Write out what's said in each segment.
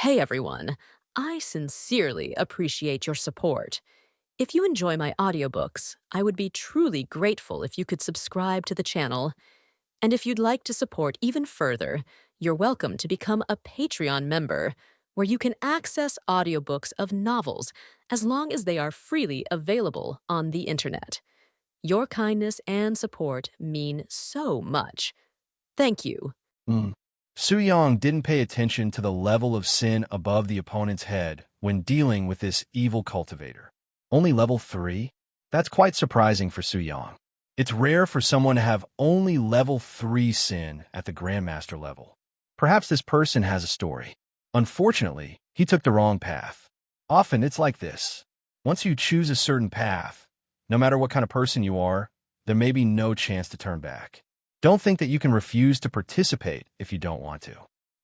Hey everyone, I sincerely appreciate your support. If you enjoy my audiobooks, I would be truly grateful if you could subscribe to the channel. And if you'd like to support even further, you're welcome to become a Patreon member, where you can access audiobooks of novels as long as they are freely available on the internet. Your kindness and support mean so much. Thank you. Su Yang didn't pay attention to the level of sin above the opponent's head when dealing with this evil cultivator. Only level 3? That's quite surprising for Su Yang. It's rare for someone to have only level 3 sin at the Grandmaster level. Perhaps this person has a story. Unfortunately, he took the wrong path. Often it's like this. Once you choose a certain path, no matter what kind of person you are, there may be no chance to turn back. Don't think that you can refuse to participate if you don't want to.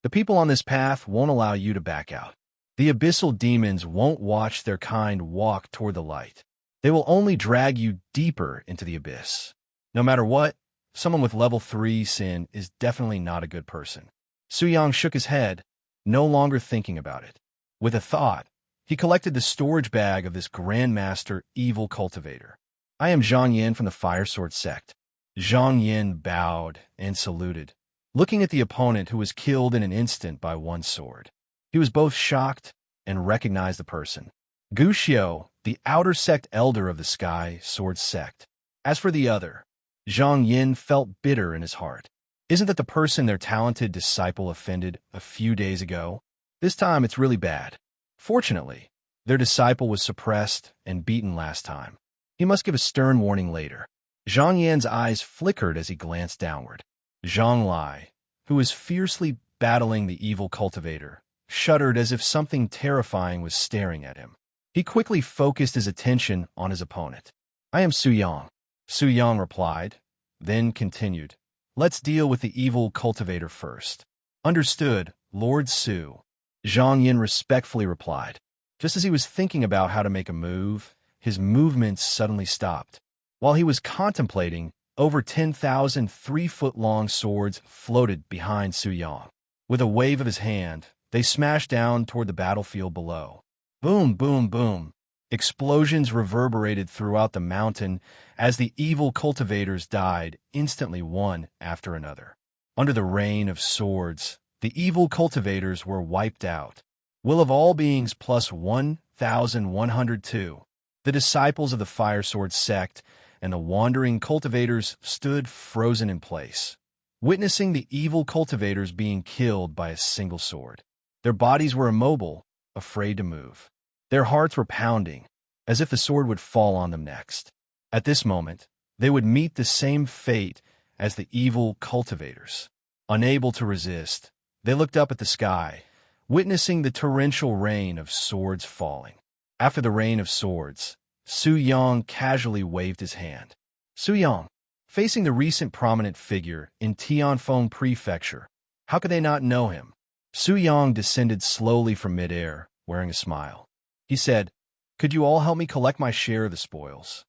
The people on this path won't allow you to back out. The abyssal demons won't watch their kind walk toward the light. They will only drag you deeper into the abyss. No matter what, someone with level 3 sin is definitely not a good person. Su Yang shook his head, no longer thinking about it. With a thought, he collected the storage bag of this Grandmaster evil cultivator. I am Zhang Yin from the Fire Sword sect. Zhang Yin bowed and saluted, looking at the opponent who was killed in an instant by one sword. He was both shocked and recognized the person. Gu Xiao, the outer sect elder of the Sky Sword sect. As for the other, Zhang Yin felt bitter in his heart. Isn't that the person their talented disciple offended a few days ago? This time it's really bad. Fortunately, their disciple was suppressed and beaten last time. He must give a stern warning later. Zhang Yan's eyes flickered as he glanced downward. Zhang Lai, who was fiercely battling the evil cultivator, shuddered as if something terrifying was staring at him. He quickly focused his attention on his opponent. I am Su Yang. Su Yang replied, then continued. Let's deal with the evil cultivator first. Understood, Lord Su. Zhang Yin respectfully replied. Just as he was thinking about how to make a move, his movements suddenly stopped. While he was contemplating, over 10,000 3-foot-long swords floated behind Su Yang. With a wave of his hand, they smashed down toward the battlefield below. Boom, boom, boom. Explosions reverberated throughout the mountain as the evil cultivators died instantly one after another. Under the rain of swords, the evil cultivators were wiped out. Will of all beings plus 1,102. The disciples of the Fire Sword sect and the wandering cultivators stood frozen in place, witnessing the evil cultivators being killed by a single sword. Their bodies were immobile, afraid to move. Their hearts were pounding, as if the sword would fall on them next. At this moment, they would meet the same fate as the evil cultivators. Unable to resist, they looked up at the sky, witnessing the torrential rain of swords falling. After the rain of swords, Su Yang casually waved his hand. Su Yang, facing the recent prominent figure in Tianfeng Prefecture, how could they not know him? Su Yang descended slowly from midair, wearing a smile. He said, Could you all help me collect my share of the spoils?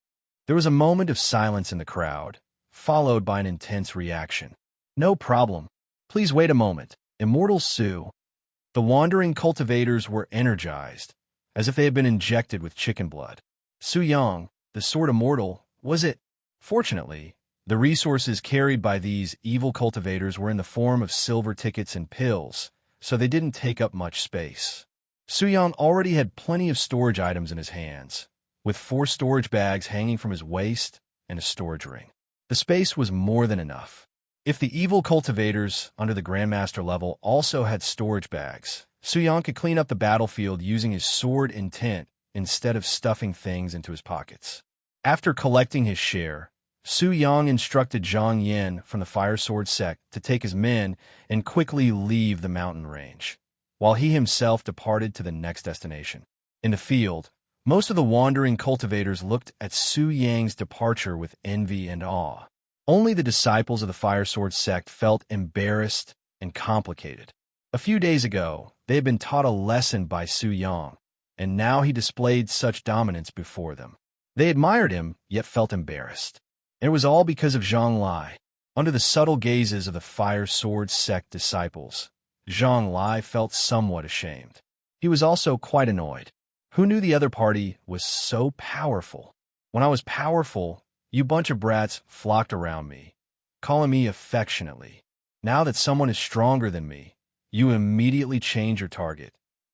There was a moment of silence in the crowd, followed by an intense reaction. No problem. Please wait a moment. Immortal Su. The wandering cultivators were energized, as if they had been injected with chicken blood. Su Yang, the sword immortal, was it? Fortunately, the resources carried by these evil cultivators were in the form of silver tickets and pills, so they didn't take up much space. Su Yang already had plenty of storage items in his hands, with 4 storage bags hanging from his waist and a storage ring. The space was more than enough. If the evil cultivators under the Grandmaster level also had storage bags, Su Yang could clean up the battlefield using his sword intent instead of stuffing things into his pockets. After collecting his share, Su Yang instructed Zhang Yin from the Fire Sword sect to take his men and quickly leave the mountain range, while he himself departed to the next destination. In the field, most of the wandering cultivators looked at Su Yang's departure with envy and awe. Only the disciples of the Fire Sword sect felt embarrassed and complicated. A few days ago, they had been taught a lesson by Su Yang, and now he displayed such dominance before them. They admired him, yet felt embarrassed. And it was all because of Zhang Lai. Under the subtle gazes of the Fire Sword sect disciples, Zhang Lai felt somewhat ashamed. He was also quite annoyed. Who knew the other party was so powerful? When I was powerful, you bunch of brats flocked around me, calling me affectionately. Now that someone is stronger than me, you immediately change your target,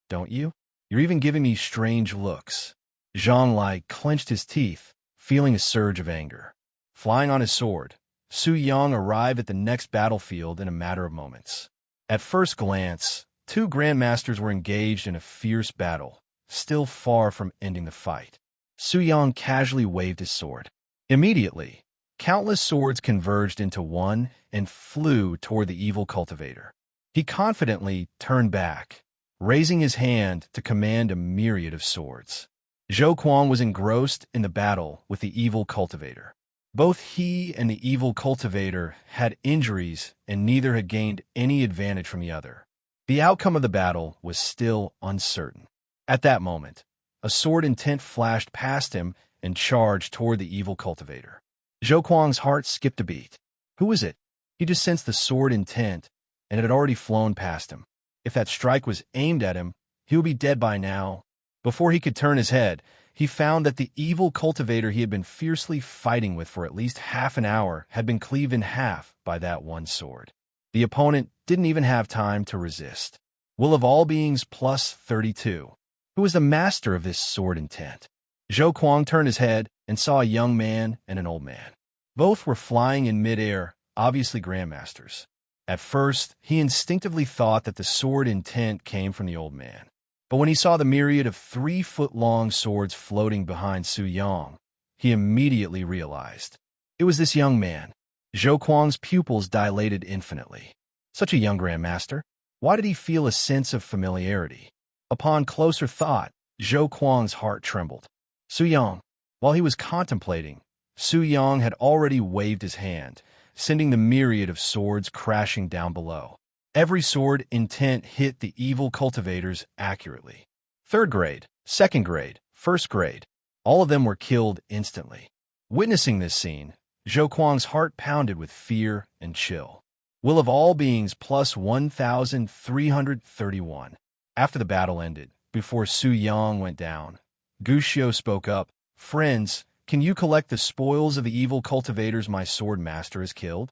don't you? You're even giving me strange looks. Zhang Lai clenched his teeth, feeling a surge of anger. Flying on his sword, Su Yang arrived at the next battlefield in a matter of moments. At first glance, two grandmasters were engaged in a fierce battle, still far from ending the fight. Su Yang casually waved his sword. Immediately, countless swords converged into one and flew toward the evil cultivator. He confidently turned back, raising his hand to command a myriad of swords. Zhou Kuang was engrossed in the battle with the evil cultivator. Both he and the evil cultivator had injuries, and neither had gained any advantage from the other. The outcome of the battle was still uncertain. At that moment, a sword intent flashed past him and charged toward the evil cultivator. Zhou Kuang's heart skipped a beat. Who was it? He just sensed the sword intent, and it had already flown past him. If that strike was aimed at him, he would be dead by now. Before he could turn his head, he found that the evil cultivator he had been fiercely fighting with for at least half an hour had been cleaved in half by that one sword. The opponent didn't even have time to resist. Will of all beings plus 32. Who was the master of this sword intent? Zhou Kuang turned his head and saw a young man and an old man. Both were flying in midair, obviously grandmasters. At first, he instinctively thought that the sword intent came from the old man. But when he saw the myriad of 3-foot-long swords floating behind Su Yang, he immediately realized. It was this young man. Zhou Kuang's pupils dilated infinitely. Such a young grandmaster. Why did he feel a sense of familiarity? Upon closer thought, Zhou Kuang's heart trembled. Su Yang. While he was contemplating, Su Yang had already waved his hand, sending the myriad of swords crashing down below. Every sword intent hit the evil cultivators accurately. 3rd grade, 2nd grade, 1st grade. All of them were killed instantly. Witnessing this scene, Zhou Kuang's heart pounded with fear and chill. Will of all beings plus 1,331. After the battle ended, before Su Yang went down, Gu Xiu spoke up. Friends, can you collect the spoils of the evil cultivators my sword master has killed?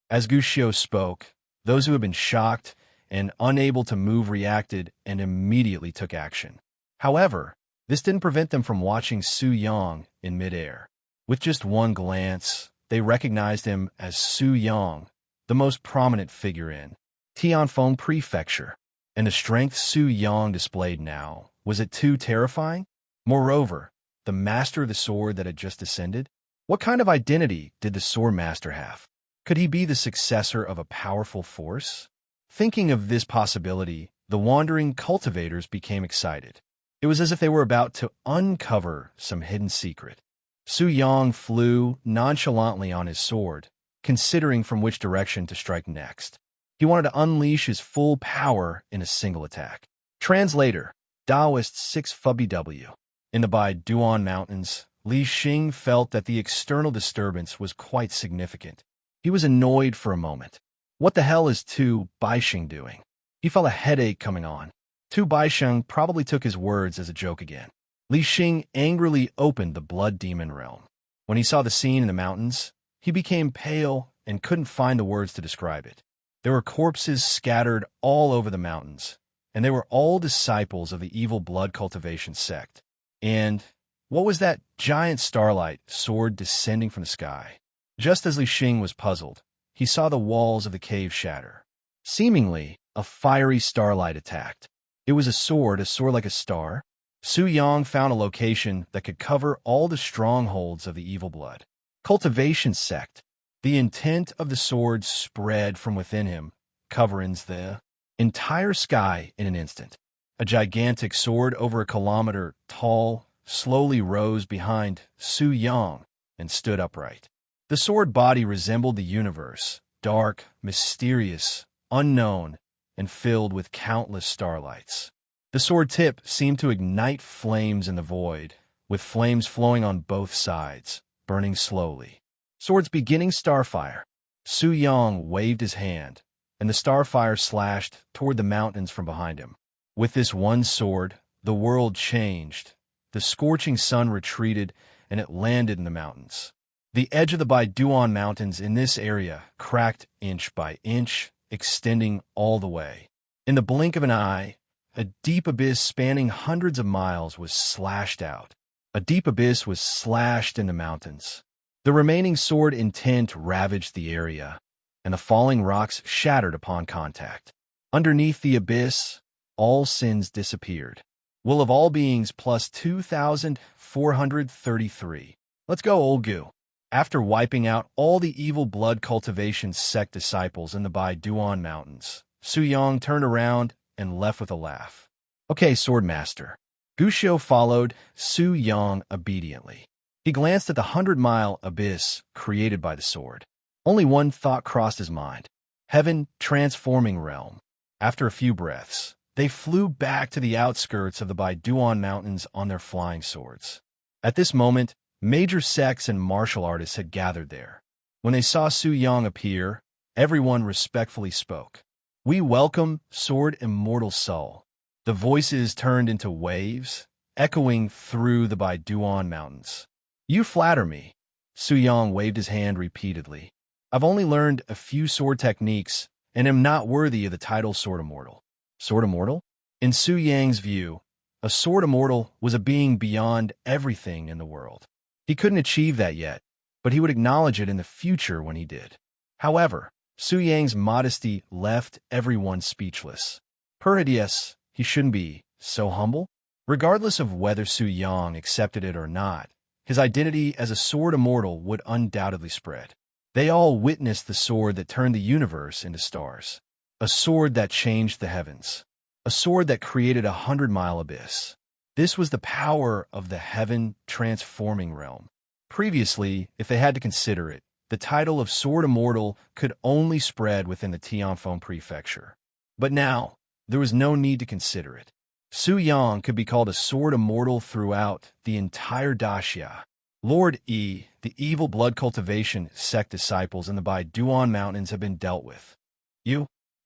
As Gu Xiu spoke, those who had been shocked and unable to move reacted and immediately took action. However, this didn't prevent them from watching Su Yang in midair. With just one glance, they recognized him as Su Yang, the most prominent figure in Tianfeng Prefecture. And the strength Su Yang displayed now, was it too terrifying? Moreover, the master of the sword that had just ascended? What kind of identity did the sword master have? Could he be the successor of a powerful force? Thinking of this possibility, the wandering cultivators became excited. It was as if they were about to uncover some hidden secret. Su Yang flew nonchalantly on his sword, considering from which direction to strike next. He wanted to unleash his full power in a single attack. Translator, Taoist 6 FBW. In the blade.When mountains, Li Xing felt that the external disturbance was quite significant. He was annoyed for a moment. What the hell is Tu Baixing doing? He felt a headache coming on. Tu Baixing probably took his words as a joke again. Li Xing angrily opened the blood demon realm. When he saw the scene in the mountains, he became pale and couldn't find the words to describe it. There were corpses scattered all over the mountains, and they were all disciples of the evil blood cultivation sect. And what was that giant starlight sword descending from the sky? Just as Li Xing was puzzled, he saw the walls of the cave shatter. Seemingly, a fiery starlight attacked. It was a sword like a star. Su Yang found a location that could cover all the strongholds of the evil blood cultivation sect. The intent of the sword spread from within him, covering the entire sky in an instant. A gigantic sword over a kilometer tall slowly rose behind Su Yang and stood upright. The sword body resembled the universe, dark, mysterious, unknown, and filled with countless starlights. The sword tip seemed to ignite flames in the void, with flames flowing on both sides, burning slowly. Sword's beginning starfire. Su Yang waved his hand, and the starfire slashed toward the mountains from behind him. With this one sword, the world changed. The scorching sun retreated, and it landed in the mountains. The edge of the blade.When mountains in this area cracked inch by inch, extending all the way. In the blink of an eye, a deep abyss spanning hundreds of miles was slashed out. A deep abyss was slashed in the mountains. The remaining sword intent ravaged the area, and the falling rocks shattered upon contact. Underneath the abyss, all sins disappeared. Will of all beings plus 2,433. Let's go, old goo. After wiping out all the evil blood cultivation sect disciples in the blade.When mountains, Su-Yang turned around and left with a laugh. Okay, Swordmaster. Gushio followed Su-Yang obediently. He glanced at the 100-mile abyss created by the sword. Only one thought crossed his mind. Heaven transforming realm. After a few breaths, they flew back to the outskirts of the blade.When mountains on their flying swords. At this moment, major sects and martial artists had gathered there. When they saw Su-Yang appear, everyone respectfully spoke. We welcome Sword Immortal Soul. The voices turned into waves, echoing through the blade.When mountains. You flatter me. Su-Yang waved his hand repeatedly. I've only learned a few sword techniques and am not worthy of the title Sword Immortal. Sword Immortal? In Su-Yang's view, a Sword Immortal was a being beyond everything in the world. He couldn't achieve that yet, but he would acknowledge it in the future when he did. However, Su-Yang's modesty left everyone speechless. Perhideous, he shouldn't be so humble. Regardless of whether Su-Yang accepted it or not, his identity as a Sword Immortal would undoubtedly spread. They all witnessed the sword that turned the universe into stars. A sword that changed the heavens. A sword that created a 100-mile abyss. This was the power of the heaven transforming realm. Previously, if they had to consider it, the title of Sword Immortal could only spread within the Tianfeng prefecture. But now, there was no need to consider it. Su-Yang could be called a Sword Immortal throughout the entire Daxia. Lord E, the evil blood cultivation sect disciples in the blade.When mountains have been dealt with.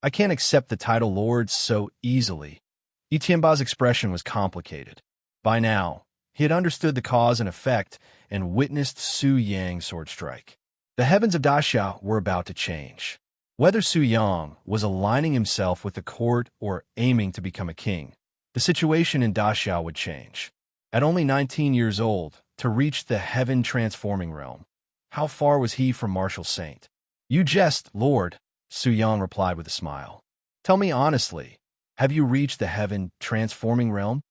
I can't accept the title Lord so easily. Itianba's expression was complicated. By now, he had understood the cause and effect and witnessed Su-Yang's sword strike. The heavens of Daxia were about to change. Whether Su-Yang was aligning himself with the court or aiming to become a king, the situation in Daxia would change. At only 19 years old, to reach the heaven-transforming realm, how far was he from martial saint? You jest, Lord, Su-Yang replied with a smile. Tell me honestly, have you reached the heaven-transforming realm?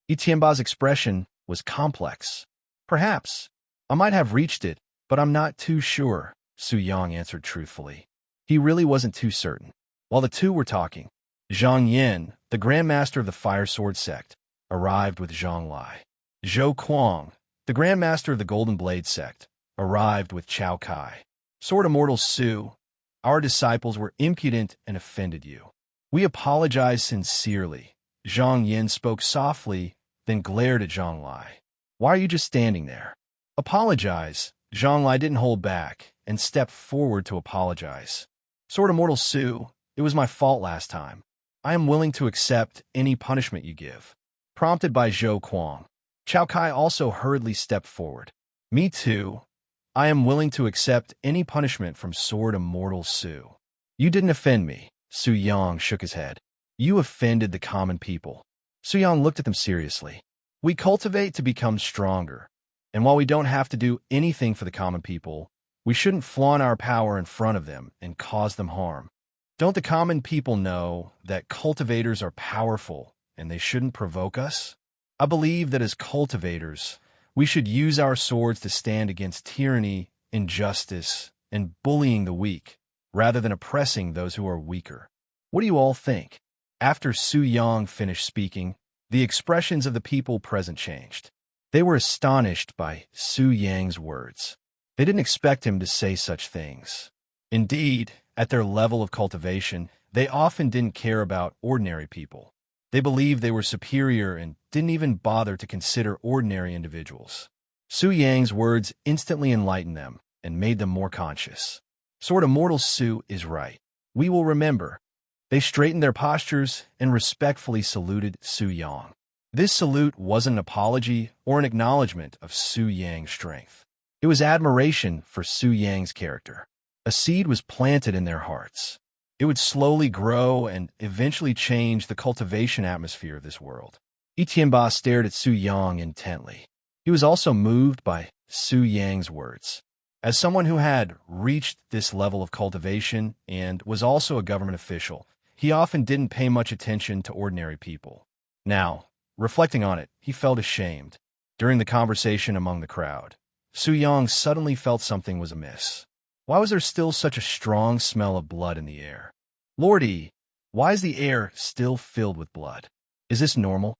Itianba's expression was complex. Perhaps. I might have reached it, but I'm not too sure, Su-Yang answered truthfully. He really wasn't too certain. While the two were talking, Zhang Yin, the Grandmaster of the Fire Sword sect, arrived with Zhang Lai. Zhou Kuang, the Grandmaster of the Golden Blade sect, arrived with Chao Kai. Sword Immortal Su, our disciples were impudent and offended you. We apologize sincerely. Zhang Yin spoke softly, then glared at Zhang Lai. Why are you just standing there? Apologize. Zhang Lai didn't hold back and stepped forward to apologize. Sword Immortal Su, it was my fault last time. I am willing to accept any punishment you give. Prompted by Zhou Kuang, Chao Kai also hurriedly stepped forward. Me too. I am willing to accept any punishment from Sword Immortal Su. You didn't offend me. Su-Yang shook his head. You offended the common people. Su-Yang looked at them seriously. We cultivate to become stronger, and while we don't have to do anything for the common people, we shouldn't flaunt our power in front of them and cause them harm. Don't the common people know that cultivators are powerful and they shouldn't provoke us? I believe that as cultivators, we should use our swords to stand against tyranny, injustice, and bullying the weak, rather than oppressing those who are weaker. What do you all think? After Su-Yang finished speaking, the expressions of the people present changed. They were astonished by Su-Yang's words. They didn't expect him to say such things. Indeed, at their level of cultivation, they often didn't care about ordinary people. They believed they were superior and didn't even bother to consider ordinary individuals. Su-Yang's words instantly enlightened them and made them more conscious. Sword Immortal Su is right. We will remember. They straightened their postures and respectfully saluted Su Yang. This salute wasn't an apology or an acknowledgement of Su Yang's strength. It was admiration for Su Yang's character. A seed was planted in their hearts. It would slowly grow and eventually change the cultivation atmosphere of this world. Etienne stared at Su Yang intently. He was also moved by Su Yang's words. As someone who had reached this level of cultivation and was also a government official, he often didn't pay much attention to ordinary people. Now, reflecting on it, he felt ashamed. During the conversation among the crowd, Su Yang suddenly felt something was amiss. Why was there still such a strong smell of blood in the air? Lordy, why is the air still filled with blood? Is this normal?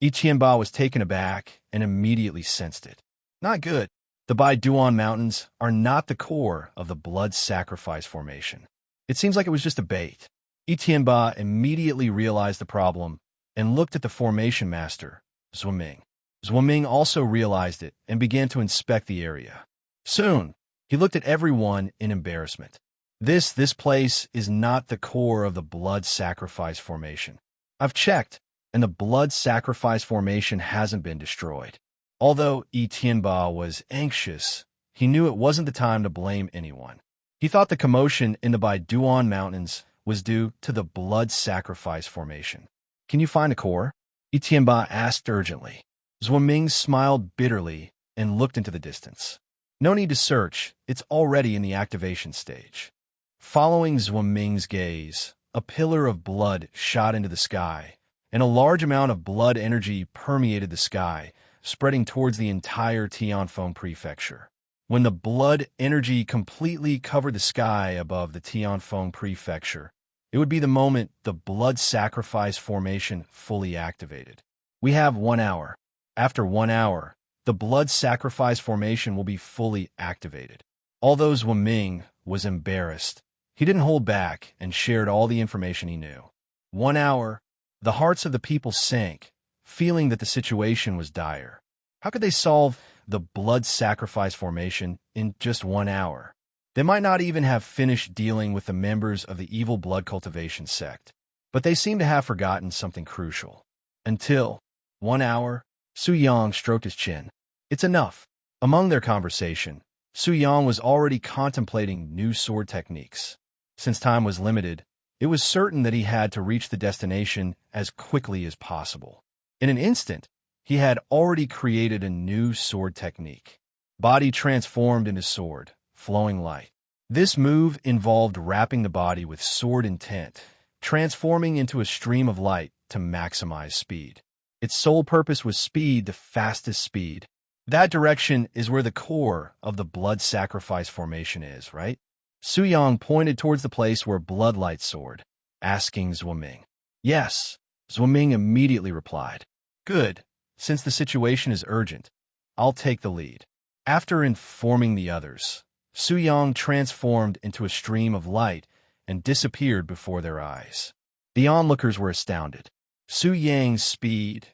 Etienne was taken aback and immediately sensed it. Not good. The blade.When mountains are not the core of the blood sacrifice formation. It seems like it was just a bait. Etienne immediately realized the problem and looked at the formation master, Zhuoming. Zhuoming also realized it and began to inspect the area. Soon, he looked at everyone in embarrassment. This place is not the core of the blood sacrifice formation. I've checked, and the blood sacrifice formation hasn't been destroyed. Although Etienne was anxious, he knew it wasn't the time to blame anyone. He thought the commotion in the blade.When mountains was due to the blood sacrifice formation. Can you find a core? Etienne asked urgently. Zhuoming smiled bitterly and looked into the distance. No need to search, it's already in the activation stage. Following Zhuoming's gaze, a pillar of blood shot into the sky, and a large amount of blood energy permeated the sky, spreading towards the entire Tianfeng prefecture. When the blood energy completely covered the sky above the Tianfeng prefecture, it would be the moment the blood sacrifice formation fully activated. We have 1 hour. After 1 hour, the blood sacrifice formation will be fully activated. Although Zhuoming was embarrassed, he didn't hold back and shared all the information he knew. 1 hour, the hearts of the people sank, feeling that the situation was dire. How could they solve the blood sacrifice formation in just 1 hour? They might not even have finished dealing with the members of the evil blood cultivation sect, but they seem to have forgotten something crucial. Until 1 hour, Su Yang stroked his chin. It's enough. Among their conversation, Su Yang was already contemplating new sword techniques. Since time was limited, it was certain that he had to reach the destination as quickly as possible. In an instant, he had already created a new sword technique. Body transformed into sword, flowing light. This move involved wrapping the body with sword intent, transforming into a stream of light to maximize speed. Its sole purpose was speed, the fastest speed. That direction is where the core of the blood sacrifice formation is, right? Su Yang pointed towards the place where bloodlight soared, asking Zhuoming. Yes, Zhuoming immediately replied. Good. Since the situation is urgent, I'll take the lead. After informing the others, Su Yang transformed into a stream of light and disappeared before their eyes. The onlookers were astounded. Su Yang's speed.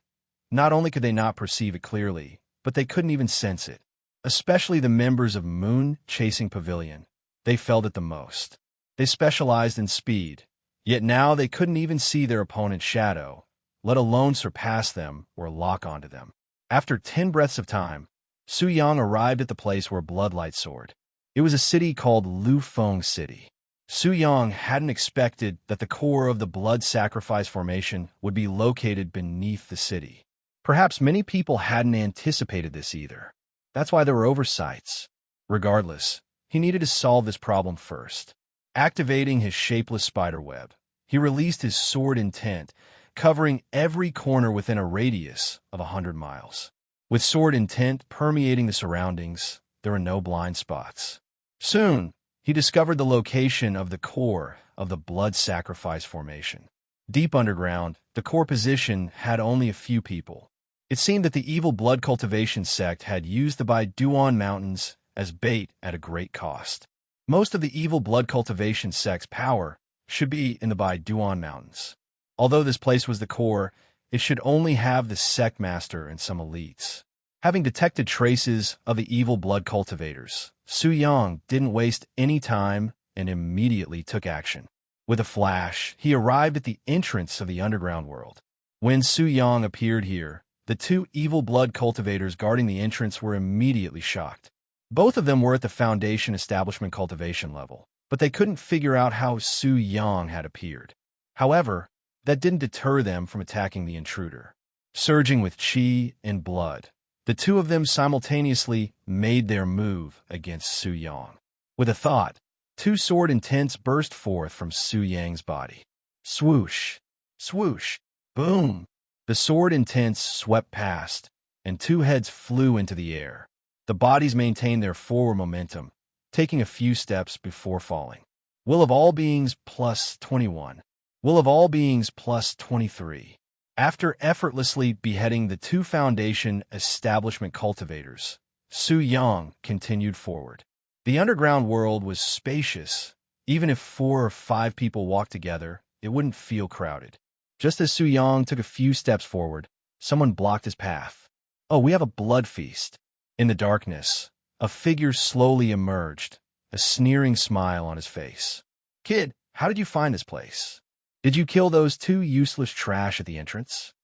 Not only could they not perceive it clearly, but they couldn't even sense it. Especially the members of Moon Chasing Pavilion. They felt it the most. They specialized in speed, yet now they couldn't even see their opponent's shadow, let alone surpass them or lock onto them. After 10 breaths of time, Su Yang arrived at the place where bloodlight soared. It was a city called Lufeng City. Su Yang hadn't expected that the core of the blood sacrifice formation would be located beneath the city. Perhaps many people hadn't anticipated this either. That's why there were oversights. Regardless, he needed to solve this problem first. Activating his shapeless spiderweb, he released his sword intent, covering every corner within a radius of 100 miles. With sword intent permeating the surroundings, there were no blind spots. Soon, he discovered the location of the core of the blood sacrifice formation. Deep underground, the core position had only a few people. It seemed that the evil blood cultivation sect had used the blade.When mountains as bait at a great cost. Most of the evil blood cultivation sect's power should be in the blade.When mountains. Although this place was the core, it should only have the sect master and some elites. Having detected traces of the evil blood cultivators, Su Yang didn't waste any time and immediately took action. With a flash, he arrived at the entrance of the underground world. When Su Yang appeared here, the two evil blood cultivators guarding the entrance were immediately shocked. Both of them were at the Foundation Establishment cultivation level, but they couldn't figure out how Su Yang had appeared. However, that didn't deter them from attacking the intruder. Surging with chi and blood, the two of them simultaneously made their move against Su Yang. With a thought, two sword intents burst forth from Su Yang's body. Swoosh, swoosh, boom! The sword intents swept past, and two heads flew into the air. The bodies maintained their forward momentum, taking a few steps before falling. Will of all beings plus 21. Will of all beings plus 23. After effortlessly beheading the two Foundation Establishment cultivators, Su Yang continued forward. The underground world was spacious. Even if 4 or 5 people walked together, it wouldn't feel crowded. Just as Su Yang took a few steps forward, someone blocked his path. Oh, we have a blood feast. In the darkness, a figure slowly emerged, a sneering smile on his face. Kid, how did you find this place? Did you kill those two useless trash at the entrance?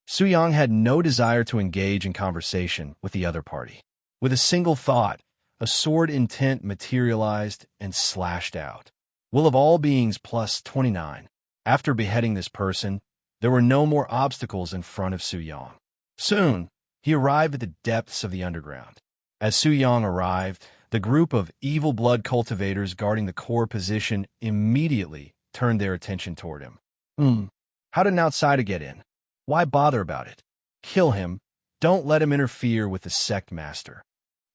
Su Yang had no desire to engage in conversation with the other party. With a single thought, a sword intent materialized and slashed out. Will of all beings plus 29. After beheading this person, there were no more obstacles in front of Su Yang. Soon, he arrived at the depths of the underground. As Su Yang arrived, the group of evil blood cultivators guarding the core position immediately turned their attention toward him. How did an outsider get in? Why bother about it? Kill him. Don't let him interfere with the sect master.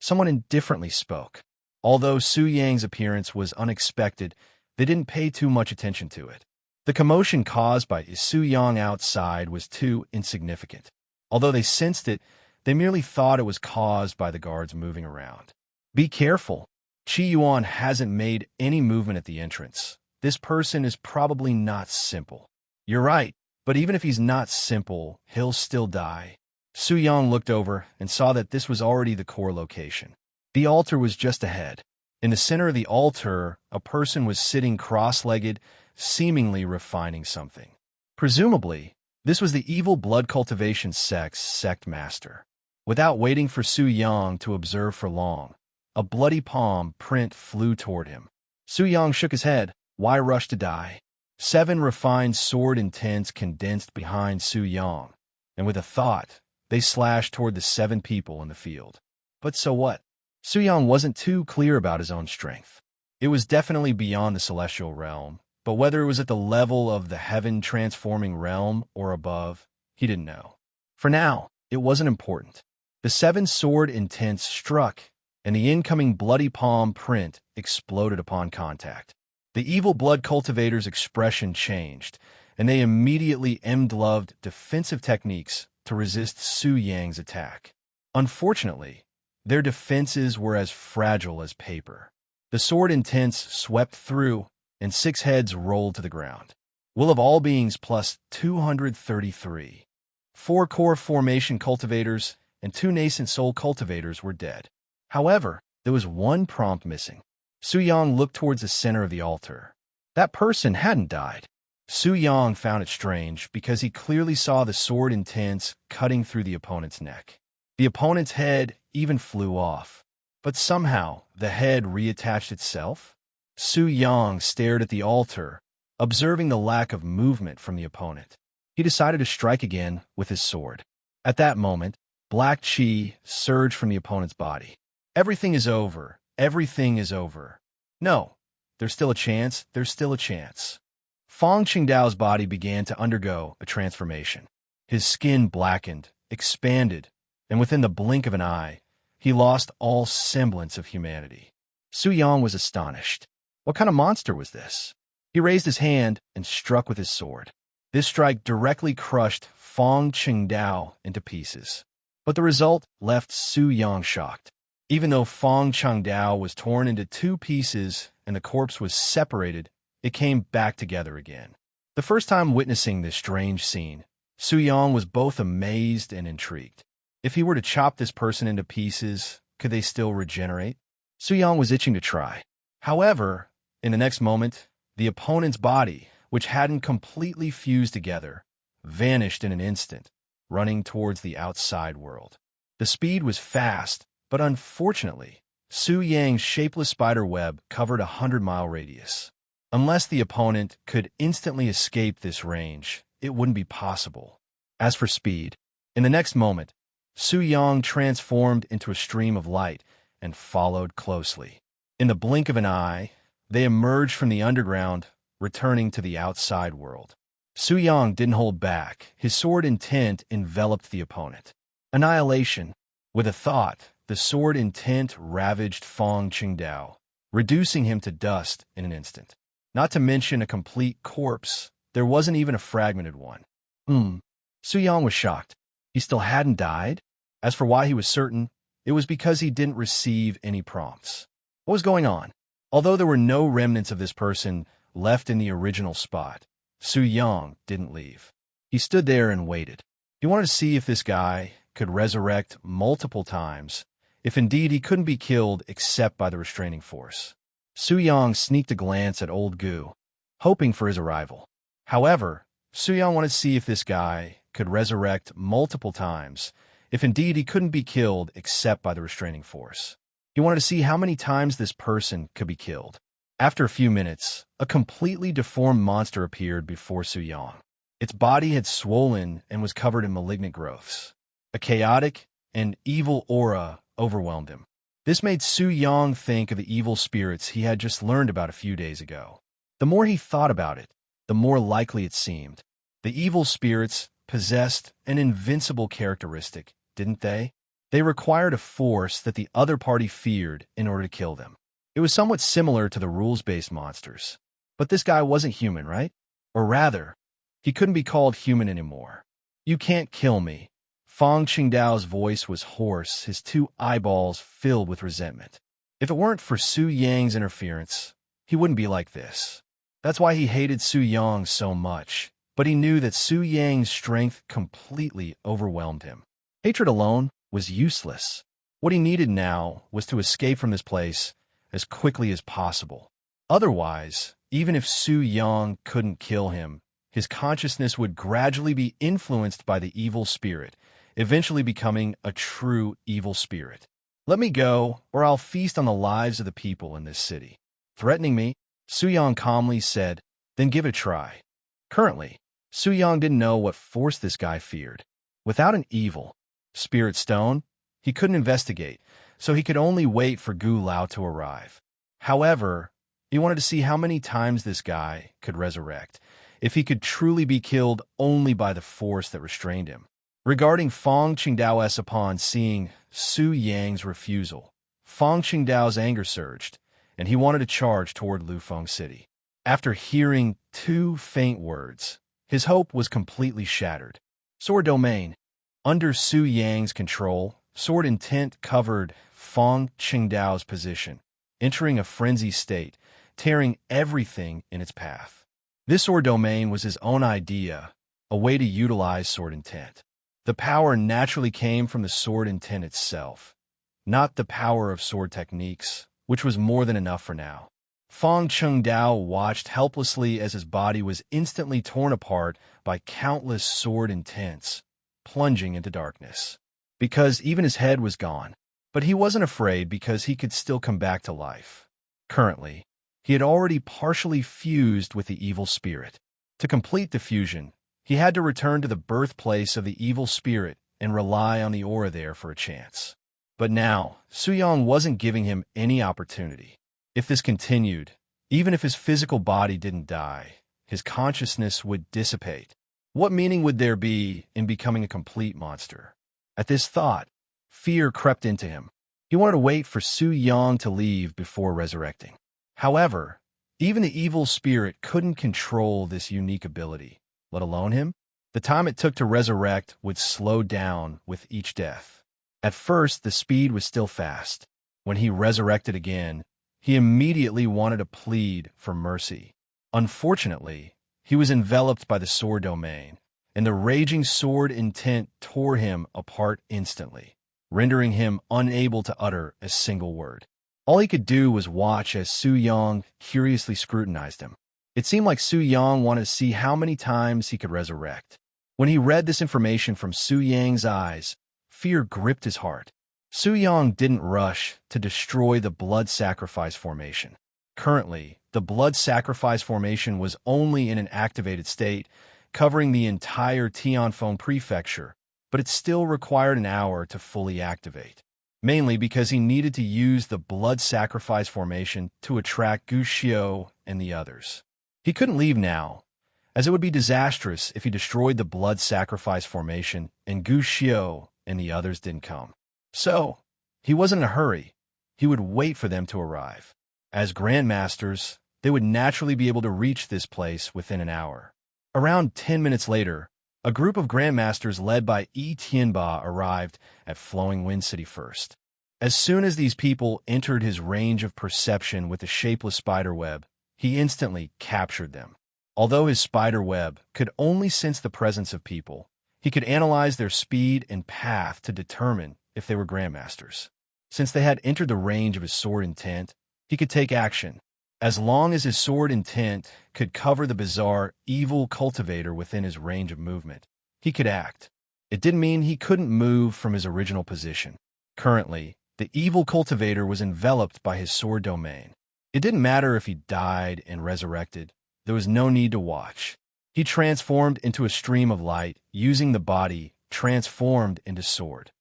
Someone indifferently spoke. Although Su Yang's appearance was unexpected, they didn't pay too much attention to it. The commotion caused by Su Yang outside was too insignificant. Although they sensed it, they merely thought it was caused by the guards moving around. Be careful. Qi Yuan hasn't made any movement at the entrance. This person is probably not simple. You're right, but even if he's not simple, he'll still die. Su Yang looked over and saw that this was already the core location. The altar was just ahead. In the center of the altar, a person was sitting cross-legged, seemingly refining something. Presumably, this was the evil blood cultivation sect's sect master. Without waiting for Su Yang to observe for long, a bloody palm print flew toward him. Su Yang shook his head. Why rush to die? 7 refined sword intents condensed behind Su Yang, and with a thought, they slashed toward the 7 people in the field. But so what? Su Yang wasn't too clear about his own strength. It was definitely beyond the celestial realm, but whether it was at the level of the heaven-transforming realm or above, he didn't know. For now, it wasn't important. The 7 sword intents struck, and the incoming bloody palm print exploded upon contact. The evil blood cultivator's expression changed, and they immediately employed defensive techniques to resist Su Yang's attack. Unfortunately, their defenses were as fragile as paper. The sword intents swept through, and 6 heads rolled to the ground. Will of all beings plus 233. 4 core formation cultivators and 2 nascent soul cultivators were dead. However, there was one prompt missing. Su Yang looked towards the center of the altar. That person hadn't died. Su Yang found it strange because he clearly saw the sword intents cutting through the opponent's neck. The opponent's head even flew off, but somehow the head reattached itself. Su Yang stared at the altar, observing the lack of movement from the opponent. He decided to strike again with his sword. At that moment, black chi surged from the opponent's body. Everything is over. Everything is over. No, there's still a chance. There's still a chance. Fong Qingdao's body began to undergo a transformation. His skin blackened, expanded, and within the blink of an eye, he lost all semblance of humanity. Su Yang was astonished. What kind of monster was this? He raised his hand and struck with his sword. This strike directly crushed Fong Qingdao into pieces. But the result left Su Yang shocked. Even though Fong Qingdao was torn into 2 pieces and the corpse was separated, it came back together again. The first time witnessing this strange scene, Su Yang was both amazed and intrigued. If he were to chop this person into pieces, could they still regenerate? Su Yang was itching to try. However, in the next moment, The opponent's body, which hadn't completely fused together, vanished in an instant, running towards the outside world. The speed was fast, but unfortunately, Su Yang's shapeless spider web covered a 100-mile radius. Unless the opponent could instantly escape this range, it wouldn't be possible. As for speed, in the next moment, Su Yang transformed into a stream of light and followed closely. In the blink of an eye, they emerged from the underground, returning to the outside world. Su Yang didn't hold back. His sword intent enveloped the opponent. Annihilation. With a thought, the sword intent ravaged Fong Qingdao, reducing him to dust in an instant. Not to mention a complete corpse. There wasn't even a fragmented one. Su Yang was shocked. He still hadn't died? As for why he was certain, it was because he didn't receive any prompts. What was going on? Although there were no remnants of this person left in the original spot, Su Yang didn't leave. He stood there and waited. He wanted to see if this guy could resurrect multiple times, if indeed he couldn't be killed except by the restraining force. Su Yang sneaked a glance at old Gu, hoping for his arrival. However, Su Yang wanted to see if this guy could resurrect multiple times, if indeed he couldn't be killed except by the restraining force. He wanted to see how many times this person could be killed. After a few minutes, a completely deformed monster appeared before Su Yang. Its body had swollen and was covered in malignant growths. A chaotic and evil aura overwhelmed him. This made Su Yang think of the evil spirits he had just learned about a few days ago. The more he thought about it, the more likely it seemed. The evil spirits possessed an invincible characteristic, didn't they? They required a force that the other party feared in order to kill them. It was somewhat similar to the rules-based monsters. But this guy wasn't human, right? Or rather, he couldn't be called human anymore. You can't kill me. Fong Qingdao's voice was hoarse, his two eyeballs filled with resentment. If it weren't for Su Yang's interference, he wouldn't be like this. That's why he hated Su Yang so much, but he knew that Su Yang's strength completely overwhelmed him. Hatred alone was useless. What he needed now was to escape from this place as quickly as possible. Otherwise, even if Su Yang couldn't kill him, his consciousness would gradually be influenced by the evil spirit, eventually becoming a true evil spirit. Let me go, or I'll feast on the lives of the people in this city. Threatening me, Su Yang calmly said, then give it a try. Currently, Su Yang didn't know what force this guy feared. Without an evil spirit stone, he couldn't investigate, so he could only wait for Gu Lao to arrive. However, he wanted to see how many times this guy could resurrect, if he could truly be killed only by the force that restrained him. Regarding Fong Qingdao's upon seeing Su Yang's refusal, Fong Qingdao's anger surged, and he wanted to charge toward Lufeng City. After hearing two faint words, his hope was completely shattered. Sword domain. Under Su Yang's control, sword intent covered Fong Qingdao's position, entering a frenzy state, tearing everything in its path. This sword domain was his own idea, a way to utilize sword intent. The power naturally came from the sword intent itself, not the power of sword techniques, which was more than enough for now. Fong Qingdao watched helplessly as his body was instantly torn apart by countless sword intents, plunging into darkness. Because even his head was gone, but he wasn't afraid because he could still come back to life. Currently, he had already partially fused with the evil spirit. To complete the fusion, he had to return to the birthplace of the evil spirit and rely on the aura there for a chance. But now, Su Yang wasn't giving him any opportunity. If this continued, even if his physical body didn't die, his consciousness would dissipate. What meaning would there be in becoming a complete monster? At this thought, fear crept into him. He wanted to wait for Su Yang to leave before resurrecting. However, even the evil spirit couldn't control this unique ability, let alone him. The time it took to resurrect would slow down with each death. At first, the speed was still fast. When he resurrected again, he immediately wanted to plead for mercy. Unfortunately, he was enveloped by the sword domain, and the raging sword intent tore him apart instantly, rendering him unable to utter a single word. All he could do was watch as Su Yang curiously scrutinized him. It seemed like Su Yang wanted to see how many times he could resurrect. When he read this information from Su Yang's eyes, fear gripped his heart. Su Yang didn't rush to destroy the blood sacrifice formation. Currently, the blood sacrifice formation was only in an activated state, covering the entire Tianfeng prefecture, but it still required an hour to fully activate, mainly because he needed to use the blood sacrifice formation to attract Gu Xiu and the others. He couldn't leave now, as it would be disastrous if he destroyed the blood sacrifice formation and Gu Xiu and the others didn't come. So, he wasn't in a hurry. He would wait for them to arrive. As grandmasters, they would naturally be able to reach this place within an hour. Around 10 minutes later, a group of grandmasters led by Yi Tianba arrived at Flowing Wind City first. As soon as these people entered his range of perception with the shapeless spider web, he instantly captured them. Although his spider web could only sense the presence of people, he could analyze their speed and path to determine if they were grandmasters. Since they had entered the range of his sword intent, he could take action. As long as his sword intent could cover the bizarre, evil cultivator within his range of movement, he could act. It didn't mean he couldn't move from his original position. Currently, the evil cultivator was enveloped by his sword domain. It didn't matter if he died and resurrected. There was no need to watch. He transformed into a stream of light, using the body transformed into sword.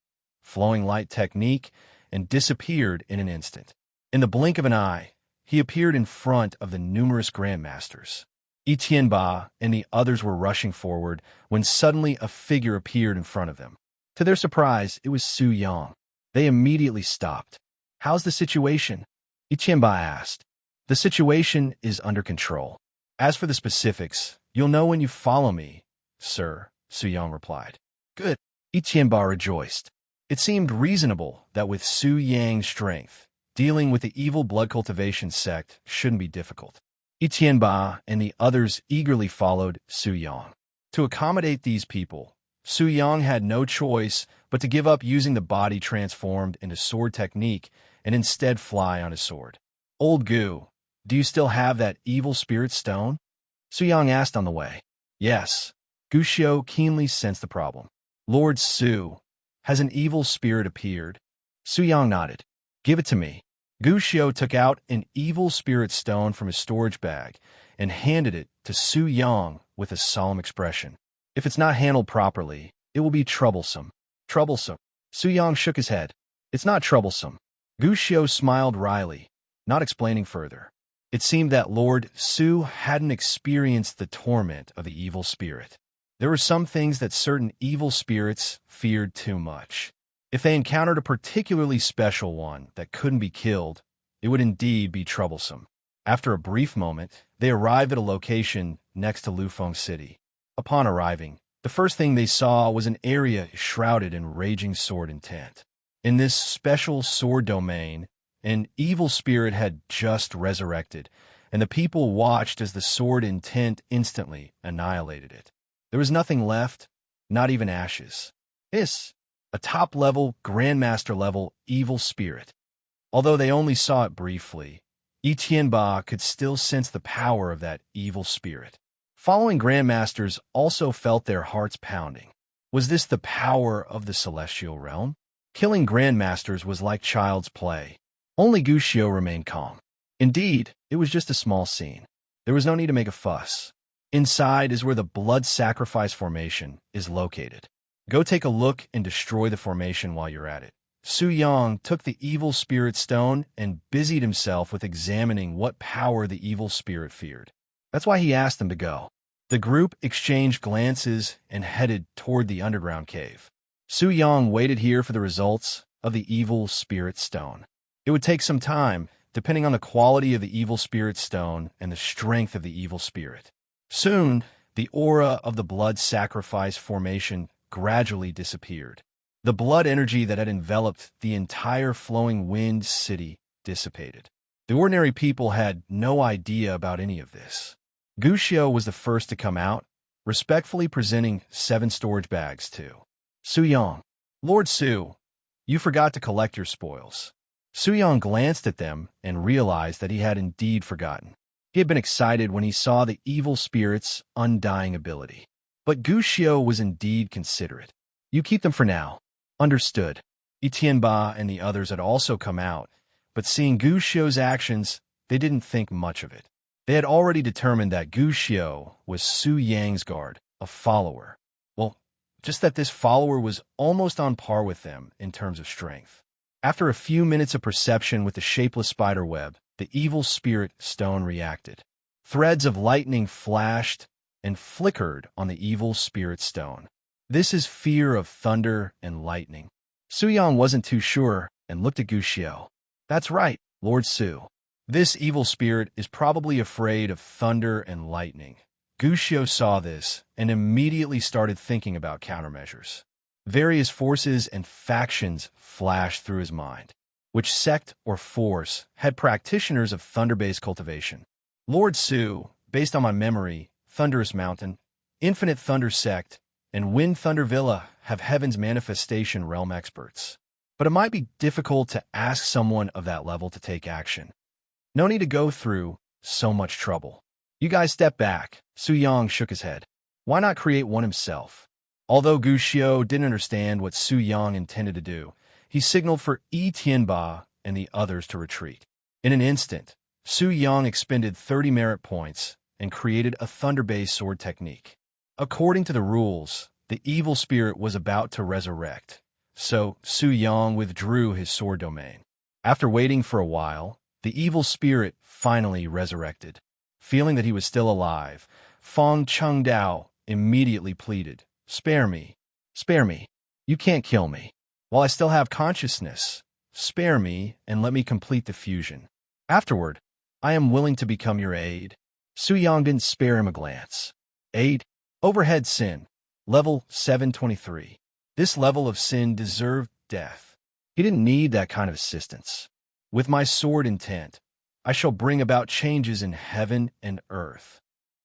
Flowing light technique, and disappeared in an instant. In the blink of an eye, he appeared in front of the numerous grandmasters. Yi Tianba and the others were rushing forward when suddenly a figure appeared in front of them. To their surprise, it was Su Yang. They immediately stopped. "How's the situation?" Yi Tianba asked. "The situation is under control. As for the specifics, you'll know when you follow me, sir," Su Yang replied. "Good." Yi Tianba rejoiced. It seemed reasonable that with Su Yang's strength, dealing with the evil blood cultivation sect shouldn't be difficult. Yi Tianba and the others eagerly followed Su Yang. To accommodate these people, Su Yang had no choice but to give up using the body transformed into sword technique and instead fly on his sword. "Old Gu, do you still have that evil spirit stone?" Su Yang asked on the way. "Yes." Gu Xiu keenly sensed the problem. "Lord Su, has an evil spirit appeared?" Su Yang nodded. "Give it to me." Gu Xiu took out an evil spirit stone from his storage bag and handed it to Su Yang with a solemn expression. "If it's not handled properly, it will be troublesome." "Troublesome?" Su Yang shook his head. "It's not troublesome." Gu Xiu smiled wryly, not explaining further. It seemed that Lord Su hadn't experienced the torment of the evil spirit. There were some things that certain evil spirits feared too much. If they encountered a particularly special one that couldn't be killed, it would indeed be troublesome. After a brief moment, they arrived at a location next to Lufeng City. Upon arriving, the first thing they saw was an area shrouded in raging sword intent. In this special sword domain, an evil spirit had just resurrected, and the people watched as the sword intent instantly annihilated it. There was nothing left, not even ashes. A top-level, grandmaster-level evil spirit. Although they only saw it briefly, Yi Tianba could still sense the power of that evil spirit. Following grandmasters also felt their hearts pounding. Was this the power of the celestial realm? Killing grandmasters was like child's play. Only Gu Xiu remained calm. Indeed, it was just a small scene. There was no need to make a fuss. Inside is where the blood sacrifice formation is located. Go take a look and destroy the formation while you're at it. Su Yang took the evil spirit stone and busied himself with examining what power the evil spirit feared. That's why he asked them to go. The group exchanged glances and headed toward the underground cave. Su Yang waited here for the results of the evil spirit stone. It would take some time, depending on the quality of the evil spirit stone and the strength of the evil spirit. Soon, the aura of the blood sacrifice formation gradually disappeared. The blood energy that had enveloped the entire Flowing Wind City dissipated. The ordinary people had no idea about any of this. Gu Xiu was the first to come out, respectfully presenting 7 storage bags to Su Yang. "Lord Su, you forgot to collect your spoils." Su Yang glanced at them and realized that he had indeed forgotten. He had been excited when he saw the evil spirit's undying ability. But Gu Xiu was indeed considerate. You keep them for now. Understood. Etienne and the others had also come out, but seeing Gu Xiu's actions, they didn't think much of it. They had already determined that Gu Xiu was Su Yang's guard, a follower. Well, just that this follower was almost on par with them in terms of strength. After a few minutes of perception with the shapeless spider web, the evil spirit stone reacted. Threads of lightning flashed and flickered on the evil spirit stone. This is fear of thunder and lightning. Su Yang wasn't too sure and looked at Gu Xiu. That's right, Lord Su. This evil spirit is probably afraid of thunder and lightning. Gu Xiu saw this and immediately started thinking about countermeasures. Various forces and factions flashed through his mind. Which sect or force had practitioners of thunder-based cultivation? Lord Su, based on my memory, Thunderous Mountain, Infinite Thunder Sect, and Wind Thunder Villa have Heaven's Manifestation Realm experts. But it might be difficult to ask someone of that level to take action. No need to go through so much trouble. You guys step back. Su Yang shook his head. Why not create one himself? Although Gu Xiu didn't understand what Su Yang intended to do, he signaled for Etienne and the others to retreat. In an instant, Su Yang expended 30 merit points and created a thunder-based sword technique. According to the rules, the evil spirit was about to resurrect, so Su Yang withdrew his sword domain. After waiting for a while, the evil spirit finally resurrected. Feeling that he was still alive, Fong Chengdao immediately pleaded, "Spare me. Spare me. You can't kill me. While I still have consciousness, spare me and let me complete the fusion. Afterward, I am willing to become your aid." Su Yang didn't spare him a glance. Aid? Overhead sin. Level 723. This level of sin deserved death. He didn't need that kind of assistance. With my sword intent, I shall bring about changes in heaven and earth.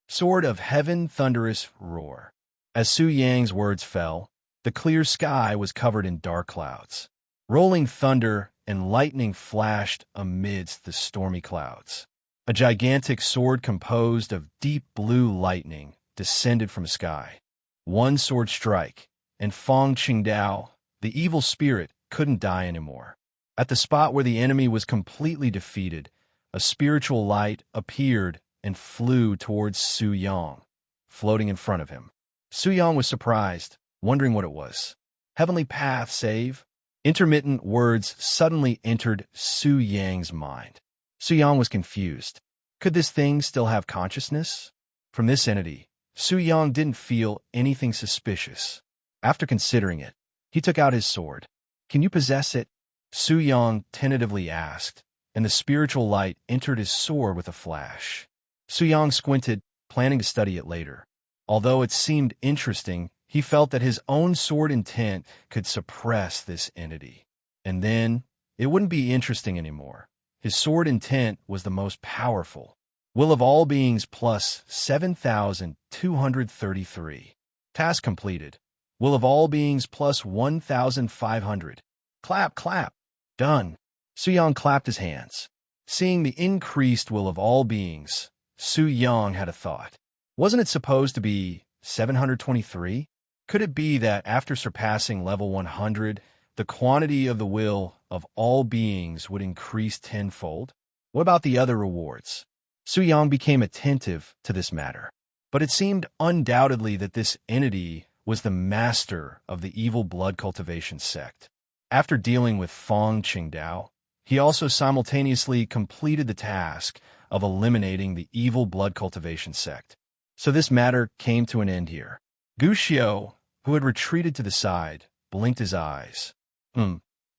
Sword of heaven, thunderous roar. As Su Yang's words fell, the clear sky was covered in dark clouds. Rolling thunder and lightning flashed amidst the stormy clouds. A gigantic sword composed of deep blue lightning descended from the sky. One sword strike, and Fong Qingdao, the evil spirit, couldn't die anymore. At the spot where the enemy was completely defeated, a spiritual light appeared and flew towards Su Yang, floating in front of him. Su Yang was surprised, wondering what it was. Heavenly path, save? Intermittent words suddenly entered Su Yang's mind. Su Yang was confused. Could this thing still have consciousness? From this entity, Su Yang didn't feel anything suspicious. After considering it, he took out his sword. "Can you possess it?" Su Yang tentatively asked, and the spiritual light entered his sword with a flash. Su Yang squinted, planning to study it later. Although it seemed interesting, he felt that his own sword intent could suppress this entity. And then, it wouldn't be interesting anymore. His sword intent was the most powerful. Will of all beings plus 7,233. Task completed. Will of all beings plus 1,500. Clap, clap. Done. Su Yang clapped his hands. Seeing the increased will of all beings, Su Yang had a thought. Wasn't it supposed to be 723? Could it be that after surpassing level 100, the quantity of the will of all beings would increase tenfold? What about the other rewards? Su Yang became attentive to this matter. But it seemed undoubtedly that this entity was the master of the evil blood cultivation sect. After dealing with Fong Qingdao, he also simultaneously completed the task of eliminating the evil blood cultivation sect. So this matter came to an end here. Gu Xiu, who had retreated to the side, blinked his eyes.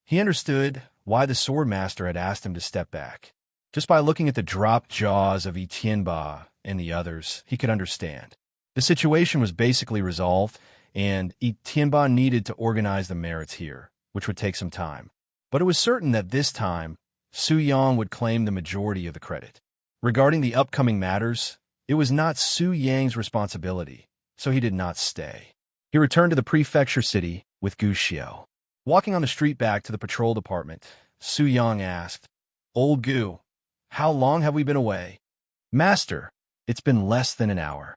He understood why the sword master had asked him to step back. Just by looking at the dropped jaws of Etienne and the others, he could understand. The situation was basically resolved, and Etienne needed to organize the merits here, which would take some time. But it was certain that this time, Su Yang would claim the majority of the credit. Regarding the upcoming matters, it was not Su Yang's responsibility, so he did not stay. He returned to the prefecture city with Gu Xiu. Walking on the street back to the patrol department, Su Yang asked, "Old Gu, how long have we been away?" Master, it's been less than an hour.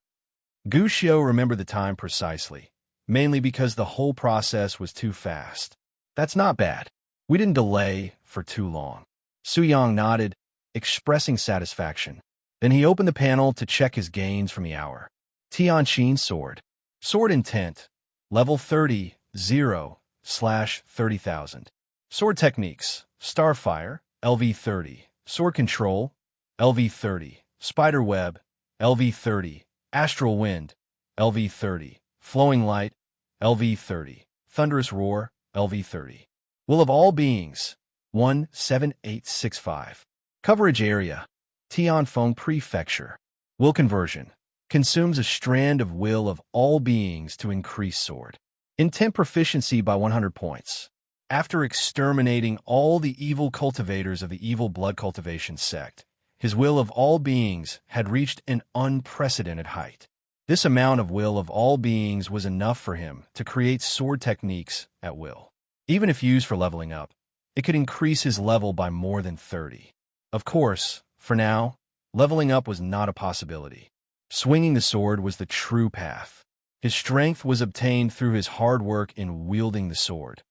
Gu Xiu remembered the time precisely, mainly because the whole process was too fast. That's not bad. We didn't delay for too long. Su Yang nodded, expressing satisfaction. Then he opened the panel to check his gains from the hour. Tianqin Sword. Sword Intent, level 30, 0/30,000. Sword Techniques, Starfire, Lv.30. Sword Control, Lv.30. Spider Web, Lv.30. Astral Wind, Lv.30. Flowing Light, Lv.30. Thunderous Roar, Lv.30. Will of All Beings, 17865. Coverage Area, Tianfeng Prefecture. Will Conversion. Consumes a strand of will of all beings to increase sword. Intent Proficiency by 100 points. After exterminating all the evil cultivators of the evil blood cultivation sect, his will of all beings had reached an unprecedented height. This amount of will of all beings was enough for him to create sword techniques at will. Even if used for leveling up, it could increase his level by more than 30. Of course, for now, leveling up was not a possibility. Swinging the sword was the true path. His strength was obtained through his hard work in wielding the sword,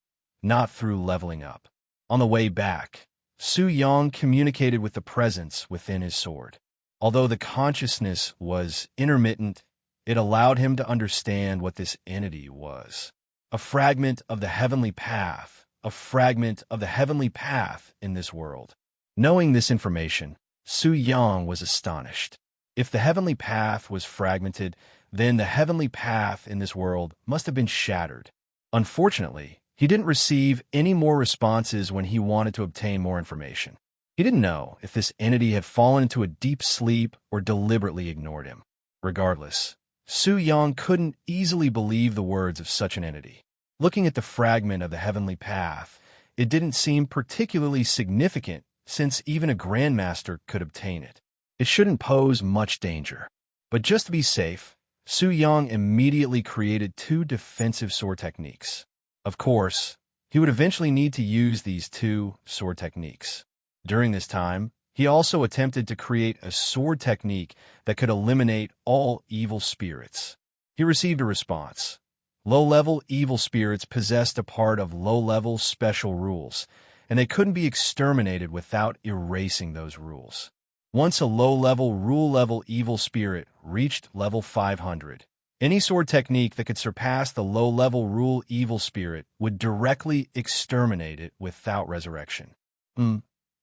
not through leveling up. On the way back, Su Yang communicated with the presence within his sword. Although the consciousness was intermittent, it allowed him to understand what this entity was. A fragment of the heavenly path, a fragment of the heavenly path in this world. Knowing this information, Su Yang was astonished. If the heavenly path was fragmented, then the heavenly path in this world must have been shattered. Unfortunately, he didn't receive any more responses when he wanted to obtain more information. He didn't know if this entity had fallen into a deep sleep or deliberately ignored him. Regardless, Su Yang couldn't easily believe the words of such an entity. Looking at the fragment of the heavenly path, it didn't seem particularly significant since even a grandmaster could obtain it. It shouldn't pose much danger. But just to be safe, Su Yang immediately created 2 defensive sword techniques. Of course, he would eventually need to use these 2 sword techniques. During this time, he also attempted to create a sword technique that could eliminate all evil spirits. He received a response. Low-level evil spirits possessed a part of low-level special rules, and they couldn't be exterminated without erasing those rules. Once a low-level rule-level evil spirit reached level 500, any sword technique that could surpass the low-level rule evil spirit would directly exterminate it without resurrection.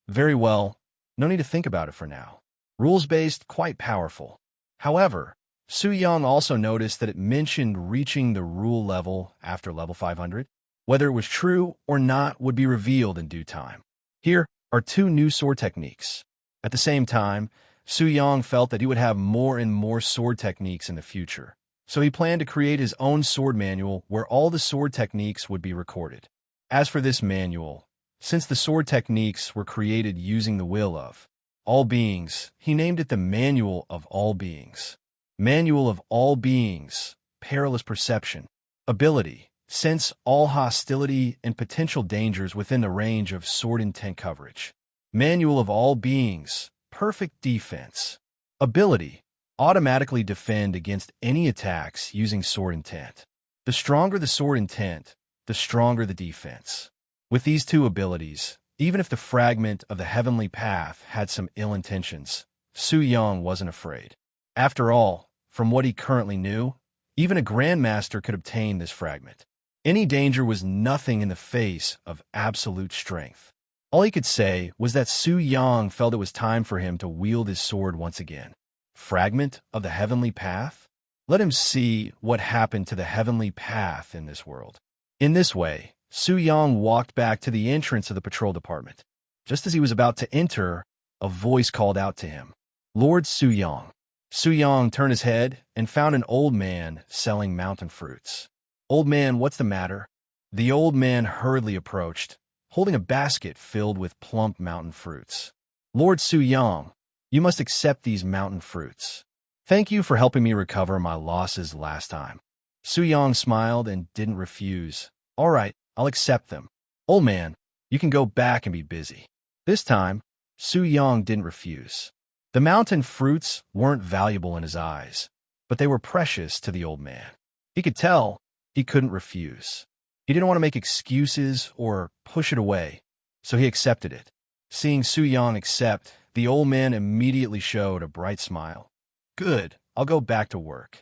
Very well. No need to think about it for now. Rules-based, quite powerful. However, Su Yang also noticed that it mentioned reaching the rule level after level 500. Whether it was true or not would be revealed in due time. Here are 2 new sword techniques. At the same time, Su Yang felt that he would have more and more sword techniques in the future, so he planned to create his own sword manual where all the sword techniques would be recorded. As for this manual, since the sword techniques were created using the will of all beings, he named it the Manual of All Beings. Manual of All Beings, Perilous Perception. Ability, sense all hostility and potential dangers within the range of sword intent coverage. Manual of All Beings, Perfect Defense. Ability, automatically defend against any attacks using sword intent. The stronger the sword intent, the stronger the defense. With these 2 abilities, even if the fragment of the heavenly path had some ill intentions, Su Yang wasn't afraid. After all, from what he currently knew, even a grandmaster could obtain this fragment. Any danger was nothing in the face of absolute strength. All he could say was that Su Yang felt it was time for him to wield his sword once again. Fragment of the heavenly path? Let him see what happened to the heavenly path in this world. In this way, Su Yang walked back to the entrance of the patrol department. Just as he was about to enter, a voice called out to him. Lord Su Yang. Su Yang turned his head and found an old man selling mountain fruits. Old man, what's the matter? The old man hurriedly approached, holding a basket filled with plump mountain fruits. Lord Su Yang, you must accept these mountain fruits. Thank you for helping me recover my losses last time. Su Yang smiled and didn't refuse. All right, I'll accept them. Old man, you can go back and be busy. This time, Su Yang didn't refuse. The mountain fruits weren't valuable in his eyes, but they were precious to the old man. He could tell he couldn't refuse. He didn't want to make excuses or push it away, so he accepted it. Seeing Su Yang accept, the old man immediately showed a bright smile. Good, I'll go back to work.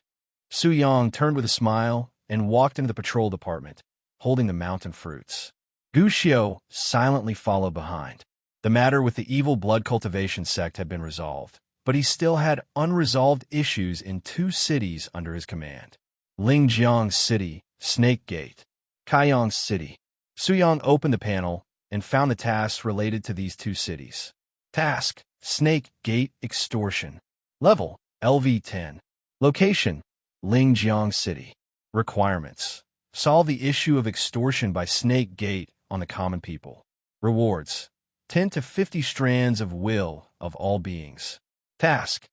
Su Yang turned with a smile and walked into the patrol department, holding the mountain fruits. Gu Xiu silently followed behind. The matter with the evil blood cultivation sect had been resolved, but he still had unresolved issues in 2 cities under his command. Lingjiang City, Snake Gate, Kaiyang City. Su Yang opened the panel and found the tasks related to these 2 cities. Task: Snake Gate Extortion. Level: Lv.10. Location: Lingjiang City. Requirements: solve the issue of extortion by Snake Gate on the common people. Rewards: 10 to 50 strands of will of all beings. Task: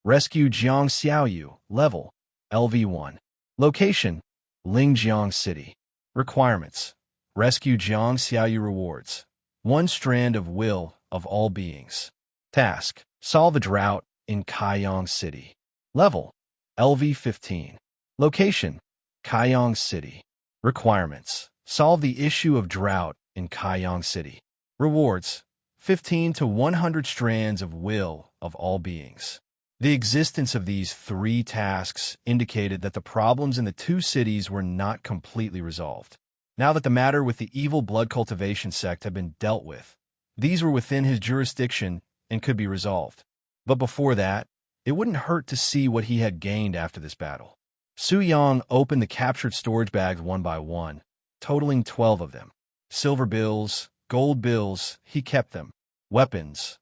rescue Jiang Xiaoyu. Level: Lv.1. Location: Lingjiang City. Requirements: rescue Jiang Xiaoyu. Rewards: 1 strand of will of all beings. Task: solve a drought in Kaiyang City. Level: Lv.15. Location: Kaiyang City. Requirements: solve the issue of drought in Kaiyang City. Rewards: 15 to 100 strands of will of all beings. The existence of these 3 tasks indicated that the problems in the 2 cities were not completely resolved. Now that the matter with the evil blood cultivation sect had been dealt with, these were within his jurisdiction and could be resolved. But before that, it wouldn't hurt to see what he had gained after this battle. Su Yang opened the captured storage bags one by one, totaling 12 of them. Silver bills, gold bills, he kept them. Weapons,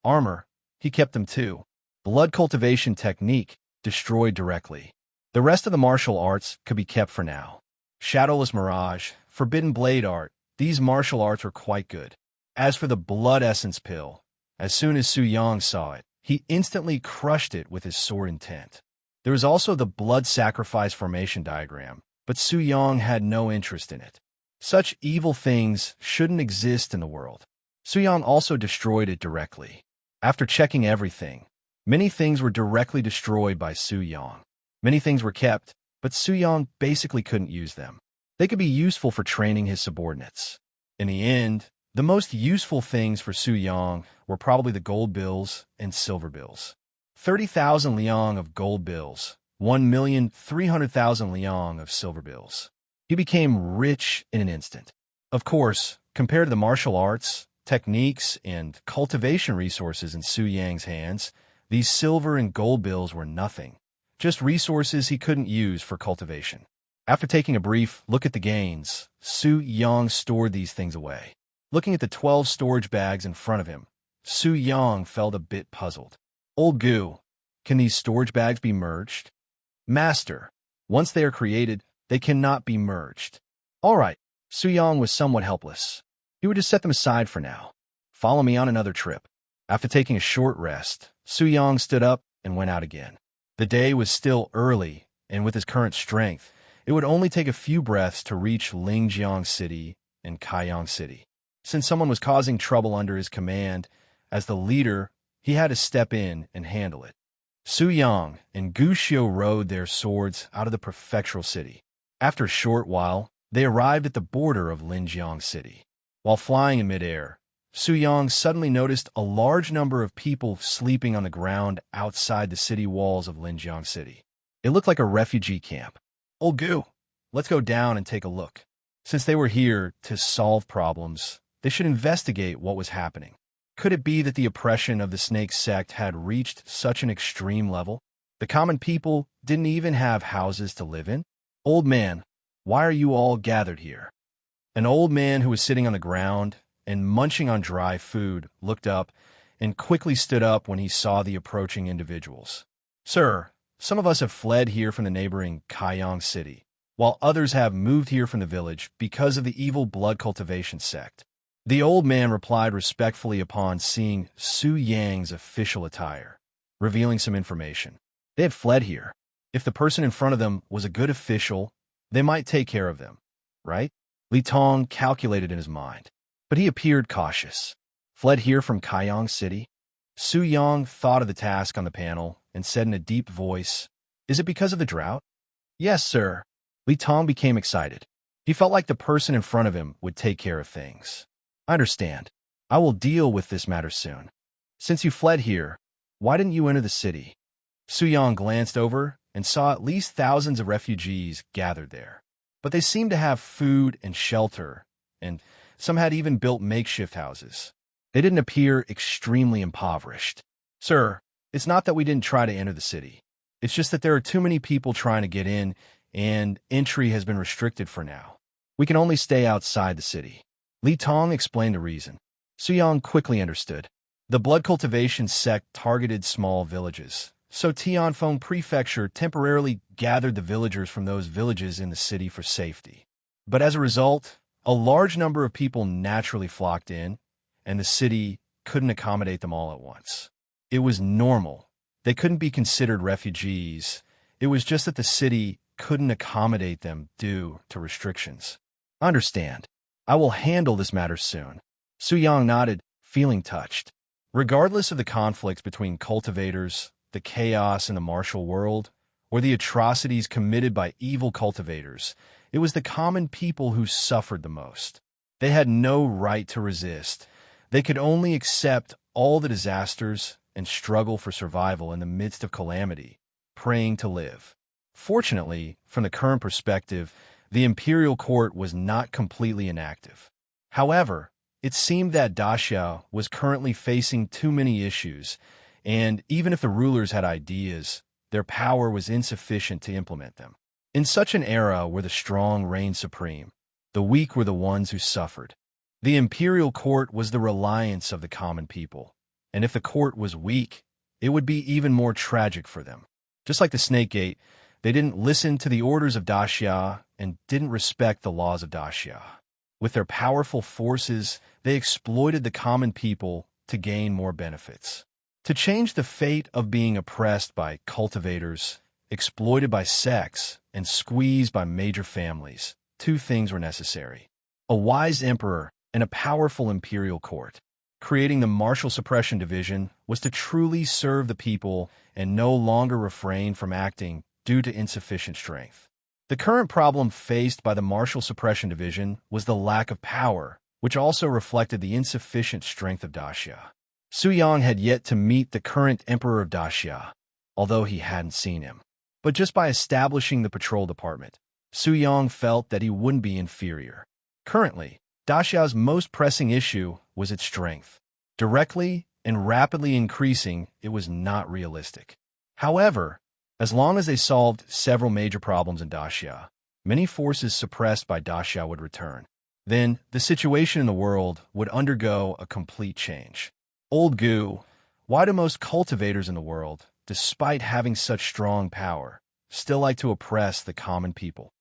armor, he kept them too. Blood cultivation technique, destroyed directly. The rest of the martial arts could be kept for now. Shadowless Mirage, Forbidden Blade art, these martial arts were quite good. As for the blood essence pill, as soon as Su Yang saw it, he instantly crushed it with his sword intent. There was also the blood sacrifice formation diagram, but Su Yang had no interest in it. Such evil things shouldn't exist in the world. Su Yang also destroyed it directly. After checking everything, many things were directly destroyed by Su Yang. Many things were kept, but Su Yang basically couldn't use them. They could be useful for training his subordinates. In the end, the most useful things for Su Yang were probably the gold bills and silver bills. 30,000 liang of gold bills, 1,300,000 liang of silver bills. He became rich in an instant. Of course, compared to the martial arts, techniques, and cultivation resources in Su Yang's hands, these silver and gold bills were nothing, just resources he couldn't use for cultivation. After taking a brief look at the gains, Su Yang stored these things away. Looking at the 12 storage bags in front of him, Su Yang felt a bit puzzled. Old Gu, can these storage bags be merged? Master, once they are created, they cannot be merged. All right, Su Yang was somewhat helpless. He would just set them aside for now. Follow me on another trip. After taking a short rest, Su Yang stood up and went out again. The day was still early, and with his current strength, it would only take a few breaths to reach Lingjiang City and Kaiyang City. Since someone was causing trouble under his command, as the leader, he had to step in and handle it. Su Yang and Gu Xiu rode their swords out of the prefectural city. After a short while, they arrived at the border of Lingjiang City. While flying in midair, Su Yang suddenly noticed a large number of people sleeping on the ground outside the city walls of Lingjiang City. It looked like a refugee camp. Old Gu, let's go down and take a look. Since they were here to solve problems, they should investigate what was happening. Could it be that the oppression of the snake sect had reached such an extreme level? The common people didn't even have houses to live in? Old man, why are you all gathered here? An old man who was sitting on the ground and munching on dry food looked up and quickly stood up when he saw the approaching individuals. Sir, some of us have fled here from the neighboring Kaiyang City, while others have moved here from the village because of the evil blood cultivation sect. The old man replied respectfully upon seeing Su Yang's official attire, revealing some information. They had fled here. If the person in front of them was a good official, they might take care of them, right? Li Tong calculated in his mind, but he appeared cautious. Fled here from Kaiyang City? Su Yang thought of the task on the panel and said in a deep voice, "Is it because of the drought?" "Yes, sir." Li Tong became excited. He felt like the person in front of him would take care of things. "I understand. I will deal with this matter soon. Since you fled here, why didn't you enter the city?" Su Yang glanced over and saw at least thousands of refugees gathered there. But they seemed to have food and shelter, and some had even built makeshift houses. They didn't appear extremely impoverished. "Sir, it's not that we didn't try to enter the city. It's just that there are too many people trying to get in, and entry has been restricted for now. We can only stay outside the city." Li Tong explained the reason. Su Yang quickly understood. The blood cultivation sect targeted small villages, so Tianfeng Prefecture temporarily gathered the villagers from those villages in the city for safety. But as a result, a large number of people naturally flocked in, and the city couldn't accommodate them all at once. It was normal. They couldn't be considered refugees. It was just that the city couldn't accommodate them due to restrictions. "Understand. I will handle this matter soon." Su Yang nodded, feeling touched. Regardless of the conflicts between cultivators, the chaos in the martial world, or the atrocities committed by evil cultivators, it was the common people who suffered the most. They had no right to resist. They could only accept all the disasters and struggle for survival in the midst of calamity, praying to live. Fortunately, from the current perspective, the imperial court was not completely inactive. However, it seemed that Daxia was currently facing too many issues, and even if the rulers had ideas, their power was insufficient to implement them. In such an era where the strong reigned supreme, the weak were the ones who suffered. The imperial court was the reliance of the common people, and if the court was weak, it would be even more tragic for them. Just like the Snake Gate, they didn't listen to the orders of Daxia and didn't respect the laws of Daxia. With their powerful forces, they exploited the common people to gain more benefits. To change the fate of being oppressed by cultivators, exploited by sects, and squeezed by major families, two things were necessary: a wise emperor and a powerful imperial court. Creating the Martial Suppression Division was to truly serve the people and no longer refrain from acting due to insufficient strength. The current problem faced by the Martial Suppression Division was the lack of power, which also reflected the insufficient strength of Daxia. Su Yang had yet to meet the current emperor of Daxia, although he hadn't seen him. But just by establishing the patrol department, Su Yang felt that he wouldn't be inferior. Currently, Daxia's most pressing issue was its strength. Directly and rapidly increasing, it was not realistic. However, as long as they solved several major problems in Daxia, many forces suppressed by Daxia would return. Then, the situation in the world would undergo a complete change. Old Gu, why do most cultivators in the world, despite having such strong power, still like to oppress the common people?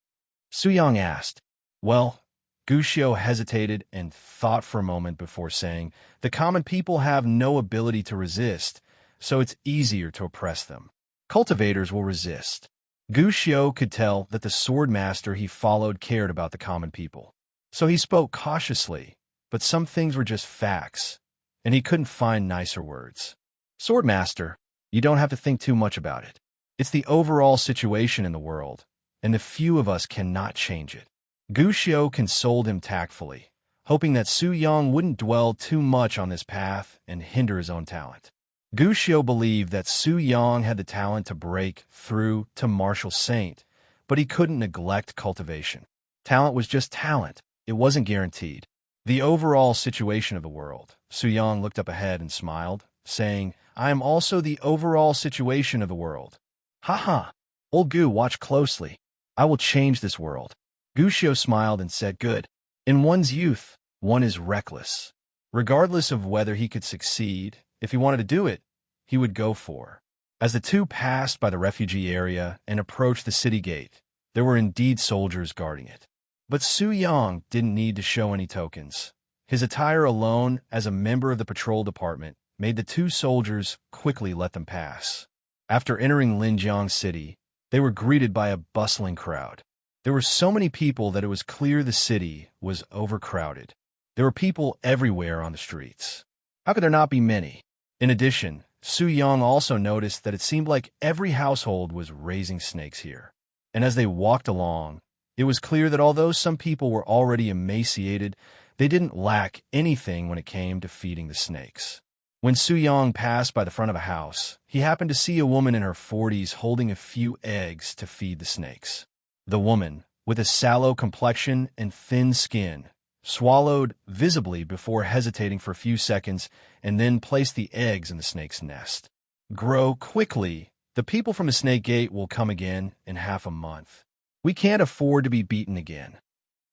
Su Yang asked. Well, Gu Xiu hesitated and thought for a moment before saying, the common people have no ability to resist, so it's easier to oppress them. Cultivators will resist. Gu Xiu could tell that the sword master he followed cared about the common people. So he spoke cautiously, but some things were just facts, and he couldn't find nicer words. Sword master, you don't have to think too much about it. It's the overall situation in the world, and the few of us cannot change it. Gu Xiu consoled him tactfully, hoping that Su Yang wouldn't dwell too much on this path and hinder his own talent. Gu Xiu believed that Su Yang had the talent to break through to martial saint, but he couldn't neglect cultivation. Talent was just talent. It wasn't guaranteed. The overall situation of the world. Su Yang looked up ahead and smiled, saying, I am also the overall situation of the world. Ha! Old Gu, watch closely. I will change this world. Gu Xiu smiled and said, good. In one's youth, one is reckless. Regardless of whether he could succeed, if he wanted to do it, he would go for. As the two passed by the refugee area and approached the city gate, there were indeed soldiers guarding it. But Su Yang didn't need to show any tokens. His attire alone as a member of the patrol department made the two soldiers quickly let them pass. After entering Linjiang City, they were greeted by a bustling crowd. There were so many people that it was clear the city was overcrowded. There were people everywhere on the streets. How could there not be many? In addition, Su Yang also noticed that it seemed like every household was raising snakes here. And as they walked along, it was clear that although some people were already emaciated, they didn't lack anything when it came to feeding the snakes. When Su Yang passed by the front of a house, he happened to see a woman in her 40s holding a few eggs to feed the snakes. The woman, with a sallow complexion and thin skin, swallowed visibly before hesitating for a few seconds and then placed the eggs in the snake's nest. Grow quickly. The people from the snake gate will come again in half a month. We can't afford to be beaten again.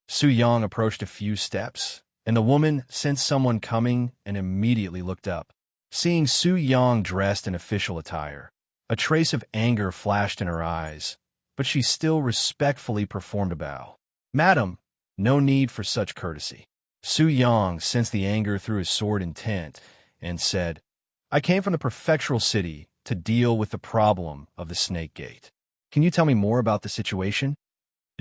Su Yang approached a few steps, and the woman sensed someone coming and immediately looked up. Seeing Su Yang dressed in official attire, a trace of anger flashed in her eyes, but she still respectfully performed a bow. "Madam, no need for such courtesy." Su Yang sensed the anger through his sword Intent and said, "I came from the prefectural city to deal with the problem of the snake gate. Can you tell me more about the situation?"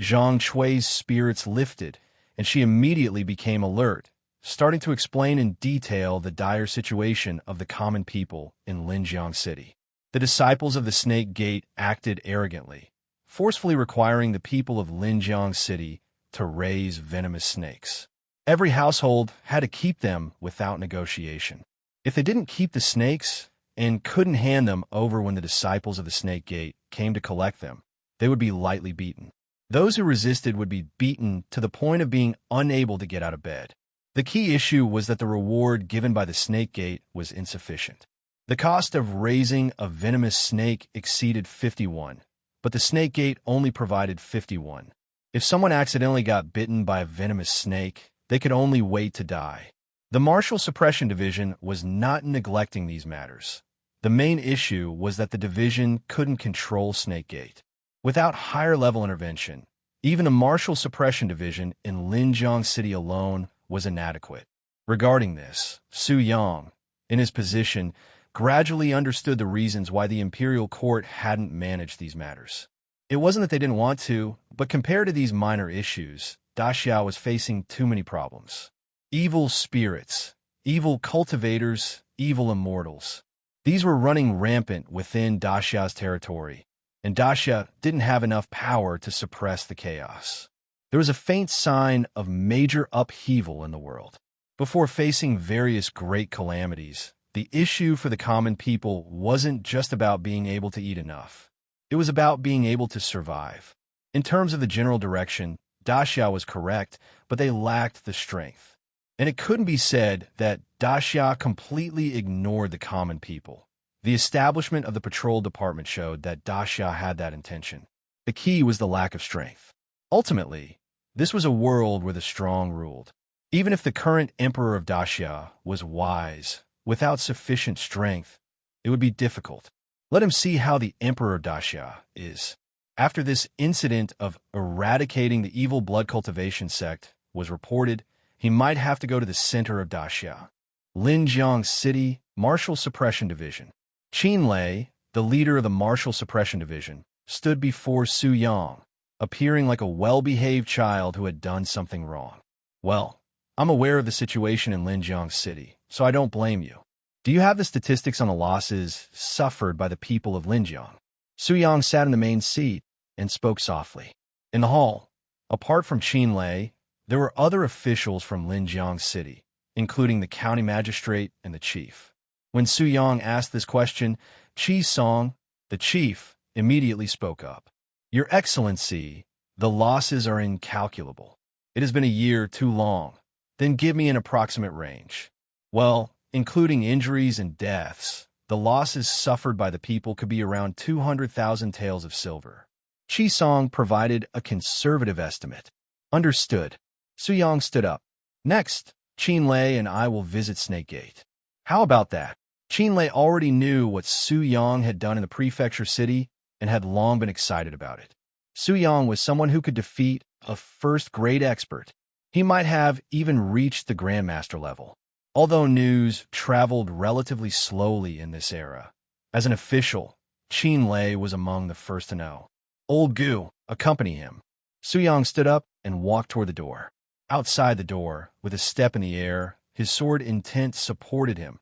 Zhang Chui's spirits lifted, and she immediately became alert, starting to explain in detail the dire situation of the common people in Linjiang City. The disciples of the snake gate acted arrogantly, forcefully requiring the people of Linjiang City to raise venomous snakes. Every household had to keep them without negotiation. If they didn't keep the snakes and couldn't hand them over when the disciples of the snake gate came to collect them, they would be lightly beaten. Those who resisted would be beaten to the point of being unable to get out of bed. The key issue was that the reward given by the snake gate was insufficient. The cost of raising a venomous snake exceeded 51, but the snake gate only provided 51. If someone accidentally got bitten by a venomous snake, they could only wait to die. The Martial Suppression Division was not neglecting these matters. The main issue was that the division couldn't control Snake Gate. Without higher-level intervention, even the Martial Suppression Division in Linjiang City alone was inadequate. Regarding this, Su Yang, in his position, gradually understood the reasons why the imperial court hadn't managed these matters. It wasn't that they didn't want to, but compared to these minor issues, Daxia was facing too many problems. Evil spirits, evil cultivators, evil immortals. These were running rampant within Daxia's territory, and Daxia didn't have enough power to suppress the chaos. There was a faint sign of major upheaval in the world. Before facing various great calamities, the issue for the common people wasn't just about being able to eat enough. It was about being able to survive. In terms of the general direction, Daxia was correct, but they lacked the strength. And it couldn't be said that Daxia completely ignored the common people. The establishment of the patrol department showed that Daxia had that intention. The key was the lack of strength. Ultimately, this was a world where the strong ruled. Even if the current emperor of Daxia was wise, without sufficient strength, it would be difficult. Let him see how the emperor of Daxia is. After this incident of eradicating the evil blood cultivation sect was reported, he might have to go to the center of Daxia. Linjiang City Martial Suppression Division. Qin Lei, the leader of the Martial Suppression Division, stood before Su Yang, appearing like a well-behaved child who had done something wrong. "Well, I'm aware of the situation in Linjiang City, so I don't blame you. Do you have the statistics on the losses suffered by the people of Linjiang?" Su Yang sat in the main seat and spoke softly. In the hall, apart from Qin Lei, there were other officials from Linjiang City, including the county magistrate and the chief. When Su Yang asked this question, Qi Song, the chief, immediately spoke up. "Your Excellency, the losses are incalculable. It has been a year too long. Then give me an approximate range." "Well, including injuries and deaths, the losses suffered by the people could be around 200,000 taels of silver." Qi Song provided a conservative estimate. "Understood." Su Yang stood up. "Next, Qin Lei and I will visit Snake Gate." "How about that?" Qin Lei already knew what Su Yang had done in the prefecture city and had long been excited about it. Su Yang was someone who could defeat a first-grade expert. He might have even reached the Grandmaster level. Although news traveled relatively slowly in this era, as an official, Qin Lei was among the first to know. "Old Gu, accompany him." Su Yang stood up and walked toward the door. Outside the door, with a step in the air, his sword Intent supported him,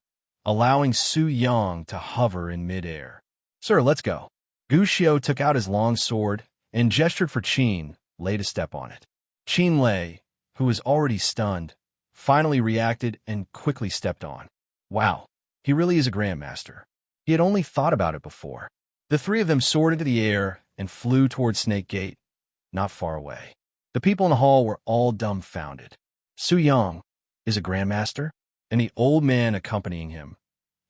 allowing Su Yang to hover in midair. "Sir, let's go." Gu Xiu took out his long sword and gestured for Qin Lei to step on it. Qin Lei, who was already stunned, finally reacted and quickly stepped on. Wow, he really is a grandmaster. He had only thought about it before. The three of them soared into the air and flew toward Snake Gate, not far away. The people in the hall were all dumbfounded. Su Yang is a grandmaster, and the old man accompanying him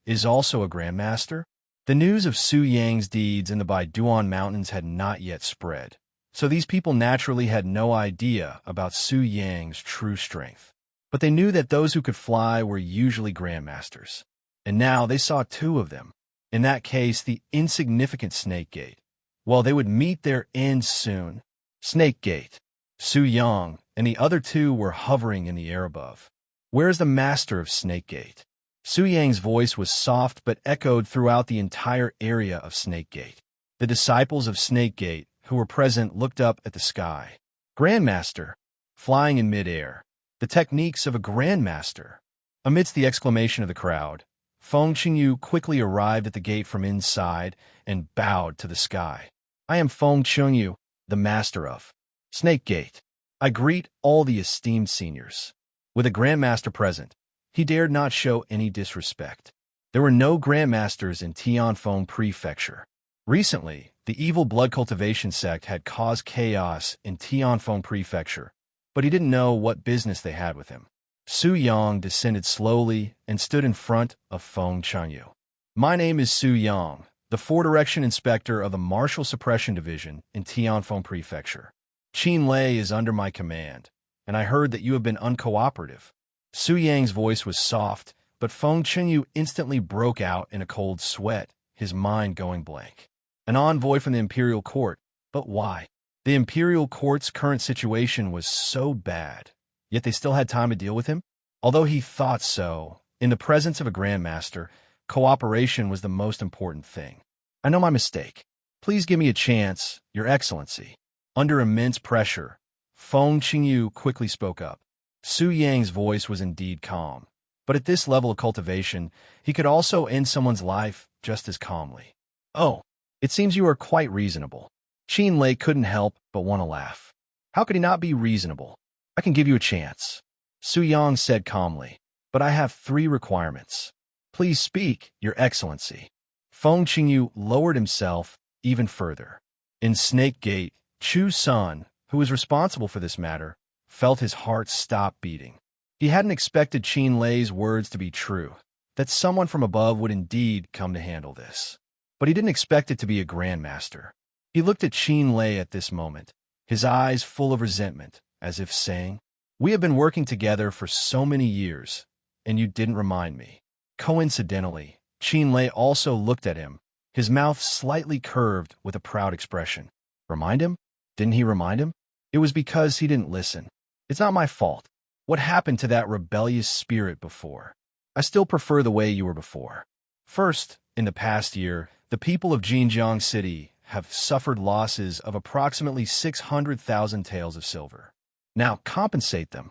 is also a grandmaster. The news of Su Yang's deeds in the blade.When mountains had not yet spread, so these people naturally had no idea about Su Yang's true strength. But they knew that those who could fly were usually grandmasters, and now they saw two of them. In that case, the insignificant Snake Gate. Well, they would meet their end soon. Snake Gate. Su Yang and the other two were hovering in the air above. "Where is the master of Snake Gate?" Su Yang's voice was soft but echoed throughout the entire area of Snake Gate. The disciples of Snake Gate who were present looked up at the sky. Grandmaster, flying in midair. The techniques of a grandmaster. Amidst the exclamation of the crowd, Feng Qingyu quickly arrived at the gate from inside and bowed to the sky. "I am Feng Qingyu, the master of Snake Gate. I greet all the esteemed seniors." With a grandmaster present, he dared not show any disrespect. There were no grandmasters in Tianfeng Prefecture. Recently, the evil blood cultivation sect had caused chaos in Tianfeng Prefecture, but he didn't know what business they had with him. Su Yang descended slowly and stood in front of Feng Qingyu. "My name is Su Yang, the four-direction inspector of the Martial Suppression Division in Tianfeng Prefecture. Qin Lei is under my command, and I heard that you have been uncooperative." Su Yang's voice was soft, but Feng Qingyu instantly broke out in a cold sweat, his mind going blank. An envoy from the Imperial Court, but why? The Imperial Court's current situation was so bad, yet they still had time to deal with him? Although he thought so, in the presence of a grandmaster, cooperation was the most important thing. "I know my mistake. Please give me a chance, Your Excellency." Under immense pressure, Feng Qingyu quickly spoke up. Su Yang's voice was indeed calm, but at this level of cultivation, he could also end someone's life just as calmly. "Oh, it seems you are quite reasonable." Qin Lei couldn't help but want to laugh. How could he not be reasonable? "I can give you a chance," Su Yang said calmly, "but I have 3 requirements." "Please speak, Your Excellency." Feng Qingyu lowered himself even further. In Snake Gate, Chu Sun, who was responsible for this matter, felt his heart stop beating. He hadn't expected Qin Lei's words to be true, that someone from above would indeed come to handle this. But he didn't expect it to be a grandmaster. He looked at Qin Lei at this moment, his eyes full of resentment, as if saying, "We have been working together for so many years, and you didn't remind me." Coincidentally, Qin Lei also looked at him, his mouth slightly curved with a proud expression. Remind him? Didn't he remind him? It was because he didn't listen. "It's not my fault. What happened to that rebellious spirit before? I still prefer the way you were before." First, in the past year, the people of Jinjiang City have suffered losses of approximately 600,000 taels of silver. Now compensate them.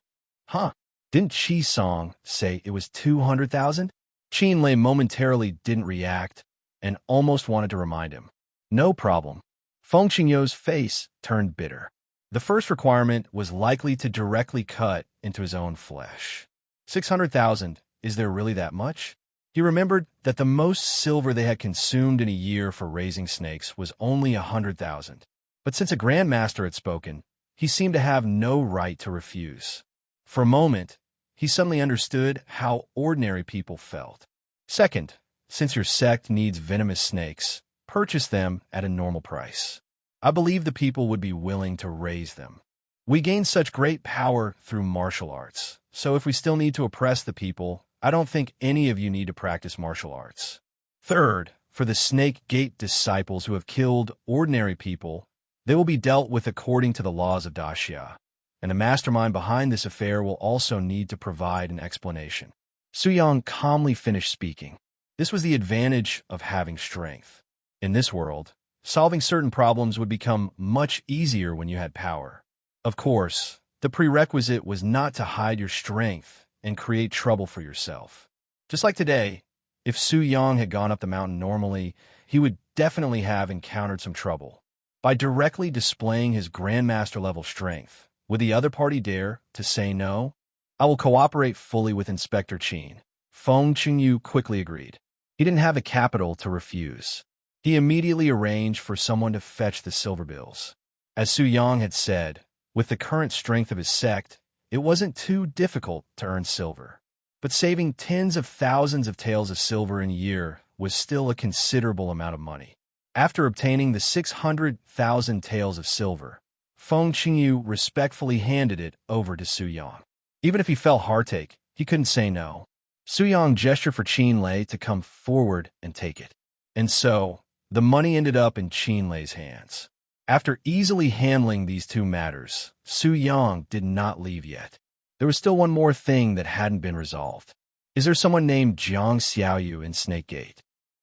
Huh? Didn't Qi Song say it was 200,000? Qin Lei momentarily didn't react and almost wanted to remind him. "No problem." Feng Qingyu's face turned bitter. The first requirement was likely to directly cut into his own flesh. 600,000, is there really that much? He remembered that the most silver they had consumed in a year for raising snakes was only 100,000. But since a grandmaster had spoken, he seemed to have no right to refuse. For a moment, he suddenly understood how ordinary people felt. "Second, since your sect needs venomous snakes, purchase them at a normal price. I believe the people would be willing to raise them. We gain such great power through martial arts, so if we still need to oppress the people, I don't think any of you need to practice martial arts. Third, for the Snake Gate disciples who have killed ordinary people, they will be dealt with according to the laws of Daxia, and the mastermind behind this affair will also need to provide an explanation." Su Yang calmly finished speaking. This was the advantage of having strength. In this world, solving certain problems would become much easier when you had power. Of course, the prerequisite was not to hide your strength and create trouble for yourself. Just like today, If Su Yang had gone up the mountain normally, he would definitely have encountered some trouble. By directly displaying his Grandmaster-level strength, would the other party dare to say no? I will cooperate fully with Inspector Qin. Feng Qingyu quickly agreed. He didn't have the capital to refuse. He immediately arranged for someone to fetch the silver bills. As Su Yang had said, with the current strength of his sect, it wasn't too difficult to earn silver. But saving tens of thousands of taels of silver in a year was still a considerable amount of money. After obtaining the 600,000 taels of silver, Feng Qingyu respectfully handed it over to Su Yang. Even if he felt heartache, he couldn't say no. Su Yang gestured for Qin Lei to come forward and take it. And so, the money ended up in Qin Lei's hands. After easily handling these two matters, Su Yang did not leave yet. There was still one more thing that hadn't been resolved. Is there someone named Jiang Xiaoyu in Snake Gate?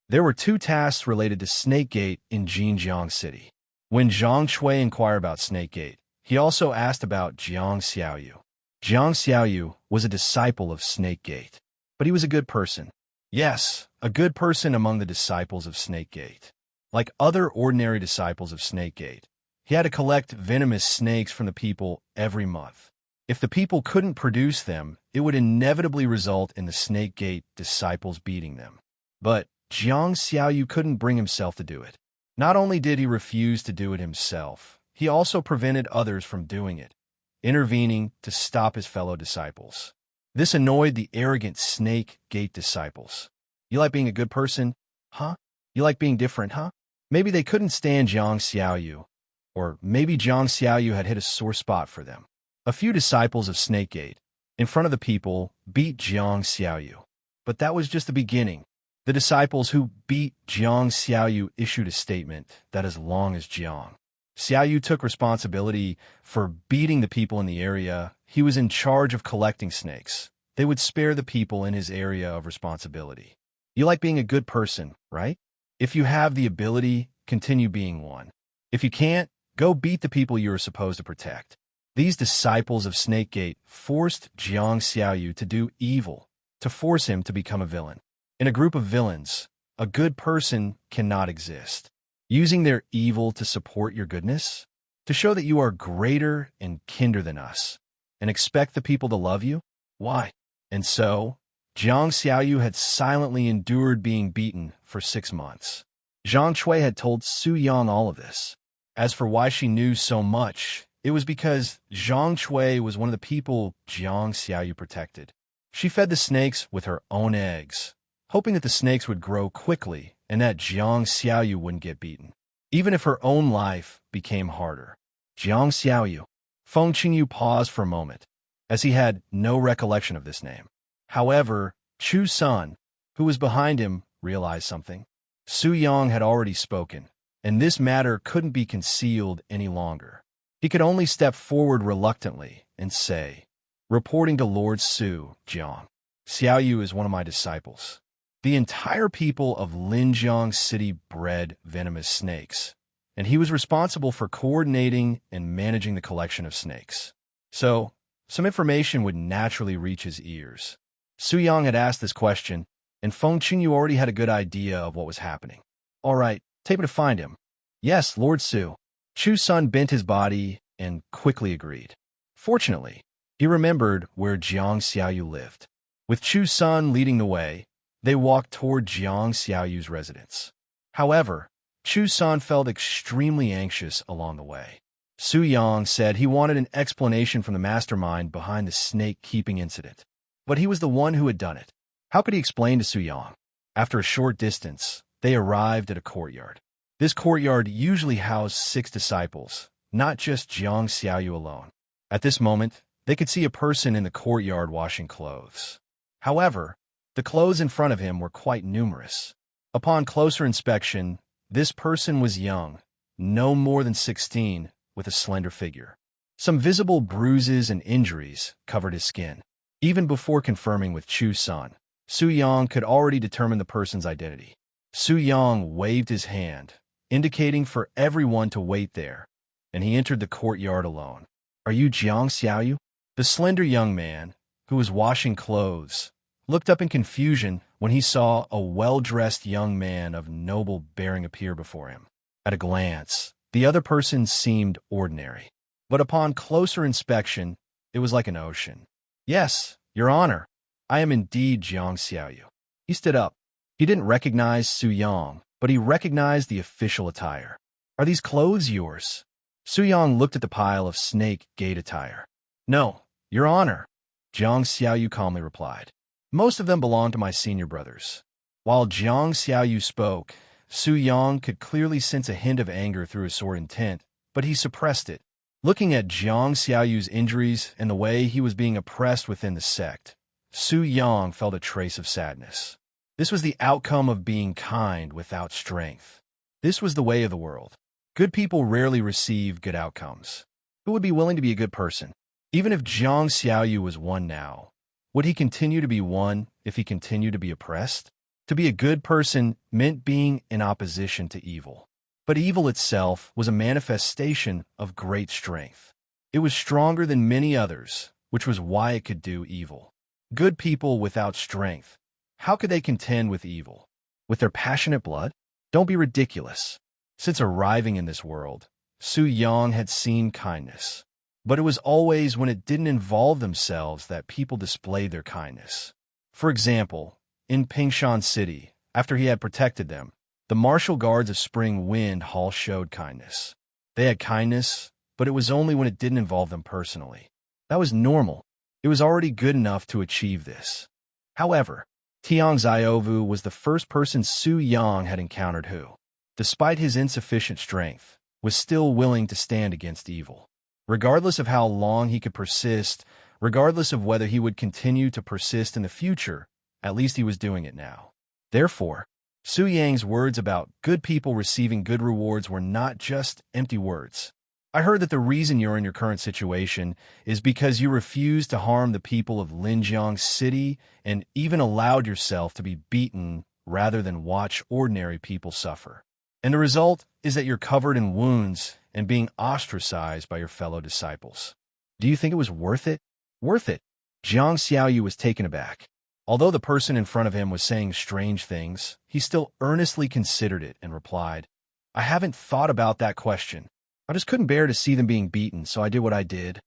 There were two tasks related to Snake Gate in Jinjiang City. When Zhang Shui inquired about Snake Gate, he also asked about Jiang Xiaoyu. Jiang Xiaoyu was a disciple of Snake Gate, but he was a good person. Yes, a good person among the disciples of Snake Gate. Like other ordinary disciples of Snake Gate, he had to collect venomous snakes from the people every month. If the people couldn't produce them, it would inevitably result in the Snake Gate disciples beating them. But Jiang Xiaoyu couldn't bring himself to do it. Not only did he refuse to do it himself, he also prevented others from doing it, intervening to stop his fellow disciples. This annoyed the arrogant Snake Gate disciples. You like being a good person, huh? You like being different, huh? Maybe they couldn't stand Jiang Xiaoyu, or maybe Jiang Xiaoyu had hit a sore spot for them. A few disciples of Snake Gate, in front of the people, beat Jiang Xiaoyu. But that was just the beginning. The disciples who beat Jiang Xiaoyu issued a statement that as long as Jiang Xiaoyu took responsibility for beating the people in the area, he was in charge of collecting snakes. They would spare the people in his area of responsibility. You like being a good person, right? If you have the ability, continue being one. If you can't, go beat the people you are supposed to protect. These disciples of Snake Gate forced Jiang Xiaoyu to do evil, to force him to become a villain. In a group of villains, a good person cannot exist. Using their evil to support your goodness, to show that you are greater and kinder than us, and expect the people to love you? Why? And so, Jiang Xiaoyu had silently endured being beaten for 6 months. Zhang Shui had told Su Yang all of this. As for why she knew so much, it was because Zhang Shui was one of the people Jiang Xiaoyu protected. She fed the snakes with her own eggs, hoping that the snakes would grow quickly and that Jiang Xiaoyu wouldn't get beaten, even if her own life became harder. Jiang Xiaoyu. Feng Qingyu paused for a moment, as he had no recollection of this name. However, Chu Sun, who was behind him, realized something. Su Yang had already spoken, and this matter couldn't be concealed any longer. He could only step forward reluctantly and say, reporting to Lord Su, Jiang Xiaoyu is one of my disciples. The entire people of Linjiang City bred venomous snakes, and he was responsible for coordinating and managing the collection of snakes. So, some information would naturally reach his ears. Su Yang had asked this question, and Feng Qingyu already had a good idea of what was happening. All right, take me to find him. Yes, Lord Su. Chu Sun bent his body and quickly agreed. Fortunately, he remembered where Jiang Xiaoyu lived. With Chu Sun leading the way, they walked toward Jiang Xiaoyu's residence. However, Chu Sun felt extremely anxious along the way. Su Yang said he wanted an explanation from the mastermind behind the snake-keeping incident. But he was the one who had done it. How could he explain to Su Yang? After a short distance, they arrived at a courtyard. This courtyard usually housed 6 disciples, not just Jiang Xiaoyu alone. At this moment, they could see a person in the courtyard washing clothes. However, the clothes in front of him were quite numerous. Upon closer inspection, this person was young, no more than 16, with a slender figure. Some visible bruises and injuries covered his skin. Even before confirming with Chu Sun, Su Yang could already determine the person's identity. Su Yang waved his hand, indicating for everyone to wait there, and he entered the courtyard alone. Are you Jiang Xiaoyu? The slender young man, who was washing clothes, looked up in confusion when he saw a well-dressed young man of noble bearing appear before him. At a glance, the other person seemed ordinary. But upon closer inspection, it was like an ocean. "Yes, Your Honor, I am indeed Jiang Xiaoyu." He stood up. He didn't recognize Su Yang, but he recognized the official attire. "Are these clothes yours?" Su Yang looked at the pile of snake gate attire. "No, Your Honor," Jiang Xiaoyu calmly replied. "Most of them belong to my senior brothers." While Jiang Xiaoyu spoke, Su Yang could clearly sense a hint of anger through his sword intent, but he suppressed it. Looking at Jiang Xiaoyu's injuries and the way he was being oppressed within the sect, Su Yang felt a trace of sadness. This was the outcome of being kind without strength. This was the way of the world. Good people rarely receive good outcomes. Who would be willing to be a good person? Even if Jiang Xiaoyu was one now, would he continue to be one if he continued to be oppressed? To be a good person meant being in opposition to evil. But evil itself was a manifestation of great strength. It was stronger than many others, which was why it could do evil. Good people without strength, how could they contend with evil? With their passionate blood? Don't be ridiculous. Since arriving in this world, Su Yang had seen kindness. But it was always when it didn't involve themselves that people displayed their kindness. For example, in Pingshan City, after he had protected them, the martial guards of Spring Wind Hall showed kindness. They had kindness, but it was only when it didn't involve them personally. That was normal. It was already good enough to achieve this. However, Tiang Ziovu was the first person Su Yang had encountered who, despite his insufficient strength, was still willing to stand against evil. Regardless of how long he could persist, regardless of whether he would continue to persist in the future, at least he was doing it now. Therefore, Su Yang's words about good people receiving good rewards were not just empty words. "I heard that the reason you're in your current situation is because you refused to harm the people of Linjiang City and even allowed yourself to be beaten rather than watch ordinary people suffer. And the result is that you're covered in wounds and being ostracized by your fellow disciples. Do you think it was worth it?" Worth it? Jiang Xiaoyu was taken aback. Although the person in front of him was saying strange things, he still earnestly considered it and replied, "I haven't thought about that question. I just couldn't bear to see them being beaten, so I did what I did."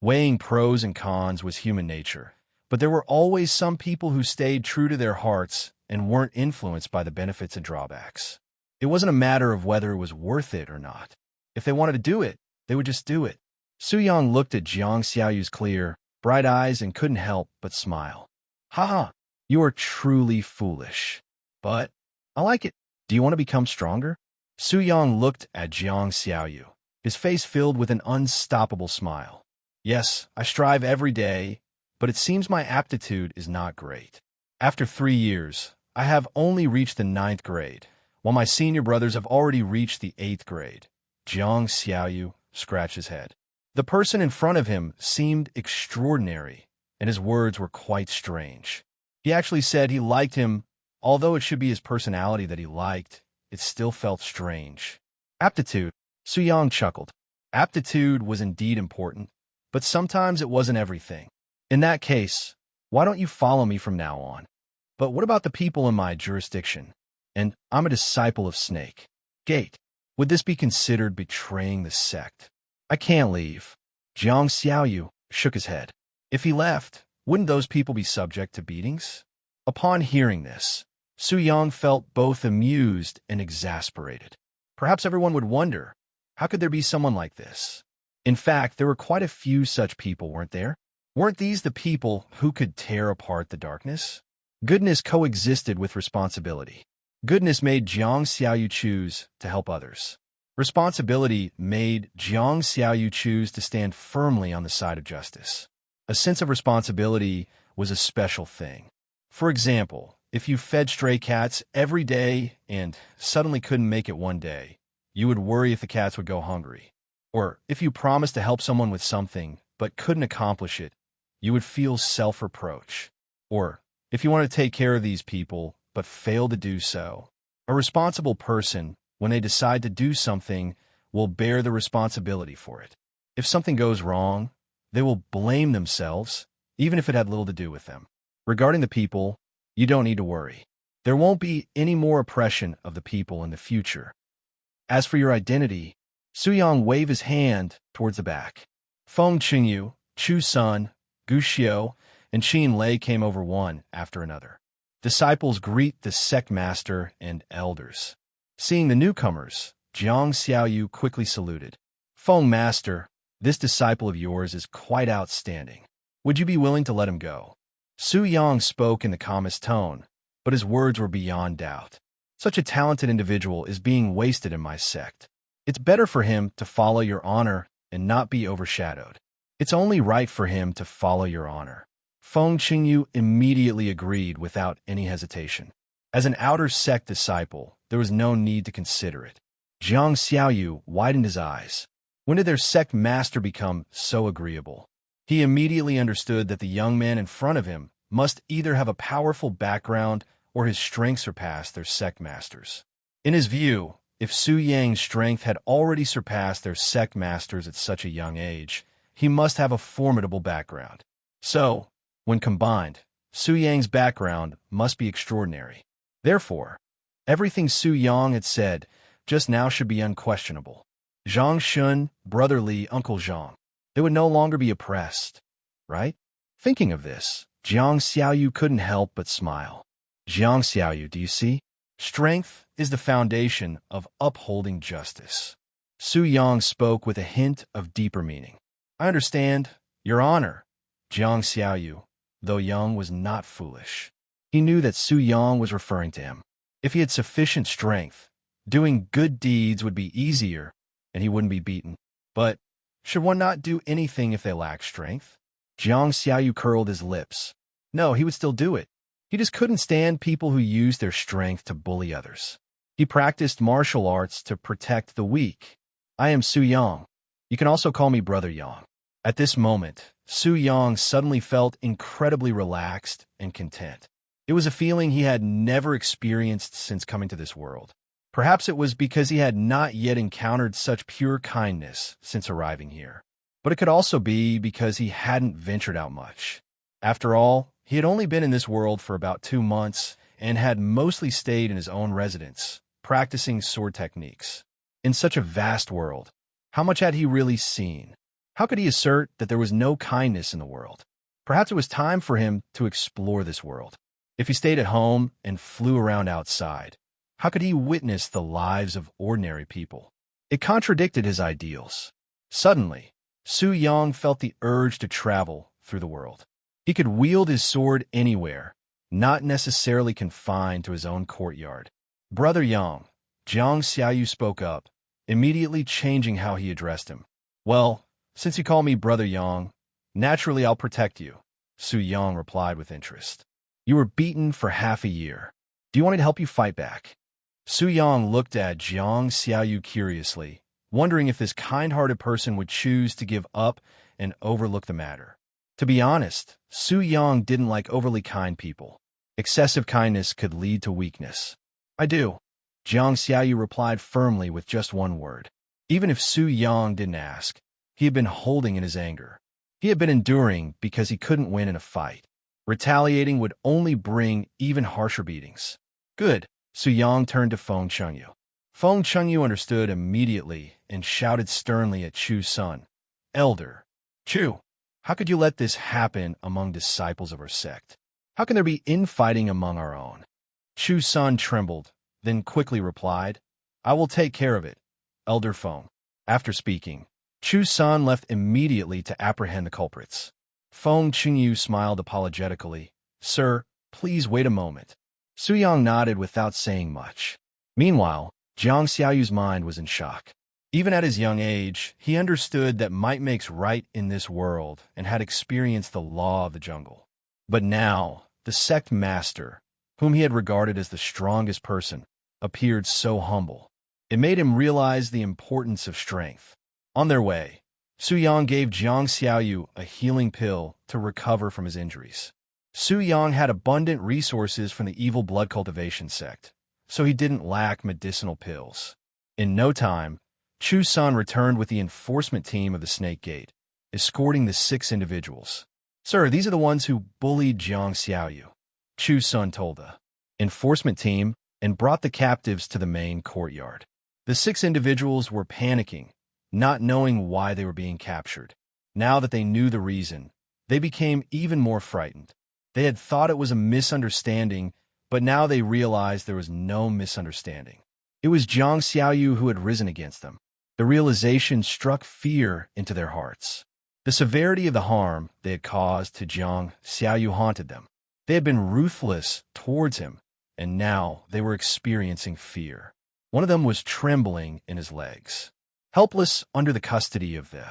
Weighing pros and cons was human nature, but there were always some people who stayed true to their hearts and weren't influenced by the benefits and drawbacks. It wasn't a matter of whether it was worth it or not. If they wanted to do it, they would just do it. Su Yang looked at Jiang Xiaoyu's clear, bright eyes and couldn't help but smile. "Haha, you are truly foolish. But I like it. Do you want to become stronger?" Su Yang looked at Jiang Xiaoyu, his face filled with an unstoppable smile. "Yes, I strive every day, but it seems my aptitude is not great. After 3 years, I have only reached the 9th grade, while my senior brothers have already reached the 8th grade. Jiang Xiaoyu scratched his head. The person in front of him seemed extraordinary, and his words were quite strange. He actually said he liked him, although it should be his personality that he liked, it still felt strange. Aptitude, Su Yang chuckled. Aptitude was indeed important, but sometimes it wasn't everything. In that case, why don't you follow me from now on? But what about the people in my jurisdiction? And I'm a disciple of Snake Gate. Would this be considered betraying the sect? I can't leave. Jiang Xiaoyu shook his head. If he left, wouldn't those people be subject to beatings? Upon hearing this, Su Yang felt both amused and exasperated. Perhaps everyone would wonder, how could there be someone like this? In fact, there were quite a few such people, weren't there? Weren't these the people who could tear apart the darkness? Goodness coexisted with responsibility. Goodness made Jiang Xiaoyu choose to help others. Responsibility made Jiang Xiaoyu choose to stand firmly on the side of justice. A sense of responsibility was a special thing. For example, if you fed stray cats every day and suddenly couldn't make it one day, you would worry if the cats would go hungry. Or if you promised to help someone with something but couldn't accomplish it, you would feel self-reproach. Or if you want to take care of these people but fail to do so. A responsible person, when they decide to do something, will bear the responsibility for it. If something goes wrong, they will blame themselves, even if it had little to do with them. Regarding the people, you don't need to worry. There won't be any more oppression of the people in the future. As for your identity, Suyang waved his hand towards the back. Feng Qingyu, Chu Sun, Gu Xiu, and Qin Lei came over one after another. Disciples greet the sect master and elders. Seeing the newcomers, Jiang Xiaoyu quickly saluted. Feng Master, this disciple of yours is quite outstanding. Would you be willing to let him go? Su Yang spoke in the calmest tone, but his words were beyond doubt. Such a talented individual is being wasted in my sect. It's better for him to follow your honor and not be overshadowed. It's only right for him to follow your honor. Feng Qingyu immediately agreed without any hesitation. As an outer sect disciple, there was no need to consider it. Jiang Xiaoyu widened his eyes. When did their sect master become so agreeable? He immediately understood that the young man in front of him must either have a powerful background or his strength surpassed their sect masters. In his view, if Su Yang's strength had already surpassed their sect masters at such a young age, he must have a formidable background. So, when combined, Su Yang's background must be extraordinary. Therefore, everything Su Yang had said just now should be unquestionable. Zhang Shun, Brother Li, Uncle Zhang. They would no longer be oppressed, right? Thinking of this, Jiang Xiaoyu couldn't help but smile. Jiang Xiaoyu, do you see? Strength is the foundation of upholding justice. Su Yang spoke with a hint of deeper meaning. I understand, Your Honor. Jiang Xiaoyu, though young, was not foolish. He knew that Su Yang was referring to him. If he had sufficient strength, doing good deeds would be easier, and he wouldn't be beaten. But should one not do anything if they lack strength? Jiang Xiaoyu curled his lips. No, he would still do it. He just couldn't stand people who used their strength to bully others. He practiced martial arts to protect the weak. I am Su Yang. You can also call me Brother Yang. At this moment, Su Yang suddenly felt incredibly relaxed and content. It was a feeling he had never experienced since coming to this world. Perhaps it was because he had not yet encountered such pure kindness since arriving here. But it could also be because he hadn't ventured out much. After all, he had only been in this world for about 2 months and had mostly stayed in his own residence, practicing sword techniques. In such a vast world, how much had he really seen? How could he assert that there was no kindness in the world? Perhaps it was time for him to explore this world. If he stayed at home and flew around outside, how could he witness the lives of ordinary people? It contradicted his ideals. Suddenly, Su Yang felt the urge to travel through the world. He could wield his sword anywhere, not necessarily confined to his own courtyard. Brother Yang, Jiang Xiaoyu spoke up, immediately changing how he addressed him. Well, since you call me Brother Yang, naturally I'll protect you, Su Yang replied with interest. You were beaten for half a year. Do you want me to help you fight back? Su Yang looked at Jiang Xiaoyu curiously, wondering if this kind-hearted person would choose to give up and overlook the matter. To be honest, Su Yang didn't like overly kind people. Excessive kindness could lead to weakness. I do. Jiang Xiaoyu replied firmly with just one word. Even if Su Yang didn't ask, he had been holding in his anger. He had been enduring because he couldn't win in a fight. Retaliating would only bring even harsher beatings. Good. Su Yang turned to Feng Chengyu. Feng Chengyu understood immediately and shouted sternly at Chu Sun. Elder. Chu, how could you let this happen among disciples of our sect? How can there be infighting among our own? Chu Sun trembled, then quickly replied, I will take care of it, Elder Feng. After speaking, Chu Sun left immediately to apprehend the culprits. Feng Qingyu smiled apologetically. Sir, please wait a moment. Su Yang nodded without saying much. Meanwhile, Jiang Xiaoyu's mind was in shock. Even at his young age, he understood that might makes right in this world and had experienced the law of the jungle. But now, the sect master, whom he had regarded as the strongest person, appeared so humble. It made him realize the importance of strength. On their way, Su Yang gave Jiang Xiaoyu a healing pill to recover from his injuries. Su Yang had abundant resources from the evil blood cultivation sect, so he didn't lack medicinal pills. In no time, Chu Sun returned with the enforcement team of the Snake Gate, escorting the 6 individuals. Sir, these are the ones who bullied Jiang Xiaoyu, Chu's son told the enforcement team and brought the captives to the main courtyard. The 6 individuals were panicking, not knowing why they were being captured. Now that they knew the reason, they became even more frightened. They had thought it was a misunderstanding, but now they realized there was no misunderstanding. It was Jiang Xiaoyu who had risen against them. The realization struck fear into their hearts. The severity of the harm they had caused to Jiang Xiaoyu haunted them. They had been ruthless towards him, and now they were experiencing fear. One of them was trembling in his legs. Helpless under the custody of the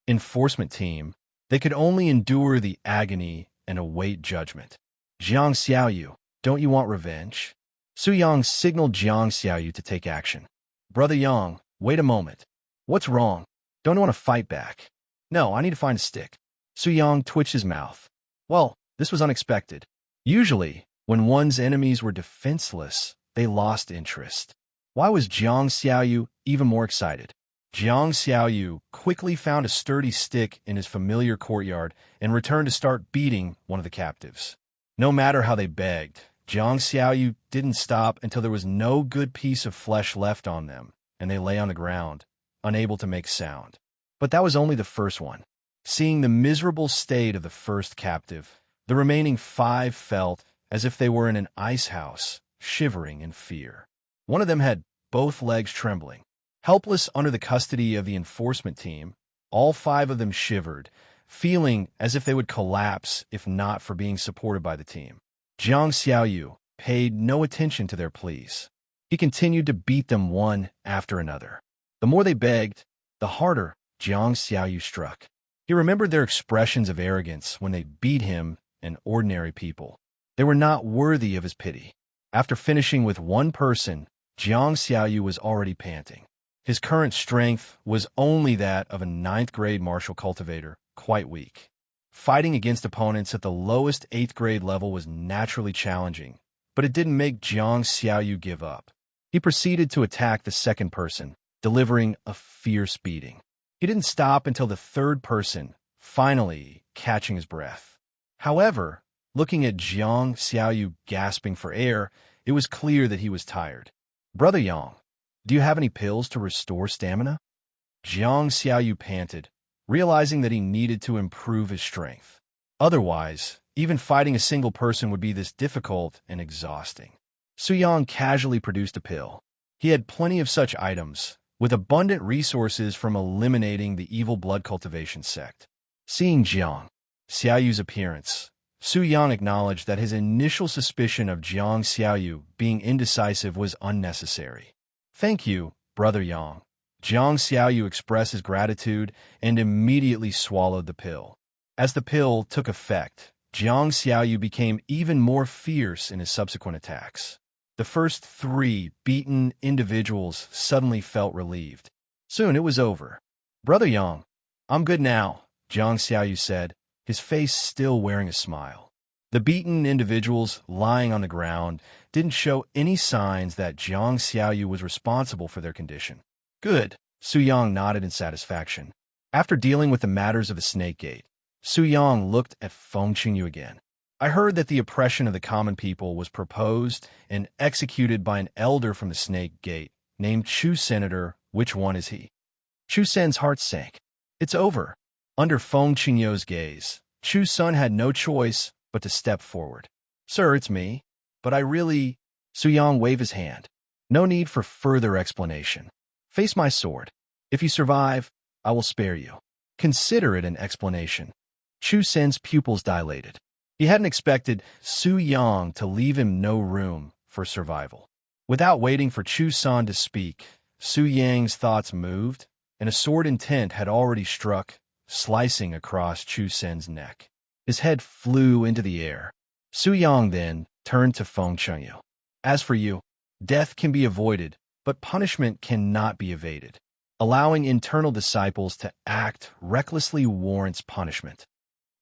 enforcement team, they could only endure the agony and await judgment. Jiang Xiaoyu, don't you want revenge? Su Yang signaled Jiang Xiaoyu to take action. Brother Yang, wait a moment. What's wrong? Don't you want to fight back? No, I need to find a stick. Su Yang twitched his mouth. Well, this was unexpected. Usually, when one's enemies were defenseless, they lost interest. Why was Jiang Xiaoyu even more excited? Jiang Xiaoyu quickly found a sturdy stick in his familiar courtyard and returned to start beating one of the captives. No matter how they begged, Jiang Xiaoyu didn't stop until there was no good piece of flesh left on them, and they lay on the ground, unable to make sound. But that was only the first one. Seeing the miserable state of the first captive, the remaining 5 felt as if they were in an ice house, shivering in fear. One of them had both legs trembling. Helpless under the custody of the enforcement team, all 5 of them shivered, feeling as if they would collapse if not for being supported by the team. Jiang Xiaoyu paid no attention to their pleas. He continued to beat them one after another. The more they begged, the harder Jiang Xiaoyu struck. He remembered their expressions of arrogance when they beat him and ordinary people. They were not worthy of his pity. After finishing with one person, Jiang Xiaoyu was already panting. His current strength was only that of a 9th-grade martial cultivator, quite weak. Fighting against opponents at the lowest 8th-grade level was naturally challenging, but it didn't make Jiang Xiaoyu give up. He proceeded to attack the second person, delivering a fierce beating. He didn't stop until the third person, finally catching his breath. However, looking at Jiang Xiaoyu gasping for air, it was clear that he was tired. Brother Yang, do you have any pills to restore stamina? Jiang Xiaoyu panted, realizing that he needed to improve his strength. Otherwise, even fighting a single person would be this difficult and exhausting. Su Yang casually produced a pill. He had plenty of such items, with abundant resources from eliminating the evil blood cultivation sect. Seeing Jiang Xiaoyu's appearance, Su Yang acknowledged that his initial suspicion of Jiang Xiaoyu being indecisive was unnecessary. Thank you, Brother Yang. Jiang Xiaoyu expressed his gratitude and immediately swallowed the pill. As the pill took effect, Jiang Xiaoyu became even more fierce in his subsequent attacks. The first 3 beaten individuals suddenly felt relieved. Soon it was over. Brother Yang, I'm good now, Jiang Xiaoyu said, his face still wearing a smile. The beaten individuals lying on the ground didn't show any signs that Jiang Xiaoyu was responsible for their condition. Good, Su Yang nodded in satisfaction. After dealing with the matters of the Snake Gate, Su Yang looked at Feng Qingyu again. I heard that the oppression of the common people was proposed and executed by an elder from the Snake Gate, named Chu Senator. Which one is he? Chu Sen's heart sank. It's over. Under Feng Qingyu's gaze, Chu's son had no choice but to step forward. Sir, it's me. But I really... Su Yang waved his hand. No need for further explanation. Face my sword. If you survive, I will spare you. Consider it an explanation. Chu Sen's pupils dilated. He hadn't expected Su Yang to leave him no room for survival. Without waiting for Chu San to speak, Su Yang's thoughts moved, and a sword intent had already struck, slicing across Chu Sen's neck. His head flew into the air. Su Yang then turned to Feng Qingyu. As for you, death can be avoided, but punishment cannot be evaded. Allowing internal disciples to act recklessly warrants punishment.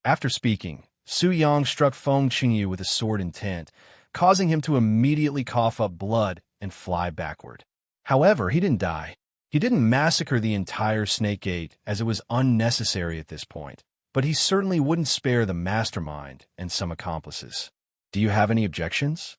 After speaking, Su Yang struck Feng Qingyu with a sword intent, causing him to immediately cough up blood and fly backward. However, he didn't die. He didn't massacre the entire Snake Gate, as it was unnecessary at this point, but he certainly wouldn't spare the mastermind and some accomplices. Do you have any objections?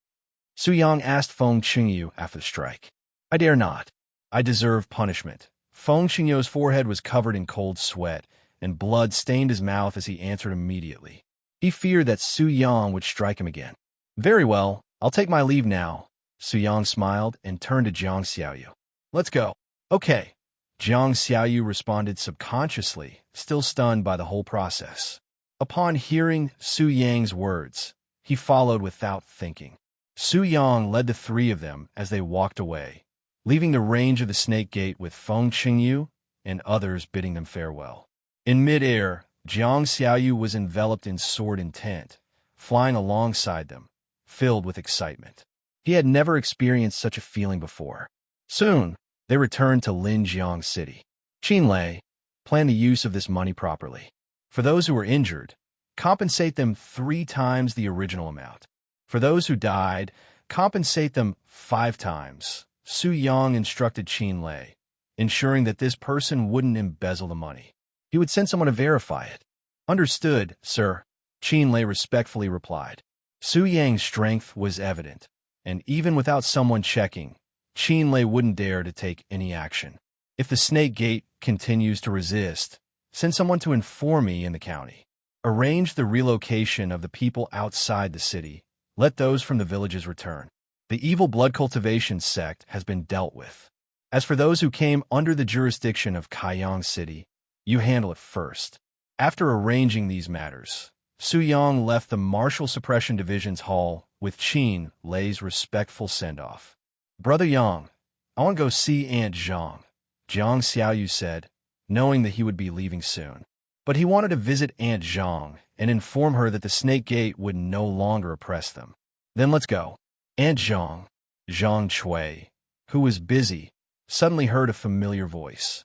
Su Yang asked Feng Qingyu after the strike. I dare not. I deserve punishment. Feng Qingyu's forehead was covered in cold sweat, and blood stained his mouth as he answered immediately. He feared that Su Yang would strike him again. Very well, I'll take my leave now. Su Yang smiled and turned to Jiang Xiaoyu. Let's go. Okay. Jiang Xiaoyu responded subconsciously, still stunned by the whole process. Upon hearing Su Yang's words, he followed without thinking. Su Yang led the three of them as they walked away, leaving the range of the snake gate with Feng Qingyu and others bidding them farewell. In midair, Jiang Xiaoyu was enveloped in sword intent, flying alongside them, filled with excitement. He had never experienced such a feeling before. Soon, they returned to Linjiang City. Qinlei, plan the use of this money properly. For those who were injured, compensate them 3 times the original amount. For those who died, compensate them 5 times. Su Yang instructed Qinlei, ensuring that this person wouldn't embezzle the money. He would send someone to verify it. Understood, sir, Qinlei respectfully replied. Su Yang's strength was evident, and even without someone checking, Qinlei wouldn't dare to take any action. If the snake gate continues to resist, send someone to inform me in the county. Arrange the relocation of the people outside the city. Let those from the villages return. The evil blood cultivation sect has been dealt with. As for those who came under the jurisdiction of Kaiyang City, you handle it first. After arranging these matters, Su Yang left the Martial Suppression Division's hall with Qin Lei's respectful send-off. Brother Yang, I want to go see Aunt Zhang, Jiang Xiaoyu said, knowing that he would be leaving soon. But he wanted to visit Aunt Zhang and inform her that the snake gate would no longer oppress them. Then let's go. Aunt Zhang, Zhang Chui, who was busy, suddenly heard a familiar voice.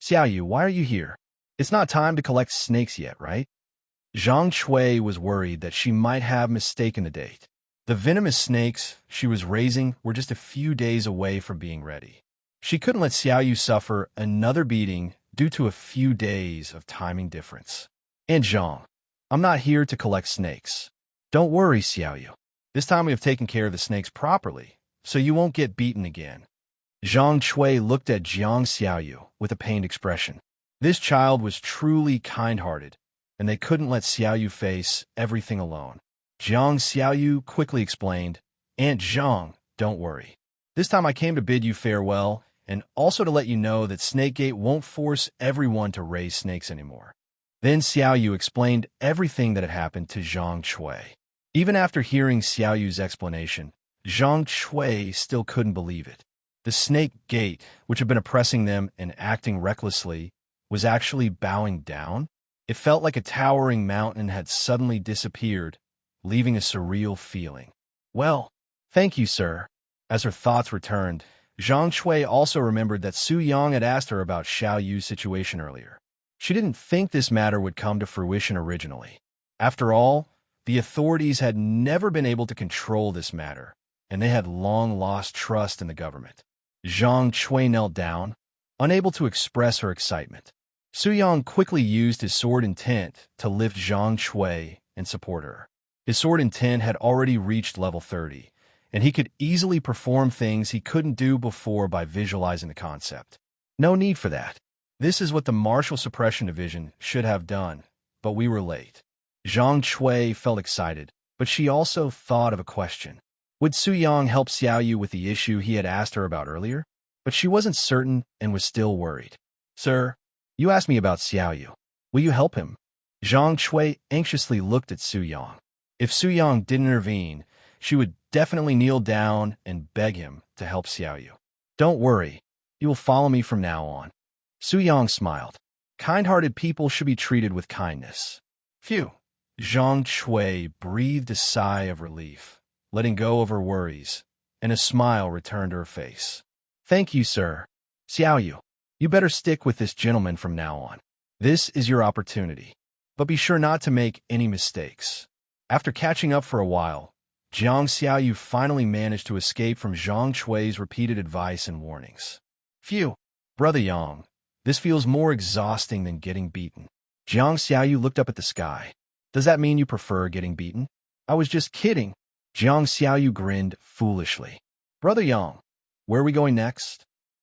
Xiaoyu, why are you here? It's not time to collect snakes yet, right? Zhang Chui was worried that she might have mistaken the date. The venomous snakes she was raising were just a few days away from being ready. She couldn't let Xiaoyu suffer another beating due to a few days of timing difference. Aunt Zhang, I'm not here to collect snakes. Don't worry, Xiaoyu. This time we have taken care of the snakes properly, so you won't get beaten again. Zhang Chui looked at Jiang Xiaoyu with a pained expression. This child was truly kind-hearted, and they couldn't let Xiaoyu face everything alone. Jiang Xiaoyu quickly explained, Aunt Zhang, don't worry. This time I came to bid you farewell, and also to let you know that Snakegate won't force everyone to raise snakes anymore. Then Xiaoyu explained everything that had happened to Zhang Chui. Even after hearing Xiaoyu's explanation, Zhang Chui still couldn't believe it. The snake gate, which had been oppressing them and acting recklessly, was actually bowing down. It felt like a towering mountain had suddenly disappeared, leaving a surreal feeling. Well, thank you, sir. As her thoughts returned, Zhang Chui also remembered that Su Yang had asked her about Xiao Yu's situation earlier. She didn't think this matter would come to fruition originally. After all, the authorities had never been able to control this matter, and they had long lost trust in the government. Zhang Chui knelt down, unable to express her excitement. Su Yang quickly used his sword intent to lift Zhang Chui and support her. His sword intent had already reached level 30, and he could easily perform things he couldn't do before by visualizing the concept. No need for that. This is what the Martial Suppression Division should have done, but we were late. Zhang Chui felt excited, but she also thought of a question. Would Su Yang help Xiaoyu with the issue he had asked her about earlier? But she wasn't certain and was still worried. Sir, you asked me about Xiaoyu. Will you help him? Zhang Chui anxiously looked at Su Yang. If Su Yang didn't intervene, she would definitely kneel down and beg him to help Xiaoyu. Don't worry, you will follow me from now on. Su Yang smiled. Kind-hearted people should be treated with kindness. Phew. Zhang Chui breathed a sigh of relief, letting go of her worries, and a smile returned to her face. Thank you, sir. Xiaoyu, you better stick with this gentleman from now on. This is your opportunity, but be sure not to make any mistakes. After catching up for a while, Jiang Xiaoyu finally managed to escape from Zhang Chui's repeated advice and warnings. Phew, Brother Yang, this feels more exhausting than getting beaten. Jiang Xiaoyu looked up at the sky. Does that mean you prefer getting beaten? I was just kidding. Jiang Xiaoyu grinned foolishly. Brother Yang, where are we going next?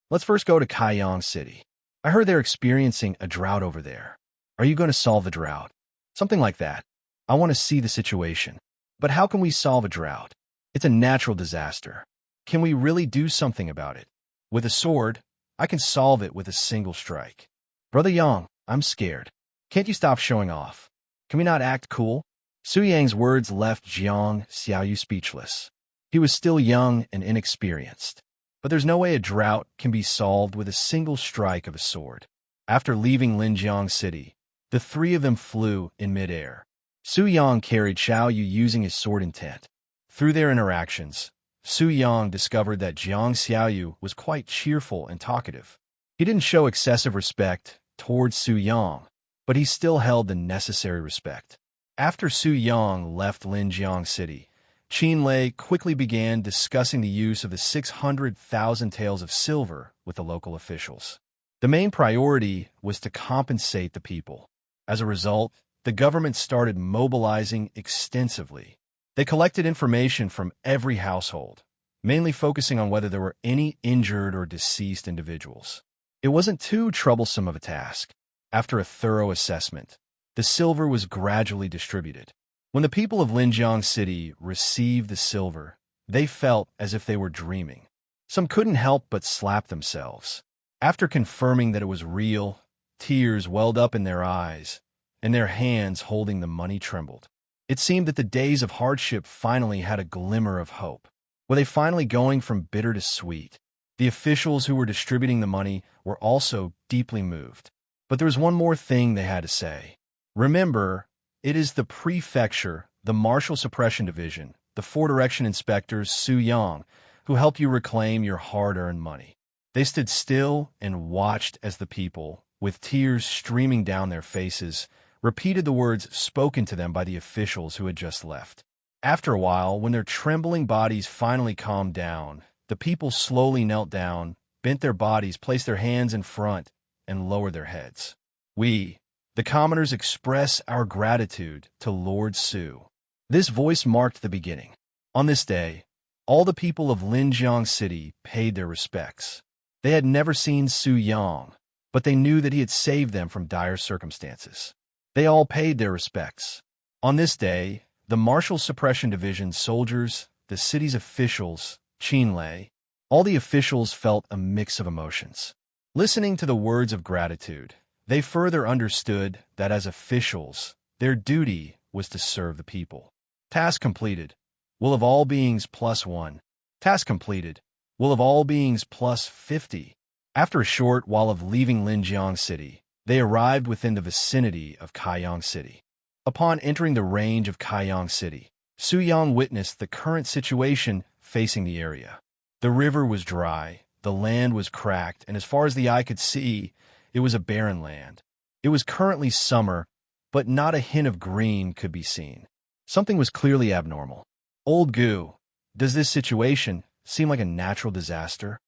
Let's first go to Kaiyang City. I heard they're experiencing a drought over there. Are you going to solve the drought? Something like that. I want to see the situation. But how can we solve a drought? It's a natural disaster. Can we really do something about it? With a sword, I can solve it with a single strike. Brother Yang, I'm scared. Can't you stop showing off? Can we not act cool? Su Yang's words left Jiang Xiaoyu speechless. He was still young and inexperienced. But there's no way a drought can be solved with a single strike of a sword. After leaving Linjiang City, the three of them flew in midair. Su Yang carried Xiaoyu using his sword intent. Through their interactions, Su Yang discovered that Jiang Xiaoyu was quite cheerful and talkative. He didn't show excessive respect towards Su Yang, but he still held the necessary respect. After Su Yang left Linjiang City, Qin Lei quickly began discussing the use of the 600,000 taels of silver with the local officials. The main priority was to compensate the people. As a result, the government started mobilizing extensively. They collected information from every household, mainly focusing on whether there were any injured or deceased individuals. It wasn't too troublesome of a task. After a thorough assessment, the silver was gradually distributed. When the people of Linjiang City received the silver, they felt as if they were dreaming. Some couldn't help but slap themselves. After confirming that it was real, tears welled up in their eyes, and their hands holding the money trembled. It seemed that the days of hardship finally had a glimmer of hope. Were they finally going from bitter to sweet? The officials who were distributing the money were also deeply moved. But there was one more thing they had to say. Remember, it is the prefecture, the Martial Suppression Division, the Four Direction Inspectors Su Yang, who help you reclaim your hard-earned money. They stood still and watched as the people, with tears streaming down their faces, repeated the words spoken to them by the officials who had just left. After a while, when their trembling bodies finally calmed down, the people slowly knelt down, bent their bodies, placed their hands in front, and lowered their heads. We, the commoners, express our gratitude to Lord Su. This voice marked the beginning. On this day, all the people of Linjiang City paid their respects. They had never seen Su Yang, but they knew that he had saved them from dire circumstances. They all paid their respects. On this day, the Martial Suppression Division soldiers, the city's officials, Qin Lei, all the officials felt a mix of emotions. Listening to the words of gratitude, they further understood that as officials, their duty was to serve the people. Task completed. Will of all beings +1. Task completed. Will of all beings +50. After a short while of leaving Linjiang City, they arrived within the vicinity of Kaiyang City. Upon entering the range of Kaiyang City, Su Yang witnessed the current situation facing the area. The river was dry, the land was cracked, and as far as the eye could see, it was a barren land. It was currently summer, but not a hint of green could be seen. Something was clearly abnormal. Old Gu, does this situation seem like a natural disaster?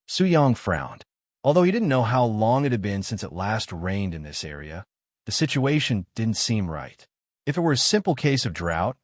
Su Yang frowned. Although he didn't know how long it had been since it last rained in this area, the situation didn't seem right. If it were a simple case of drought,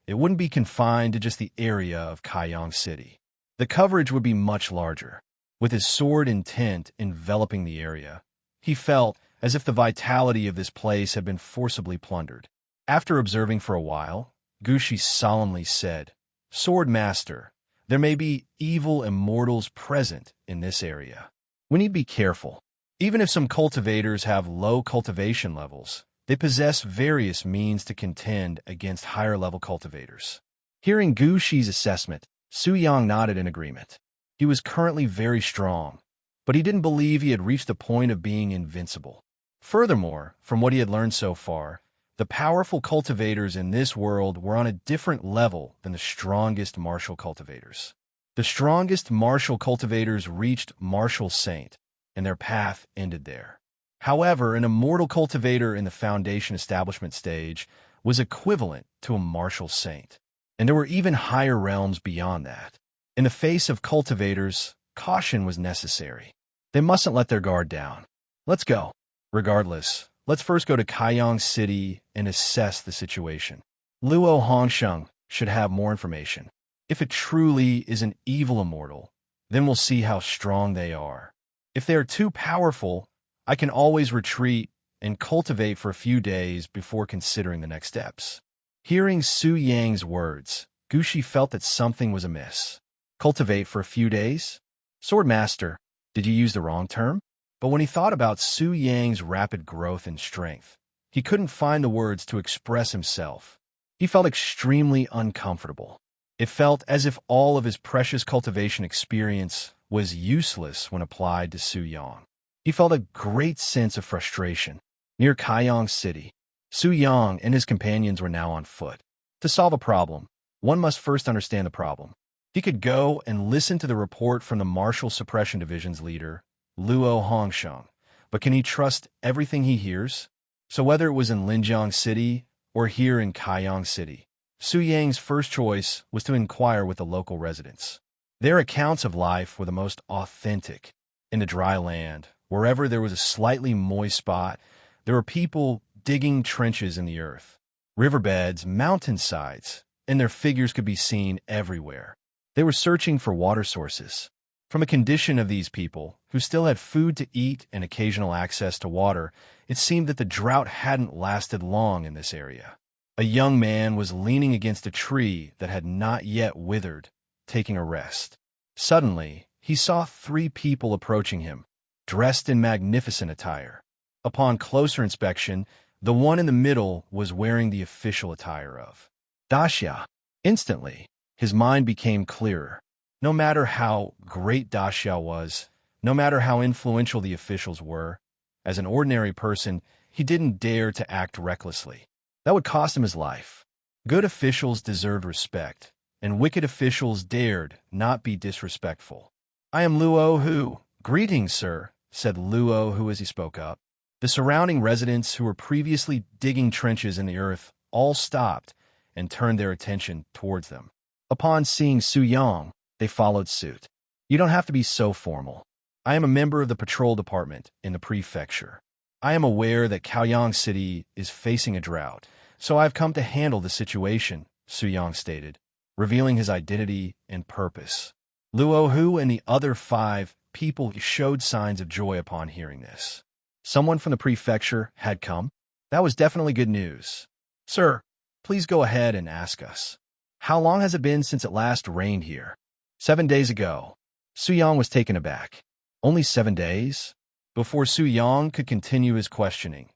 it wouldn't be confined to just the area of Kaiyang City. The coverage would be much larger. With his sword intent enveloping the area, he felt as if the vitality of this place had been forcibly plundered. After observing for a while, Gushi solemnly said, "Sword Master, there may be evil immortals present in this area. We need to be careful. Even if some cultivators have low cultivation levels, they possess various means to contend against higher-level cultivators." Hearing Gu Shi's assessment, Su Yang nodded in agreement. He was currently very strong, but he didn't believe he had reached the point of being invincible. Furthermore, from what he had learned so far, the powerful cultivators in this world were on a different level than the strongest martial cultivators. The strongest martial cultivators reached Martial Saint, and their path ended there. However, an immortal cultivator in the Foundation establishment stage was equivalent to a Martial Saint, and there were even higher realms beyond that. In the face of cultivators, caution was necessary. They mustn't let their guard down. Let's go. Regardless, Let's first go to Kaiyang City and assess the situation. Luo Hongsheng should have more information. If it truly is an evil immortal, then we'll see how strong they are. If they are too powerful, I can always retreat and cultivate for a few days before considering the next steps. Hearing Su Yang's words, Gushi felt that something was amiss. Cultivate for a few days? Swordmaster, did you use the wrong term? But when he thought about Su Yang's rapid growth and strength, he couldn't find the words to express himself. He felt extremely uncomfortable. It felt as if all of his precious cultivation experience was useless when applied to Su Yang. He felt a great sense of frustration. Near Kaiyang City, Su Yang and his companions were now on foot. To solve a problem, one must first understand the problem. He could go and listen to the report from the Martial Suppression Division's leader, Luo Hongsheng, but can he trust everything he hears? So whether it was in Linjiang City or here in Kaiyang City, Su Yang's first choice was to inquire with the local residents. Their accounts of life were the most authentic. In the dry land, wherever there was a slightly moist spot, there were people digging trenches in the earth. Riverbeds, mountainsides, and their figures could be seen everywhere. They were searching for water sources. From the condition of these people, who still had food to eat and occasional access to water, it seemed that the drought hadn't lasted long in this area. A young man was leaning against a tree that had not yet withered, taking a rest. Suddenly, he saw 3 people approaching him, dressed in magnificent attire. Upon closer inspection, the one in the middle was wearing the official attire of Daxia. Instantly, his mind became clearer. No matter how great Daxia was, no matter how influential the officials were, as an ordinary person, he didn't dare to act recklessly. That would cost him his life. Good officials deserved respect, and wicked officials dared not be disrespectful. I am Luo Hu. Greetings, sir, said Luo Hu as he spoke up. The surrounding residents who were previously digging trenches in the earth all stopped and turned their attention towards them. Upon seeing Su Yang, they followed suit. You don't have to be so formal. I am a member of the patrol department in the prefecture. I am aware that Kaiyang City is facing a drought, so I've come to handle the situation, Su Yang stated, revealing his identity and purpose. Luo Hu and the other 5 people showed signs of joy upon hearing this. Someone from the prefecture had come? That was definitely good news. Sir, please go ahead and ask us. How long has it been since it last rained here? 7 days ago. Su Yang was taken aback. Only 7 days? Before Su Yang could continue his questioning,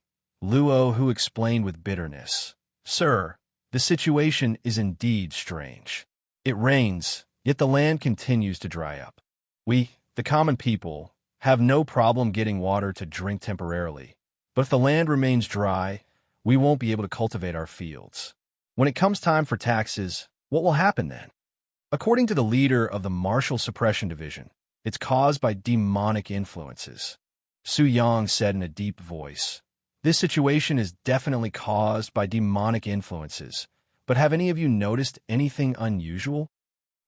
Luo Hu explained with bitterness. Sir, the situation is indeed strange. It rains, yet the land continues to dry up. We, the common people, have no problem getting water to drink temporarily. But if the land remains dry, we won't be able to cultivate our fields. When it comes time for taxes, what will happen then? According to the leader of the Martial Suppression Division, it's caused by demonic influences. Su Yang said in a deep voice, This situation is definitely caused by demonic influences, but have any of you noticed anything unusual?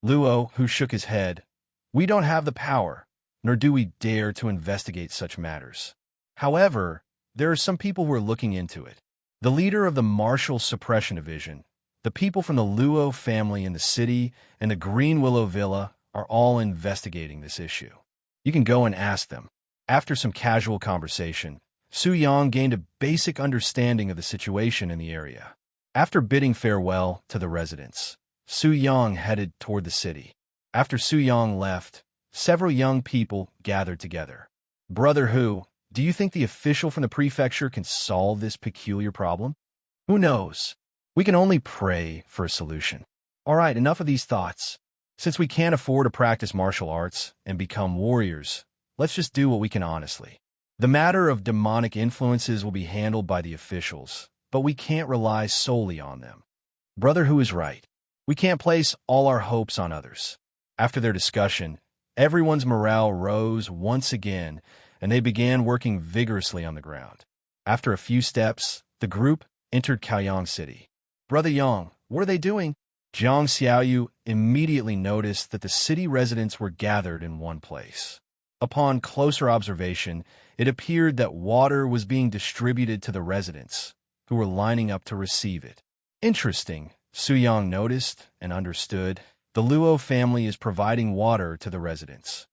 Luo, who shook his head, We don't have the power, nor do we dare to investigate such matters. However, there are some people who are looking into it. The leader of the Martial Suppression Division, the people from the Luo family in the city, and the Green Willow Villa are all investigating this issue. You can go and ask them. After some casual conversation, Su Yang gained a basic understanding of the situation in the area. After bidding farewell to the residents, Su Yang headed toward the city. After Su Yang left, several young people gathered together. Brother Hu, do you think the official from the prefecture can solve this peculiar problem? Who knows? We can only pray for a solution. All right, enough of these thoughts. Since we can't afford to practice martial arts and become warriors, let's just do what we can honestly. The matter of demonic influences will be handled by the officials, but we can't rely solely on them. Brother Hu is right. We can't place all our hopes on others. After their discussion, everyone's morale rose once again, and they began working vigorously on the ground. After a few steps, the group entered Kaiyang City. Brother Yang, what are they doing? Jiang Xiaoyu immediately noticed that the city residents were gathered in one place. Upon closer observation, it appeared that water was being distributed to the residents, who were lining up to receive it. Interesting, Suyang noticed and understood. The Luo family is providing water to the residents.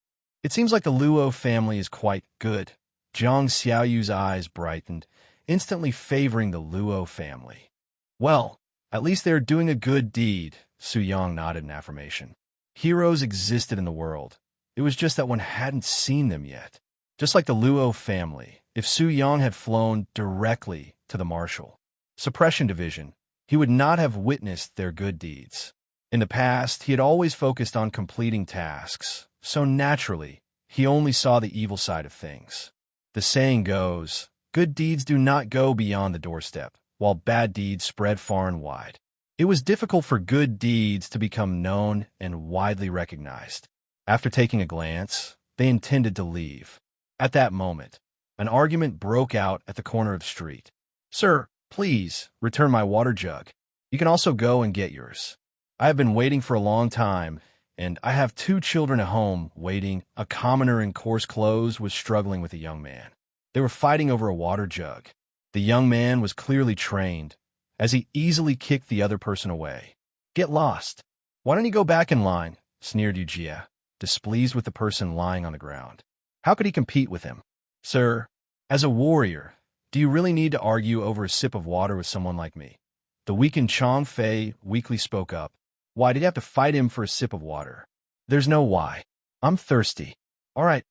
It seems like the Luo family is quite good. Zhang Xiaoyu's eyes brightened, instantly favoring the Luo family. Well, at least they're doing a good deed, Suyang nodded in affirmation. Heroes existed in the world. It was just that one hadn't seen them yet. Just like the Luo family, if Suyang had flown directly to the Marshal Suppression Division, he would not have witnessed their good deeds. In the past, he had always focused on completing tasks, so naturally, he only saw the evil side of things. The saying goes, good deeds do not go beyond the doorstep, while bad deeds spread far and wide. It was difficult for good deeds to become known and widely recognized. After taking a glance, they intended to leave. At that moment, an argument broke out at the corner of the street. Sir, please, return my water jug. You can also go and get yours. I have been waiting for a long time, and I have 2 children at home waiting. A commoner in coarse clothes was struggling with a young man. They were fighting over a water jug. The young man was clearly trained, as he easily kicked the other person away. Get lost. Why don't you go back in line? Sneered Yujia, displeased with the person lying on the ground. How could he compete with him? Sir, as a warrior, do you really need to argue over a sip of water with someone like me? The weakened Chong Fei weakly spoke up. Why did you have to fight him for a sip of water? There's no why. I'm thirsty. All right,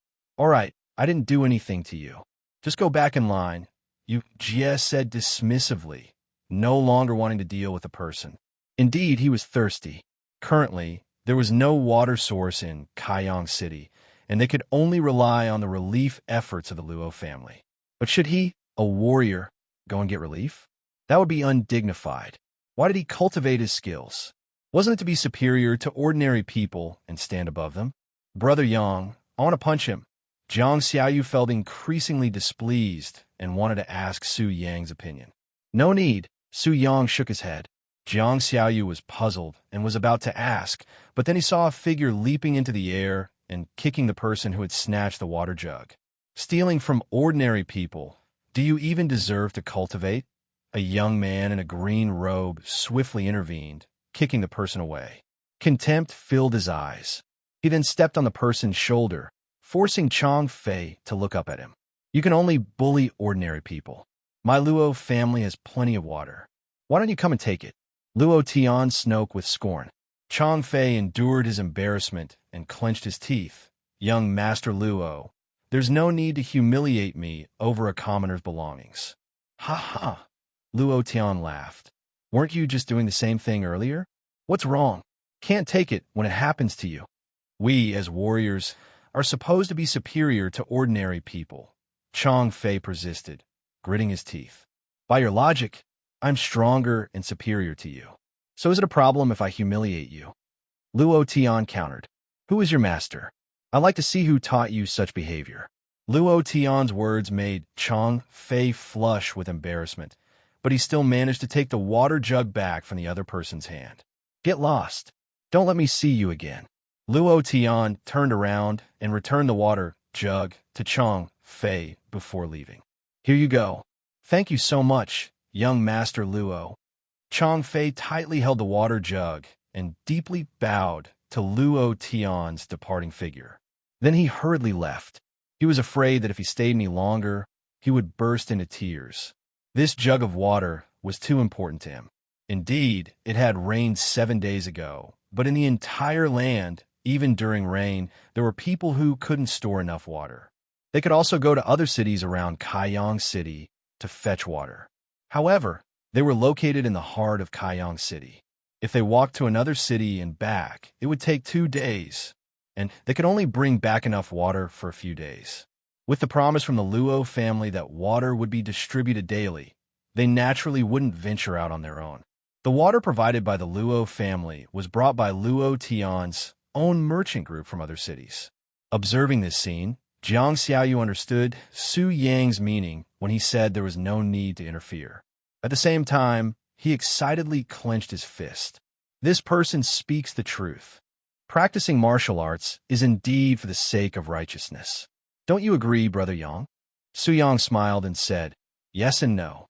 I didn't do anything to you. Just go back in line, Yujia said dismissively, no longer wanting to deal with the person. Indeed, he was thirsty. Currently, there was no water source in Kaiyang City, and they could only rely on the relief efforts of the Luo family. But should he, a warrior, go and get relief? That would be undignified. Why did he cultivate his skills? Wasn't it to be superior to ordinary people and stand above them? Brother Yang, I want to punch him. Zhang Xiaoyu felt increasingly displeased and wanted to ask Su Yang's opinion. No need, Su Yang shook his head. Zhang Xiaoyu was puzzled and was about to ask, but then he saw a figure leaping into the air and kicking the person who had snatched the water jug. Stealing from ordinary people, do you even deserve to cultivate? A young man in a green robe swiftly intervened, kicking the person away. Contempt filled his eyes. He then stepped on the person's shoulder, forcing Chong Fei to look up at him. You can only bully ordinary people. My Luo family has plenty of water. Why don't you come and take it? Luo Tian snoked with scorn. Chong Fei endured his embarrassment and clenched his teeth. Young Master Luo, there's no need to humiliate me over a commoner's belongings. Ha ha, Luo Tian laughed. Weren't you just doing the same thing earlier? What's wrong? Can't take it when it happens to you. We, as warriors, are supposed to be superior to ordinary people. Chong Fei persisted, gritting his teeth. By your logic, I'm stronger and superior to you. So is it a problem if I humiliate you? Luo Tian countered. Who is your master? I'd like to see who taught you such behavior. Luo Tian's words made Chong Fei flush with embarrassment, but he still managed to take the water jug back from the other person's hand. Get lost. Don't let me see you again. Luo Tian turned around and returned the water jug to Chong Fei before leaving. Here you go. Thank you so much, young Master Luo. Chong Fei tightly held the water jug and deeply bowed to Luo Tian's departing figure. Then he hurriedly left. He was afraid that if he stayed any longer, he would burst into tears. This jug of water was too important to him. Indeed, it had rained 7 days ago, but in the entire land, even during rain, there were people who couldn't store enough water. They could also go to other cities around Kaiyang City to fetch water. However, they were located in the heart of Kaiyang City. If they walked to another city and back, it would take 2 days, and they could only bring back enough water for a few days. With the promise from the Luo family that water would be distributed daily, they naturally wouldn't venture out on their own. The water provided by the Luo family was brought by Luo Tian's own merchant group from other cities. Observing this scene, Zhang Xiaoyu understood Su Yang's meaning when he said there was no need to interfere. At the same time, he excitedly clenched his fist. This person speaks the truth. Practicing martial arts is indeed for the sake of righteousness. Don't you agree, Brother Yang? Su Yang smiled and said, yes and no.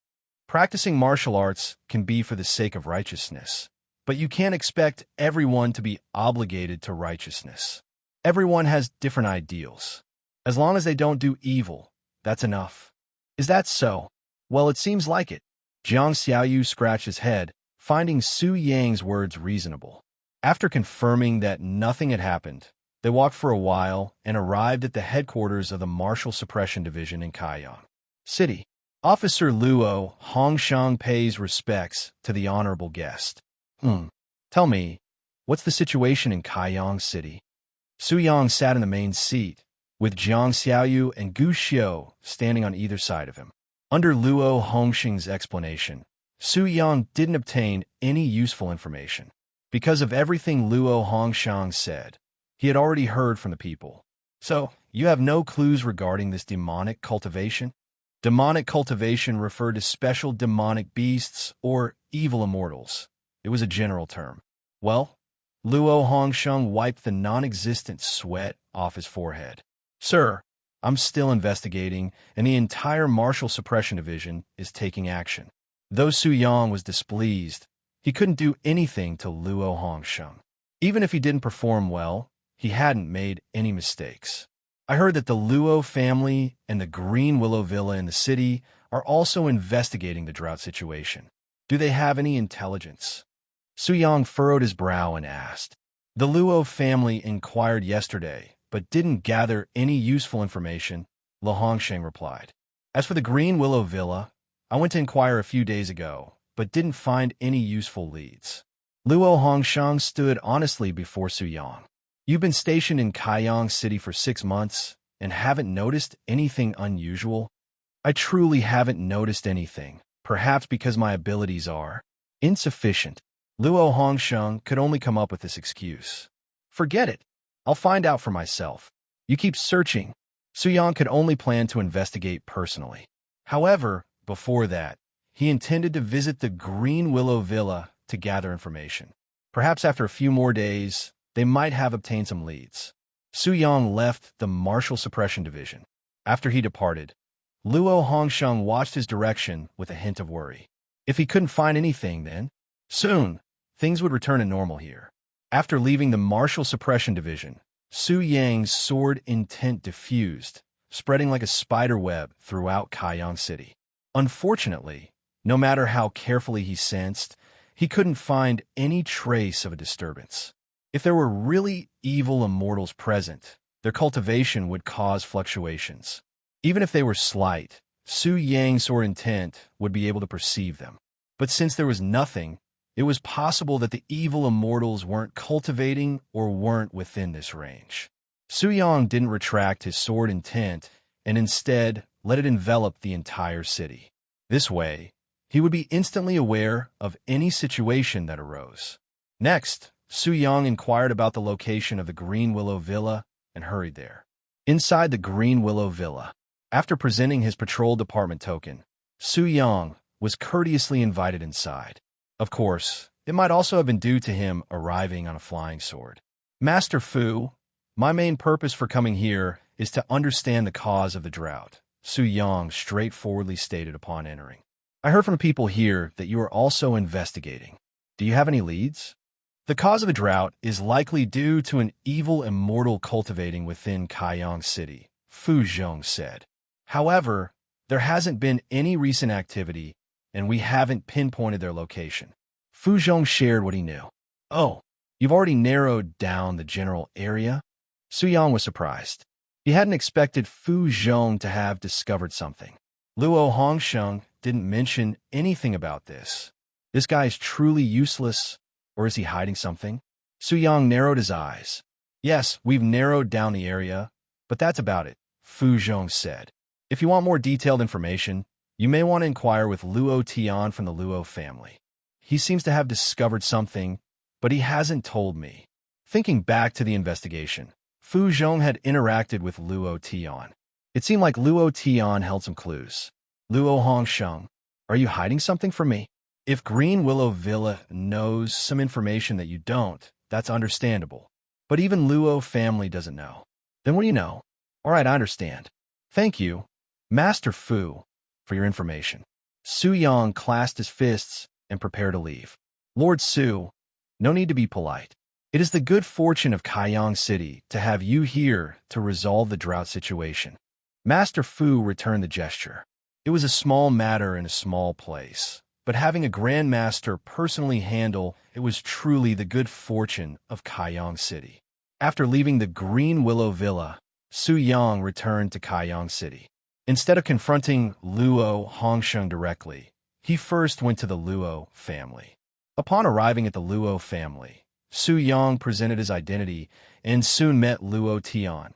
Practicing martial arts can be for the sake of righteousness, but you can't expect everyone to be obligated to righteousness. Everyone has different ideals. As long as they don't do evil, that's enough. Is that so? Well, it seems like it. Jiang Xiaoyu scratched his head, finding Su Yang's words reasonable. After confirming that nothing had happened, they walked for a while and arrived at the headquarters of the Martial Suppression Division in Kaiyang City. Officer Luo Hongshang pays respects to the honorable guest. Tell me, what's the situation in Kaiyang City? Su Yang sat in the main seat, with Jiang Xiaoyu and Gu Xiu standing on either side of him. Under Luo Hongshang's explanation, Su Yang didn't obtain any useful information. Because of everything Luo Hongshang said, he had already heard from the people. So, you have no clues regarding this demonic cultivation? Demonic cultivation referred to special demonic beasts or evil immortals. It was a general term. Well, Luo Hongshang wiped the non-existent sweat off his forehead. Sir, I'm still investigating, and the entire Martial Suppression Division is taking action. Though Su Yang was displeased, he couldn't do anything to Luo Hongshang. Even if he didn't perform well, he hadn't made any mistakes. I heard that the Luo family and the Green Willow Villa in the city are also investigating the drought situation. Do they have any intelligence? Su Yang furrowed his brow and asked. The Luo family inquired yesterday, but didn't gather any useful information, Luo Hongshang replied. As for the Green Willow Villa, I went to inquire a few days ago, but didn't find any useful leads. Luo Hongshang stood honestly before Su Yang. You've been stationed in Kaiyang City for 6 months and haven't noticed anything unusual? I truly haven't noticed anything, perhaps because my abilities are insufficient. Luo Hongshang could only come up with this excuse. Forget it. I'll find out for myself. You keep searching. Su Yang could only plan to investigate personally. However, before that, he intended to visit the Green Willow Villa to gather information. Perhaps after a few more days, they might have obtained some leads. Su Yang left the Martial Suppression Division. After he departed, Luo Hongshang watched his direction with a hint of worry. If he couldn't find anything, then soon things would return to normal here. After leaving the Martial Suppression Division, Su Yang's sword intent diffused, spreading like a spider web throughout Kaiyang City. Unfortunately, no matter how carefully he sensed, he couldn't find any trace of a disturbance. If there were really evil immortals present, their cultivation would cause fluctuations. Even if they were slight, Su Yang's sword intent would be able to perceive them. But since there was nothing, it was possible that the evil immortals weren't cultivating or weren't within this range. Su Yang didn't retract his sword intent and instead let it envelop the entire city. This way, he would be instantly aware of any situation that arose. Next, Su Yang inquired about the location of the Green Willow Villa and hurried there. Inside the Green Willow Villa, after presenting his patrol department token, Su Yang was courteously invited inside. Of course, it might also have been due to him arriving on a flying sword. Master Fu, my main purpose for coming here is to understand the cause of the drought, Su Yang straightforwardly stated upon entering. I heard from people here that you are also investigating. Do you have any leads? The cause of the drought is likely due to an evil immortal cultivating within Kaiyang City, Fu Zhong said. However, there hasn't been any recent activity, and we haven't pinpointed their location. Fu Zhong shared what he knew. Oh, you've already narrowed down the general area? Su Yang was surprised. He hadn't expected Fu Zhong to have discovered something. Luo Hongshang didn't mention anything about this. This guy is truly useless, or is he hiding something? Su Yang narrowed his eyes. Yes, we've narrowed down the area, but that's about it, Fu Zhong said. If you want more detailed information, you may want to inquire with Luo Tian from the Luo family. He seems to have discovered something, but he hasn't told me. Thinking back to the investigation, Fu Zhong had interacted with Luo Tian. It seemed like Luo Tian held some clues. Luo Hongshang, are you hiding something from me? If Green Willow Villa knows some information that you don't, that's understandable. But even Luo family doesn't know. Then what do you know? All right, I understand. Thank you, Master Fu, for your information. Su Yang clasped his fists and prepared to leave. Lord Su, no need to be polite. It is the good fortune of Kaiyang City to have you here to resolve the drought situation. Master Fu returned the gesture. It was a small matter in a small place, but having a Grand Master personally handle it was truly the good fortune of Kaiyang City. After leaving the Green Willow Villa, Su Yang returned to Kaiyang City. Instead of confronting Luo Hongsheng directly, he first went to the Luo family. Upon arriving at the Luo family, Su Yang presented his identity and soon met Luo Tian,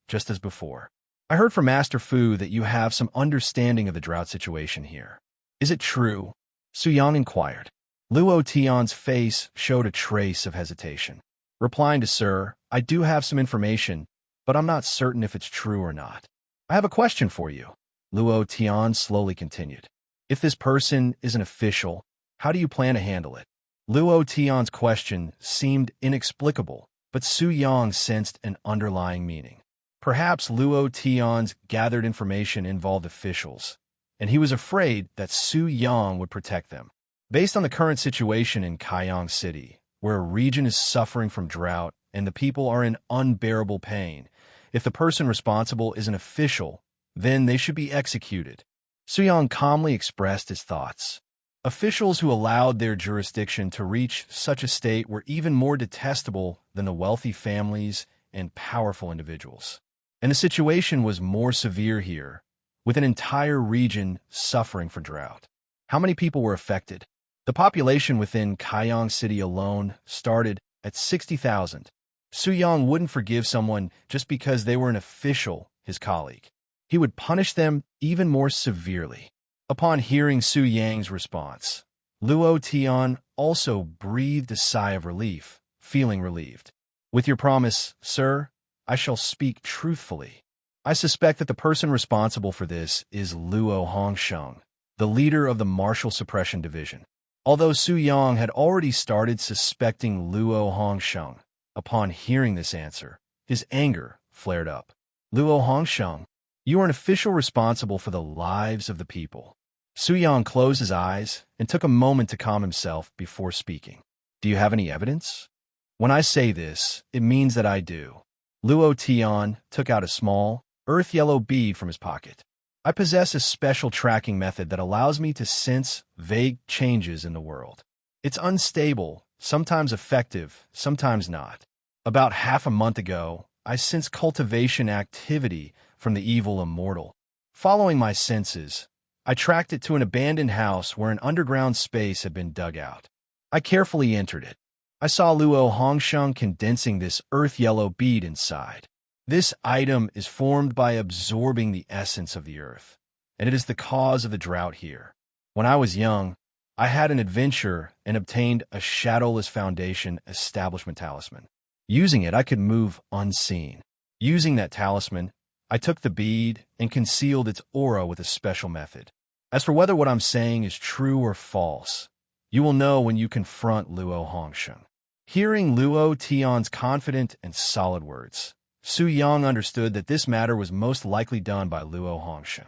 just as before. I heard from Master Fu that you have some understanding of the drought situation here. Is it true? Su Yang inquired. Luo Tian's face showed a trace of hesitation. Replying to Sir, I do have some information, but I'm not certain if it's true or not. I have a question for you. Luo Tian slowly continued. If this person is an official, how do you plan to handle it? Luo Tian's question seemed inexplicable, but Su Yang sensed an underlying meaning. Perhaps Luo Tian's gathered information involved officials, and he was afraid that Su Yang would protect them. Based on the current situation in Kaiyang City, where a region is suffering from drought and the people are in unbearable pain, if the person responsible is an official, then they should be executed. Su Yang calmly expressed his thoughts. Officials who allowed their jurisdiction to reach such a state were even more detestable than the wealthy families and powerful individuals. And the situation was more severe here, with an entire region suffering for drought. How many people were affected? The population within Kaiyang City alone started at 60,000. Su Yang wouldn't forgive someone just because they were an official, his colleague. He would punish them even more severely. Upon hearing Su Yang's response, Luo Tian also breathed a sigh of relief, feeling relieved. With your promise, sir, I shall speak truthfully. I suspect that the person responsible for this is Luo Hongsheng, the leader of the Martial Suppression Division. Although Su Yang had already started suspecting Luo Hongsheng, upon hearing this answer, his anger flared up. Luo Hongsheng, you are an official responsible for the lives of the people. Su Yang closed his eyes and took a moment to calm himself before speaking. Do you have any evidence? When I say this, it means that I do. Luo Tian took out a small, earth-yellow bead from his pocket. I possess a special tracking method that allows me to sense vague changes in the world. It's unstable, sometimes effective, sometimes not. About half a month ago, I sensed cultivation activity from the evil immortal. Following my senses, I tracked it to an abandoned house where an underground space had been dug out. I carefully entered it. I saw Luo Hongsheng condensing this earth-yellow bead inside. This item is formed by absorbing the essence of the earth, and it is the cause of the drought here. When I was young, I had an adventure and obtained a Shadowless Foundation establishment talisman. Using it, I could move unseen. Using that talisman, I took the bead and concealed its aura with a special method. As for whether what I'm saying is true or false, you will know when you confront Luo Hongsheng. Hearing Luo Tian's confident and solid words, Su Yang understood that this matter was most likely done by Luo Hongsheng.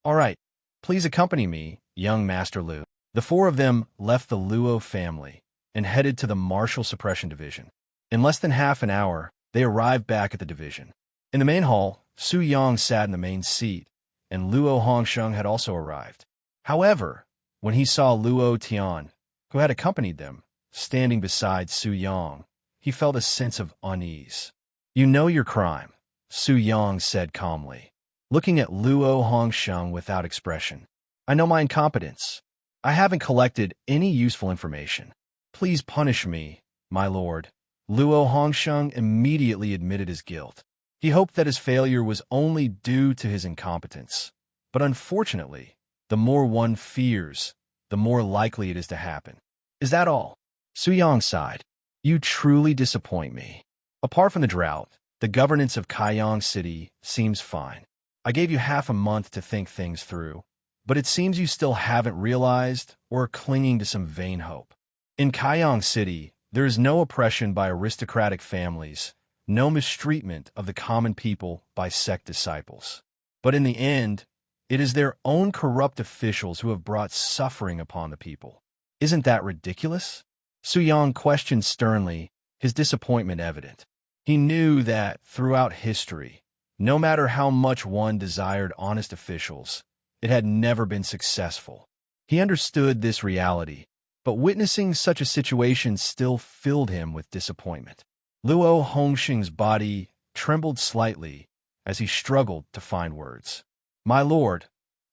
All right, please accompany me, young Master Lu. The four of them left the Luo family and headed to the Martial Suppression Division. In less than half an hour, they arrived back at the division. In the main hall, Su Yang sat in the main seat, and Luo Hongsheng had also arrived. However, when he saw Luo Tian, who had accompanied them, standing beside Su Yang, he felt a sense of unease. You know your crime, Su Yang said calmly, looking at Luo Hongsheng without expression. I know my incompetence. I haven't collected any useful information. Please punish me, my lord. Luo Hongsheng immediately admitted his guilt. He hoped that his failure was only due to his incompetence. But unfortunately, the more one fears, the more likely it is to happen. Is that all? Su Yang sighed. You truly disappoint me. Apart from the drought, the governance of Kaiyang City seems fine. I gave you half a month to think things through, but it seems you still haven't realized or are clinging to some vain hope. In Kaiyang City, there is no oppression by aristocratic families, no mistreatment of the common people by sect disciples. But in the end, it is their own corrupt officials who have brought suffering upon the people. Isn't that ridiculous? Suyang questioned sternly, his disappointment evident. He knew that, throughout history, no matter how much one desired honest officials, it had never been successful. He understood this reality, but witnessing such a situation still filled him with disappointment. Luo Hongxing's body trembled slightly as he struggled to find words. "My lord,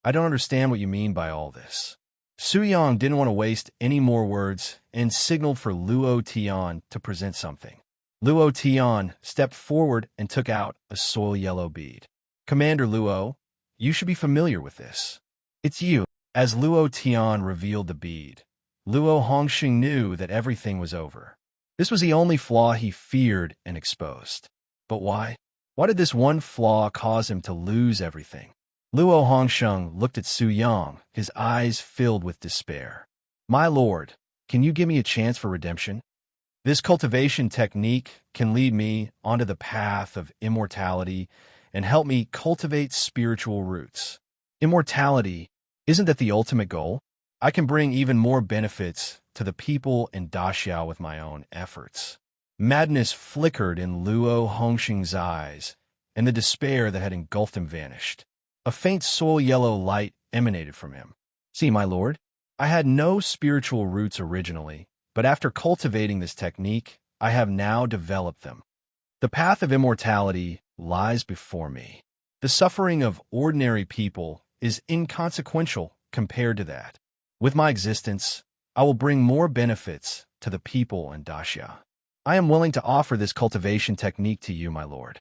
I don't understand what you mean by all this." Suyang didn't want to waste any more words and signaled for Luo Tian to present something. Luo Tian stepped forward and took out a soil yellow bead. "Commander Luo, you should be familiar with this." "It's you." As Luo Tian revealed the bead, Luo Hongxing knew that everything was over. This was the only flaw he feared and exposed. But why? Why did this one flaw cause him to lose everything? Luo Hongxing looked at Suyang, his eyes filled with despair. "My lord, can you give me a chance for redemption? This cultivation technique can lead me onto the path of immortality and help me cultivate spiritual roots. Immortality, isn't that the ultimate goal? I can bring even more benefits to the people in Daxiao with my own efforts." Madness flickered in Luo Hongxing's eyes, and the despair that had engulfed him vanished. A faint soul yellow light emanated from him. "See, my lord, I had no spiritual roots originally, but after cultivating this technique, I have now developed them. The path of immortality lies before me. The suffering of ordinary people is inconsequential compared to that. With my existence, I will bring more benefits to the people in Daxia. I am willing to offer this cultivation technique to you, my lord."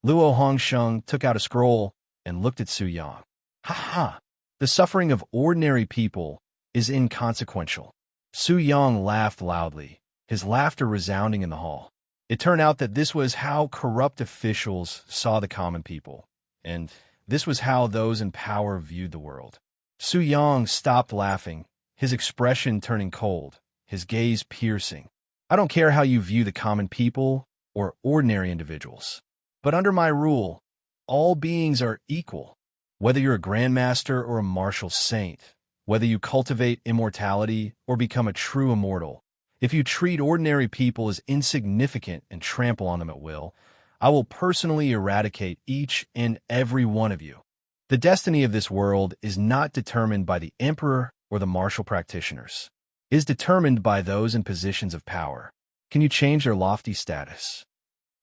Luo Hongxing took out a scroll and looked at Suyang. "Ha ha! The suffering of ordinary people is inconsequential." Suyang laughed loudly, his laughter resounding in the hall. It turned out that this was how corrupt officials saw the common people, and this was how those in power viewed the world. Suyang stopped laughing, his expression turning cold, his gaze piercing. "I don't care how you view the common people or ordinary individuals, but under my rule, all beings are equal. Whether you're a grandmaster or a martial saint, whether you cultivate immortality or become a true immortal, if you treat ordinary people as insignificant and trample on them at will, I will personally eradicate each and every one of you. The destiny of this world is not determined by the emperor or the martial practitioners. It is determined by those in positions of power. Can you change their lofty status?"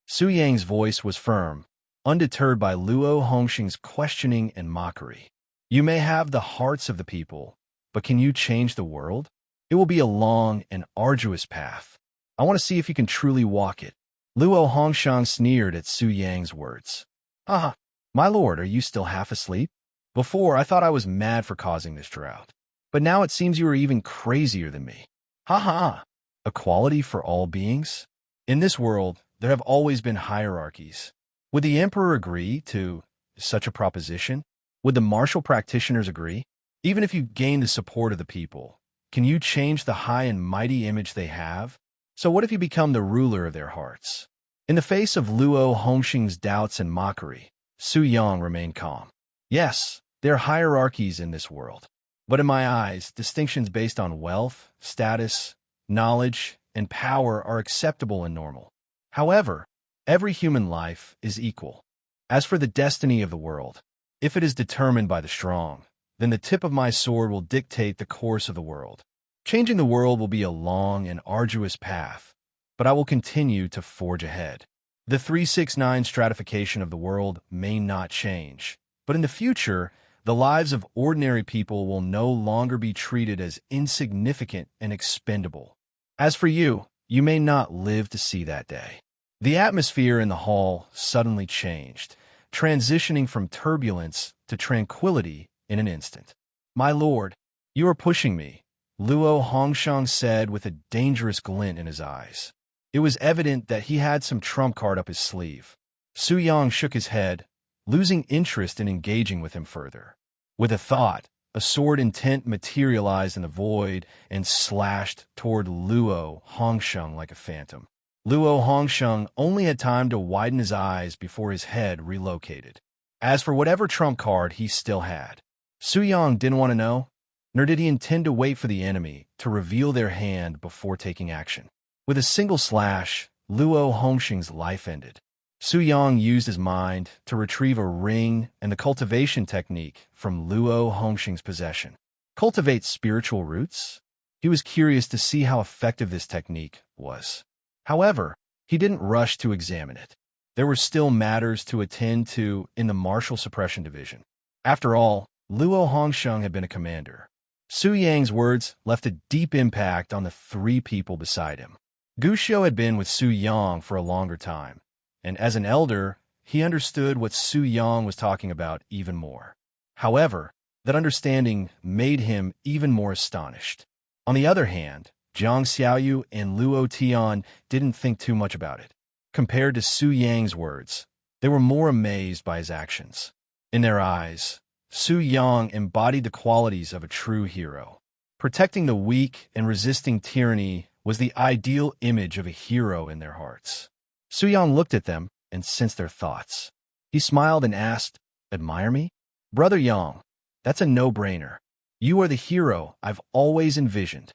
Suyang's voice was firm, undeterred by Luo Hongxing's questioning and mockery. "You may have the hearts of the people, but can you change the world? It will be a long and arduous path. I want to see if you can truly walk it." Luo Hongxing sneered at Suyang's words. "Ah, my lord, are you still half asleep? Before, I thought I was mad for causing this drought, but now it seems you are even crazier than me. Ha ha! Equality for all beings? In this world, there have always been hierarchies. Would the emperor agree to such a proposition? Would the martial practitioners agree? Even if you gain the support of the people, can you change the high and mighty image they have? So what if you become the ruler of their hearts?" In the face of Luo Hongxing's doubts and mockery, Suyang remained calm. "Yes, there are hierarchies in this world. But in my eyes, distinctions based on wealth, status, knowledge, and power are acceptable and normal. However, every human life is equal. As for the destiny of the world, if it is determined by the strong, then the tip of my sword will dictate the course of the world. Changing the world will be a long and arduous path, but I will continue to forge ahead. The 369 stratification of the world may not change, but in the future, the lives of ordinary people will no longer be treated as insignificant and expendable. As for you, you may not live to see that day." The atmosphere in the hall suddenly changed, transitioning from turbulence to tranquility in an instant. "My lord, you are pushing me," Luo Hongxing said with a dangerous glint in his eyes. It was evident that he had some trump card up his sleeve. Suyang shook his head, losing interest in engaging with him further. With a thought, a sword intent materialized in the void and slashed toward Luo Hongxing like a phantom. Luo Hongsheng only had time to widen his eyes before his head relocated. As for whatever trump card he still had, Su Yang didn't want to know, nor did he intend to wait for the enemy to reveal their hand before taking action. With a single slash, Luo Hongsheng's life ended. Su Yang used his mind to retrieve a ring and the cultivation technique from Luo Hongsheng's possession. Cultivate spiritual roots? He was curious to see how effective this technique was. However, he didn't rush to examine it. There were still matters to attend to in the Martial Suppression Division. After all, Luo Hongsheng had been a commander. Su Yang's words left a deep impact on the three people beside him. Gu Xiu had been with Su Yang for a longer time, and as an elder, he understood what Su Yang was talking about even more. However, that understanding made him even more astonished. On the other hand, Jiang Xiaoyu and Luo Tian didn't think too much about it. Compared to Su Yang's words, they were more amazed by his actions. In their eyes, Su Yang embodied the qualities of a true hero. Protecting the weak and resisting tyranny was the ideal image of a hero in their hearts. Su Yang looked at them and sensed their thoughts. He smiled and asked, "Admire me? Brother Yang, that's a no-brainer. You are the hero I've always envisioned."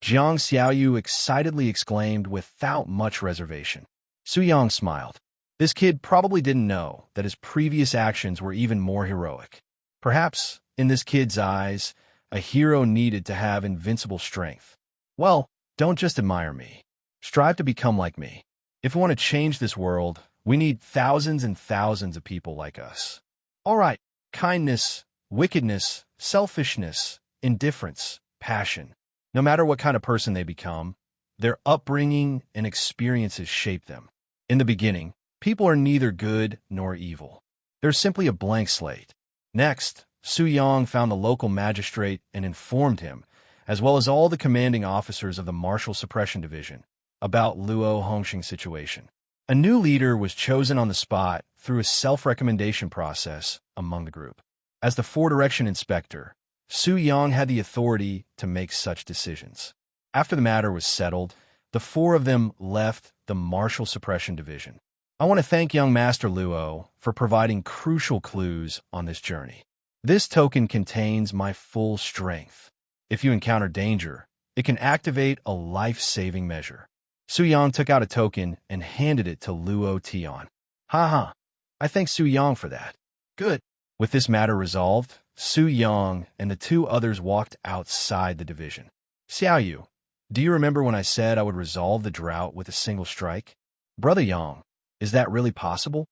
Jiang Xiaoyu excitedly exclaimed without much reservation. Su Yang smiled. This kid probably didn't know that his previous actions were even more heroic. Perhaps, in this kid's eyes, a hero needed to have invincible strength. Well, don't just admire me. Strive to become like me. If we want to change this world, we need thousands and thousands of people like us. All right, kindness, wickedness, selfishness, indifference, passion. No matter what kind of person they become, their upbringing and experiences shape them. In the beginning, people are neither good nor evil. They're simply a blank slate. Next, Su Yang found the local magistrate and informed him, as well as all the commanding officers of the Martial Suppression Division, about Luo Hongsheng's situation. A new leader was chosen on the spot through a self-recommendation process among the group. As the four-direction inspector, Su Yang had the authority to make such decisions. After the matter was settled, the four of them left the Martial Suppression Division. I want to thank young Master Luo for providing crucial clues on this journey. This token contains my full strength. If you encounter danger, it can activate a life-saving measure. Su Yang took out a token and handed it to Luo Tian. Haha, I thank Su Yang for that. Good. With this matter resolved, Su Yang and the two others walked outside the division. Xiaoyu, do you remember when I said I would resolve the drought with a single strike? Brother Yang, is that really possible?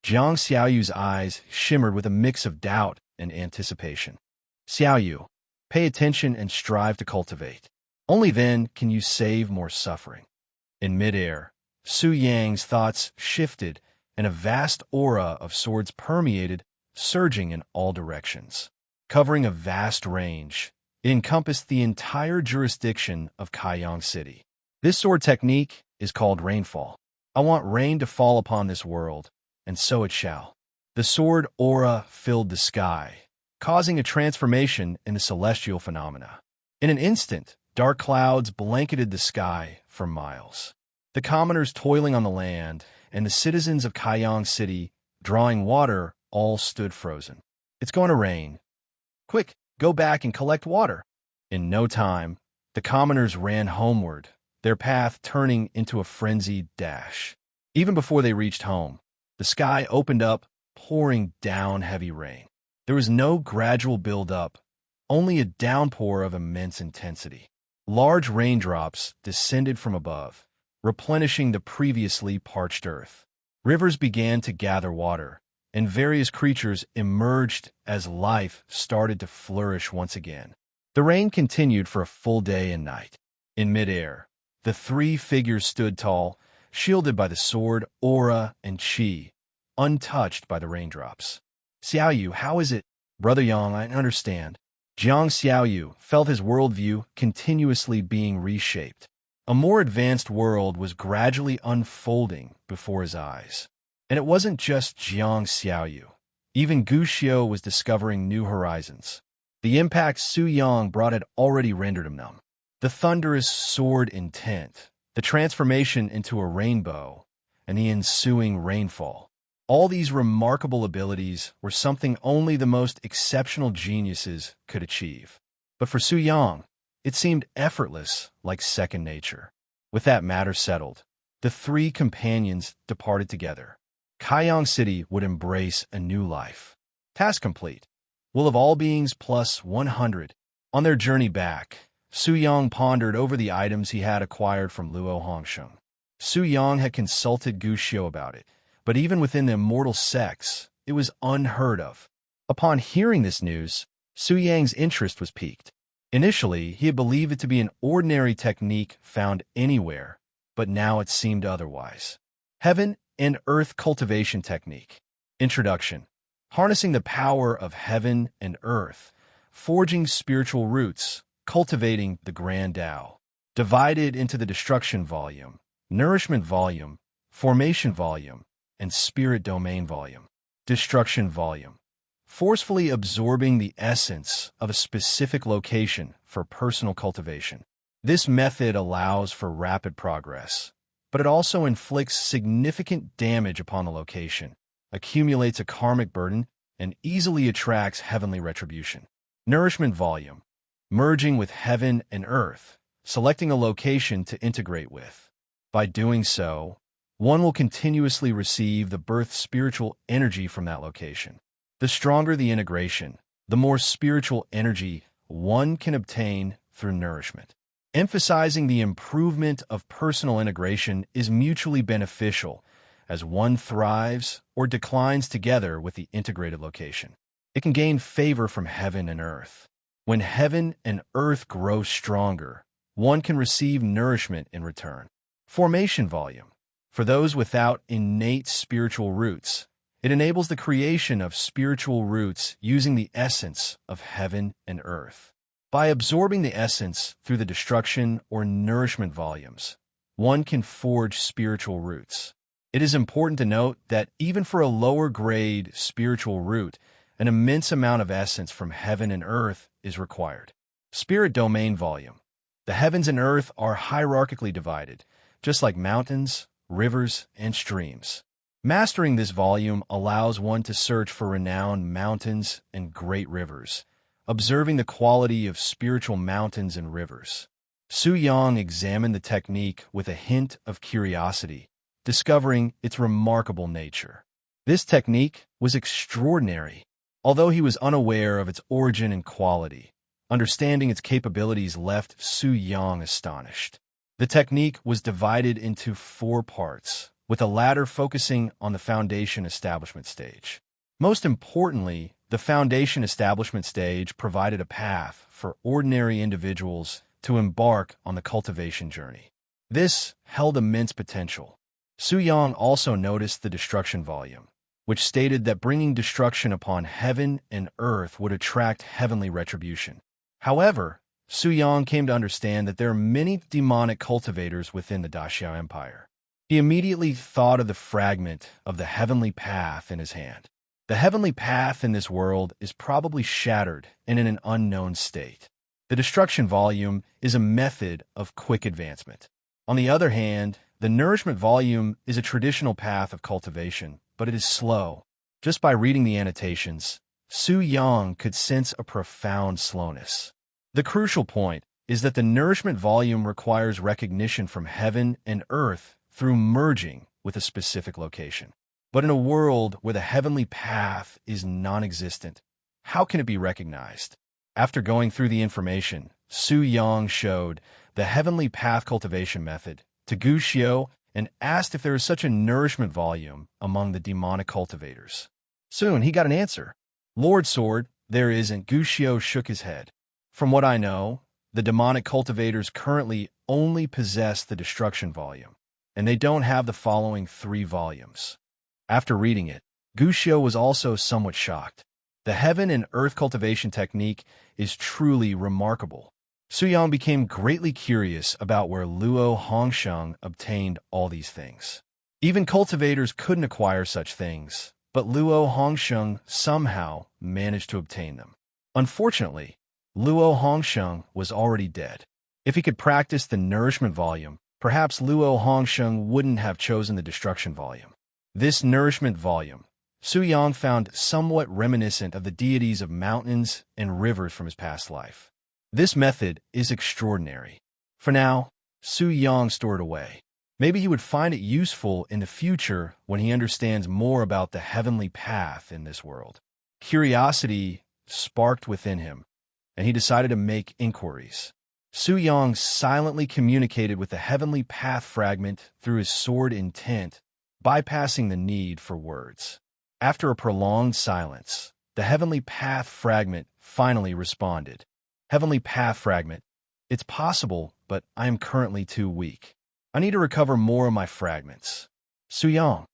Jiang Xiaoyu's eyes shimmered with a mix of doubt and anticipation. Xiaoyu, pay attention and strive to cultivate. Only then can you save more suffering. In midair, Su Yang's thoughts shifted and a vast aura of swords permeated, surging in all directions. Covering a vast range, it encompassed the entire jurisdiction of Kaiyang City. This sword technique is called rainfall. I want rain to fall upon this world, and so it shall. The sword aura filled the sky, causing a transformation in the celestial phenomena. In an instant, dark clouds blanketed the sky for miles. The commoners toiling on the land and the citizens of Kaiyang City drawing water all stood frozen. It's going to rain. Quick, go back and collect water. In no time, the commoners ran homeward, their path turning into a frenzied dash. Even before they reached home, the sky opened up, pouring down heavy rain. There was no gradual build-up, only a downpour of immense intensity. Large raindrops descended from above, replenishing the previously parched earth. Rivers began to gather water, and various creatures emerged as life started to flourish once again. The rain continued for a full day and night. In midair, the three figures stood tall, shielded by the sword, aura, and chi, untouched by the raindrops. Xiaoyu, how is it? Brother Yang, I understand. Jiang Xiaoyu felt his worldview continuously being reshaped. A more advanced world was gradually unfolding before his eyes. And it wasn't just Jiang Xiaoyu. Even Gu Xiu was discovering new horizons. The impact Su Yang brought had already rendered him numb. The thunderous sword intent, the transformation into a rainbow, and the ensuing rainfall. All these remarkable abilities were something only the most exceptional geniuses could achieve. But for Su Yang, it seemed effortless, like second nature. With that matter settled, the three companions departed together. Kaiyang City would embrace a new life. Task complete. Will of all beings plus 100. On their journey back, Su Yang pondered over the items he had acquired from Luo Hongsheng. Su Yang had consulted Gu Xiu about it, but even within the immortal sects, it was unheard of. Upon hearing this news, Su Yang's interest was piqued. Initially, he had believed it to be an ordinary technique found anywhere, but now it seemed otherwise. Heaven and Earth Cultivation Technique. Introduction. Harnessing the power of heaven and earth, forging spiritual roots, cultivating the Grand Tao. Divided into the Destruction Volume, Nourishment Volume, Formation Volume, and Spirit Domain Volume. Destruction Volume. Forcefully absorbing the essence of a specific location for personal cultivation. This method allows for rapid progress, but it also inflicts significant damage upon the location, accumulates a karmic burden, and easily attracts heavenly retribution. Nourishment Volume. Merging with heaven and earth, selecting a location to integrate with. By doing so, one will continuously receive the birth spiritual energy from that location. The stronger the integration, the more spiritual energy one can obtain through nourishment. Emphasizing the improvement of personal integration is mutually beneficial as one thrives or declines together with the integrated location. It can gain favor from heaven and earth. When heaven and earth grow stronger, one can receive nourishment in return. Formation Volume. For those without innate spiritual roots, it enables the creation of spiritual roots using the essence of heaven and earth. By absorbing the essence through the destruction or nourishment volumes, one can forge spiritual roots. It is important to note that even for a lower grade spiritual root, an immense amount of essence from heaven and earth is required. Spirit Domain Volume. The heavens and earth are hierarchically divided, just like mountains, rivers, and streams. Mastering this volume allows one to search for renowned mountains and great rivers, observing the quality of spiritual mountains and rivers. Su Yang examined the technique with a hint of curiosity, discovering its remarkable nature. This technique was extraordinary. Although he was unaware of its origin and quality, understanding its capabilities left Su Yang astonished. The technique was divided into 4 parts, with the latter focusing on the foundation establishment stage. Most importantly, the foundation establishment stage provided a path for ordinary individuals to embark on the cultivation journey. This held immense potential. Su Yang also noticed the destruction volume, which stated that bringing destruction upon heaven and earth would attract heavenly retribution. However, Su Yang came to understand that there are many demonic cultivators within the Daxiao Empire. He immediately thought of the fragment of the heavenly path in his hand. The heavenly path in this world is probably shattered and in an unknown state. The destruction volume is a method of quick advancement. On the other hand, the nourishment volume is a traditional path of cultivation, but it is slow. Just by reading the annotations, Su Yang could sense a profound slowness. The crucial point is that the nourishment volume requires recognition from heaven and earth through merging with a specific location. But in a world where the heavenly path is non-existent, how can it be recognized? After going through the information, Su Yang showed the heavenly path cultivation method to Gu Xiu and asked if there is such a nourishment volume among the demonic cultivators. Soon he got an answer. Lord Sword, there is, and Gu Xiu shook his head. From what I know, the demonic cultivators currently only possess the destruction volume, and they don't have the following 3 volumes. After reading it, Gu Xiu was also somewhat shocked. The heaven and earth cultivation technique is truly remarkable. Su Yang became greatly curious about where Luo Hongsheng obtained all these things. Even cultivators couldn't acquire such things, but Luo Hongsheng somehow managed to obtain them. Unfortunately, Luo Hongsheng was already dead. If he could practice the nourishment volume, perhaps Luo Hongsheng wouldn't have chosen the destruction volume. This nourishment volume, Su Yang found somewhat reminiscent of the deities of mountains and rivers from his past life. This method is extraordinary. For now, Su Yang stored away. Maybe he would find it useful in the future when he understands more about the heavenly path in this world. Curiosity sparked within him, and he decided to make inquiries. Su Yang silently communicated with the heavenly path fragment through his sword Intent, bypassing the need for words. After a prolonged silence, the heavenly path fragment finally responded. Heavenly path fragment, it's possible, but I am currently too weak. I need to recover more of my fragments. Su Yang,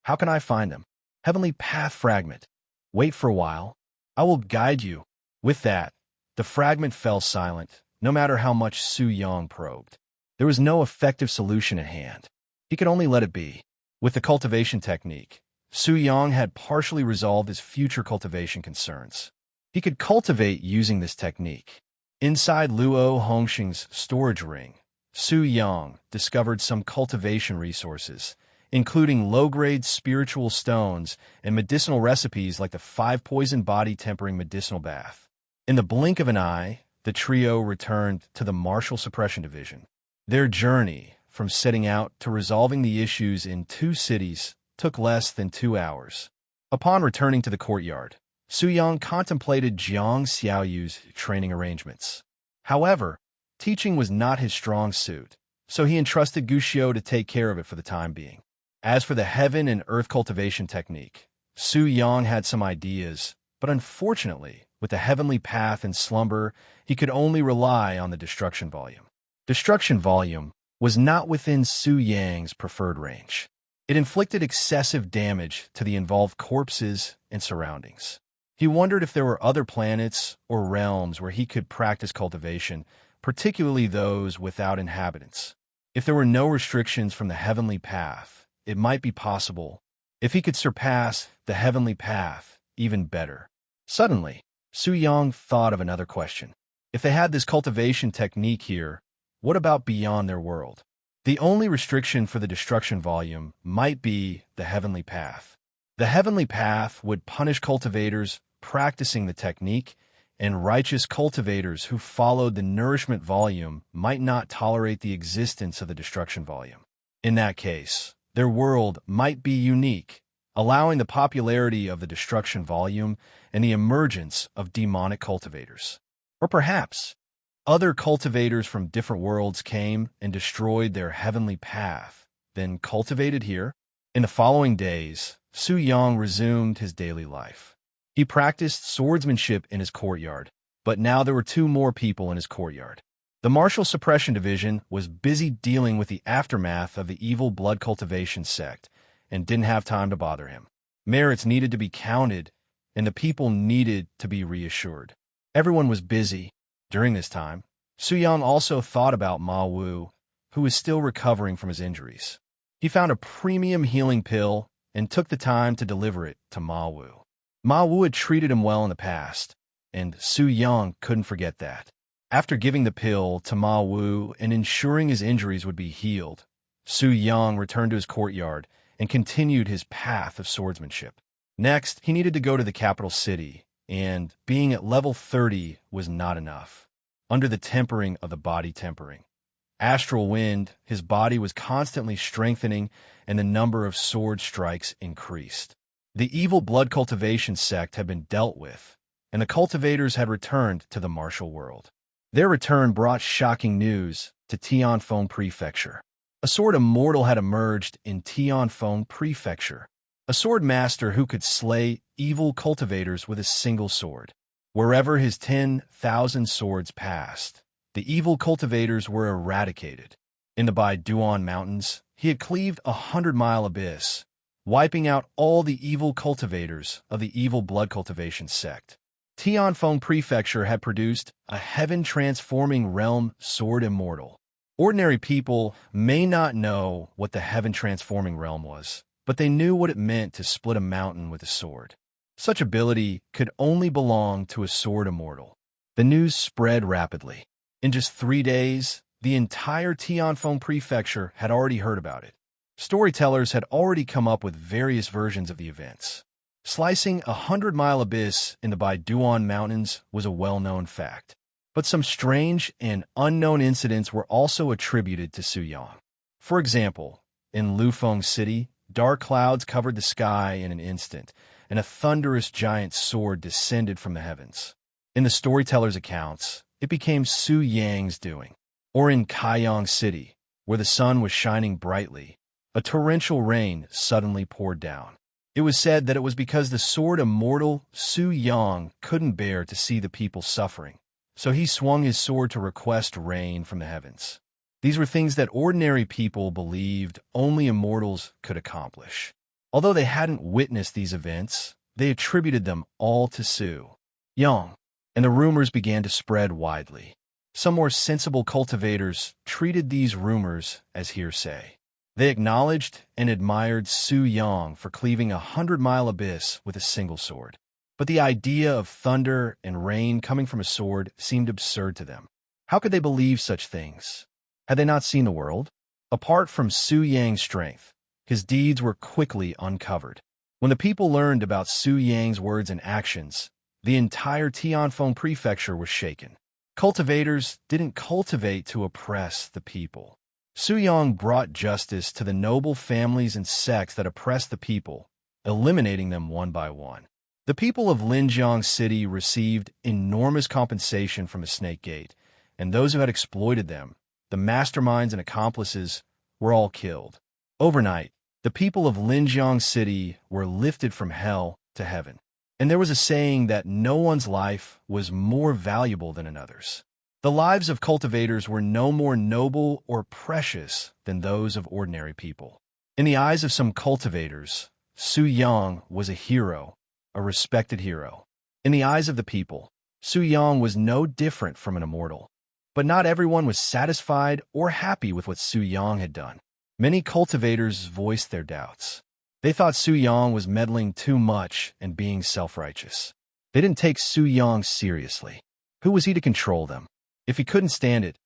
how can I find them? Heavenly path fragment, wait for a while. I will guide you. With that, the fragment fell silent, no matter how much Su Yang probed. There was no effective solution at hand. He could only let it be. With the cultivation technique, Su Yang had partially resolved his future cultivation concerns. He could cultivate using this technique. Inside Luo Hongsheng's storage ring, Su Yang discovered some cultivation resources, including low-grade spiritual stones and medicinal recipes like the 5-poison body-tempering medicinal bath. In the blink of an eye, the trio returned to the Martial Suppression Division. Their journey, from setting out to resolving the issues in 2 cities, took less than 2 hours. Upon returning to the courtyard, Su Yang contemplated Jiang Xiaoyu's training arrangements. However, teaching was not his strong suit, so he entrusted Gu Xiu to take care of it for the time being. As for the heaven and earth cultivation technique, Su Yang had some ideas, but unfortunately, with the heavenly path and slumber, he could only rely on the destruction volume. Destruction volume was not within Su Yang's preferred range. It inflicted excessive damage to the involved corpses and surroundings. He wondered if there were other planets or realms where he could practice cultivation, particularly those without inhabitants. If there were no restrictions from the heavenly path, it might be possible. If he could surpass the heavenly path, even better. Suddenly, Su Yang thought of another question. If they had this cultivation technique here, what about beyond their world? The only restriction for the destruction volume might be the heavenly path. The heavenly path would punish cultivators practicing the technique, and righteous cultivators who followed the nourishment volume might not tolerate the existence of the destruction volume. In that case, their world might be unique, allowing the popularity of the destruction volume and the emergence of demonic cultivators. Or perhaps, other cultivators from different worlds came and destroyed their heavenly path, then cultivated here. In the following days, Su Yang resumed his daily life. He practiced swordsmanship in his courtyard, but now there were 2 more people in his courtyard. The Martial Suppression Division was busy dealing with the aftermath of the evil blood cultivation sect and didn't have time to bother him. Merits needed to be counted, and the people needed to be reassured. Everyone was busy. During this time, Su Yang also thought about Ma Wu, who was still recovering from his injuries. He found a premium healing pill and took the time to deliver it to Ma Wu. Ma Wu had treated him well in the past, and Su Yang couldn't forget that. After giving the pill to Ma Wu and ensuring his injuries would be healed, Su Yang returned to his courtyard and continued his path of swordsmanship. Next, he needed to go to the capital city, and being at level 30 was not enough. Under the tempering of the body tempering, astral wind, his body was constantly strengthening and the number of sword strikes increased. The evil blood cultivation sect had been dealt with, and the cultivators had returned to the martial world. Their return brought shocking news to Tianfeng Prefecture. A sword immortal had emerged in Tianfeng Prefecture, a sword master who could slay evil cultivators with a single sword. Wherever his 10,000 swords passed, the evil cultivators were eradicated. In the blade.When mountains, he had cleaved a 100-mile abyss, wiping out all the evil cultivators of the evil blood cultivation sect. Tianfeng Prefecture had produced a heaven-transforming realm sword immortal. Ordinary people may not know what the heaven-transforming realm was, but they knew what it meant to split a mountain with a sword. Such ability could only belong to a sword immortal. The news spread rapidly. In just 3 days, The entire Tianfeng prefecture had already heard about it. Storytellers had already come up with various versions of the events. Slicing a 100-mile abyss in the blade.When mountains was a well-known fact. But some strange and unknown incidents were also attributed to Su Yang. For example, in Lufeng City, dark clouds covered the sky in an instant, and a thunderous giant sword descended from the heavens. In the storyteller's accounts, it became Su Yang's doing. Or in Kaiyang City, where the sun was shining brightly, a torrential rain suddenly poured down. It was said that it was because the sword immortal Su Yang couldn't bear to see the people suffering, so he swung his sword to request rain from the heavens. These were things that ordinary people believed only immortals could accomplish. Although they hadn't witnessed these events, they attributed them all to Su Yang, and the rumors began to spread widely. Some more sensible cultivators treated these rumors as hearsay. They acknowledged and admired Su Yang for cleaving a 100-mile abyss with a single sword. But the idea of thunder and rain coming from a sword seemed absurd to them. How could they believe such things? Had they not seen the world? Apart from Su Yang's strength, his deeds were quickly uncovered. When the people learned about Su Yang's words and actions, the entire Tianfeng prefecture was shaken. Cultivators didn't cultivate to oppress the people. Su Yang brought justice to the noble families and sects that oppressed the people, eliminating them one by one. The people of Linjiang City received enormous compensation from the Snake Gate, and those who had exploited them, the masterminds and accomplices, were all killed. Overnight, the people of Linjiang City were lifted from hell to heaven. And there was a saying that no one's life was more valuable than another's. The lives of cultivators were no more noble or precious than those of ordinary people. In the eyes of some cultivators, Su Yang was a hero, a respected hero. In the eyes of the people, Su Yang was no different from an immortal. But not everyone was satisfied or happy with what Su Yang had done. Many cultivators voiced their doubts. They thought Su Yang was meddling too much and being self-righteous. They didn't take Su Yang seriously. Who was he to control them? If he couldn't stand it,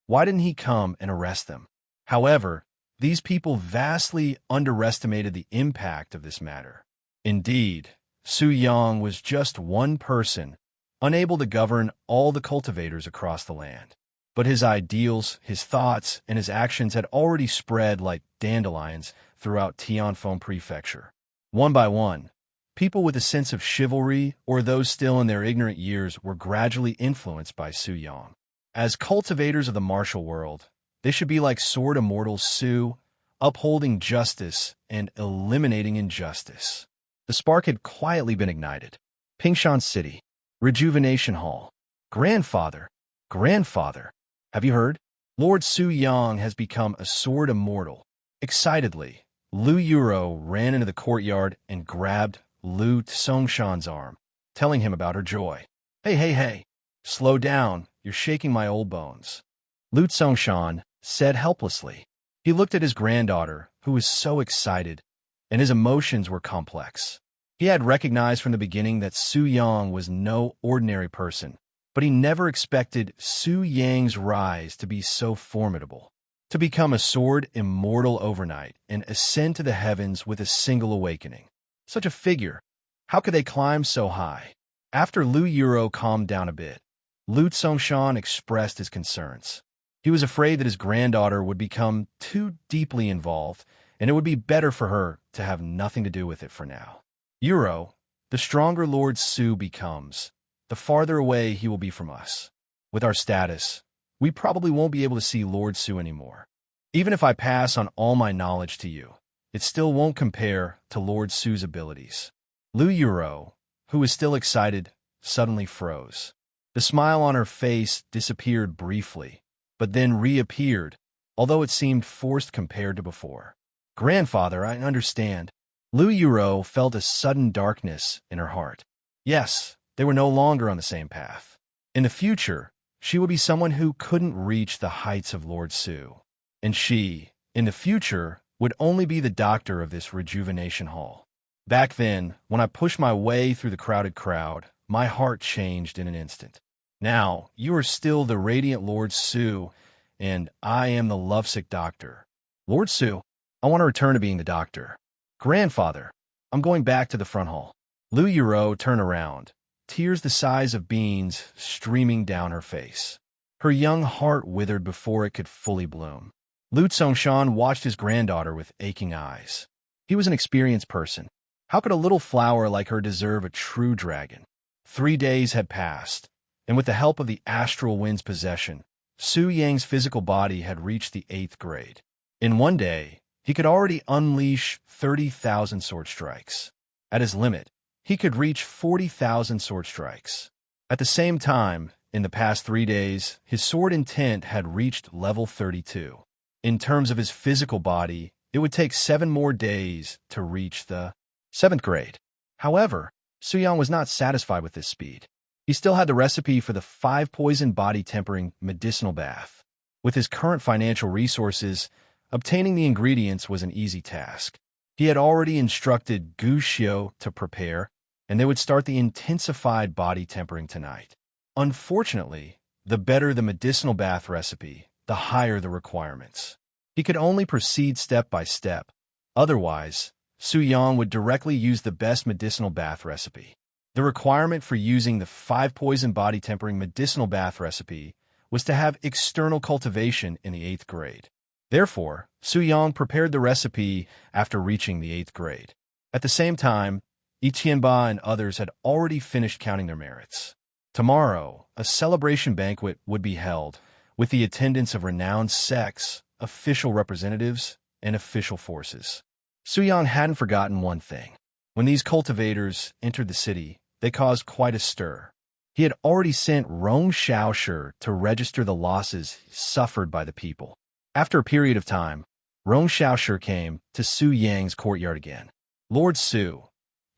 why didn't he come and arrest them? However, these people vastly underestimated the impact of this matter. Indeed, Su Yang was just one person, unable to govern all the cultivators across the land. But his ideals, his thoughts, and his actions had already spread like dandelions throughout Tianfeng Prefecture. One by one, people with a sense of chivalry or those still in their ignorant years were gradually influenced by Su Yang. As cultivators of the martial world, they should be like sword immortals Su, upholding justice and eliminating injustice. The spark had quietly been ignited. Pingshan City, Rejuvenation Hall. Grandfather, have you heard? Lord Su Yang has become a sword immortal. Excitedly, Lu Yuro ran into the courtyard and grabbed Lu Songshan's arm, telling him about her joy. Hey, slow down, you're shaking my old bones. Lu Songshan said helplessly. He looked at his granddaughter, who was so excited, and his emotions were complex. He had recognized from the beginning that Su Yang was no ordinary person, but he never expected Su Yang's rise to be so formidable. To become a sword immortal overnight and ascend to the heavens with a single awakening. Such a figure. How could they climb so high? After Lu Yuro calmed down a bit, Lu Songshan expressed his concerns. He was afraid that his granddaughter would become too deeply involved, and it would be better for her to have nothing to do with it for now. Yuro, the stronger Lord Su becomes, the farther away he will be from us. With our status, we probably won't be able to see Lord Su anymore. Even if I pass on all my knowledge to you, it still won't compare to Lord Su's abilities. Lu Yuro, who was still excited, suddenly froze. The smile on her face disappeared briefly, but then reappeared, although it seemed forced compared to before. Grandfather, I understand. Lu Yuro felt a sudden darkness in her heart. Yes, they were no longer on the same path. In the future, she would be someone who couldn't reach the heights of Lord Su. And she, in the future, would only be the doctor of this rejuvenation hall. Back then, when I pushed my way through the crowded crowd, my heart changed in an instant. Now, you are still the radiant Lord Su, and I am the lovesick doctor. Lord Su, I want to return to being the doctor. Grandfather, I'm going back to the front hall. Lu Yuro turned around, tears the size of beans streaming down her face. Her young heart withered before it could fully bloom. Lu Tsongshan watched his granddaughter with aching eyes. He was an experienced person. How could a little flower like her deserve a true dragon? 3 days had passed, and with the help of the astral wind's possession, Su Yang's physical body had reached the 8th grade. In 1 day, he could already unleash 30,000 sword strikes. At his limit, he could reach 40,000 sword strikes. At the same time, in the past 3 days, his sword intent had reached level 32. In terms of his physical body, it would take 7 more days to reach the 7th grade. However, Su Yang was not satisfied with this speed. He still had the recipe for the 5 poison body-tempering medicinal bath. With his current financial resources, obtaining the ingredients was an easy task. He had already instructed Gu Xiu to prepare, and they would start the intensified body tempering tonight. Unfortunately, the better the medicinal bath recipe, the higher the requirements. He could only proceed step by step. Otherwise, Su Yang would directly use the best medicinal bath recipe. The requirement for using the 5 poison body tempering medicinal bath recipe was to have external cultivation in the 8th grade. Therefore, Su Yang prepared the recipe after reaching the 8th grade. At the same time, Yi Qianba and others had already finished counting their merits. Tomorrow, a celebration banquet would be held, with the attendance of renowned sects, official representatives, and official forces. Su Yang hadn't forgotten one thing. When these cultivators entered the city, they caused quite a stir. He had already sent Rong Xiaoshi to register the losses suffered by the people. After a period of time, Rong Xiaoshi came to Su Yang's courtyard again. Lord Su,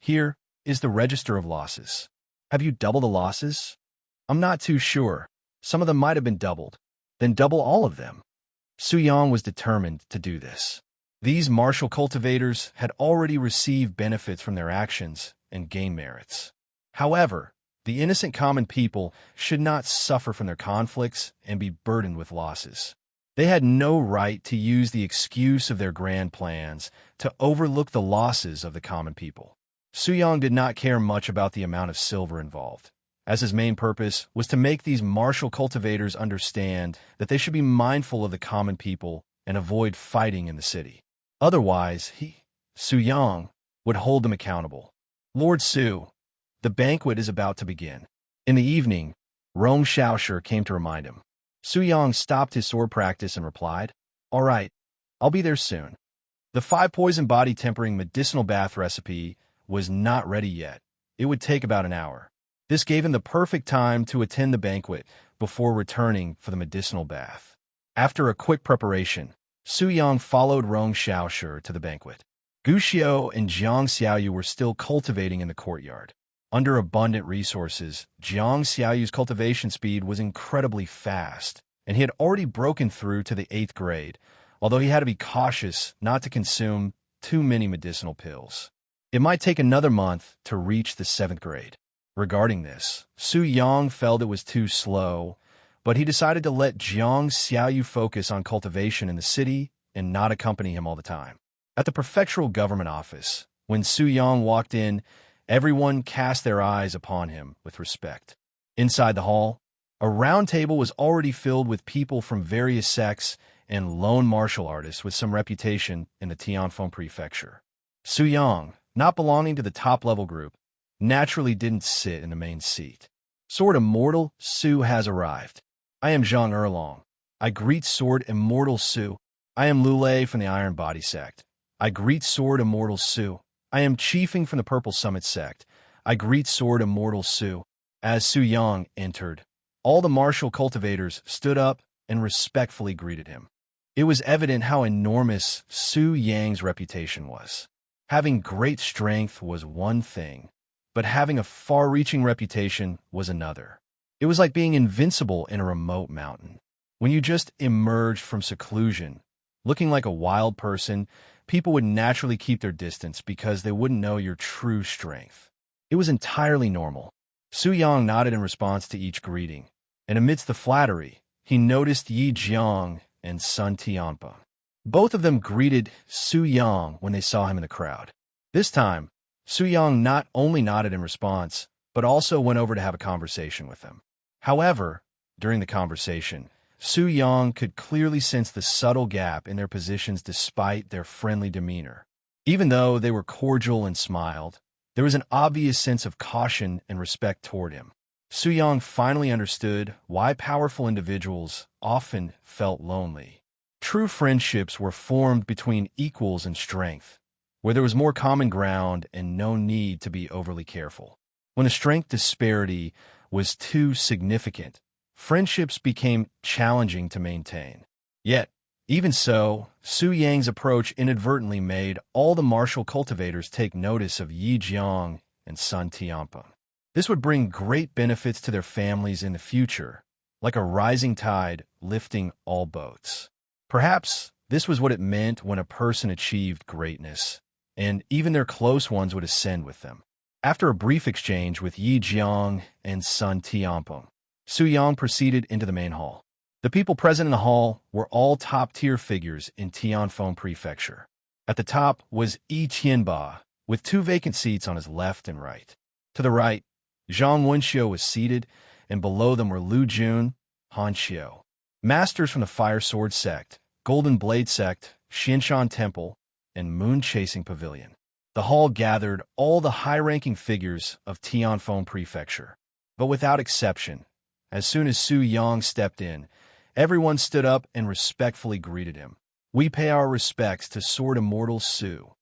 here is the register of losses. Have you doubled the losses? I'm not too sure. Some of them might have been doubled. Then double all of them. Su Yang was determined to do this. These martial cultivators had already received benefits from their actions and gained merits. However, the innocent common people should not suffer from their conflicts and be burdened with losses. They had no right to use the excuse of their grand plans to overlook the losses of the common people. Su Yang did not care much about the amount of silver involved, as his main purpose was to make these martial cultivators understand that they should be mindful of the common people and avoid fighting in the city. Otherwise, Su Yang, would hold them accountable. Lord Su, the banquet is about to begin. In the evening, Rong Xiaoshi came to remind him. Su Yang stopped his sword practice and replied, "All right, I'll be there soon." The 5 poison body tempering medicinal bath recipe was not ready yet. It would take about an hour. This gave him the perfect time to attend the banquet before returning for the medicinal bath. After a quick preparation, Su Yang followed Rong Xiaoshi to the banquet. Gu Xiu and Jiang Xiaoyu were still cultivating in the courtyard. Under abundant resources, Jiang Xiaoyu's cultivation speed was incredibly fast, and he had already broken through to the 8th grade, although he had to be cautious not to consume too many medicinal pills. It might take another month to reach the 7th grade. Regarding this, Su Yang felt it was too slow, but he decided to let Jiang Xiaoyu focus on cultivation in the city and not accompany him all the time. At the prefectural government office, when Su Yang walked in, everyone cast their eyes upon him with respect. Inside the hall, a round table was already filled with people from various sects and lone martial artists with some reputation in the Tianfeng prefecture. Su Yang, not belonging to the top-level group, naturally didn't sit in the main seat. Sword Immortal Su has arrived. I am Zhang Erlong. I greet Sword Immortal Su. I am Lulei from the Iron Body sect. I greet Sword Immortal Su. I am Chiefing from the Purple Summit sect. I greet Sword Immortal Su. As Su Yang entered, all the martial cultivators stood up and respectfully greeted him. It was evident how enormous Su Yang's reputation was. Having great strength was one thing, but having a far-reaching reputation was another. It was like being invincible in a remote mountain. When you just emerged from seclusion, looking like a wild person, people would naturally keep their distance because they wouldn't know your true strength. It was entirely normal. Su Yang nodded in response to each greeting, and amidst the flattery, he noticed Yi Jiang and Sun Tianpa. Both of them greeted Su Yang when they saw him in the crowd. This time, Su Yang not only nodded in response, but also went over to have a conversation with them. However, during the conversation, Su Yang could clearly sense the subtle gap in their positions despite their friendly demeanor. Even though they were cordial and smiled, there was an obvious sense of caution and respect toward him. Su Yang finally understood why powerful individuals often felt lonely. True friendships were formed between equals in strength, where there was more common ground and no need to be overly careful. When the strength disparity was too significant, friendships became challenging to maintain. Yet, even so, Su Yang's approach inadvertently made all the martial cultivators take notice of Yi Jiang and Sun Tianpa. This would bring great benefits to their families in the future, like a rising tide lifting all boats. Perhaps this was what it meant when a person achieved greatness, and even their close ones would ascend with them. After a brief exchange with Yi Jiang and Sun Tianpa, Su Yang proceeded into the main hall. The people present in the hall were all top-tier figures in Tianfeng Prefecture. At the top was Yi Tianba, with 2 vacant seats on his left and right. To the right, Zhang Wenxiu was seated, and below them were Lu Jun, Han Xiu, masters from the Fire Sword Sect, Golden Blade Sect, Xinshan Temple, and Moon Chasing Pavilion. The hall gathered all the high-ranking figures of Tianfeng Prefecture. But without exception, as soon as Su Yang stepped in, everyone stood up and respectfully greeted him. We pay our respects to Sword Immortal Su.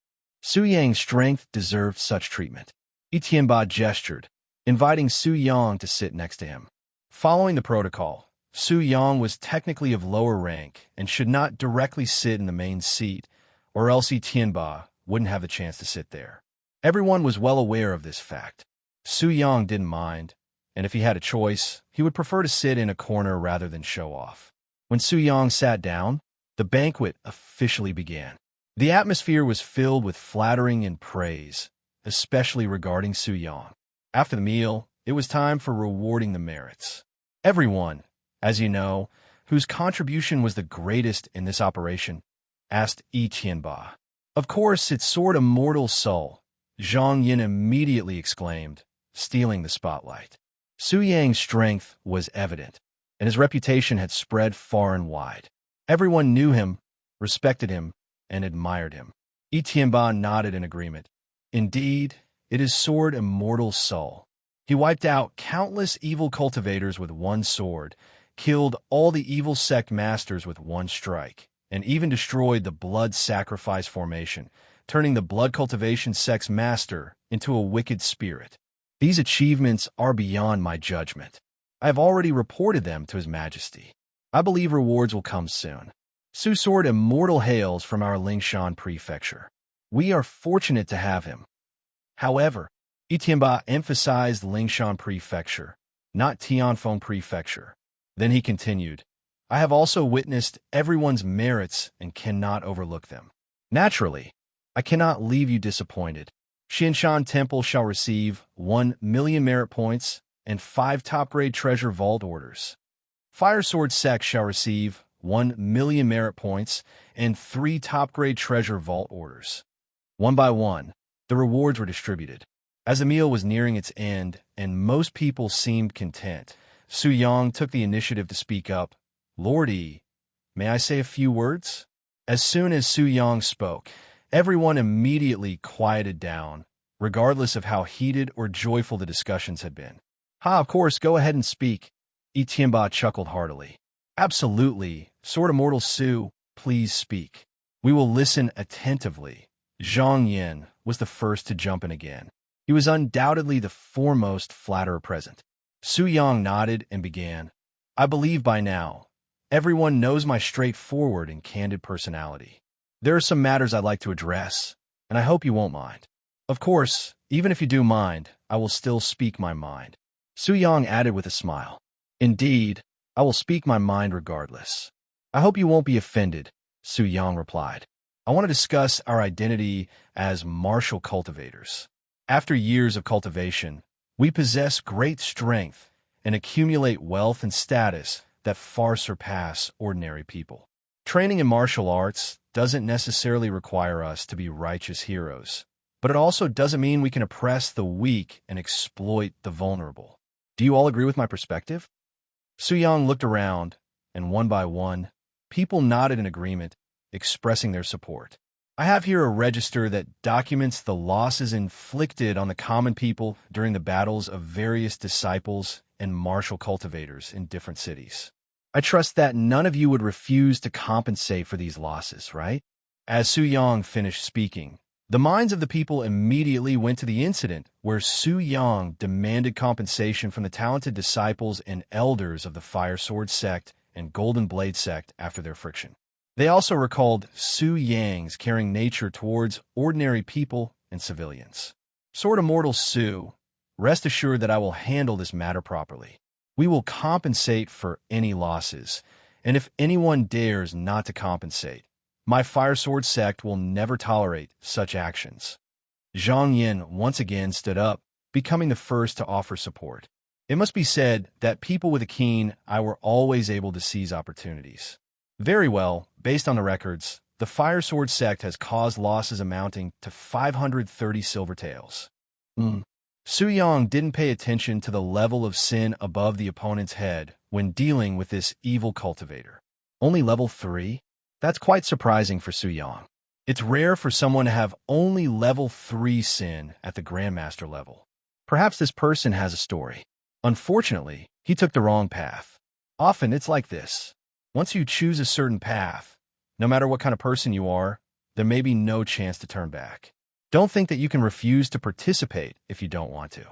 Su Yang's strength deserved such treatment. Yi Tianba gestured, inviting Su Yang to sit next to him. Following the protocol, Su Yang was technically of lower rank and should not directly sit in the main seat, or else Yi Tianba wouldn't have the chance to sit there. Everyone was well aware of this fact. Su Yang didn't mind, and if he had a choice, he would prefer to sit in a corner rather than show off. When Su Yang sat down, the banquet officially began. The atmosphere was filled with flattering and praise, especially regarding Su Yang. After the meal, it was time for rewarding the merits. Everyone, as you know, whose contribution was the greatest in this operation, asked Yi Tianba. Of course, it's Sword Immortal Soul, Zhang Yin immediately exclaimed, stealing the spotlight. Su Yang's strength was evident, and his reputation had spread far and wide. Everyone knew him, respected him, and admired him. Yi Tianba nodded in agreement. Indeed, it is Sword Immortal Soul. He wiped out countless evil cultivators with one sword, killed all the evil sect masters with one strike, and even destroyed the blood sacrifice formation, turning the blood cultivation sect's master into a wicked spirit. These achievements are beyond my judgment. I have already reported them to His Majesty. I believe rewards will come soon. Su Sword Immortal hails from our Lingshan Prefecture. We are fortunate to have him. However, Yi Tianba emphasized Lingshan Prefecture, not Tianfeng Prefecture. Then he continued, I have also witnessed everyone's merits and cannot overlook them. Naturally, I cannot leave you disappointed. Xinshan Temple shall receive 1,000,000 merit points and 5 top-grade treasure vault orders. Fire Sword Sect shall receive 1,000,000 merit points and 3 top-grade treasure vault orders. One by one, the rewards were distributed. As the meal was nearing its end and most people seemed content, Su Yang took the initiative to speak up. Lord Yi, may I say a few words? As soon as Su Yang spoke, everyone immediately quieted down, regardless of how heated or joyful the discussions had been. Of course, go ahead and speak. Yi Tianba chuckled heartily. Absolutely, Sword Immortal Su, please speak. We will listen attentively. Zhang Yin was the first to jump in again. He was undoubtedly the foremost flatterer present. Su Yang nodded and began. I believe by now, everyone knows my straightforward and candid personality. There are some matters I'd like to address, and I hope you won't mind. Of course, even if you do mind, I will still speak my mind. Su Yang added with a smile. Indeed, I will speak my mind regardless. I hope you won't be offended, Su Yang replied. I want to discuss our identity as martial cultivators. After years of cultivation, we possess great strength and accumulate wealth and status that far surpass ordinary people. Training in martial arts doesn't necessarily require us to be righteous heroes, but it also doesn't mean we can oppress the weak and exploit the vulnerable. Do you all agree with my perspective? Su-Yang looked around, and one by one, people nodded in agreement, expressing their support. I have here a register that documents the losses inflicted on the common people during the battles of various disciples and martial cultivators in different cities. I trust that none of you would refuse to compensate for these losses, right? As Su-Yang finished speaking, the minds of the people immediately went to the incident where Su-Yang demanded compensation from the talented disciples and elders of the Fire Sword sect and Golden Blade sect after their friction. They also recalled Su-Yang's caring nature towards ordinary people and civilians. Sword Immortal Su, rest assured that I will handle this matter properly. We will compensate for any losses, and if anyone dares not to compensate, my Fire Sword sect will never tolerate such actions. Zhang Yin once again stood up, becoming the first to offer support. It must be said that people with a keen eye were always able to seize opportunities. Very well, based on the records, the Fire Sword sect has caused losses amounting to 530 silver taels. Su-Yang didn't pay attention to the level of sin above the opponent's head when dealing with this evil cultivator. Only level 3? That's quite surprising for Su-Yang. It's rare for someone to have only level 3 sin at the Grandmaster level. Perhaps this person has a story. Unfortunately, he took the wrong path. Often it's like this. Once you choose a certain path, no matter what kind of person you are, there may be no chance to turn back. Don't think that you can refuse to participate if you don't want to.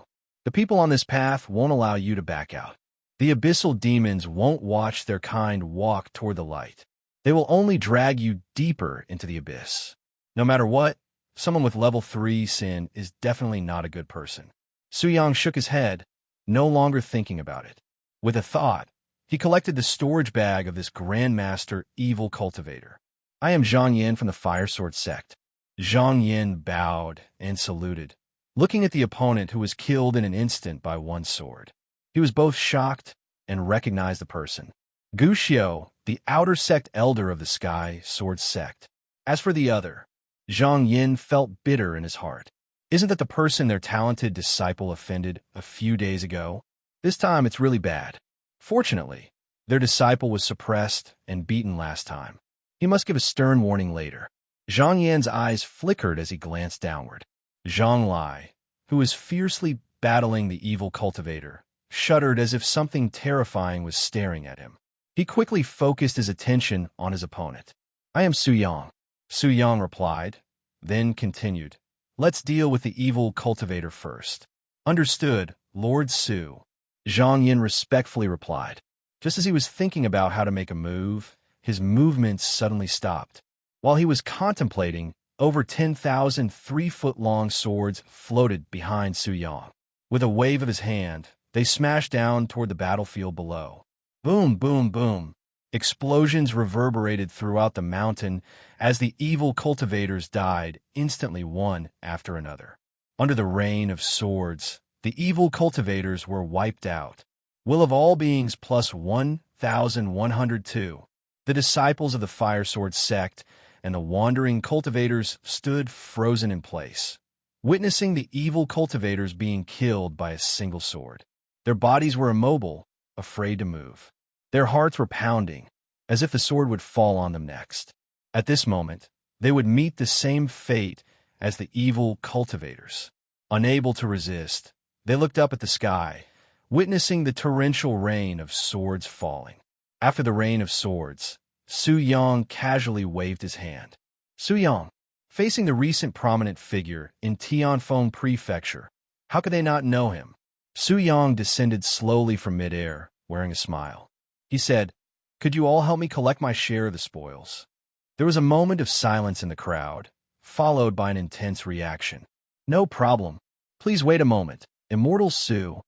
The people on this path won't allow you to back out. The abyssal demons won't watch their kind walk toward the light. They will only drag you deeper into the abyss. No matter what, someone with level 3 sin is definitely not a good person. Su-Yang shook his head, no longer thinking about it. With a thought, he collected the storage bag of this Grandmaster evil cultivator. I am Zhang Yin from the Fire Sword sect. Zhang Yin bowed and saluted, looking at the opponent who was killed in an instant by one sword. He was both shocked and recognized the person. Gu Xiao, the outer sect elder of the Sky Sword sect. As for the other, Zhang Yin felt bitter in his heart. Isn't that the person their talented disciple offended a few days ago? This time it's really bad. Fortunately, their disciple was suppressed and beaten last time. He must give a stern warning later. Zhang Yan's eyes flickered as he glanced downward. Zhang Lai, who was fiercely battling the evil cultivator, shuddered as if something terrifying was staring at him. He quickly focused his attention on his opponent. I am Su-Yang. Su-Yang replied, then continued. Let's deal with the evil cultivator first. Understood, Lord Su. Zhang Yin respectfully replied. Just as he was thinking about how to make a move, his movements suddenly stopped. While he was contemplating, over 10,000 3-foot-long swords floated behind Su-Yang. With a wave of his hand, they smashed down toward the battlefield below. Boom, boom, boom. Explosions reverberated throughout the mountain as the evil cultivators died instantly one after another. Under the rain of swords, the evil cultivators were wiped out. Will of all beings plus 1,102. The disciples of the Fire Sword sect and the wandering cultivators stood frozen in place, witnessing the evil cultivators being killed by a single sword. Their bodies were immobile, afraid to move. Their hearts were pounding, as if the sword would fall on them next. At this moment, they would meet the same fate as the evil cultivators. Unable to resist, they looked up at the sky, witnessing the torrential rain of swords falling. After the rain of swords, Su-Yang casually waved his hand. Su-Yang, facing the recent prominent figure in Tianfeng Prefecture, how could they not know him? Su-Yang descended slowly from midair, wearing a smile. He said, Could you all help me collect my share of the spoils? There was a moment of silence in the crowd, followed by an intense reaction. No problem. Please wait a moment. Immortal Su.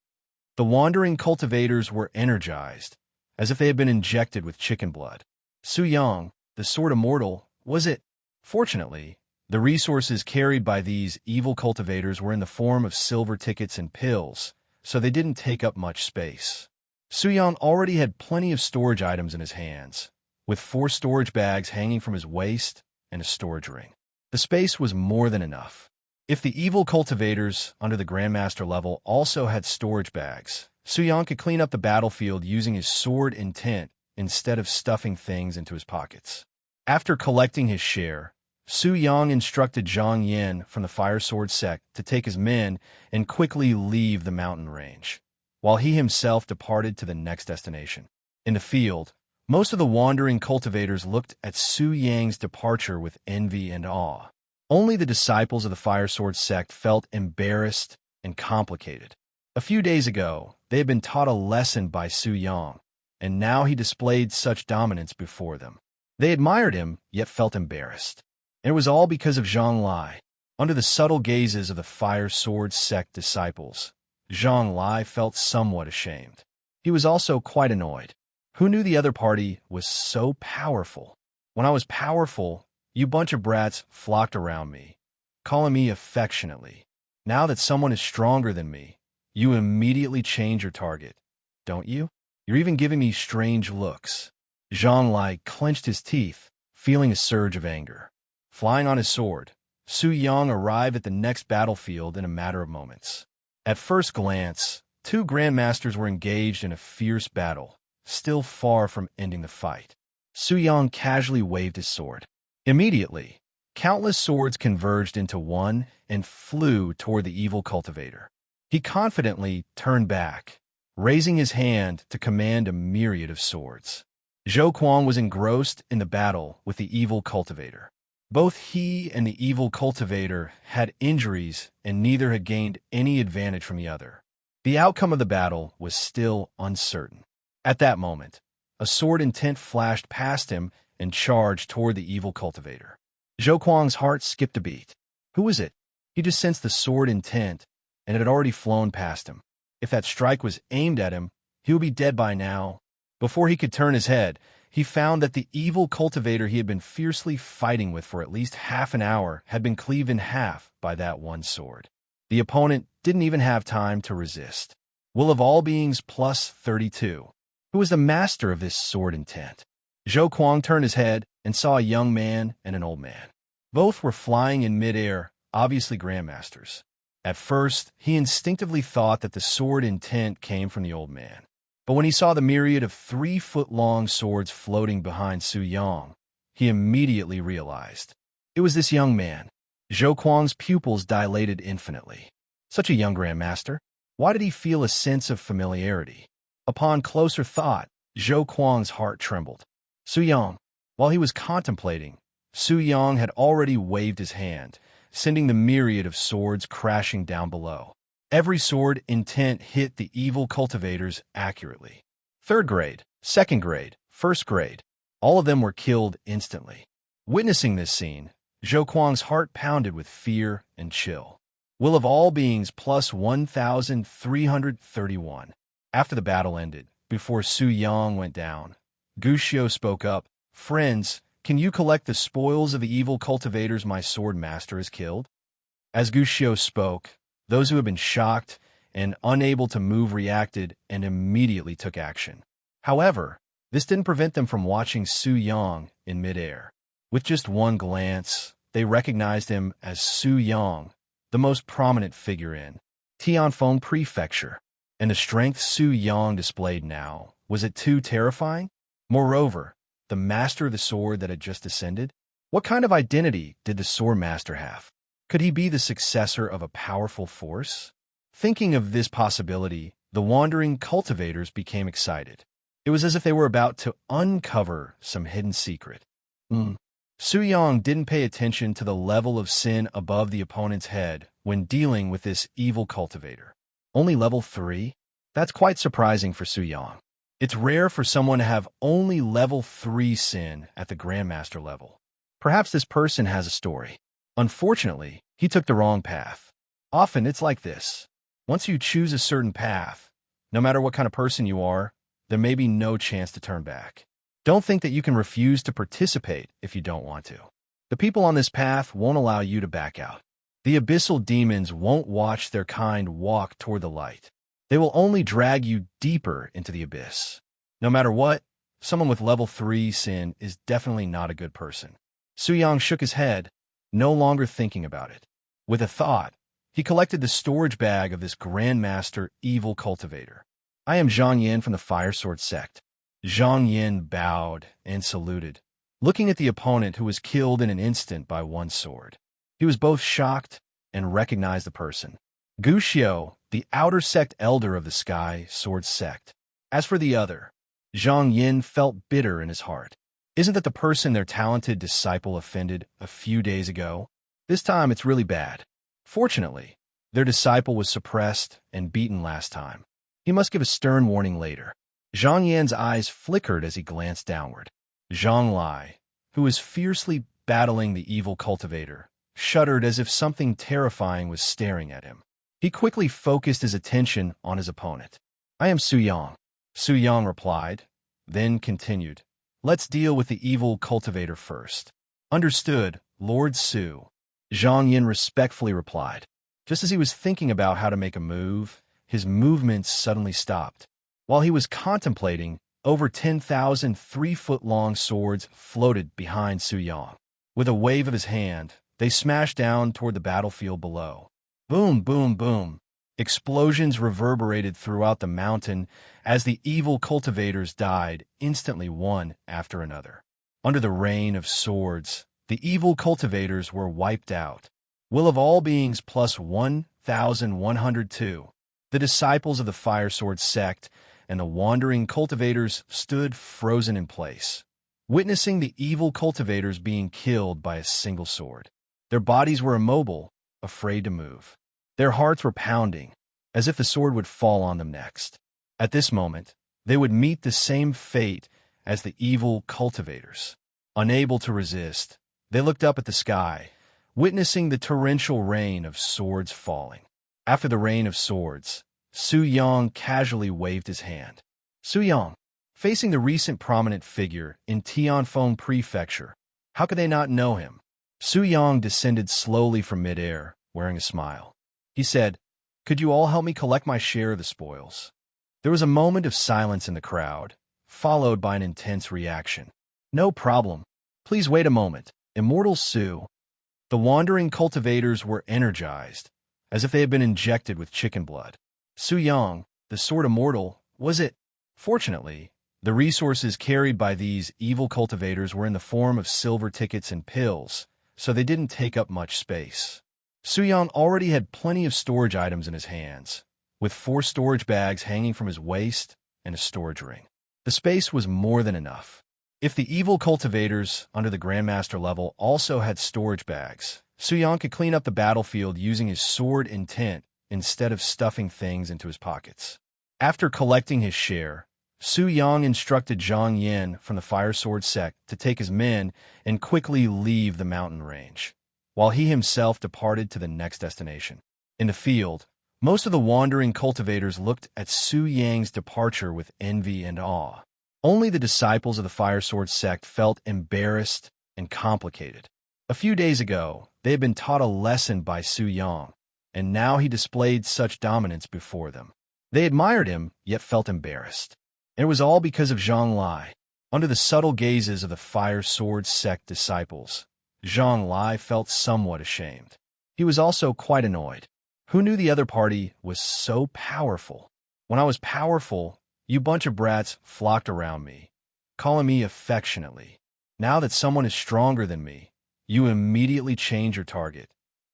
The wandering cultivators were energized, as if they had been injected with chicken blood. Su-Yang, the Sword Immortal, was it? Fortunately, the resources carried by these evil cultivators were in the form of silver tickets and pills, so they didn't take up much space. Suyang already had plenty of storage items in his hands, with 4 storage bags hanging from his waist and a storage ring. The space was more than enough. If the evil cultivators under the Grandmaster level also had storage bags, Suyang could clean up the battlefield using his sword intent instead of stuffing things into his pockets. After collecting his share, Suyang instructed Zhang Yin from the Fire Sword sect to take his men and quickly leave the mountain range, while he himself departed to the next destination. In the field, most of the wandering cultivators looked at Suyang's departure with envy and awe. Only the disciples of the Fire Sword sect felt embarrassed and complicated. A few days ago, they had been taught a lesson by Suyang, and now he displayed such dominance before them. They admired him, yet felt embarrassed. And it was all because of Zhang Lai. Under the subtle gazes of the Fire Sword sect disciples, Zhang Lai felt somewhat ashamed. He was also quite annoyed. Who knew the other party was so powerful? When I was powerful, you bunch of brats flocked around me, calling me affectionately. Now that someone is stronger than me, you immediately change your target, don't you? You're even giving me strange looks. Zhang Lai clenched his teeth, feeling a surge of anger. Flying on his sword, Suyang arrived at the next battlefield in a matter of moments. At first glance, 2 Grandmasters were engaged in a fierce battle, still far from ending the fight. Suyang casually waved his sword. Immediately, countless swords converged into one and flew toward the evil cultivator. He confidently turned back, raising his hand to command a myriad of swords. Zhou Kuang was engrossed in the battle with the evil cultivator. Both he and the evil cultivator had injuries, and neither had gained any advantage from the other. The outcome of the battle was still uncertain. At that moment, a sword intent flashed past him and charged toward the evil cultivator. Zhou Kuang's heart skipped a beat. Who was it? He just sensed the sword intent, and it had already flown past him. If that strike was aimed at him, he would be dead by now. Before he could turn his head, he found that the evil cultivator he had been fiercely fighting with for at least half an hour had been cleaved in half by that one sword. The opponent didn't even have time to resist. Will of all beings plus 32. Who was the master of this sword intent? Zhou Kuang turned his head and saw a young man and an old man. Both were flying in midair, obviously Grandmasters. At first, he instinctively thought that the sword intent came from the old man. But when he saw the myriad of 3-foot-long swords floating behind Suyang, he immediately realized. It was this young man. Zhou Kuang's pupils dilated infinitely. Such a young Grandmaster. Why did he feel a sense of familiarity? Upon closer thought, Zhou Kuang's heart trembled. Suyang. While he was contemplating, Suyang had already waved his hand, sending the myriad of swords crashing down below. Every sword intent hit the evil cultivators accurately. 3rd grade, 2nd grade, 1st grade, all of them were killed instantly. Witnessing this scene, Zhou Kuang's heart pounded with fear and chill. Will of all beings plus 1,331. After the battle ended, before Suyang went down, Guxiu spoke up. Friends, can you collect the spoils of the evil cultivators my sword master has killed? As Guxiu spoke, those who had been shocked and unable to move reacted and immediately took action. However, this didn't prevent them from watching Suyang in midair. With just one glance, they recognized him as Suyang, the most prominent figure in Tianfeng Prefecture. And the strength Suyang displayed now, was it too terrifying? Moreover, the master of the sword that had just ascended? What kind of identity did the sword master have? Could he be the successor of a powerful force? Thinking of this possibility, the wandering cultivators became excited. It was as if they were about to uncover some hidden secret. Suyang didn't pay attention to the level of sin above the opponent's head when dealing with this evil cultivator. Only level 3? That's quite surprising for Suyang. It's rare for someone to have only level 3 sin at the Grandmaster level. Perhaps this person has a story. Unfortunately, he took the wrong path. Often it's like this. Once you choose a certain path, no matter what kind of person you are, there may be no chance to turn back. Don't think that you can refuse to participate if you don't want to. The people on this path won't allow you to back out. The abyssal demons won't watch their kind walk toward the light. They will only drag you deeper into the abyss. No matter what, someone with level 3 sin is definitely not a good person. Suyang shook his head, no longer thinking about it. With a thought, he collected the storage bag of this Grandmaster evil cultivator. I am Zhang Yin from the Fire Sword sect. Zhang Yin bowed and saluted, looking at the opponent who was killed in an instant by one sword. He was both shocked and recognized the person. Gu Xiao, the outer sect elder of the Sky Sword sect. As for the other, Zhang Yin felt bitter in his heart. Isn't that the person their talented disciple offended a few days ago? This time it's really bad. Fortunately, their disciple was suppressed and beaten last time. He must give a stern warning later. Zhang Yan's eyes flickered as he glanced downward. Zhang Lai, who was fiercely battling the evil cultivator, shuddered as if something terrifying was staring at him. He quickly focused his attention on his opponent. I am Su Yang. Su Yang replied, then continued. Let's deal with the evil cultivator first. Understood, Lord Su. Zhang Yin respectfully replied. Just as he was thinking about how to make a move, his movements suddenly stopped. While he was contemplating, over 10,000 3-foot-long swords floated behind Su Yang. With a wave of his hand, they smashed down toward the battlefield below. Boom, boom, boom. Explosions reverberated throughout the mountain as the evil cultivators died instantly one after another. Under the rain of swords, the evil cultivators were wiped out. Will of all beings plus 1,102. The disciples of the Fire Sword sect and the wandering cultivators stood frozen in place, witnessing the evil cultivators being killed by a single sword. Their bodies were immobile, afraid to move. Their hearts were pounding, as if the sword would fall on them next. At this moment, they would meet the same fate as the evil cultivators. Unable to resist, they looked up at the sky, witnessing the torrential rain of swords falling. After the rain of swords, Su Yang casually waved his hand. Su Yang, facing the recent prominent figure in Tianfeng Prefecture, how could they not know him? Su Yang descended slowly from midair, wearing a smile. He said, Could you all help me collect my share of the spoils? There was a moment of silence in the crowd, followed by an intense reaction. No problem. Please wait a moment. Immortal Su. The wandering cultivators were energized, as if they had been injected with chicken blood. Su Yang, the sword immortal, was it? Fortunately, the resources carried by these evil cultivators were in the form of silver tickets and pills, so they didn't take up much space. Su Yang already had plenty of storage items in his hands, with 4 storage bags hanging from his waist and a storage ring. The space was more than enough. If the evil cultivators under the Grandmaster level also had storage bags, Su Yang could clean up the battlefield using his sword intent instead of stuffing things into his pockets. After collecting his share, Su Yang instructed Zhang Yin from the Fire Sword sect to take his men and quickly leave the mountain range, while he himself departed to the next destination. In the field, most of the wandering cultivators looked at Su Yang's departure with envy and awe. Only the disciples of the Fire Sword sect felt embarrassed and complicated. A few days ago, they had been taught a lesson by Su Yang, and now he displayed such dominance before them. They admired him, yet felt embarrassed. And it was all because of Zhang Lai. Under the subtle gazes of the Fire Sword sect disciples, Zhang Lai felt somewhat ashamed. He was also quite annoyed. Who knew the other party was so powerful? When I was powerful, you bunch of brats flocked around me, calling me affectionately. Now that someone is stronger than me, you immediately change your target,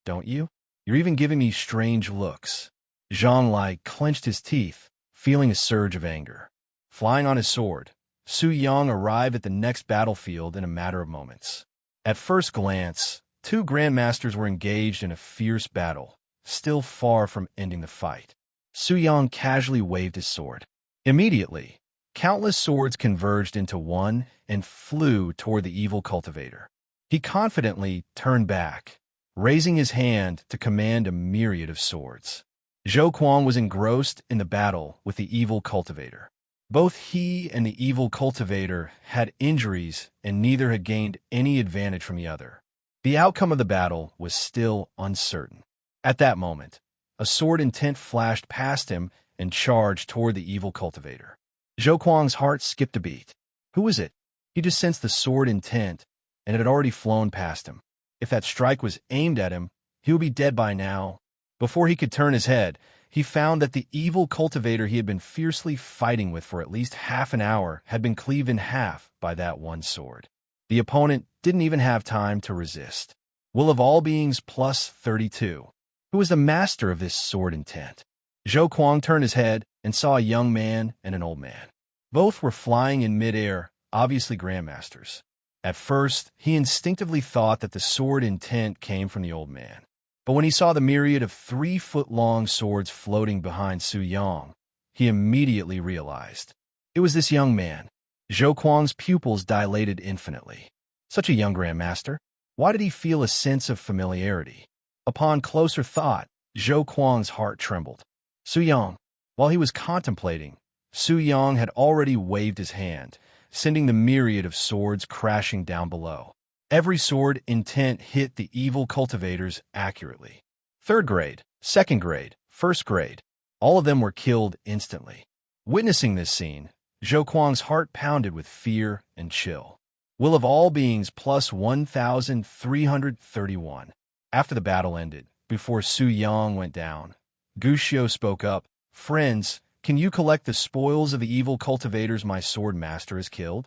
don't you? You're even giving me strange looks. Zhang Lai clenched his teeth, feeling a surge of anger. Flying on his sword, Su Yang arrived at the next battlefield in a matter of moments. At first glance, 2 grandmasters were engaged in a fierce battle, still far from ending the fight. Su Yang casually waved his sword. Immediately, countless swords converged into one and flew toward the evil cultivator. He confidently turned back, raising his hand to command a myriad of swords. Zhou Quan was engrossed in the battle with the evil cultivator. Both he and the evil cultivator had injuries, and neither had gained any advantage from the other. The outcome of the battle was still uncertain. At that moment, a sword intent flashed past him and charged toward the evil cultivator. Zhou Kuang's heart skipped a beat. Who was it? He just sensed the sword intent, and it had already flown past him. If that strike was aimed at him, he would be dead by now. Before he could turn his head, he found that the evil cultivator he had been fiercely fighting with for at least half an hour had been cleaved in half by that one sword. The opponent didn't even have time to resist. Will of all beings plus 32. Who was the master of this sword intent? Zhou Kuang turned his head and saw a young man and an old man. Both were flying in midair, obviously grandmasters. At first, he instinctively thought that the sword intent came from the old man. But when he saw the myriad of 3-foot-long swords floating behind Su Yang, he immediately realized. It was this young man. Zhou Kuang's pupils dilated infinitely. Such a young grandmaster. Why did he feel a sense of familiarity? Upon closer thought, Zhou Kuang's heart trembled. Su Yang. While he was contemplating, Su Yang had already waved his hand, sending the myriad of swords crashing down below. Every sword intent hit the evil cultivators accurately. 3rd grade, 2nd grade, 1st grade. All of them were killed instantly. Witnessing this scene, Zhou Kuang's heart pounded with fear and chill. Will of all beings plus 1,331. After the battle ended, before Su Yang went down, Gu Xiu spoke up. Friends, can you collect the spoils of the evil cultivators my sword master has killed?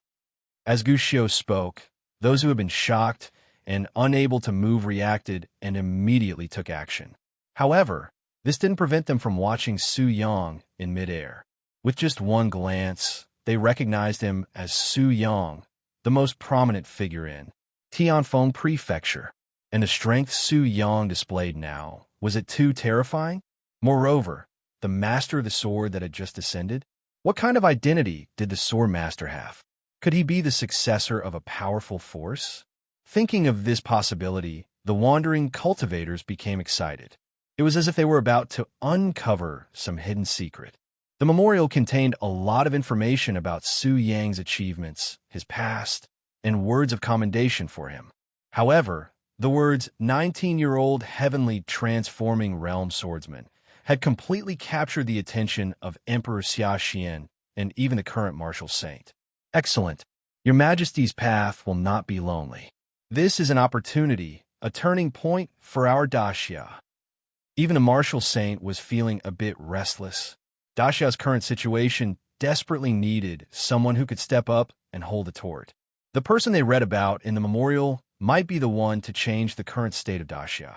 As Gu Xiu spoke, those who had been shocked and unable to move reacted and immediately took action. However, this didn't prevent them from watching Su Yang in midair. With just one glance, they recognized him as Su Yang, the most prominent figure in Tianfeng Prefecture. And the strength Su Yang displayed now, was it too terrifying? Moreover, the master of the sword that had just ascended? What kind of identity did the sword master have? Could he be the successor of a powerful force? Thinking of this possibility, the wandering cultivators became excited. It was as if they were about to uncover some hidden secret. The memorial contained a lot of information about Su Yang's achievements, his past, and words of commendation for him. However, the words 19-year-old heavenly transforming realm swordsman had completely captured the attention of Emperor Xia Xian and even the current martial saint. Excellent. Your Majesty's path will not be lonely. This is an opportunity, a turning point for our Daxia. Even the martial saint was feeling a bit restless. Daxia's current situation desperately needed someone who could step up and hold the torch. The person they read about in the memorial might be the one to change the current state of Daxia.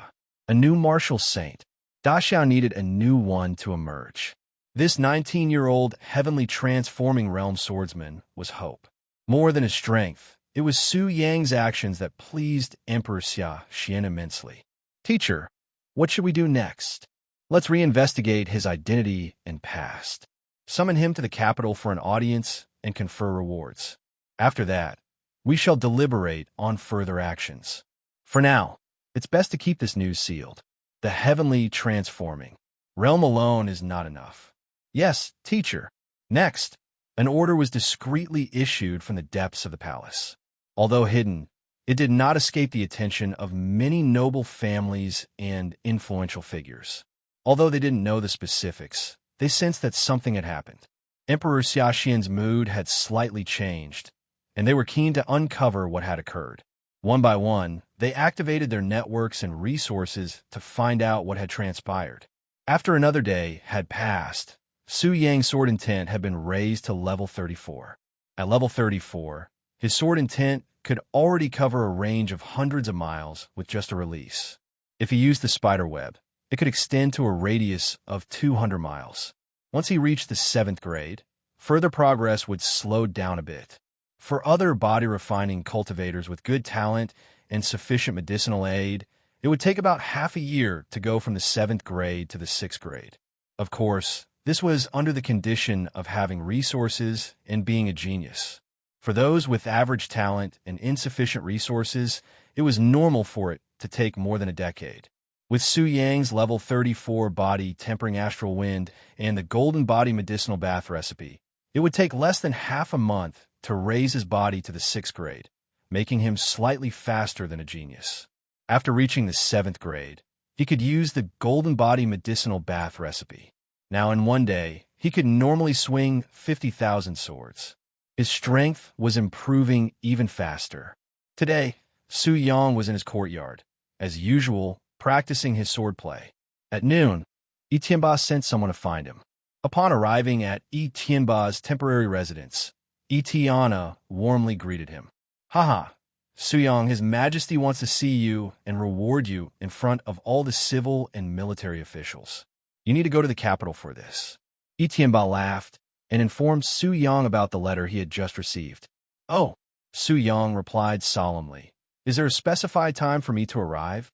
A new martial saint. Daxia needed a new one to emerge. This 19-year-old heavenly transforming realm swordsman was hope. More than his strength, it was Su Yang's actions that pleased Emperor Xia Xian immensely. Teacher, what should we do next? Let's reinvestigate his identity and past. Summon him to the capital for an audience and confer rewards. After that, we shall deliberate on further actions. For now, it's best to keep this news sealed. The heavenly transforming realm alone is not enough. Yes, teacher. Next, an order was discreetly issued from the depths of the palace. Although hidden, it did not escape the attention of many noble families and influential figures. Although they didn't know the specifics, they sensed that something had happened. Emperor Xia Xian's mood had slightly changed, and they were keen to uncover what had occurred. One by one, they activated their networks and resources to find out what had transpired. After another day had passed, Su Yang's sword intent had been raised to level 34. At level 34, his sword intent could already cover a range of hundreds of miles with just a release. If he used the spider web, it could extend to a radius of 200 miles. Once he reached the 7th grade, further progress would slow down a bit. For other body-refining cultivators with good talent and sufficient medicinal aid, it would take about half a year to go from the 7th grade to the 6th grade. Of course, this was under the condition of having resources and being a genius. For those with average talent and insufficient resources, it was normal for it to take more than a decade. With Su Yang's level 34 body tempering astral wind and the golden body medicinal bath recipe, it would take less than half a month to raise his body to the 6th grade, making him slightly faster than a genius. After reaching the 7th grade, he could use the golden body medicinal bath recipe. Now, in one day, he could normally swing 50,000 swords. His strength was improving even faster. Today, Su Yang was in his courtyard, as usual, practicing his swordplay. At noon, Yi Tianba sent someone to find him. Upon arriving at Yi Tianba's temporary residence, Yi Tiana warmly greeted him. Haha, Su Yang, His Majesty wants to see you and reward you in front of all the civil and military officials. You need to go to the capital for this. Yi Tianba laughed and informed Su Yang about the letter he had just received. Oh, Su Yang replied solemnly. Is there a specified time for me to arrive?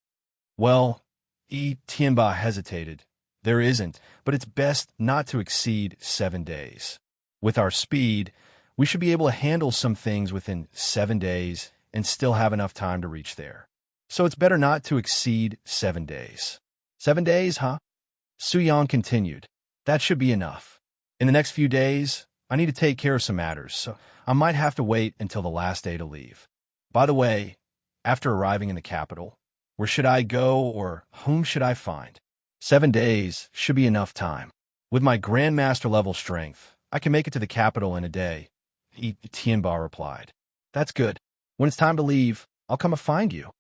Well, Yi Tianba hesitated. There isn't, but it's best not to exceed 7 days. With our speed, we should be able to handle some things within 7 days and still have enough time to reach there. So it's better not to exceed 7 days. 7 days, huh? Su Yang continued. That should be enough. In the next few days, I need to take care of some matters, so I might have to wait until the last day to leave. By the way, after arriving in the capital, where should I go or whom should I find? 7 days should be enough time. With my Grandmaster level strength, I can make it to the capital in a day, Yi Tianba replied. That's good. When it's time to leave, I'll come and find you.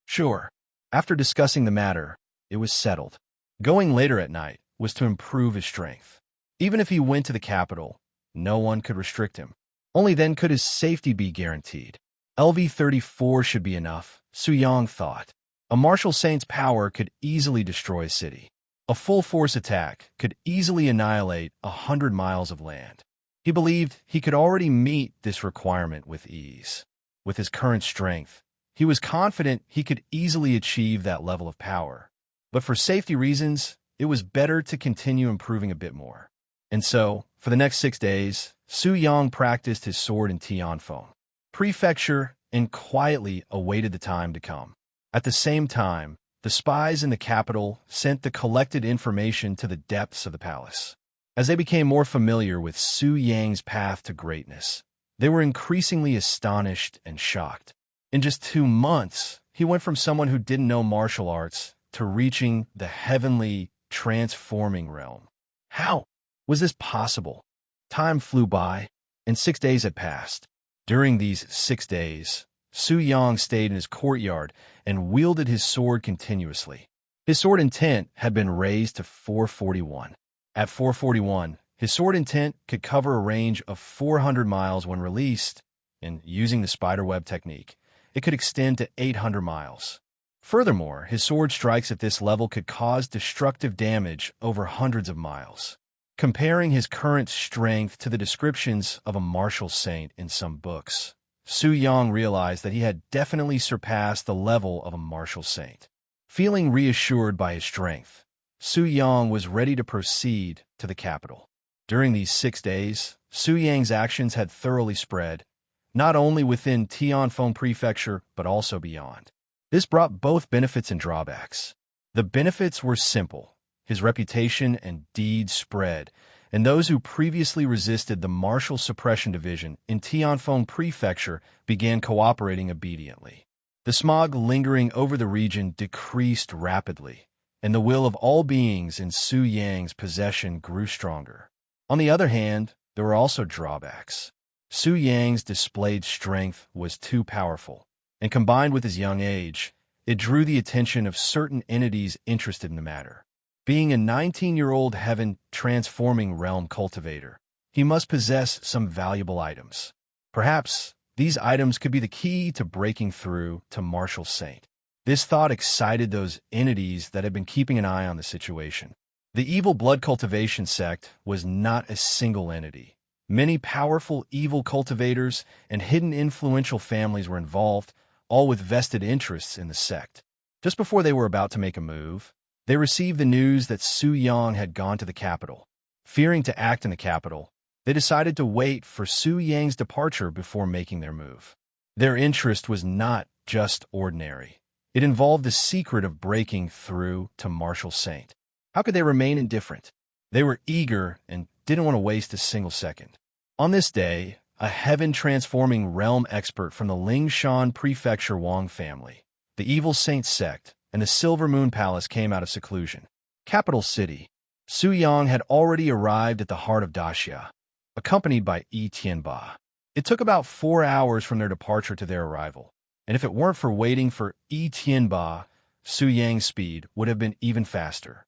Sure. After discussing the matter, it was settled. Going later at night was to improve his strength. Even if he went to the capital, no one could restrict him. Only then could his safety be guaranteed. Lv.34 should be enough, Su Yang thought. A martial saint's power could easily destroy a city. A full-force attack could easily annihilate 100 miles of land. He believed he could already meet this requirement with ease. With his current strength, he was confident he could easily achieve that level of power. But for safety reasons, it was better to continue improving a bit more. And so, for the next 6 days, Su Yang practiced his sword in Tianfeng Prefecture and quietly awaited the time to come. At the same time, the spies in the capital sent the collected information to the depths of the palace. As they became more familiar with Su Yang's path to greatness, they were increasingly astonished and shocked. In just 2 months, he went from someone who didn't know martial arts to reaching the heavenly, transforming realm. How was this possible? Time flew by, and 6 days had passed. During these 6 days, Su Yang stayed in his courtyard and wielded his sword continuously. His sword intent had been raised to 441. At 441, his sword intent could cover a range of 400 miles when released, and using the spiderweb technique, it could extend to 800 miles. Furthermore, his sword strikes at this level could cause destructive damage over hundreds of miles. Comparing his current strength to the descriptions of a martial saint in some books, Su Yang realized that he had definitely surpassed the level of a martial saint. Feeling reassured by his strength, Su Yang was ready to proceed to the capital. During these 6 days, Su Yang's actions had thoroughly spread, not only within Tianfeng Prefecture, but also beyond. This brought both benefits and drawbacks. The benefits were simple. His reputation and deeds spread, and those who previously resisted the Martial Suppression Division in Tianfeng Prefecture began cooperating obediently. The smog lingering over the region decreased rapidly, and the will of all beings in Su Yang's possession grew stronger. On the other hand, there were also drawbacks. Su Yang's displayed strength was too powerful, and combined with his young age, it drew the attention of certain entities interested in the matter. Being a 19-year-old heaven-transforming realm cultivator, he must possess some valuable items. Perhaps these items could be the key to breaking through to Martial Saint. This thought excited those entities that had been keeping an eye on the situation. The evil blood cultivation sect was not a single entity. Many powerful evil cultivators and hidden influential families were involved, all with vested interests in the sect. Just before they were about to make a move, they received the news that Su Yang had gone to the capital. Fearing to act in the capital, they decided to wait for Su Yang's departure before making their move. Their interest was not just ordinary. It involved the secret of breaking through to Martial Saint. How could they remain indifferent? They were eager and didn't want to waste a single second. On this day, a heaven-transforming realm expert from the Lingshan Prefecture Wang family, the Evil Saint sect, and the Silver Moon Palace came out of seclusion. Capital City. Su Yang had already arrived at the heart of Daxia, accompanied by Yi Tianba. It took about 4 hours from their departure to their arrival, and if it weren't for waiting for Yi Tianba, Su Yang's speed would have been even faster.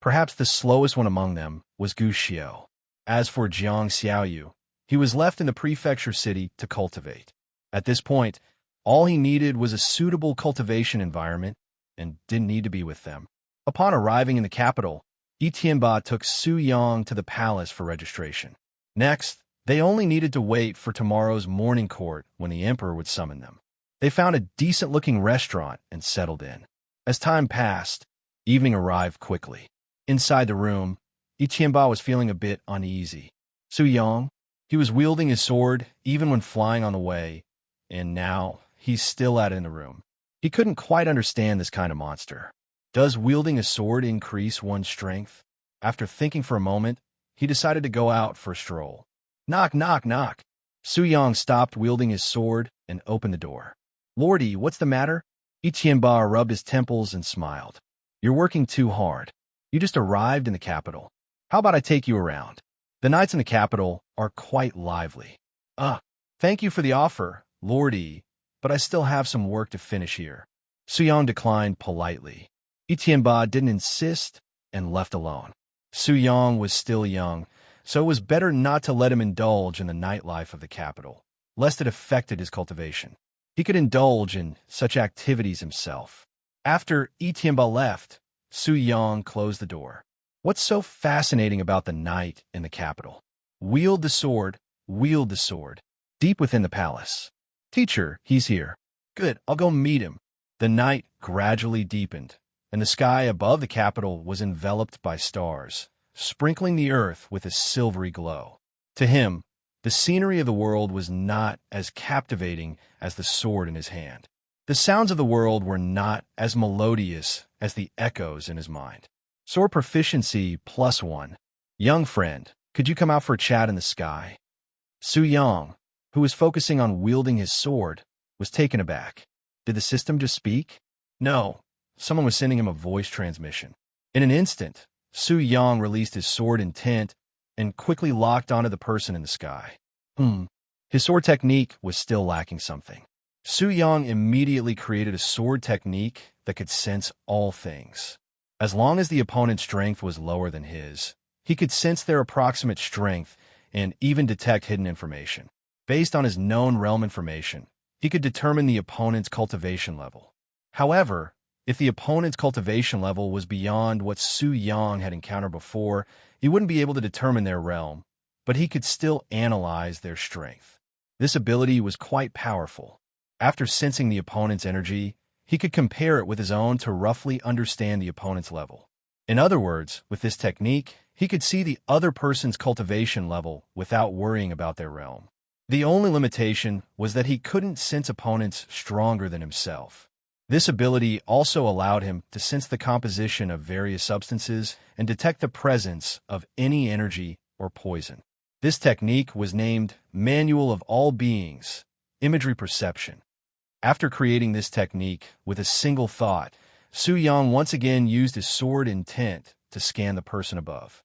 Perhaps the slowest one among them was Gu Xiao. As for Jiang Xiaoyu, he was left in the prefecture city to cultivate. At this point, all he needed was a suitable cultivation environment and didn't need to be with them. Upon arriving in the capital, Yi Tianba took Su Yang to the palace for registration. Next, they only needed to wait for tomorrow's morning court when the emperor would summon them. They found a decent-looking restaurant and settled in. As time passed, evening arrived quickly. Inside the room, Yi Tianba was feeling a bit uneasy. Su Yang, he was wielding his sword even when flying on the way, and now he's still out in the room. He couldn't quite understand this kind of monster. Does wielding a sword increase one's strength? After thinking for a moment, he decided to go out for a stroll. Knock, knock, knock. Su Yang stopped wielding his sword and opened the door. Lordy, what's the matter? Yi Tianba rubbed his temples and smiled. You're working too hard. You just arrived in the capital. How about I take you around? The nights in the capital are quite lively. Thank you for the offer, Lordy, but I still have some work to finish here. Su Yang declined politely. Yi Tianba didn't insist and left alone. Su Yang was still young, so it was better not to let him indulge in the nightlife of the capital, lest it affected his cultivation. He could indulge in such activities himself. After Yi Tianba left, Su Yang closed the door. What's so fascinating about the night in the capital? Wield the sword, deep within the palace. Teacher, he's here. Good, I'll go meet him. The night gradually deepened, and the sky above the capital was enveloped by stars, sprinkling the earth with a silvery glow. To him, the scenery of the world was not as captivating as the sword in his hand. The sounds of the world were not as melodious as the echoes in his mind. Sword proficiency +1. Young friend, could you come out for a chat in the sky? Su Yang, who was focusing on wielding his sword, was taken aback. Did the system just speak? No, someone was sending him a voice transmission. In an instant, Su Yang released his sword intent and quickly locked onto the person in the sky. His sword technique was still lacking something. Su Yang immediately created a sword technique that could sense all things. As long as the opponent's strength was lower than his, he could sense their approximate strength and even detect hidden information. Based on his known realm information, he could determine the opponent's cultivation level. However, if the opponent's cultivation level was beyond what Su Yang had encountered before, he wouldn't be able to determine their realm, but he could still analyze their strength. This ability was quite powerful. After sensing the opponent's energy, he could compare it with his own to roughly understand the opponent's level. In other words, with this technique, he could see the other person's cultivation level without worrying about their realm. The only limitation was that he couldn't sense opponents stronger than himself. This ability also allowed him to sense the composition of various substances and detect the presence of any energy or poison. This technique was named Manual of All Beings, Imagery Perception. After creating this technique with a single thought, Su Yang once again used his sword intent to scan the person above.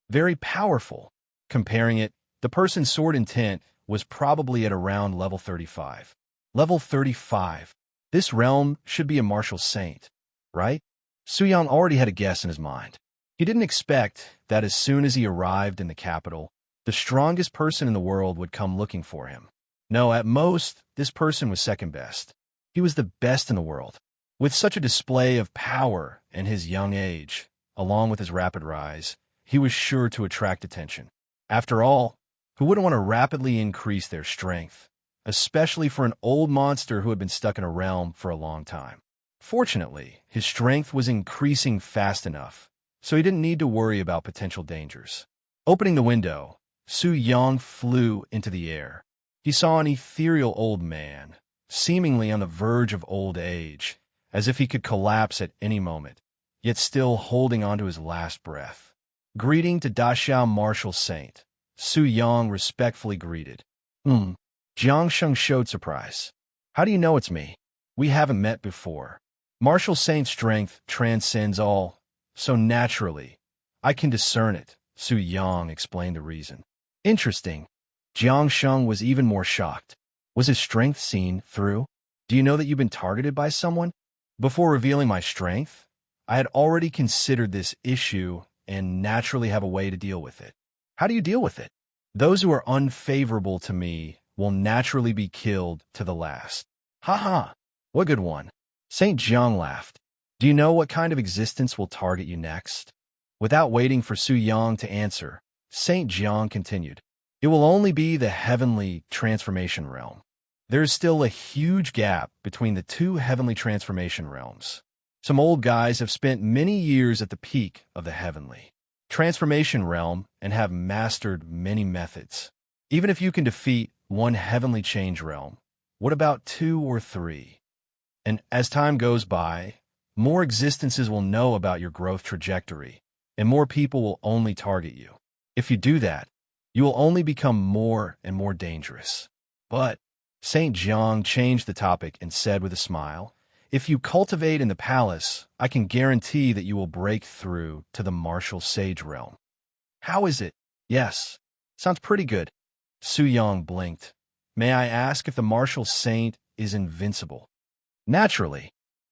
Very powerful. Comparing it, the person's sword intent was probably at around level 35. Level 35. This realm should be a martial saint, right? Su Yang already had a guess in his mind. He didn't expect that as soon as he arrived in the capital, the strongest person in the world would come looking for him. No, at most, this person was second best. He was the best in the world. With such a display of power in his young age, along with his rapid rise, he was sure to attract attention. After all, who wouldn't want to rapidly increase their strength, especially for an old monster who had been stuck in a realm for a long time? Fortunately, his strength was increasing fast enough, so he didn't need to worry about potential dangers. Opening the window, Su Yang flew into the air. He saw an ethereal old man, seemingly on the verge of old age, as if he could collapse at any moment, yet still holding on to his last breath. Greeting to Daxia Martial Saint, Su Yang respectfully greeted. Jiang Sheng showed surprise. How do you know it's me? We haven't met before. Martial Saint's strength transcends all, so naturally, I can discern it, Su Yang explained the reason. Interesting. Jiang Sheng was even more shocked. Was his strength seen through? Do you know that you've been targeted by someone? Before revealing my strength, I had already considered this issue and naturally have a way to deal with it. How do you deal with it? Those who are unfavorable to me will naturally be killed to the last. Ha ha! What good one. Saint Jiang laughed. Do you know what kind of existence will target you next? Without waiting for Su Yang to answer, Saint Jiang continued. It will only be the heavenly transformation realm. There is still a huge gap between the two heavenly transformation realms. Some old guys have spent many years at the peak of the heavenly transformation realm and have mastered many methods. Even if you can defeat one heavenly change realm, what about 2 or 3? And as time goes by, more existences will know about your growth trajectory, and more people will only target you. If you do that, you will only become more and more dangerous. But Saint Jiang changed the topic and said with a smile, if you cultivate in the palace, I can guarantee that you will break through to the martial sage realm. How is it? Yes. Sounds pretty good. Su Yang blinked. May I ask if the martial saint is invincible? Naturally.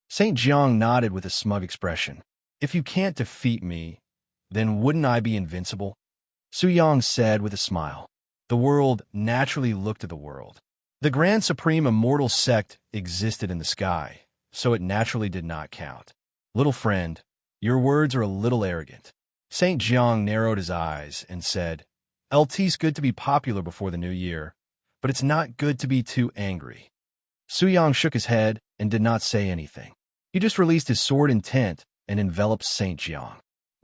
Saint Jiang nodded with a smug expression. If you can't defeat me, then wouldn't I be invincible? Su Yang said with a smile. The world naturally looked at the world. The Grand Supreme Immortal Sect existed in the sky, so it naturally did not count. Little friend, your words are a little arrogant. Saint Jiang narrowed his eyes and said, LT's good to be popular before the new year, but it's not good to be too angry. Su Yang shook his head and did not say anything. He just released his sword intent and enveloped Saint Jiang.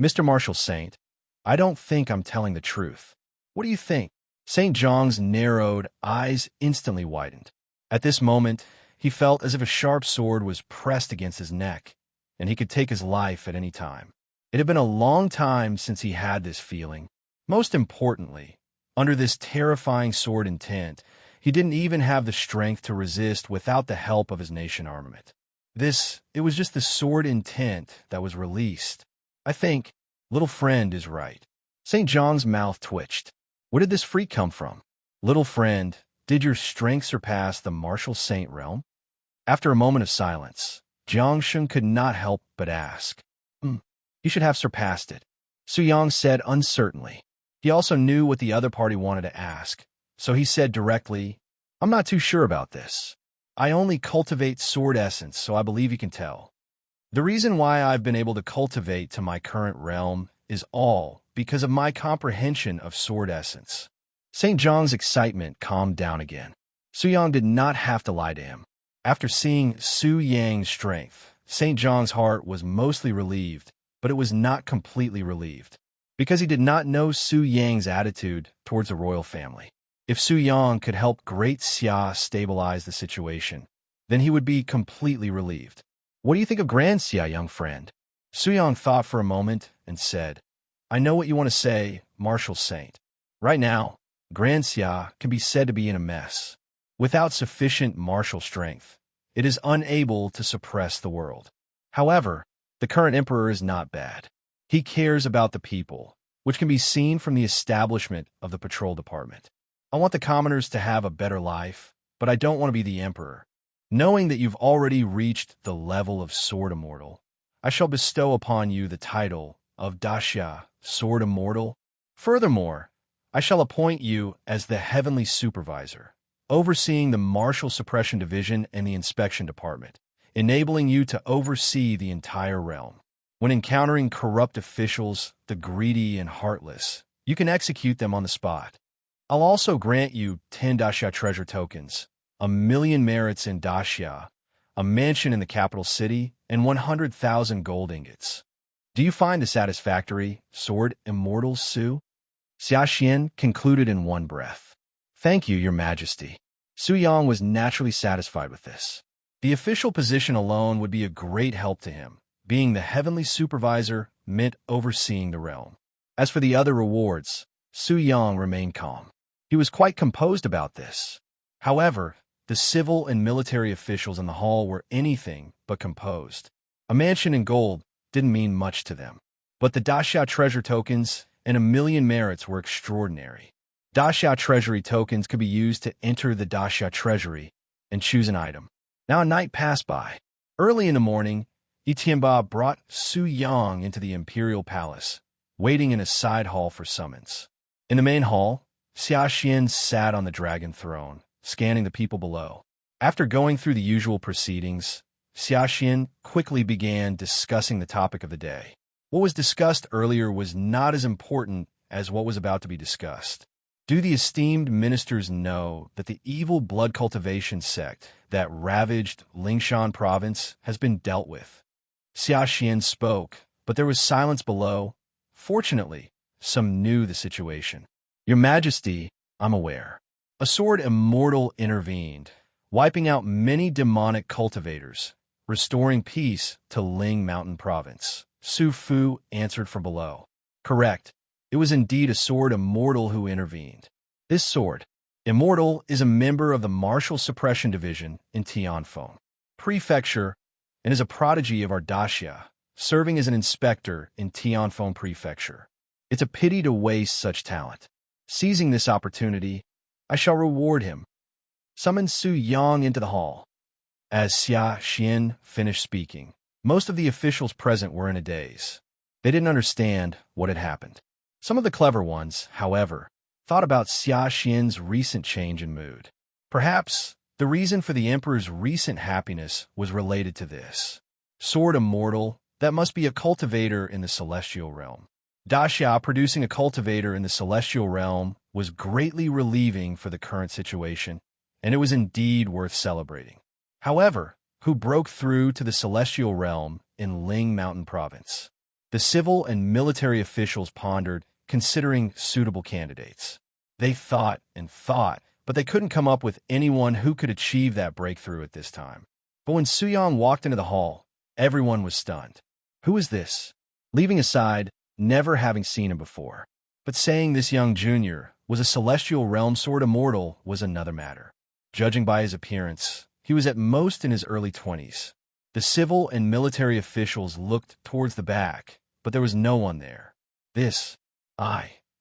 Mr. Martial Saint, I don't think I'm telling the truth. What do you think? Saint Jiang's narrowed eyes instantly widened. At this moment, he felt as if a sharp sword was pressed against his neck, and he could take his life at any time. It had been a long time since he had this feeling. Most importantly, under this terrifying sword intent, he didn't even have the strength to resist without the help of his nation armament. It was just the sword intent that was released. I think little friend is right. Saint Jiang's mouth twitched. Where did this freak come from? Little friend, did your strength surpass the martial saint realm? After a moment of silence, Jiang Sheng could not help but ask. You should have surpassed it. Su Yang said uncertainly. He also knew what the other party wanted to ask, so he said directly, I'm not too sure about this. I only cultivate sword essence, so I believe you can tell. The reason why I've been able to cultivate to my current realm is all because of my comprehension of sword essence. Saint Jiang's excitement calmed down again. Su Yang did not have to lie to him. After seeing Su Yang's strength, Saint Jiang's heart was mostly relieved, but it was not completely relieved, because he did not know Su Yang's attitude towards the royal family. If Su Yang could help Great Xia stabilize the situation, then he would be completely relieved. What do you think of Grand Xia, young friend? Su Yang thought for a moment and said, I know what you want to say, Martial Saint. Right now, Grand Xia can be said to be in a mess. Without sufficient martial strength, it is unable to suppress the world. However, the current emperor is not bad. He cares about the people, which can be seen from the establishment of the patrol department. I want the commoners to have a better life, but I don't want to be the emperor. Knowing that you've already reached the level of Sword Immortal, I shall bestow upon you the title of Daxia, Sword Immortal. Furthermore, I shall appoint you as the Heavenly Supervisor, overseeing the Martial Suppression Division and the Inspection Department, enabling you to oversee the entire realm. When encountering corrupt officials, the greedy and heartless, you can execute them on the spot. I'll also grant you 10 Daxia treasure tokens, 1,000,000 merits in Daxia, a mansion in the capital city, and 100,000 gold ingots. Do you find this satisfactory, Sword Immortal Su? Xia Xian concluded in one breath. Thank you, Your Majesty. Su Yang was naturally satisfied with this. The official position alone would be a great help to him. Being the heavenly supervisor meant overseeing the realm. As for the other rewards, Su Yang remained calm. He was quite composed about this. However, the civil and military officials in the hall were anything but composed. A mansion in gold didn't mean much to them. But the Daxia treasure tokens and 1,000,000 merits were extraordinary. Daxia treasury tokens could be used to enter the Daxia treasury and choose an item. Now a night passed by. Early in the morning, Itianba brought Su Yang into the imperial palace, waiting in a side hall for summons. In the main hall, Xia Xian sat on the dragon throne, scanning the people below. After going through the usual proceedings, Xia Xian quickly began discussing the topic of the day. What was discussed earlier was not as important as what was about to be discussed. Do the esteemed ministers know that the evil blood cultivation sect that ravaged Lingshan province has been dealt with? Xia Xian spoke, but there was silence below. Fortunately, some knew the situation. Your Majesty, I'm aware. A sword immortal intervened, wiping out many demonic cultivators, restoring peace to Ling Mountain province. Su Fu answered from below. Correct. It was indeed a sword immortal who intervened. This sword, immortal, is a member of the Martial Suppression Division in Tianfeng Prefecture and is a prodigy of our Daxia, serving as an inspector in Tianfeng Prefecture. It's a pity to waste such talent. Seizing this opportunity, I shall reward him. Summon Su Yang into the hall. As Xia Xian finished speaking, most of the officials present were in a daze. They didn't understand what had happened. Some of the clever ones, however, thought about Xia Xian's recent change in mood. Perhaps the reason for the emperor's recent happiness was related to this. Sword immortal, that must be a cultivator in the celestial realm. Daxia producing a cultivator in the celestial realm was greatly relieving for the current situation, and it was indeed worth celebrating. However, who broke through to the celestial realm in Ling Mountain province? The civil and military officials pondered, considering suitable candidates. They thought and thought, but they couldn't come up with anyone who could achieve that breakthrough at this time. But when Su Yang walked into the hall, everyone was stunned. Who is this? Leaving aside never having seen him before, but saying this young junior was a celestial realm sword immortal was another matter. Judging by his appearance, he was at most in his early 20s. The civil and military officials looked towards the back, but there was no one there.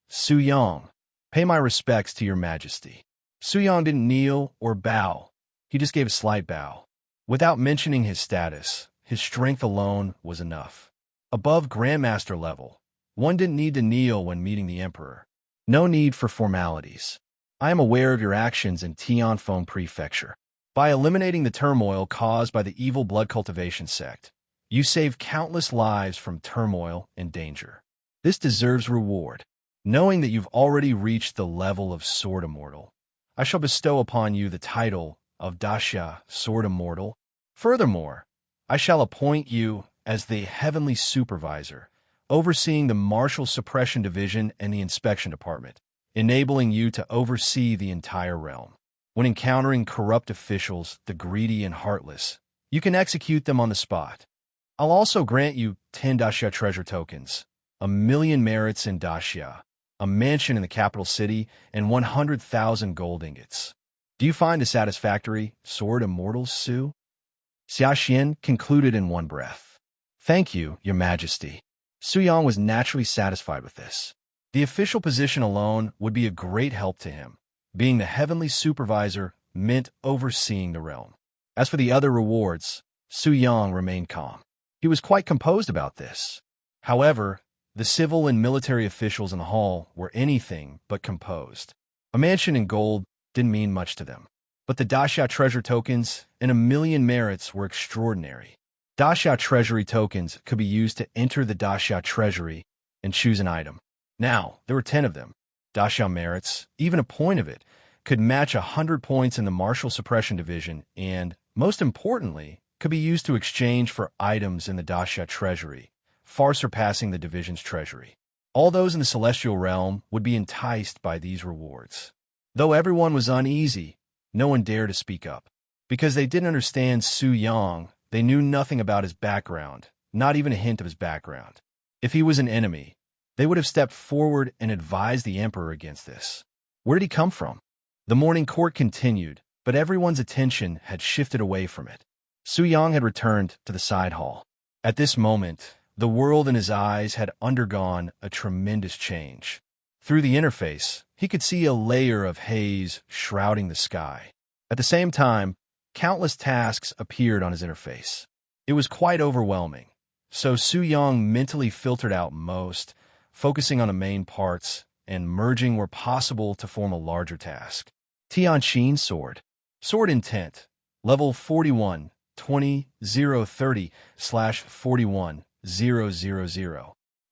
Su Yang, pay my respects to your majesty. Su Yang didn't kneel or bow. He just gave a slight bow. Without mentioning his status, his strength alone was enough. Above Grandmaster level, one didn't need to kneel when meeting the emperor. No need for formalities. I am aware of your actions in Tianfeng Prefecture. By eliminating the turmoil caused by the evil blood cultivation sect, you saved countless lives from turmoil and danger. This deserves reward. Knowing that you've already reached the level of Sword Immortal, I shall bestow upon you the title of Daxia Sword Immortal. Furthermore, I shall appoint you as the Heavenly Supervisor, overseeing the Martial Suppression Division and the Inspection Department, enabling you to oversee the entire realm. When encountering corrupt officials, the greedy and heartless, you can execute them on the spot. I'll also grant you 10 Daxia treasure tokens, 1,000,000 merits in Daxia, a mansion in the capital city, and 100,000 gold ingots. Do you find this satisfactory, Sword Immortals, Su? Xia Xian concluded in one breath. Thank you, your majesty. Su Yang was naturally satisfied with this. The official position alone would be a great help to him. Being the heavenly supervisor meant overseeing the realm. As for the other rewards, Su Yang remained calm. He was quite composed about this. However, the civil and military officials in the hall were anything but composed. A mansion in gold didn't mean much to them. But the Daxia treasure tokens and 1,000,000 merits were extraordinary. Daxia treasury tokens could be used to enter the Daxia treasury and choose an item. Now, there were 10 of them. Daxia merits, even a point of it, could match 100 points in the Martial Suppression Division and, most importantly, could be used to exchange for items in the Daxia treasury, far surpassing the division's treasury. All those in the celestial realm would be enticed by these rewards. Though everyone was uneasy, no one dared to speak up. Because they didn't understand Su Yang, they knew nothing about his background, not even a hint of his background. If he was an enemy, they would have stepped forward and advised the emperor against this. Where did he come from? The morning court continued, but everyone's attention had shifted away from it. Su Yang had returned to the side hall. At this moment, The world in his eyes had undergone a tremendous change. Through the interface, he could see a layer of haze shrouding the sky. At the same time, countless tasks appeared on his interface. It was quite overwhelming, so Su-Yang mentally filtered out most, focusing on the main parts and merging where possible to form a larger task. Tianqin Sword. Sword Intent. Level 41, 20-030/41000.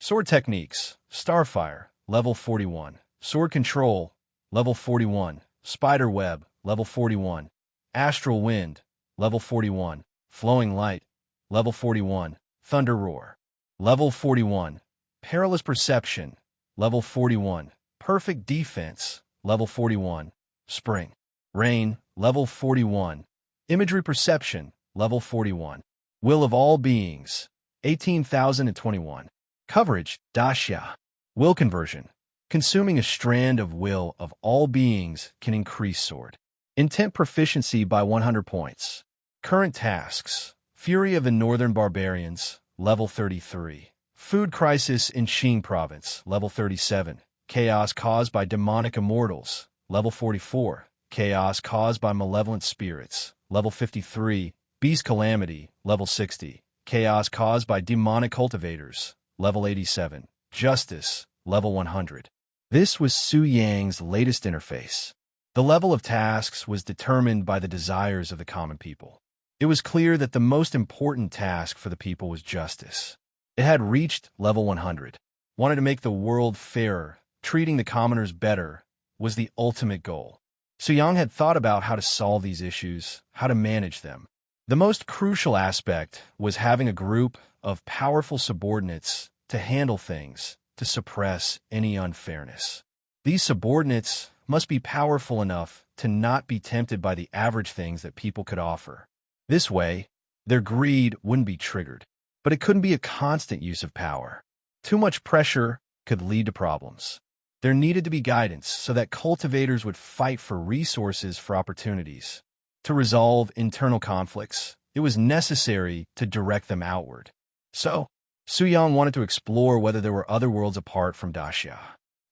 Sword Techniques. Starfire. Level 41. Sword Control. Level 41. Spider Web. Level 41. Astral Wind. Level 41. Flowing Light. Level 41. Thunder Roar. Level 41. Perilous Perception. Level 41. Perfect Defense. Level 41. Spring. Rain. Level 41. Imagery Perception. Level 41. Will of All Beings. 18,021. Coverage. Daxia. Will Conversion. Consuming a strand of will of all beings can increase sword. Intent Proficiency by 100 points. Current tasks. Fury of the Northern Barbarians. Level 33. Food Crisis in Xing Province. Level 37. Chaos caused by demonic immortals. Level 44. Chaos caused by malevolent spirits. Level 53. Beast Calamity. Level 60. Chaos caused by demonic cultivators. Level 87. Justice. Level 100. This was Su-Yang's latest interface. The level of tasks was determined by the desires of the common people. It was clear that the most important task for the people was justice. It had reached level 100. Wanted to make the world fairer, treating the commoners better, was the ultimate goal. Su-Yang had thought about how to solve these issues, how to manage them. The most crucial aspect was having a group of powerful subordinates to handle things, to suppress any unfairness. These subordinates must be powerful enough to not be tempted by the average things that people could offer. This way, their greed wouldn't be triggered. But it couldn't be a constant use of power. Too much pressure could lead to problems. There needed to be guidance so that cultivators would fight for resources for opportunities. To resolve internal conflicts, it was necessary to direct them outward. So, Su-Yang wanted to explore whether there were other worlds apart from Daxia.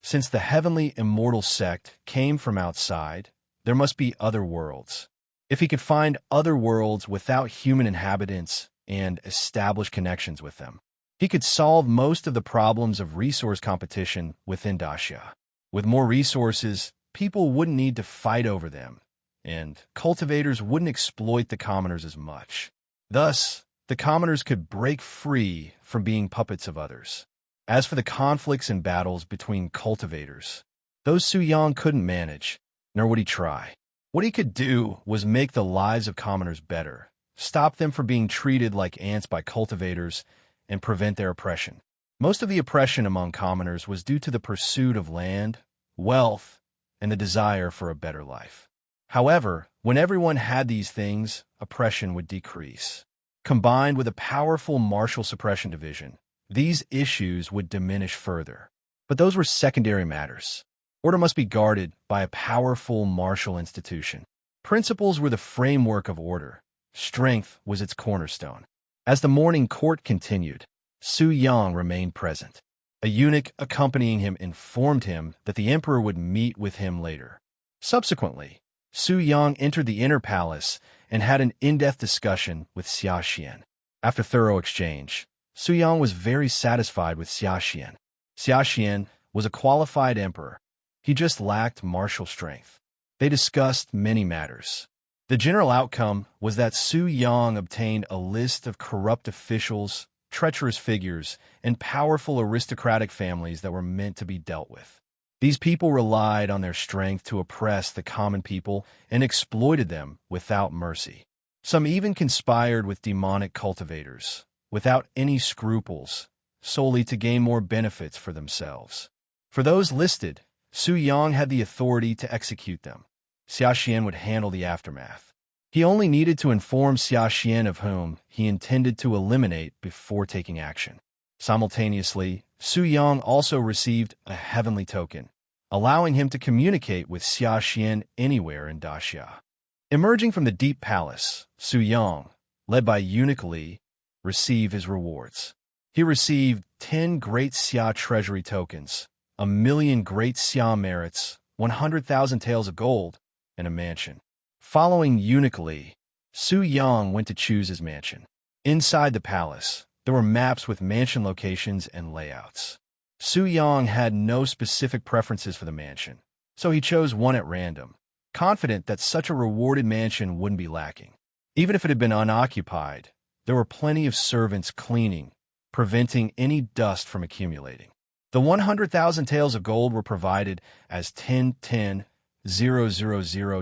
Since the heavenly immortal sect came from outside, there must be other worlds. If he could find other worlds without human inhabitants and establish connections with them, he could solve most of the problems of resource competition within Daxia. With more resources, people wouldn't need to fight over them, and cultivators wouldn't exploit the commoners as much. Thus, the commoners could break free from being puppets of others. As for the conflicts and battles between cultivators, those Su-Yang couldn't manage, nor would he try. What he could do was make the lives of commoners better, stop them from being treated like ants by cultivators, and prevent their oppression. Most of the oppression among commoners was due to the pursuit of land, wealth, and the desire for a better life. However, when everyone had these things, oppression would decrease. Combined with a powerful martial suppression division, these issues would diminish further. But those were secondary matters. Order must be guarded by a powerful martial institution. Principles were the framework of order. Strength was its cornerstone. As the morning court continued, Su-Yang remained present. A eunuch accompanying him informed him that the emperor would meet with him later. Subsequently, Su-Yang entered the inner palace and had an in-depth discussion with Xia Xian. After thorough exchange, Su-Yang was very satisfied with Xia Xian. Xia Xian was a qualified emperor. He just lacked martial strength. They discussed many matters. The general outcome was that Su-Yang obtained a list of corrupt officials, treacherous figures, and powerful aristocratic families that were meant to be dealt with. These people relied on their strength to oppress the common people and exploited them without mercy. Some even conspired with demonic cultivators, without any scruples, solely to gain more benefits for themselves. For those listed, Su-Yang had the authority to execute them. Xia Xian would handle the aftermath. He only needed to inform Xia Xian of whom he intended to eliminate before taking action. Simultaneously, Su-Yang also received a heavenly token, allowing him to communicate with Xia Xian anywhere in Daxia. Emerging from the deep palace, Su-Yang, led by Eunuch Li, received his rewards. He received 10 Great Xia treasury tokens, 1,000,000 Great Xia merits, 100,000 taels of gold, and a mansion. Following Li, Su Yang went to choose his mansion. Inside the palace, there were maps with mansion locations and layouts. Su Yang had no specific preferences for the mansion, so he chose one at random, confident that such a rewarded mansion wouldn't be lacking. Even if it had been unoccupied, there were plenty of servants cleaning, preventing any dust from accumulating. The 100,000 taels of gold were provided as 10,000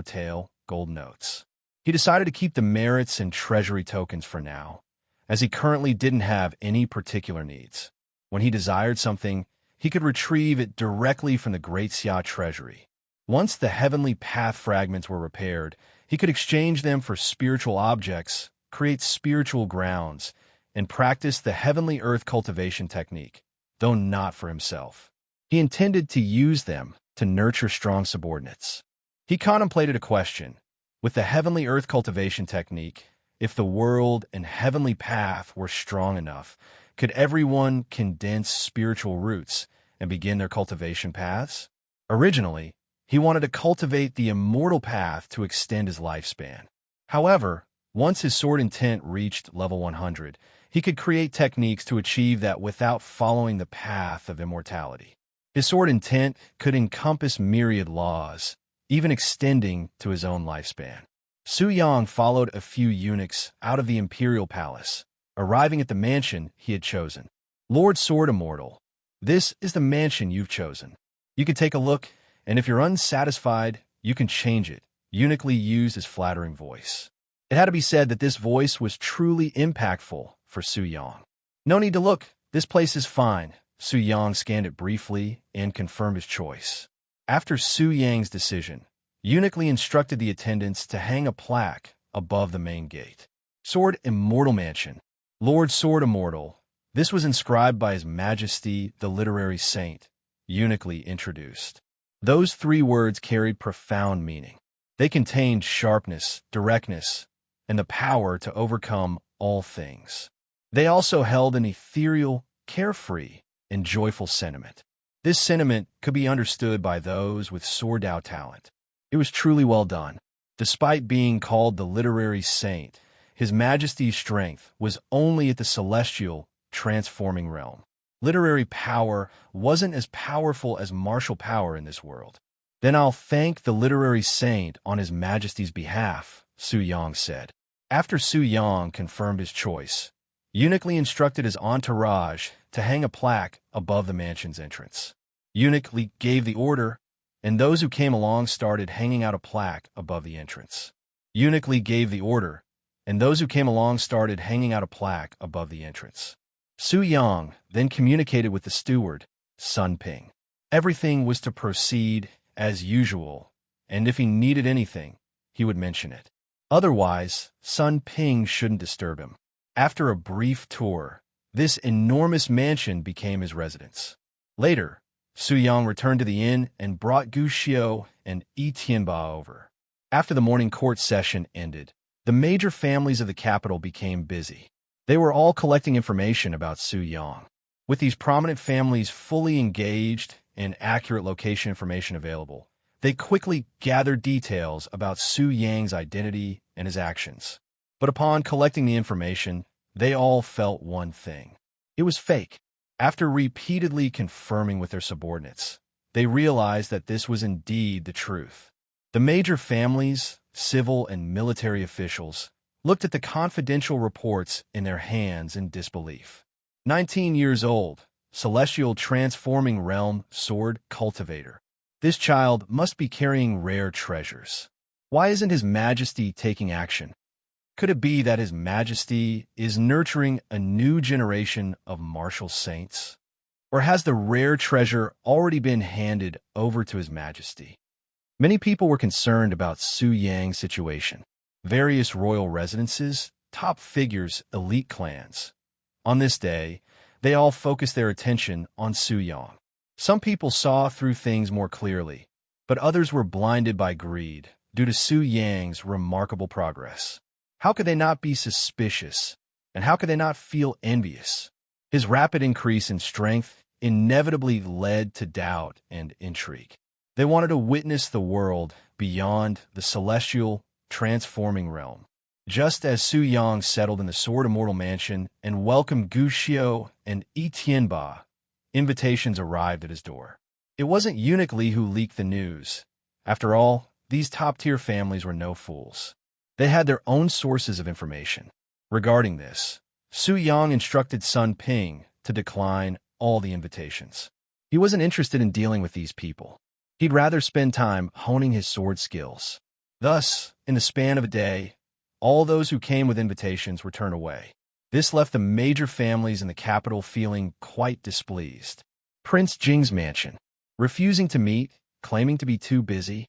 tael gold notes. He decided to keep the merits and treasury tokens for now, as he currently didn't have any particular needs. When he desired something, he could retrieve it directly from the Great Xia treasury. Once the heavenly path fragments were repaired, he could exchange them for spiritual objects, create spiritual grounds, and practice the heavenly earth cultivation technique, though not for himself. He intended to use them to nurture strong subordinates. He contemplated a question. With the heavenly earth cultivation technique, if the world and heavenly path were strong enough, could everyone condense spiritual roots and begin their cultivation paths? Originally, he wanted to cultivate the immortal path to extend his lifespan. However, once his sword intent reached level 100, he could create techniques to achieve that without following the path of immortality. His sword intent could encompass myriad laws, even extending to his own lifespan. Su Yang followed a few eunuchs out of the imperial palace, arriving at the mansion he had chosen. Lord Sword Immortal, this is the mansion you've chosen. You can take a look, and if you're unsatisfied, you can change it. Eunuch Li used his flattering voice. It had to be said that this voice was truly impactful for Su Yang. No need to look, this place is fine. Su Yang scanned it briefly and confirmed his choice. After Su Yang's decision, Eunuch Li instructed the attendants to hang a plaque above the main gate. Sword Immortal Mansion. Lord Sword Immortal. This was inscribed by His Majesty, the literary saint, Eunuch Li introduced. Those 3 words carried profound meaning. They contained sharpness, directness, and the power to overcome all things. They also held an ethereal, carefree, and joyful sentiment. This sentiment could be understood by those with sword Dao talent. It was truly well done. Despite being called the literary saint, His Majesty's strength was only at the celestial, transforming realm. Literary power wasn't as powerful as martial power in this world. Then I'll thank the literary saint on His Majesty's behalf, Su Yang said. After Su Yang confirmed his choice, Eunuch Li instructed his entourage to hang a plaque above the mansion's entrance. Eunuch Li gave the order, and those who came along started hanging out a plaque above the entrance. Eunuch Li gave the order, and those who came along started hanging out a plaque above the entrance. Su Yang then communicated with the steward, Sun Ping. Everything was to proceed as usual, and if he needed anything, he would mention it. Otherwise, Sun Ping shouldn't disturb him. After a brief tour, this enormous mansion became his residence. Later, Su Yang returned to the inn and brought Gu Xiu and Yi Tianba over. After the morning court session ended, the major families of the capital became busy. They were all collecting information about Su Yang. With these prominent families fully engaged and accurate location information available, they quickly gathered details about Su Yang's identity and his actions. But upon collecting the information, they all felt one thing. It was fake. After repeatedly confirming with their subordinates, they realized that this was indeed the truth. The major families, civil and military officials, looked at the confidential reports in their hands in disbelief. 19 years old, celestial transforming realm sword cultivator. This child must be carrying rare treasures. Why isn't His Majesty taking action? Could it be that His Majesty is nurturing a new generation of martial saints? Or has the rare treasure already been handed over to His Majesty? Many people were concerned about Su Yang's situation. Various royal residences, top figures, elite clans. On this day, they all focused their attention on Su Yang. Some people saw through things more clearly, but others were blinded by greed due to Su Yang's remarkable progress. How could they not be suspicious, and how could they not feel envious? His rapid increase in strength inevitably led to doubt and intrigue. They wanted to witness the world beyond the celestial, transforming realm. Just as Su Yang settled in the Sword Immortal Mansion and welcomed Gu Xiu and Yi Tianba, invitations arrived at his door. It wasn't Eunuch Li who leaked the news. After all, these top-tier families were no fools. They had their own sources of information. Regarding this, Su Yang instructed Sun Ping to decline all the invitations. He wasn't interested in dealing with these people. He'd rather spend time honing his sword skills. Thus, in the span of a day, all those who came with invitations were turned away. This left the major families in the capital feeling quite displeased. Prince Jing's mansion, refusing to meet, claiming to be too busy.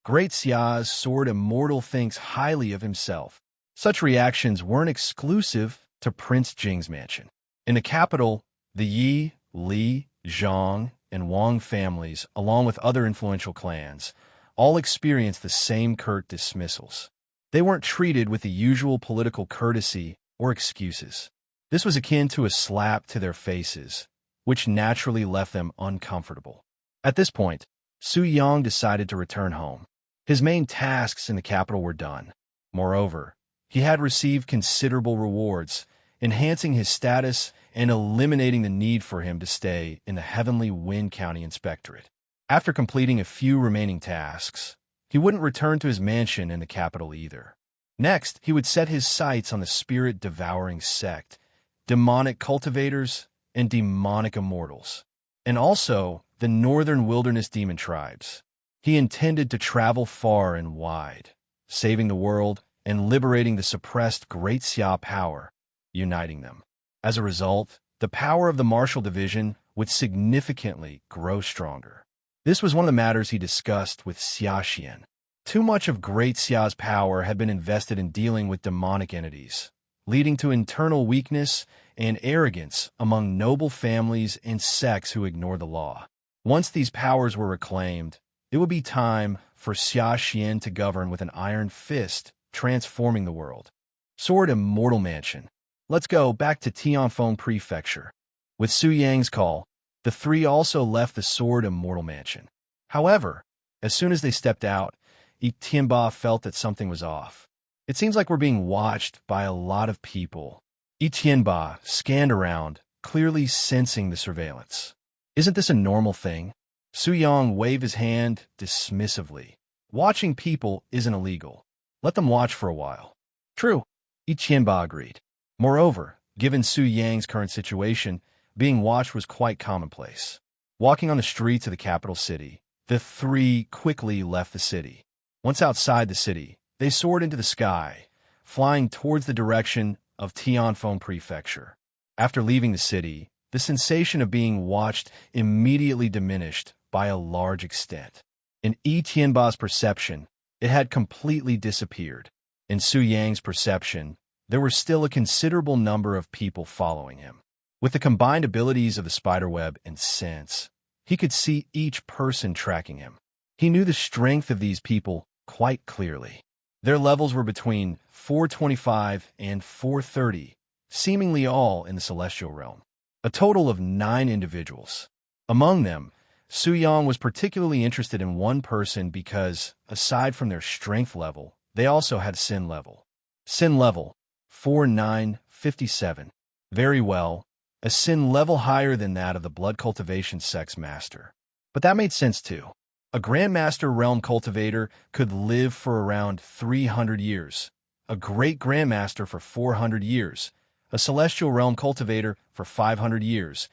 Great Xia's sword immortal thinks highly of himself. Such reactions weren't exclusive to Prince Jing's mansion. In the capital, the Yi, Li, Zhang, and Wang families, along with other influential clans, all experienced the same curt dismissals. They weren't treated with the usual political courtesy or excuses. This was akin to a slap to their faces, which naturally left them uncomfortable. At this point, Su Yang decided to return home. His main tasks in the capital were done. Moreover, he had received considerable rewards, enhancing his status and eliminating the need for him to stay in the heavenly Wen County Inspectorate. After completing a few remaining tasks, he wouldn't return to his mansion in the capital either. Next, he would set his sights on the spirit-devouring sect, demonic cultivators, and demonic immortals, and also the northern wilderness demon tribes. He intended to travel far and wide, saving the world and liberating the suppressed Great Xia power, uniting them. As a result, the power of the martial division would significantly grow stronger. This was one of the matters he discussed with Xia Xian. Too much of Great Xia's power had been invested in dealing with demonic entities, leading to internal weakness and arrogance among noble families and sects who ignore the law. Once these powers were reclaimed, it would be time for Xia Xian to govern with an iron fist, transforming the world. Sword Immortal Mansion. Let's go back to Tianfeng Prefecture. With Su Yang's call, the three also left the Sword Immortal Mansion. However, as soon as they stepped out, Yi Tianba felt that something was off. It seems like we're being watched by a lot of people. Yi Tianba scanned around, clearly sensing the surveillance. Isn't this a normal thing? Su Yang waved his hand dismissively. Watching people isn't illegal. Let them watch for a while. True, Yi Tianba agreed. Moreover, given Su Yang's current situation, being watched was quite commonplace. Walking on the streets of the capital city, the three quickly left the city. Once outside the city, they soared into the sky, flying towards the direction of Tianfeng Prefecture. After leaving the city, the sensation of being watched immediately diminished by a large extent. In Yi Tianba's perception, it had completely disappeared. In Su Yang's perception, there were still a considerable number of people following him. With the combined abilities of the spiderweb and sense, he could see each person tracking him. He knew the strength of these people quite clearly. Their levels were between 425 and 430, seemingly all in the celestial realm. A total of 9 individuals. Among them, Su Yang was particularly interested in one person because, aside from their strength level, they also had sin level. Sin level, 4957. Very well, a sin level higher than that of the blood cultivation sex master. But that made sense too. A Grandmaster Realm Cultivator could live for around 300 years, a Great Grandmaster for 400 years, a Celestial Realm Cultivator for 500 years,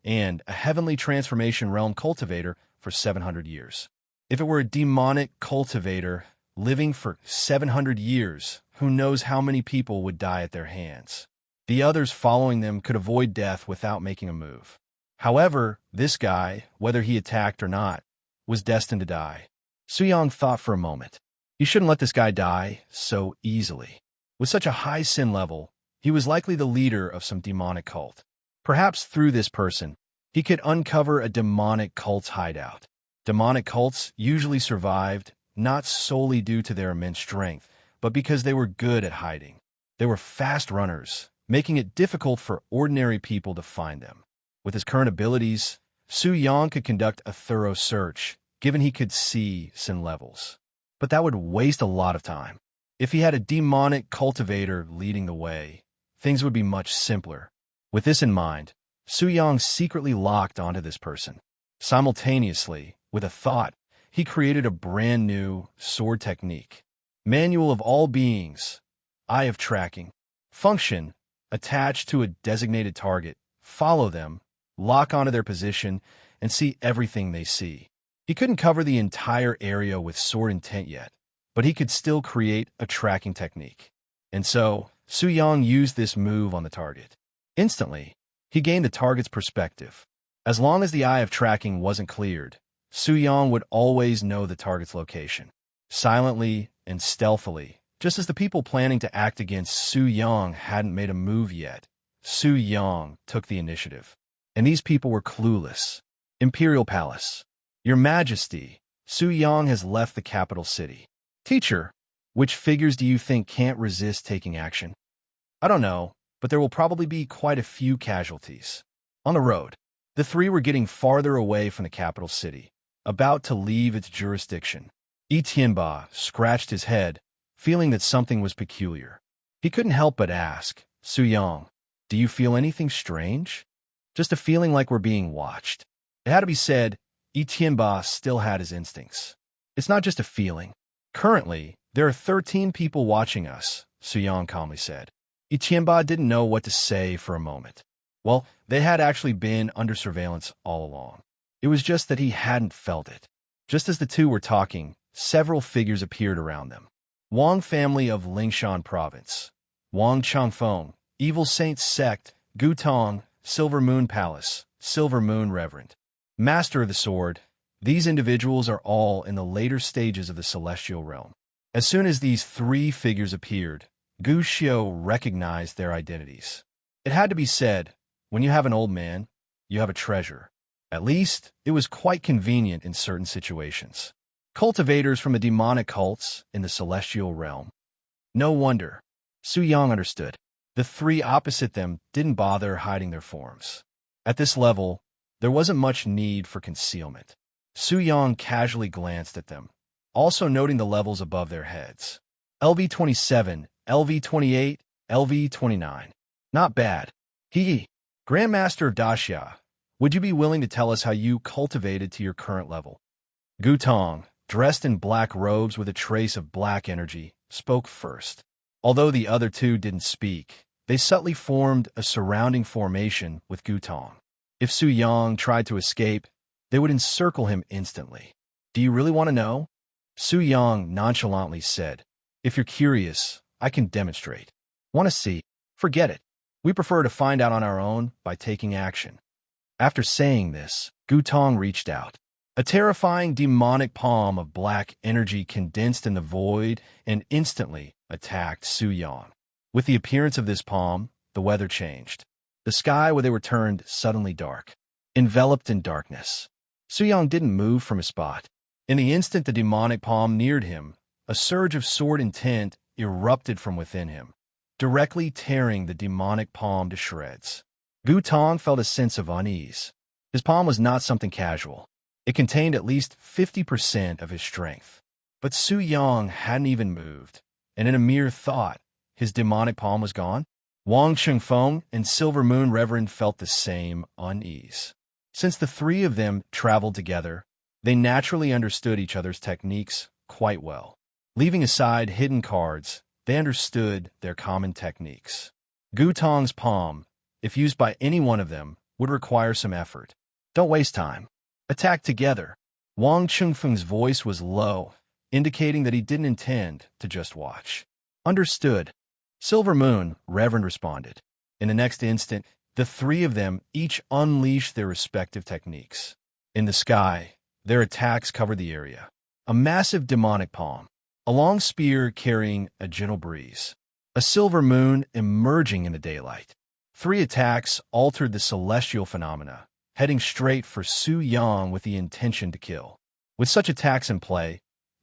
and a Heavenly Transformation Realm Cultivator for 700 years. If it were a Demonic Cultivator living for 700 years, who knows how many people would die at their hands. The others following them could avoid death without making a move. However, this guy, whether he attacked or not, was destined to die. Su Yang thought for a moment. He shouldn't let this guy die so easily. With such a high sin level, he was likely the leader of some demonic cult. Perhaps through this person, he could uncover a demonic cult's hideout. Demonic cults usually survived, not solely due to their immense strength, but because they were good at hiding. They were fast runners, making it difficult for ordinary people to find them. With his current abilities, Su Yang could conduct a thorough search, given he could see sin levels. But that would waste a lot of time. If he had a demonic cultivator leading the way, things would be much simpler. With this in mind, Su Yang secretly locked onto this person. Simultaneously, with a thought, he created a brand new sword technique. Manual of all beings, eye of tracking. Function, attach to a designated target, follow them, lock onto their position, and see everything they see. He couldn't cover the entire area with sword intent yet, but he could still create a tracking technique. And so, Su Yang used this move on the target. Instantly, he gained the target's perspective. As long as the eye of tracking wasn't cleared, Su Yang would always know the target's location. Silently and stealthily, just as the people planning to act against Su Yang hadn't made a move yet, Su Yang took the initiative. And these people were clueless. Imperial Palace. Your Majesty, Su Yang has left the capital city. Teacher, which figures do you think can't resist taking action? I don't know, but there will probably be quite a few casualties. On the road, the three were getting farther away from the capital city, about to leave its jurisdiction. Etienba scratched his head, feeling that something was peculiar. He couldn't help but ask, Su Yang, do you feel anything strange? Just a feeling like we're being watched. It had to be said, Etienba still had his instincts. It's not just a feeling. Currently, there are 13 people watching us, Su Yang calmly said. Etienba didn't know what to say for a moment. Well, they had actually been under surveillance all along. It was just that he hadn't felt it. Just as the two were talking, several figures appeared around them. Wang family of Lingshan province, Wang Changfeng, Evil Saint sect, Gutong, Silver Moon Palace, Silver Moon Reverend, Master of the Sword. These individuals are all in the later stages of the celestial realm. As soon as these three figures appeared, Gu Xiu recognized their identities. It had to be said, when you have an old man, you have a treasure. At least, it was quite convenient in certain situations. Cultivators from the demonic cults in the celestial realm. No wonder. Su Yang understood. The three opposite them didn't bother hiding their forms. At this level, there wasn't much need for concealment. Su Yang casually glanced at them, also noting the levels above their heads. Lv.27, Lv.28, Lv.29. Not bad. Grandmaster of Daxia, would you be willing to tell us how you cultivated to your current level? Gutong, dressed in black robes with a trace of black energy, spoke first. Although the other two didn't speak, they subtly formed a surrounding formation with Gutong. If Su Yang tried to escape, they would encircle him instantly. Do you really want to know? Su Yang nonchalantly said, if you're curious, I can demonstrate. Want to see? Forget it. We prefer to find out on our own by taking action. After saying this, Gutong reached out. A terrifying demonic palm of black energy condensed in the void and instantly attacked Su Yang. With the appearance of this palm, the weather changed. The sky where they were turned suddenly dark, enveloped in darkness. Su Yang didn't move from his spot. In the instant the demonic palm neared him, a surge of sword intent erupted from within him, directly tearing the demonic palm to shreds. Gutong felt a sense of unease. His palm was not something casual. It contained at least 50% of his strength. But Su Yang hadn't even moved, and in a mere thought, his demonic palm was gone. Wang Chengfeng and Silver Moon Reverend felt the same unease. Since the three of them traveled together, they naturally understood each other's techniques quite well. Leaving aside hidden cards, they understood their common techniques. Gutong's palm, if used by any one of them, would require some effort. Don't waste time. Attack together. Wang Chengfeng's voice was low, indicating that he didn't intend to just watch. Understood. Silver Moon, Reverend responded. In the next instant, the three of them each unleashed their respective techniques. In the sky, their attacks covered the area. A massive demonic palm, a long spear carrying a gentle breeze, a silver moon emerging in the daylight. Three attacks altered the celestial phenomena, heading straight for Su Yang with the intention to kill. With such attacks in play,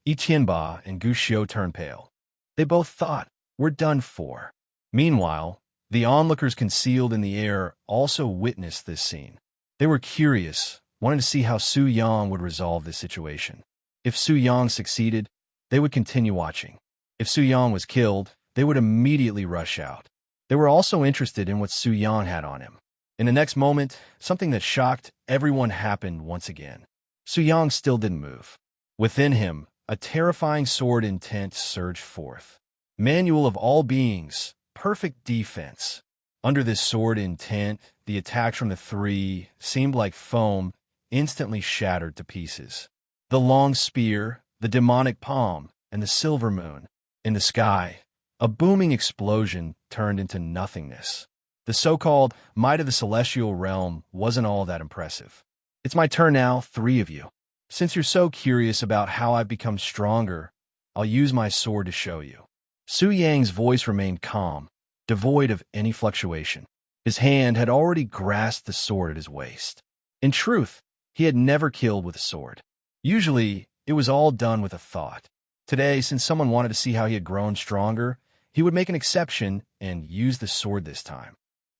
Etienba and Gu Xiu turned pale. They both thought, we're done for. Meanwhile, The onlookers concealed in the air also witnessed this scene. They were curious, wanting to see how Su Yang would resolve this situation. If Su Yang succeeded, they would continue watching. If Su Yang was killed, they would immediately rush out. They were also interested in what Su Yang had on him. In the next moment, something that shocked everyone happened once again. Su Yang still didn't move. Within him, a terrifying sword intent surged forth. Manual of all beings, perfect defense. Under this sword intent, the attacks from the three seemed like foam, instantly shattered to pieces. The long spear, the demonic palm, and the silver moon. In the sky, a booming explosion turned into nothingness. The so-called might of the celestial realm wasn't all that impressive. It's my turn now, three of you. Since you're so curious about how I've become stronger, I'll use my sword to show you. Su Yang's voice remained calm, devoid of any fluctuation. His hand had already grasped the sword at his waist. In truth, he had never killed with a sword. Usually, it was all done with a thought. Today, since someone wanted to see how he had grown stronger, he would make an exception and use the sword this time.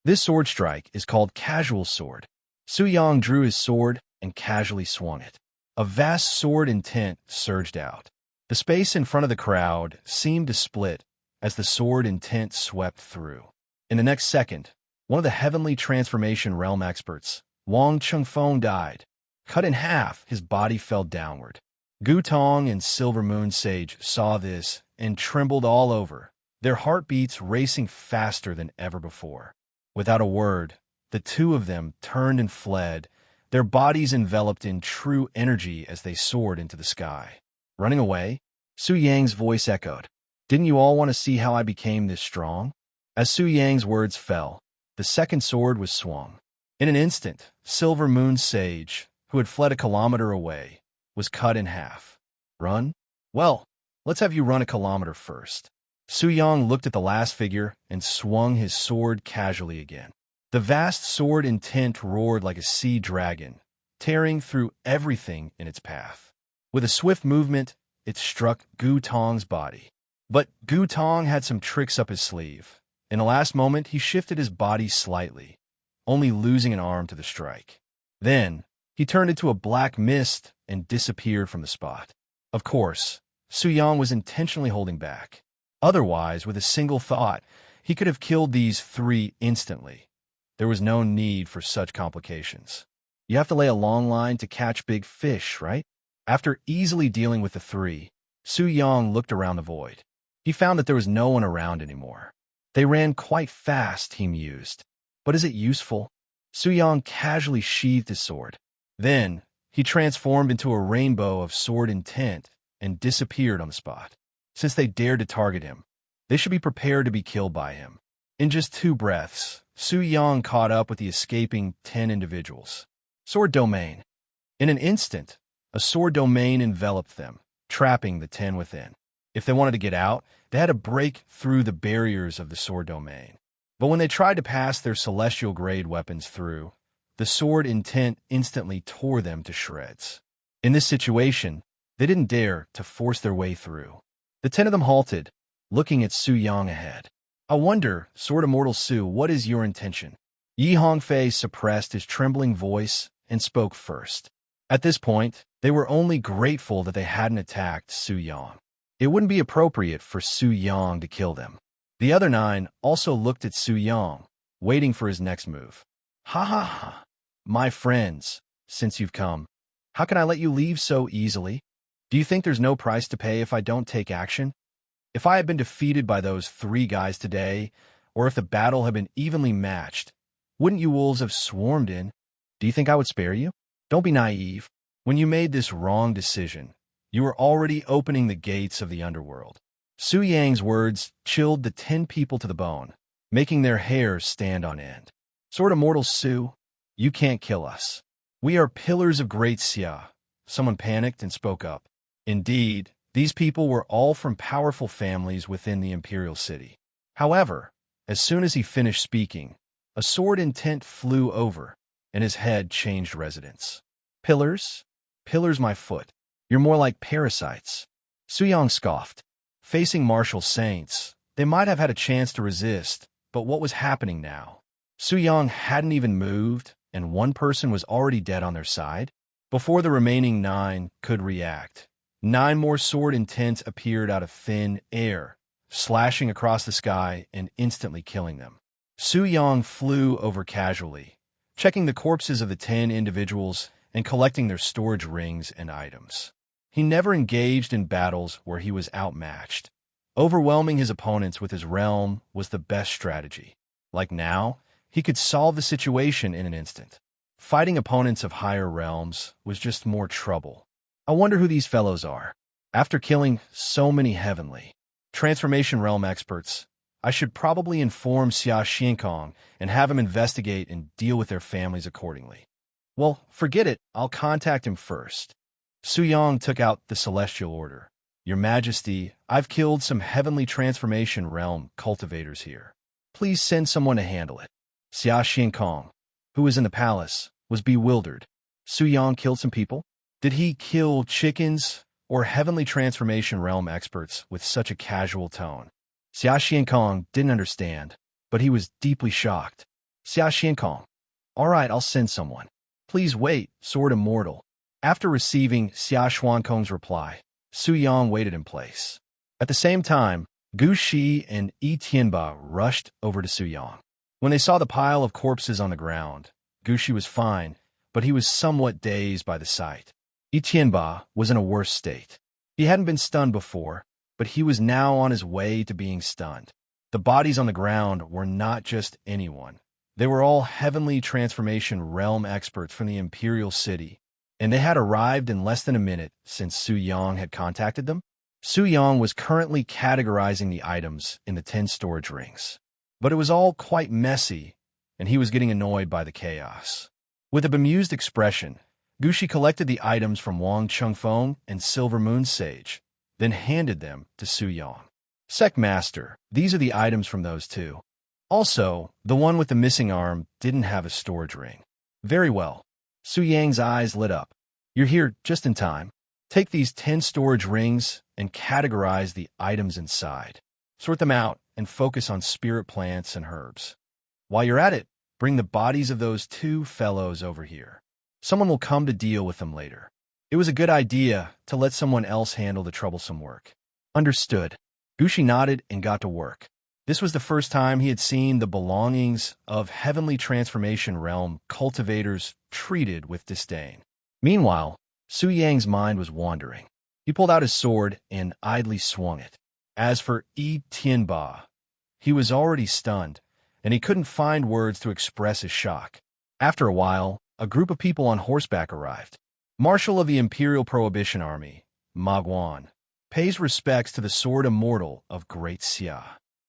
This sword strike is called casual sword. Su Yang drew his sword and casually swung it. A vast sword intent surged out. The space in front of the crowd seemed to split as the sword intent swept through. In the next second, one of the heavenly transformation realm experts, Wang Chengfeng, died. Cut in half, his body fell downward. Gu Tong and Silver Moon Sage saw this and trembled all over, their heartbeats racing faster than ever before. Without a word, the two of them turned and fled, their bodies enveloped in true energy as they soared into the sky. Running away, Su Yang's voice echoed. Didn't you all want to see how I became this strong? As Su Yang's words fell, the second sword was swung. In an instant, Silver Moon Sage, who had fled a kilometer away, was cut in half. Run? Well, let's have you run a kilometer first. Su Yang looked at the last figure and swung his sword casually again. The vast sword intent roared like a sea dragon, tearing through everything in its path. With a swift movement, it struck Gu Tong's body. But Gu Tong had some tricks up his sleeve. In the last moment, he shifted his body slightly, only losing an arm to the strike. Then, he turned into a black mist and disappeared from the spot. Of course, Su Yang was intentionally holding back. Otherwise, with a single thought, he could have killed these three instantly. There was no need for such complications. You have to lay a long line to catch big fish, right? After easily dealing with the three, Su Yang looked around the void. He found that there was no one around anymore. They ran quite fast, he mused. But is it useful? Su Yang casually sheathed his sword. Then, he transformed into a rainbow of sword intent and disappeared on the spot. Since they dared to target him, they should be prepared to be killed by him. In just 2 breaths, Su Yang caught up with the escaping 10 individuals. Sword domain. In an instant, a sword domain enveloped them, trapping the 10 within. If they wanted to get out, they had to break through the barriers of the sword domain. But when they tried to pass their celestial-grade weapons through, the sword intent instantly tore them to shreds. In this situation, they didn't dare to force their way through. The 10 of them halted, looking at Su Yang ahead. I wonder, Sword Immortal Su, what is your intention? Yi Hongfei suppressed his trembling voice and spoke first. At this point, they were only grateful that they hadn't attacked Su Yang. It wouldn't be appropriate for Su Yang to kill them. The other 9 also looked at Su Yang, waiting for his next move. Ha ha ha. My friends, since you've come, how can I let you leave so easily? Do you think there's no price to pay if I don't take action? If I had been defeated by those 3 guys today, or if the battle had been evenly matched, wouldn't you wolves have swarmed in? Do you think I would spare you? Don't be naive. When you made this wrong decision, you were already opening the gates of the underworld. Su Yang's words chilled the 10 people to the bone, making their hair stand on end. Sword Immortal Su, you can't kill us. We are pillars of Great Xia. Someone panicked and spoke up. Indeed, these people were all from powerful families within the imperial city. However, as soon as he finished speaking, a sword intent flew over, and his head changed residence. Pillars? Pillars, my foot. You're more like parasites. Su Yang scoffed. Facing martial saints, they might have had a chance to resist, but what was happening now? Su Yang hadn't even moved, and one person was already dead on their side. Before the remaining 9 could react, 9 more sword intents appeared out of thin air, slashing across the sky and instantly killing them. Su Yang flew over casually, checking the corpses of the 10 individuals and collecting their storage rings and items. He never engaged in battles where he was outmatched. Overwhelming his opponents with his realm was the best strategy. Like now, he could solve the situation in an instant. Fighting opponents of higher realms was just more trouble. I wonder who these fellows are. After killing so many heavenly transformation realm experts, I should probably inform Xia Xiankong and have him investigate and deal with their families accordingly. Well, forget it. I'll contact him first. Su Yang took out the celestial order. Your Majesty, I've killed some heavenly transformation realm cultivators here. Please send someone to handle it. Xia Xiankong, who was in the palace, was bewildered. Su Yang killed some people? Did he kill chickens or heavenly transformation realm experts with such a casual tone? Xia Xiankong didn't understand, but he was deeply shocked. Xia Xiankong, all right, I'll send someone. Please wait, Sword Immortal. After receiving Xia Xiankong's reply, Su Yang waited in place. At the same time, Gu Shi and Yi Tianba rushed over to Su Yang. When they saw the pile of corpses on the ground, Gu Shi was fine, but he was somewhat dazed by the sight. Yi Tianba was in a worse state. He hadn't been stunned before, but he was now on his way to being stunned. The bodies on the ground were not just anyone. They were all heavenly transformation realm experts from the Imperial City, and they had arrived in less than a minute since Su Yang had contacted them. Su Yang was currently categorizing the items in the 10 storage rings. But it was all quite messy, and he was getting annoyed by the chaos. With a bemused expression, Gu Shi collected the items from Wang Chengfeng and Silver Moon Sage, then handed them to Su Yang. Sect Master, these are the items from those two. Also, the one with the missing arm didn't have a storage ring. Very well. Su Yang's eyes lit up. You're here just in time. Take these 10 storage rings and categorize the items inside. Sort them out and focus on spirit plants and herbs. While you're at it, bring the bodies of those 2 fellows over here. Someone will come to deal with them later. It was a good idea to let someone else handle the troublesome work. Understood. Gu Shi nodded and got to work. This was the first time he had seen the belongings of heavenly transformation realm cultivators treated with disdain. Meanwhile, Su Yang's mind was wandering. He pulled out his sword and idly swung it. As for Yi Tianba, he was already stunned, and he couldn't find words to express his shock. After a while, a group of people on horseback arrived. Marshal of the Imperial Prohibition Army, Ma.Guan, pays respects to the Sword Immortal of Great Xia.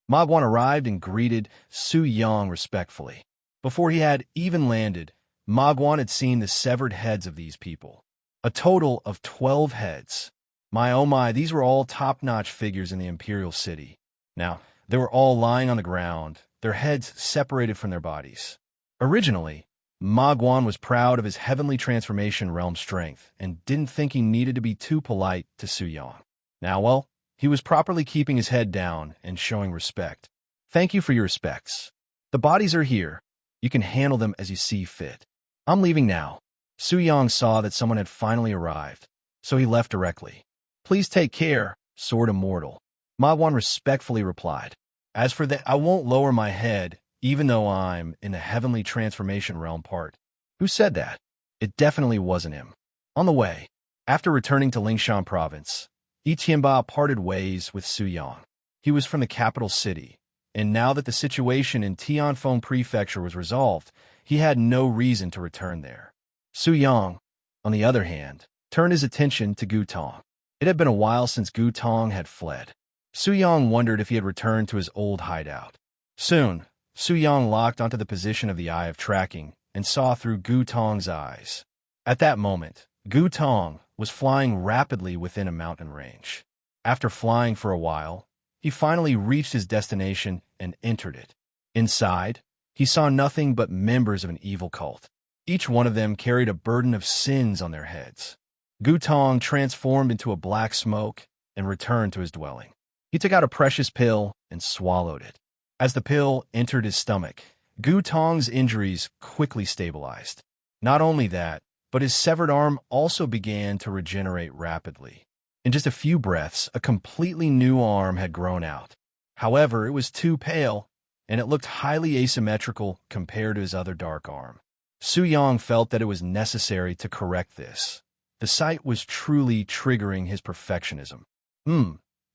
Ma.Guan arrived and greeted Su Yang respectfully. Before he had even landed, Ma.Guan had seen the severed heads of these people. A total of 12 heads. My oh my, these were all top-notch figures in the Imperial City. Now, they were all lying on the ground, their heads separated from their bodies. Originally, Ma.Guan was proud of his heavenly transformation realm strength and didn't think he needed to be too polite to Su Yang. Now, well, he was properly keeping his head down and showing respect. Thank you for your respects. The bodies are here. You can handle them as you see fit. I'm leaving now. Su Yang saw that someone had finally arrived, so he left directly. Please take care, Sword Immortal. Ma.Guan respectfully replied. As for that, I won't lower my head, even though I'm in the heavenly transformation realm part. Who said that? It definitely wasn't him. On the way, after returning to Lingshan province, Yi Tianba parted ways with Su Yang. He was from the capital city, and now that the situation in Tianfeng Prefecture was resolved, he had no reason to return there. Su Yang, on the other hand, turned his attention to Gu Tong. It had been a while since Gu Tong had fled. Su Yang wondered if he had returned to his old hideout. Soon, Su Yang locked onto the position of the eye of tracking and saw through Gu Tong's eyes. At that moment, Gu Tong was flying rapidly within a mountain range. After flying for a while, he finally reached his destination and entered it. Inside, he saw nothing but members of an evil cult. Each one of them carried a burden of sins on their heads. Gu Tong transformed into a black smoke and returned to his dwelling. He took out a precious pill and swallowed it. As the pill entered his stomach, Gu Tong's injuries quickly stabilized. Not only that, but his severed arm also began to regenerate rapidly. In just a few breaths, a completely new arm had grown out. However, it was too pale, and it looked highly asymmetrical compared to his other dark arm. Su Yang felt that it was necessary to correct this. The sight was truly triggering his perfectionism.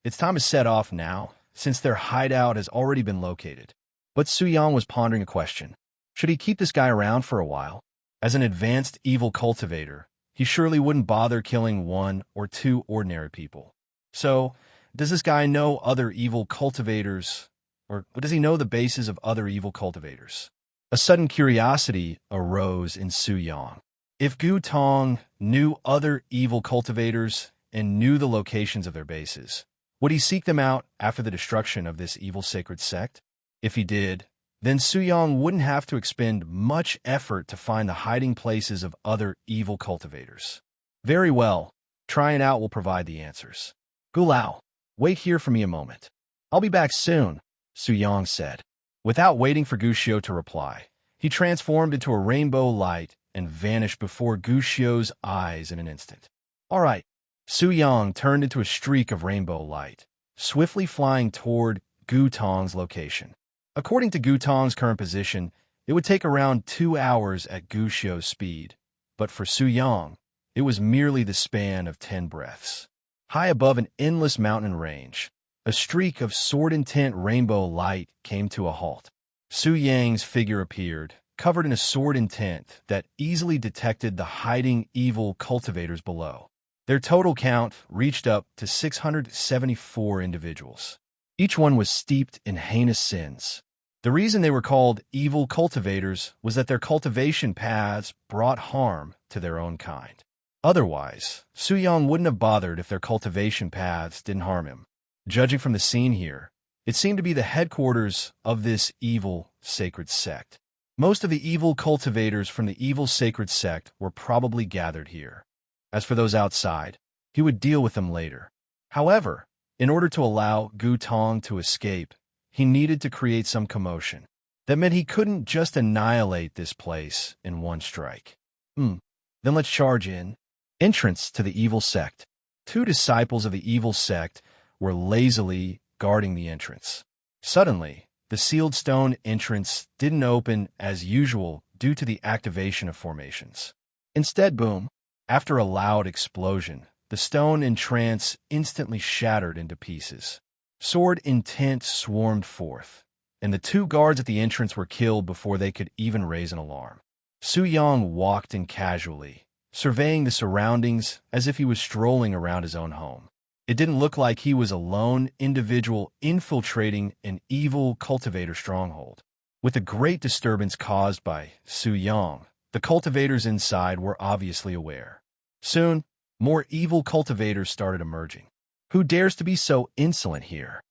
It's time to set off now, since their hideout has already been located. But Su Yang was pondering a question. Should he keep this guy around for a while? As an advanced evil cultivator, he surely wouldn't bother killing 1 or 2 ordinary people. So, does this guy know other evil cultivators, or does he know the bases of other evil cultivators? A sudden curiosity arose in Su Yang. If Gu Tong knew other evil cultivators and knew the locations of their bases, would he seek them out after the destruction of this evil sacred sect? If he did, then Su Yang wouldn't have to expend much effort to find the hiding places of other evil cultivators. Very well, trying out will provide the answers. Gu Lao, wait here for me a moment. I'll be back soon, Su Yang said. Without waiting for Gu Xiu to reply, he transformed into a rainbow light and vanished before Gu Xiu's eyes in an instant. All right, Su Yang turned into a streak of rainbow light, swiftly flying toward Gu Tong's location. According to Gu Tong's current position, it would take around 2 hours at Gu Xiu's speed, but for Su Yang, it was merely the span of 10 breaths. High above an endless mountain range, a streak of sword-intent rainbow light came to a halt. Su Yang's figure appeared, covered in a sword intent that easily detected the hiding evil cultivators below. Their total count reached up to 674 individuals. Each one was steeped in heinous sins. The reason they were called evil cultivators was that their cultivation paths brought harm to their own kind. Otherwise, Su Yang wouldn't have bothered if their cultivation paths didn't harm him. Judging from the scene here, it seemed to be the headquarters of this evil sacred sect. Most of the evil cultivators from the evil sacred sect were probably gathered here. As for those outside, he would deal with them later. However, in order to allow Gu Tong to escape, he needed to create some commotion. That meant he couldn't just annihilate this place in one strike. Then let's charge in. Entrance to the evil sect. 2 disciples of the evil sect were lazily guarding the entrance. Suddenly, the sealed stone entrance didn't open as usual due to the activation of formations. Instead, boom, after a loud explosion, the stone entrance instantly shattered into pieces. Sword intent swarmed forth, and the 2 guards at the entrance were killed before they could even raise an alarm. Su Yang walked in casually, surveying the surroundings as if he was strolling around his own home. It didn't look like he was a lone individual infiltrating an evil cultivator stronghold. With the great disturbance caused by Su Yang, the cultivators inside were obviously aware. Soon, more evil cultivators started emerging. Who dares to be so insolent here?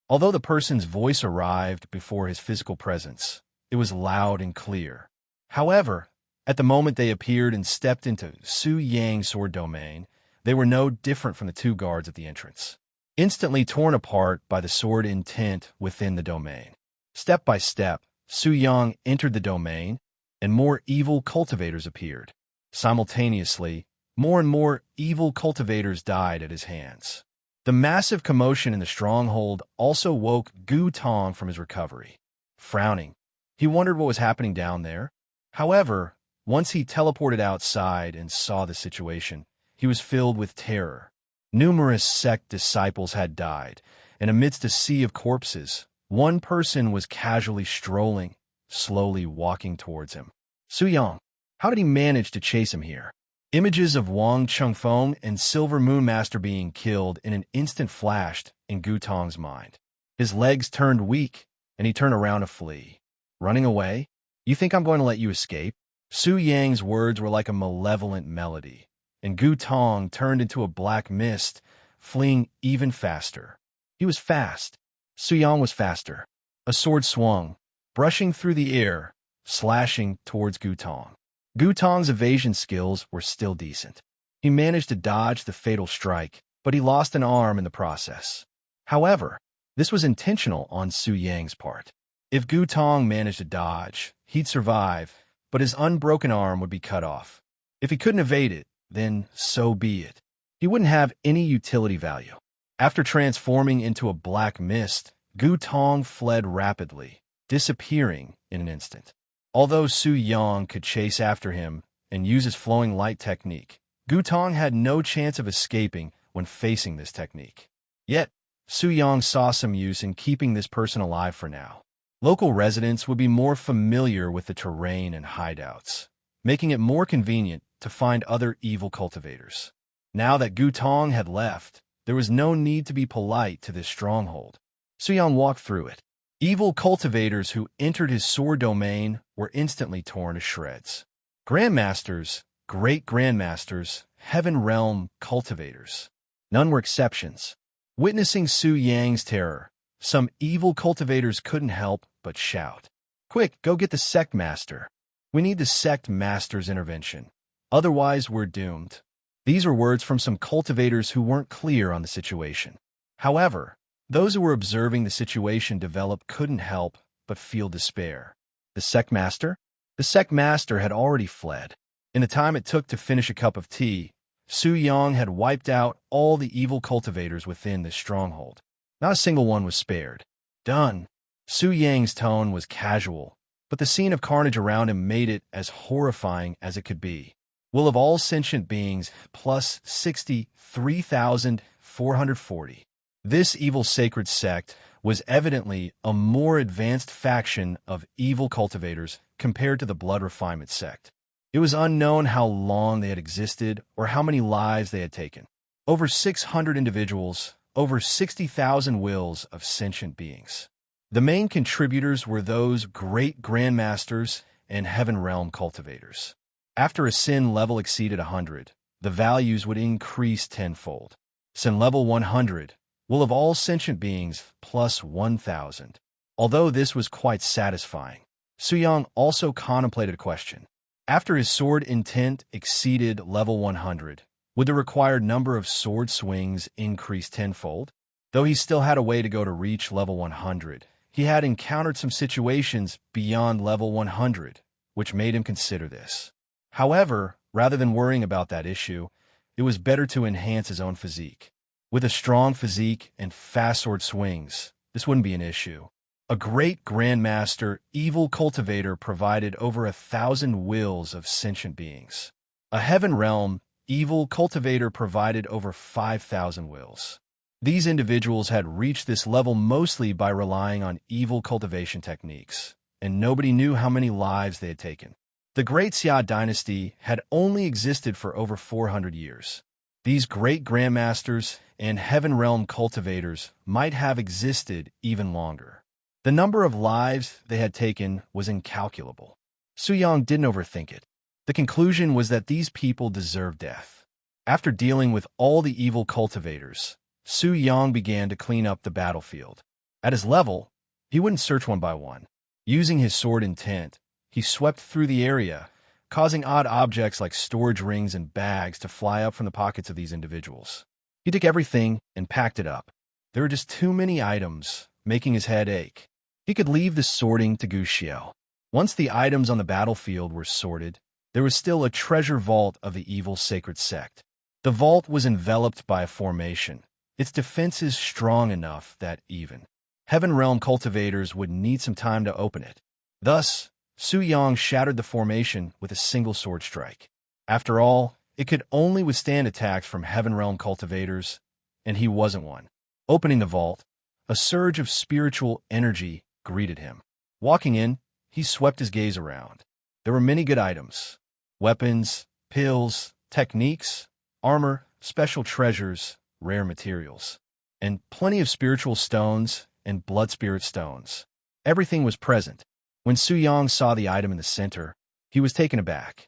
Although the person's voice arrived before his physical presence, it was loud and clear. However, at the moment they appeared and stepped into Su Yang's sword domain, they were no different from the 2 guards at the entrance, instantly torn apart by the sword intent within the domain. Step by step, Su Yang entered the domain, and more evil cultivators appeared. Simultaneously, more and more evil cultivators died at his hands. The massive commotion in the stronghold also woke Gu Tong from his recovery. Frowning, he wondered what was happening down there. However, once he teleported outside and saw the situation, he was filled with terror. Numerous sect disciples had died, and amidst a sea of corpses, one person was casually strolling, slowly walking towards him. Su Yang, how did he manage to chase him here? Images of Wang Chengfeng and Silver Moon Master being killed in an instant flashed in Gu Tong's mind. His legs turned weak, and he turned around to flee. Running away? You think I'm going to let you escape? Su Yang's words were like a malevolent melody, and Gu Tong turned into a black mist, fleeing even faster. He was fast. Su Yang was faster. A sword swung, brushing through the air, slashing towards Gu Tong. Gu Tong's evasion skills were still decent. He managed to dodge the fatal strike, but he lost an arm in the process. However, this was intentional on Su Yang's part. If Gutong managed to dodge, he'd survive, but his unbroken arm would be cut off. If he couldn't evade it, then so be it. He wouldn't have any utility value. After transforming into a black mist, Gutong fled rapidly, disappearing in an instant. Although Su Yang could chase after him and use his flowing light technique, Gutong had no chance of escaping when facing this technique. Yet, Su Yang saw some use in keeping this person alive for now. Local residents would be more familiar with the terrain and hideouts, making it more convenient to find other evil cultivators. Now that Gutong had left, there was no need to be polite to this stronghold. Su Yang walked through it. Evil cultivators who entered his sword domain were instantly torn to shreds. Grandmasters, great grandmasters, heaven realm cultivators. None were exceptions. Witnessing Su Yang's terror, some evil cultivators couldn't help but shout, "Quick, go get the sect master. We need the sect master's intervention. Otherwise, we're doomed." These were words from some cultivators who weren't clear on the situation. However, those who were observing the situation develop couldn't help but feel despair. The sect master? The sect master had already fled. In the time it took to finish a cup of tea, Su Yang had wiped out all the evil cultivators within this stronghold. Not a single one was spared. Done. Su Yang's tone was casual, but the scene of carnage around him made it as horrifying as it could be. Will of all sentient beings plus 63,440. This evil sacred sect was evidently a more advanced faction of evil cultivators compared to the blood refinement sect. It was unknown how long they had existed or how many lives they had taken. Over 600 individuals, over 60,000 wills of sentient beings. The main contributors were those great grandmasters and heaven realm cultivators. After a sin level exceeded 100, the values would increase tenfold. Sin level 100, will of all sentient beings plus 1,000. Although this was quite satisfying, Su Yang also contemplated a question. After his sword intent exceeded level 100, would the required number of sword swings increase tenfold? Though he still had a way to go to reach level 100, he had encountered some situations beyond level 100, which made him consider this. However, rather than worrying about that issue, it was better to enhance his own physique. With a strong physique and fast sword swings, this wouldn't be an issue. A great grandmaster, evil cultivator provided over 1,000 wills of sentient beings. A heaven realm, evil cultivator provided over 5,000 wills. These individuals had reached this level mostly by relying on evil cultivation techniques, and nobody knew how many lives they had taken. The Great Xia dynasty had only existed for over 400 years. These great grandmasters and heaven realm cultivators might have existed even longer. The number of lives they had taken was incalculable. Su Yang didn't overthink it. The conclusion was that these people deserved death. After dealing with all the evil cultivators, Su Yang began to clean up the battlefield. At his level, he wouldn't search one by one. Using his sword intent, he swept through the area, causing odd objects like storage rings and bags to fly up from the pockets of these individuals. He took everything and packed it up. There were just too many items, making his head ache. He could leave the sorting to Gu Xiao. Once the items on the battlefield were sorted, there was still a treasure vault of the evil sacred sect. The vault was enveloped by a formation, its defenses strong enough that even heaven realm cultivators would need some time to open it. Thus, Su Yang shattered the formation with a single sword strike. After all, it could only withstand attacks from heaven realm cultivators, and he wasn't one. Opening the vault, a surge of spiritual energy greeted him. Walking in, he swept his gaze around. There were many good items: weapons, pills, techniques, armor, special treasures, rare materials, and plenty of spiritual stones and blood spirit stones. Everything was present. When Su Yang saw the item in the center, he was taken aback.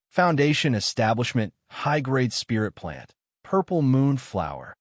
Foundation Establishment High-Grade Spirit Plant, Purple Moon Flower.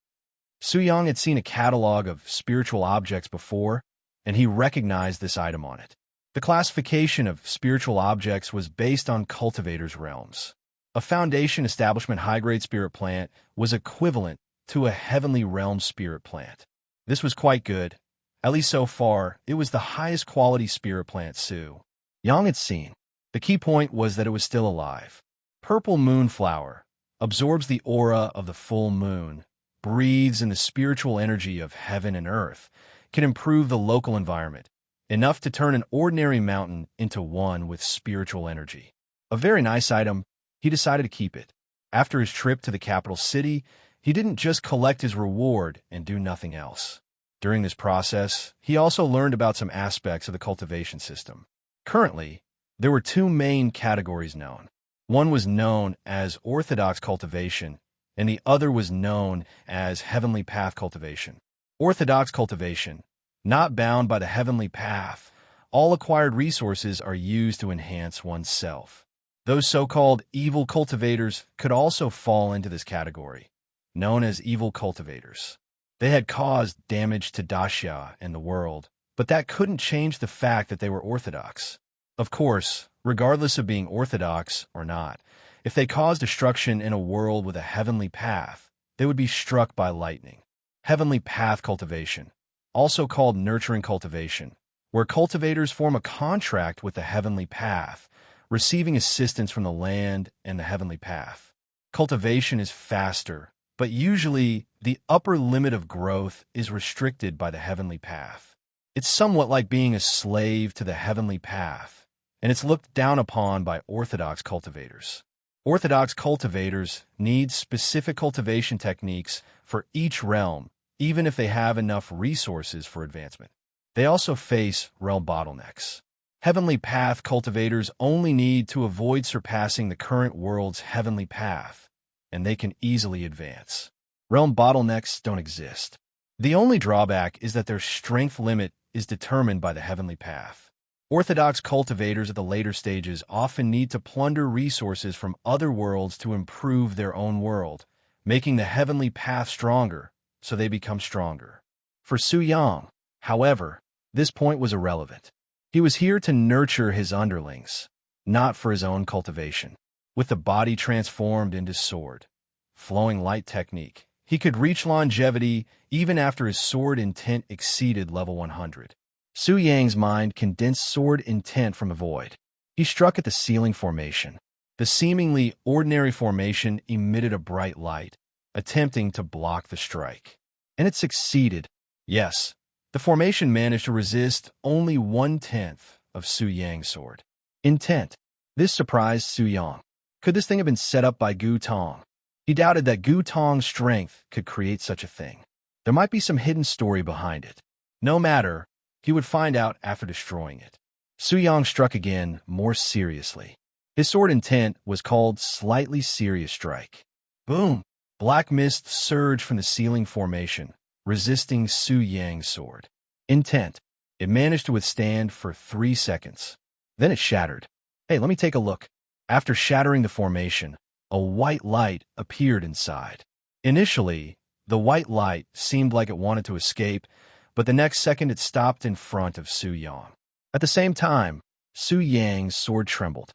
Su Yang had seen a catalog of spiritual objects before, and he recognized this item on it. The classification of spiritual objects was based on cultivators' realms. A Foundation Establishment High-Grade Spirit Plant was equivalent to a Heavenly Realm Spirit Plant. This was quite good, At least so far, it was the highest quality spirit plant Su Yang had seen. The key point was that it was still alive. Purple moonflower absorbs the aura of the full moon, breathes in the spiritual energy of heaven and earth, can improve the local environment, enough to turn an ordinary mountain into one with spiritual energy. A very nice item. He decided to keep it. After his trip to the capital city, he didn't just collect his reward and do nothing else. During this process, he also learned about some aspects of the cultivation system. Currently, there were two main categories known. One was known as orthodox cultivation, and the other was known as heavenly path cultivation. Orthodox cultivation, not bound by the heavenly path, all acquired resources are used to enhance oneself. Those so-called evil cultivators could also fall into this category, known as evil cultivators. They had caused damage to Daxia and the world, but that couldn't change the fact that they were orthodox. Of course, regardless of being orthodox or not, if they caused destruction in a world with a heavenly path, they would be struck by lightning. Heavenly path cultivation, also called nurturing cultivation, where cultivators form a contract with the heavenly path, receiving assistance from the land and the heavenly path. Cultivation is faster, but usually the upper limit of growth is restricted by the heavenly path. It's somewhat like being a slave to the heavenly path, and it's looked down upon by orthodox cultivators. Orthodox cultivators need specific cultivation techniques for each realm, even if they have enough resources for advancement. They also face realm bottlenecks. Heavenly path cultivators only need to avoid surpassing the current world's heavenly path, and they can easily advance. Realm bottlenecks don't exist. The only drawback is that their strength limit is determined by the heavenly path. Orthodox cultivators at the later stages often need to plunder resources from other worlds to improve their own world, making the heavenly path stronger, so they become stronger. For Su Yang, however, this point was irrelevant. He was here to nurture his underlings, not for his own cultivation. With the body transformed into sword, flowing light technique, he could reach longevity even after his sword intent exceeded level 100. Su Yang's mind condensed sword intent from a void. He struck at the ceiling formation. The seemingly ordinary formation emitted a bright light, attempting to block the strike. And it succeeded. Yes, the formation managed to resist only 1/10 of Su Yang's sword. Intent. This surprised Su Yang. Could this thing have been set up by Gu Tong? He doubted that Gu Tong's strength could create such a thing. There might be some hidden story behind it. No matter, he would find out after destroying it. Su Yang struck again, more seriously. His sword intent was called Slightly Serious Strike. Boom! Black mist surged from the ceiling formation, resisting Su Yang's sword. Intent. It managed to withstand for 3 seconds. Then it shattered. Hey, let me take a look. After shattering the formation, a white light appeared inside. Initially, the white light seemed like it wanted to escape, but the next second it stopped in front of Su Yang. At the same time, Su Yang's sword trembled.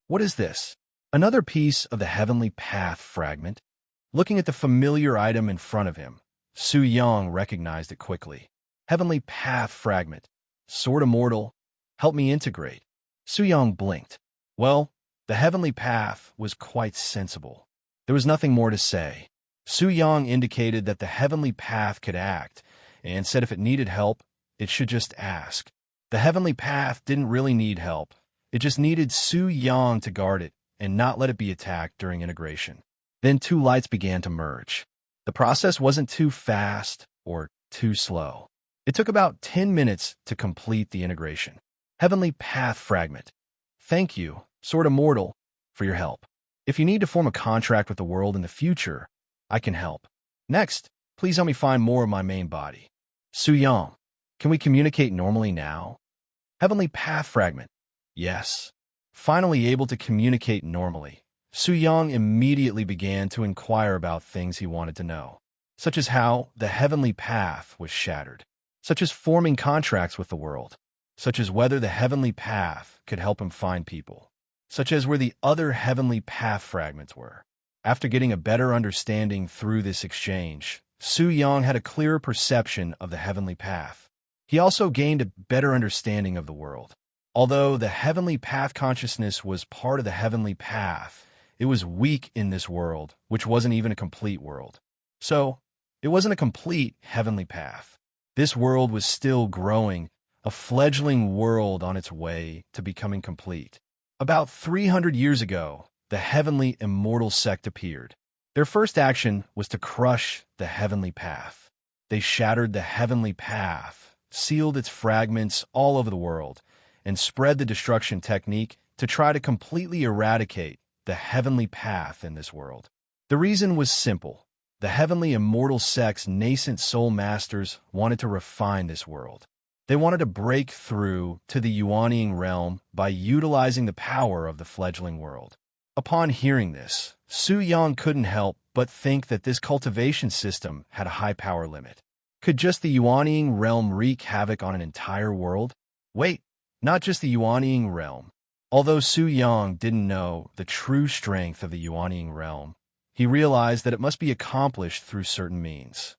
What is this? Another piece of the heavenly path fragment? Looking at the familiar item in front of him, Su Yang recognized it quickly. Heavenly path fragment. Sword immortal. Help me integrate. Su Yang blinked. Well, the heavenly path was quite sensible. There was nothing more to say. Su Yang indicated that the heavenly path could act, and said if it needed help, it should just ask. The heavenly path didn't really need help. It just needed Su Yang to guard it and not let it be attacked during integration. Then 2 lights began to merge. The process wasn't too fast or too slow. It took about 10 minutes to complete the integration. Heavenly path fragment. Thank you, Sword Immortal, for your help. If you need to form a contract with the world in the future, I can help. Next, please help me find more of my main body. Su Yang, can we communicate normally now? Heavenly path fragment. Yes. Finally able to communicate normally, Su Yang immediately began to inquire about things he wanted to know, such as how the heavenly path was shattered, such as forming contracts with the world, such as whether the heavenly path could help him find people, such as where the other heavenly path fragments were. After getting a better understanding through this exchange, Su Yang had a clearer perception of the heavenly path. He also gained a better understanding of the world. Although the heavenly path consciousness was part of the heavenly path, it was weak in this world, which wasn't even a complete world. So, it wasn't a complete heavenly path. This world was still growing, a fledgling world on its way to becoming complete. About 300 years ago, the heavenly immortal sect appeared. Their first action was to crush the heavenly path. They shattered the heavenly path, sealed its fragments all over the world, and spread the destruction technique to try to completely eradicate the heavenly path in this world. The reason was simple. The heavenly immortal sect's nascent soul masters wanted to refine this world. They wanted to break through to the Yuanying realm by utilizing the power of the fledgling world. Upon hearing this, Su Yang couldn't help but think that this cultivation system had a high power limit. Could just the Yuanying realm wreak havoc on an entire world? Wait, not just the Yuanying realm. Although Su Yang didn't know the true strength of the Yuanying realm, he realized that it must be accomplished through certain means.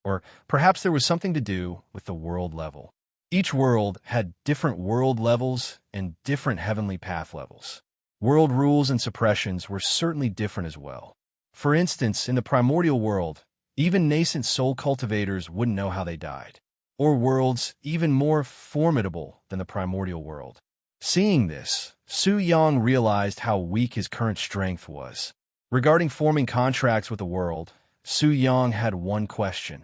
Or perhaps there was something to do with the world level. Each world had different world levels and different heavenly path levels. World rules and suppressions were certainly different as well. For instance, in the primordial world, even nascent soul cultivators wouldn't know how they died. Or worlds even more formidable than the primordial world. Seeing this, Su Yang realized how weak his current strength was. Regarding forming contracts with the world, Su Yang had one question.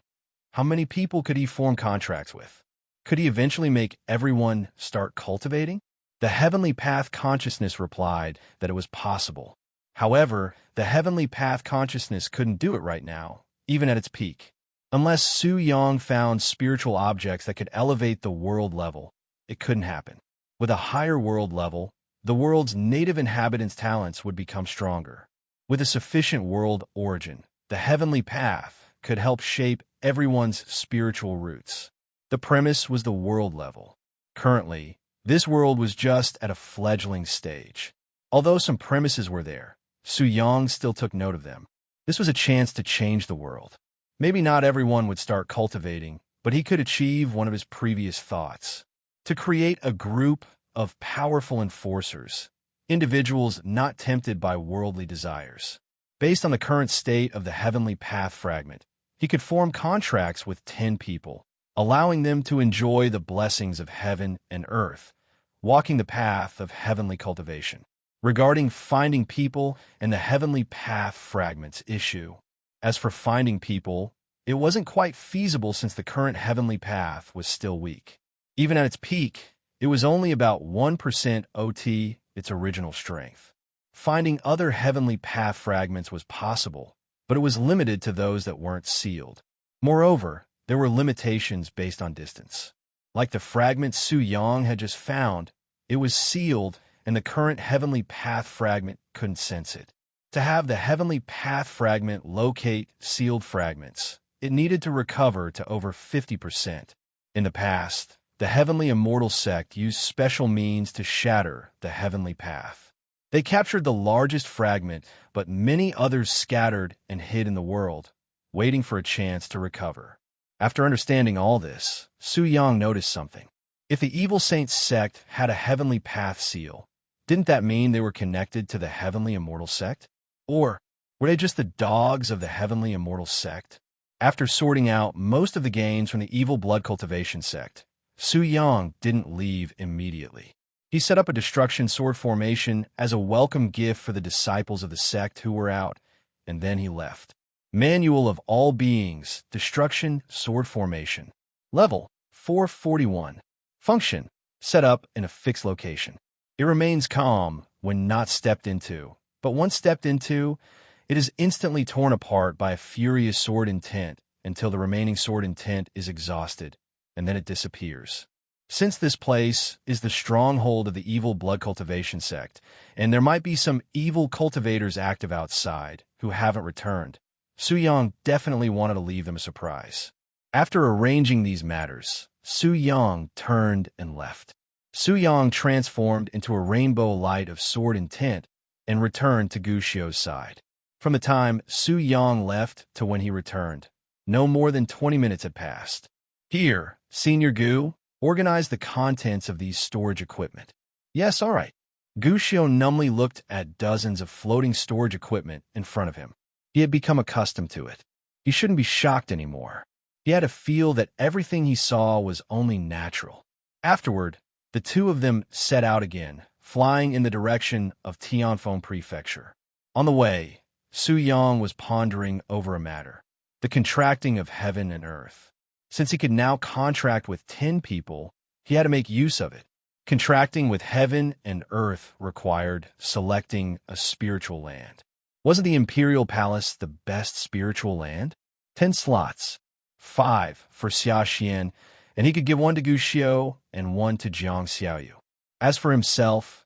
How many people could he form contracts with? Could he eventually make everyone start cultivating? The heavenly path consciousness replied that it was possible. However, the heavenly path consciousness couldn't do it right now, even at its peak. Unless Su Yang found spiritual objects that could elevate the world level, it couldn't happen. With a higher world level, the world's native inhabitants' talents would become stronger. With a sufficient world origin, the heavenly path could help shape everyone's spiritual roots. The premise was the world level. Currently, this world was just at a fledgling stage. Although some premises were there, Su Yang still took note of them. This was a chance to change the world. Maybe not everyone would start cultivating, but he could achieve one of his previous thoughts. To create a group of powerful enforcers, individuals not tempted by worldly desires. Based on the current state of the heavenly path fragment, he could form contracts with 10 people, allowing them to enjoy the blessings of heaven and earth, walking the path of heavenly cultivation. Regarding finding people and the heavenly path fragments issue, as for finding people, it wasn't quite feasible since the current heavenly path was still weak. Even at its peak, it was only about 1% OT its original strength. Finding other heavenly path fragments was possible, but it was limited to those that weren't sealed. Moreover, there were limitations based on distance. Like the fragment Su Yang had just found, it was sealed and the current heavenly path fragment couldn't sense it. To have the heavenly path fragment locate sealed fragments, it needed to recover to over 50%. In the past, the heavenly immortal sect used special means to shatter the heavenly path. They captured the largest fragment, but many others scattered and hid in the world, waiting for a chance to recover. After understanding all this, Su Yang noticed something. If the evil saint sect had a heavenly path seal, didn't that mean they were connected to the heavenly immortal sect? Or were they just the dogs of the heavenly immortal sect? After sorting out most of the gains from the evil blood cultivation sect, Su Yang didn't leave immediately. He set up a destruction sword formation as a welcome gift for the disciples of the sect who were out, and then he left. Manual of All Beings, Destruction Sword Formation. Level 441. Function, set up in a fixed location. It remains calm when not stepped into, but once stepped into, it is instantly torn apart by a furious sword intent until the remaining sword intent is exhausted, and then it disappears. Since this place is the stronghold of the evil blood cultivation sect, and there might be some evil cultivators active outside who haven't returned, Su Yang definitely wanted to leave them a surprise. After arranging these matters, Su Yang turned and left. Su Yang transformed into a rainbow light of sword intent and returned to Gushio's side. From the time Su Yang left to when he returned, no more than 20 minutes had passed. Here, Senior Gu, organize the contents of these storage equipment. Yes, all right. Gu Xiao numbly looked at dozens of floating storage equipment in front of him. He had become accustomed to it. He shouldn't be shocked anymore. He had to feel that everything he saw was only natural. Afterward, the two of them set out again, flying in the direction of Tianfeng Prefecture. On the way, Su Yang was pondering over a matter: the contracting of heaven and earth. Since he could now contract with 10 people, he had to make use of it. Contracting with heaven and earth required selecting a spiritual land. Wasn't the Imperial Palace the best spiritual land? 10 slots, 5 for Xia Xian, and he could give 1 to Gu Xiao and 1 to Jiang Xiaoyu. As for himself,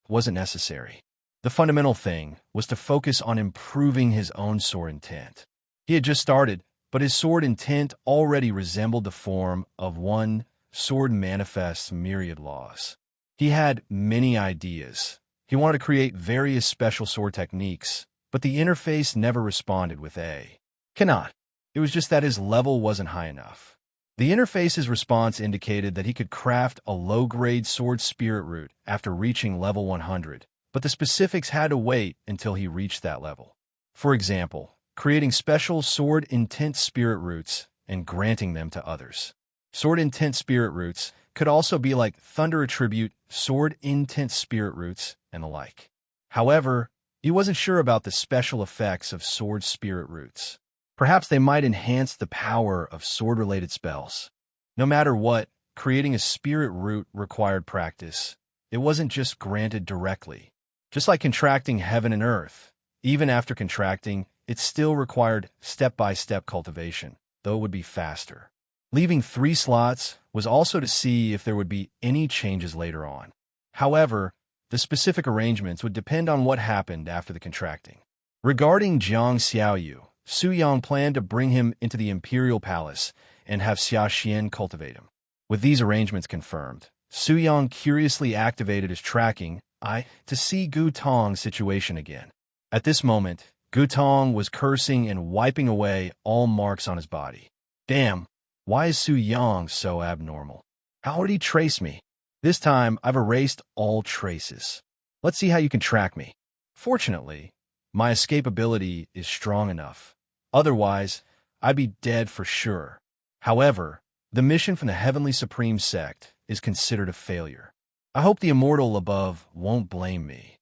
it wasn't necessary. The fundamental thing was to focus on improving his own sword intent. He had just started, but his sword intent already resembled the form of one sword manifests myriad laws. He had many ideas. He wanted to create various special sword techniques, but the interface never responded with a cannot. It was just that his level wasn't high enough. The interface's response indicated that he could craft a low-grade sword spirit root after reaching level 100, but the specifics had to wait until he reached that level. For example, creating special sword intent spirit roots and granting them to others. Sword intent spirit roots could also be like thunder attribute sword intent spirit roots and the like. However, he wasn't sure about the special effects of sword spirit roots. Perhaps they might enhance the power of sword-related spells. No matter what, creating a spirit root required practice. It wasn't just granted directly. Just like contracting heaven and earth, even after contracting, it still required step-by-step cultivation, though it would be faster. Leaving 3 slots was also to see if there would be any changes later on. However, the specific arrangements would depend on what happened after the contracting. Regarding Jiang Xiaoyu, Su Yang planned to bring him into the Imperial Palace and have Xia Xian cultivate him. With these arrangements confirmed, Su Yang curiously activated his tracking eye to see Gu Tong's situation again. At this moment, Gu Tong was cursing and wiping away all marks on his body. Damn, why is Su Yang so abnormal? How did he trace me? This time, I've erased all traces. Let's see how you can track me. Fortunately, my escapability is strong enough. Otherwise, I'd be dead for sure. However, the mission from the Heavenly Supreme Sect is considered a failure. I hope the immortal above won't blame me.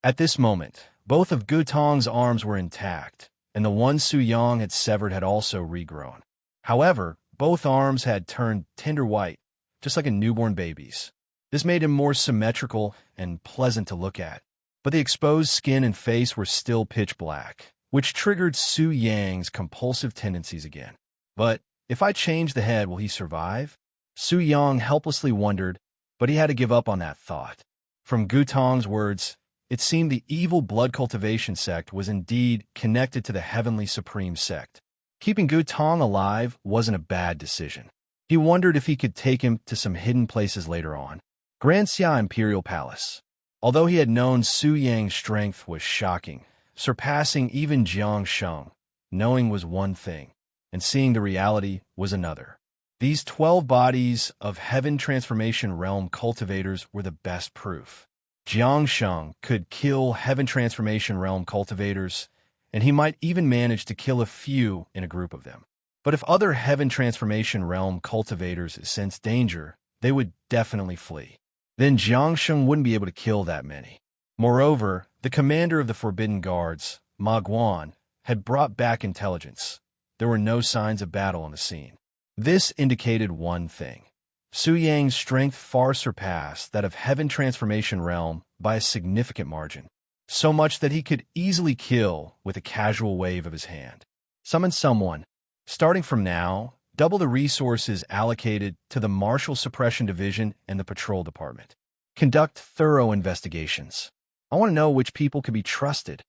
At this moment, both of Gu Tong's arms were intact, and the one Su Yang had severed had also regrown. However, both arms had turned tender white, just like a newborn baby's. This made him more symmetrical and pleasant to look at, but the exposed skin and face were still pitch black, which triggered Su Yang's compulsive tendencies again. But if I change the head, will he survive? Su Yang helplessly wondered, but he had to give up on that thought. From Gu Tong's words, it seemed the evil blood cultivation sect was indeed connected to the Heavenly Supreme Sect. Keeping Gu Tong alive wasn't a bad decision. He wondered if he could take him to some hidden places later on. Grand Xia Imperial Palace. Although he had known Su Yang's strength was shocking, surpassing even Jiang Sheng, knowing was one thing, and seeing the reality was another. These 12 bodies of Heaven Transformation Realm cultivators were the best proof. Jiang Sheng could kill Heaven Transformation Realm cultivators, and he might even manage to kill a few in a group of them. But if other Heaven Transformation Realm cultivators sense danger, they would definitely flee. Then Jiang Sheng wouldn't be able to kill that many. Moreover, the commander of the Forbidden Guards, Ma Guan, had brought back intelligence. There were no signs of battle on the scene. This indicated one thing. Su Yang's strength far surpassed that of Heaven Transformation Realm by a significant margin, so much that he could easily kill with a casual wave of his hand. Summon someone. Starting from now, double the resources allocated to the Martial Suppression Division and the Patrol Department. Conduct thorough investigations. I want to know which people can be trusted.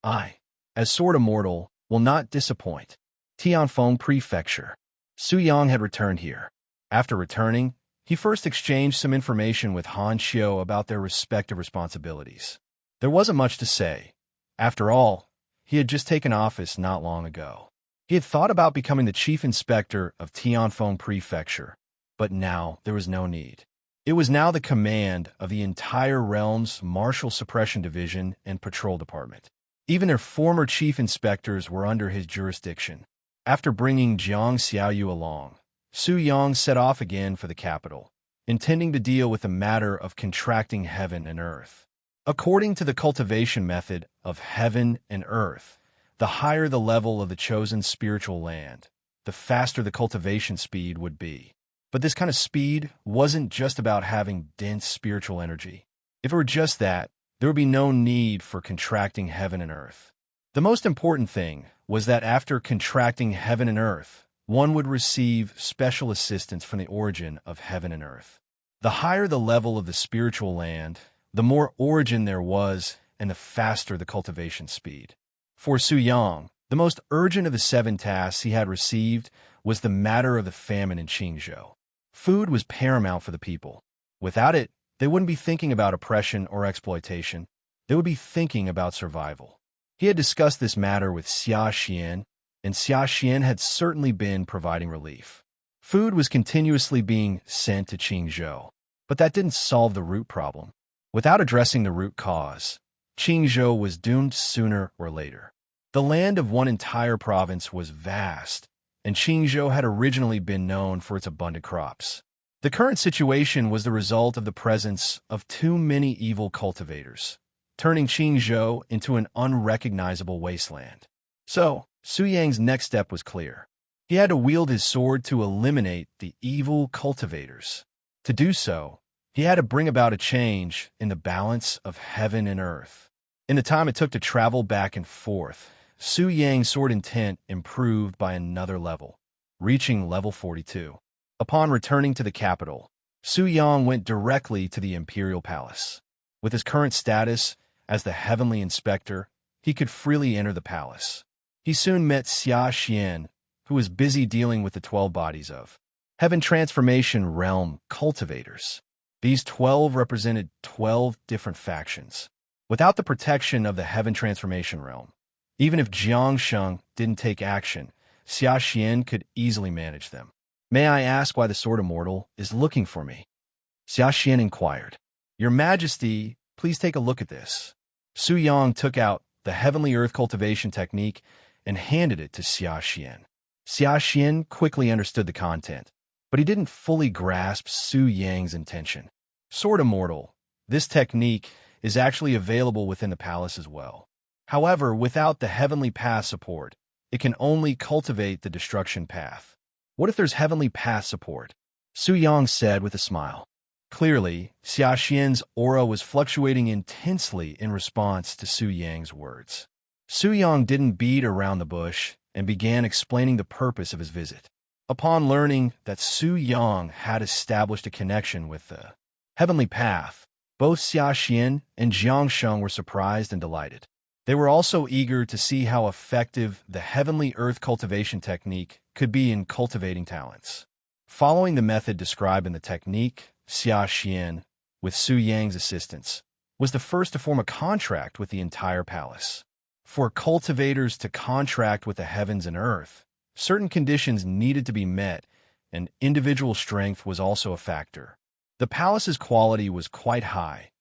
I, as Sword Immortal, will not disappoint. Tianfeng Prefecture. Su Yang had returned here. After returning, he first exchanged some information with Han Xiu about their respective responsibilities. There wasn't much to say. After all, he had just taken office not long ago. He had thought about becoming the chief inspector of Tianfeng Prefecture, but now there was no need. It was now the command of the entire realm's Martial Suppression Division and Patrol Department. Even their former chief inspectors were under his jurisdiction. After bringing Jiang Xiaoyu along, Su Yang set off again for the capital, intending to deal with the matter of contracting heaven and earth. According to the cultivation method of heaven and earth, the higher the level of the chosen spiritual land, the faster the cultivation speed would be. But this kind of speed wasn't just about having dense spiritual energy. If it were just that, there would be no need for contracting heaven and earth. The most important thing was that after contracting heaven and earth, one would receive special assistance from the origin of heaven and earth. The higher the level of the spiritual land, the more origin there was and the faster the cultivation speed. For Su Yang, the most urgent of the 7 tasks he had received was the matter of the famine in Qingzhou. Food was paramount for the people. Without it, they wouldn't be thinking about oppression or exploitation. They would be thinking about survival. He had discussed this matter with Xia Xian, and Xia Xian had certainly been providing relief. Food was continuously being sent to Qingzhou, but that didn't solve the root problem. Without addressing the root cause, Qingzhou was doomed sooner or later. The land of one entire province was vast, and Qingzhou had originally been known for its abundant crops. The current situation was the result of the presence of too many evil cultivators, turning Qingzhou into an unrecognizable wasteland. So, Su Yang's next step was clear. He had to wield his sword to eliminate the evil cultivators. To do so, he had to bring about a change in the balance of heaven and earth. In the time it took to travel back and forth, Su Yang's sword intent improved by another level, reaching level 42. Upon returning to the capital, Su Yang went directly to the imperial palace. With his current status as the heavenly inspector, he could freely enter the palace. He soon met Xia Xian, who was busy dealing with the 12 bodies of Heaven Transformation Realm cultivators. These 12 represented 12 different factions. Without the protection of the Heaven Transformation Realm, even if Jiang Sheng didn't take action, Xia Xian could easily manage them. "May I ask why the Sword Immortal is looking for me?" Xia Xian inquired. "Your Majesty, please take a look at this." Su Yang took out the Heavenly Earth cultivation technique and handed it to Xia Xian. Xia Xian quickly understood the content, but he didn't fully grasp Su Yang's intention. Sword Immortal, this technique is actually available within the palace as well. However, without the Heavenly Path support, it can only cultivate the destruction path. "What if there's Heavenly Path support?" Su Yang said with a smile. Clearly, Xia Xian's aura was fluctuating intensely in response to Su Yang's words. Su Yang didn't beat around the bush and began explaining the purpose of his visit. Upon learning that Su Yang had established a connection with the Heavenly Path, both Xia Xian and Jiang Sheng were surprised and delighted. They were also eager to see how effective the Heavenly Earth cultivation technique could be in cultivating talents. Following the method described in the technique, Xia Xian, with Su Yang's assistance, was the first to form a contract with the entire palace. For cultivators to contract with the heavens and earth, certain conditions needed to be met, and individual strength was also a factor. The palace's quality was quite high,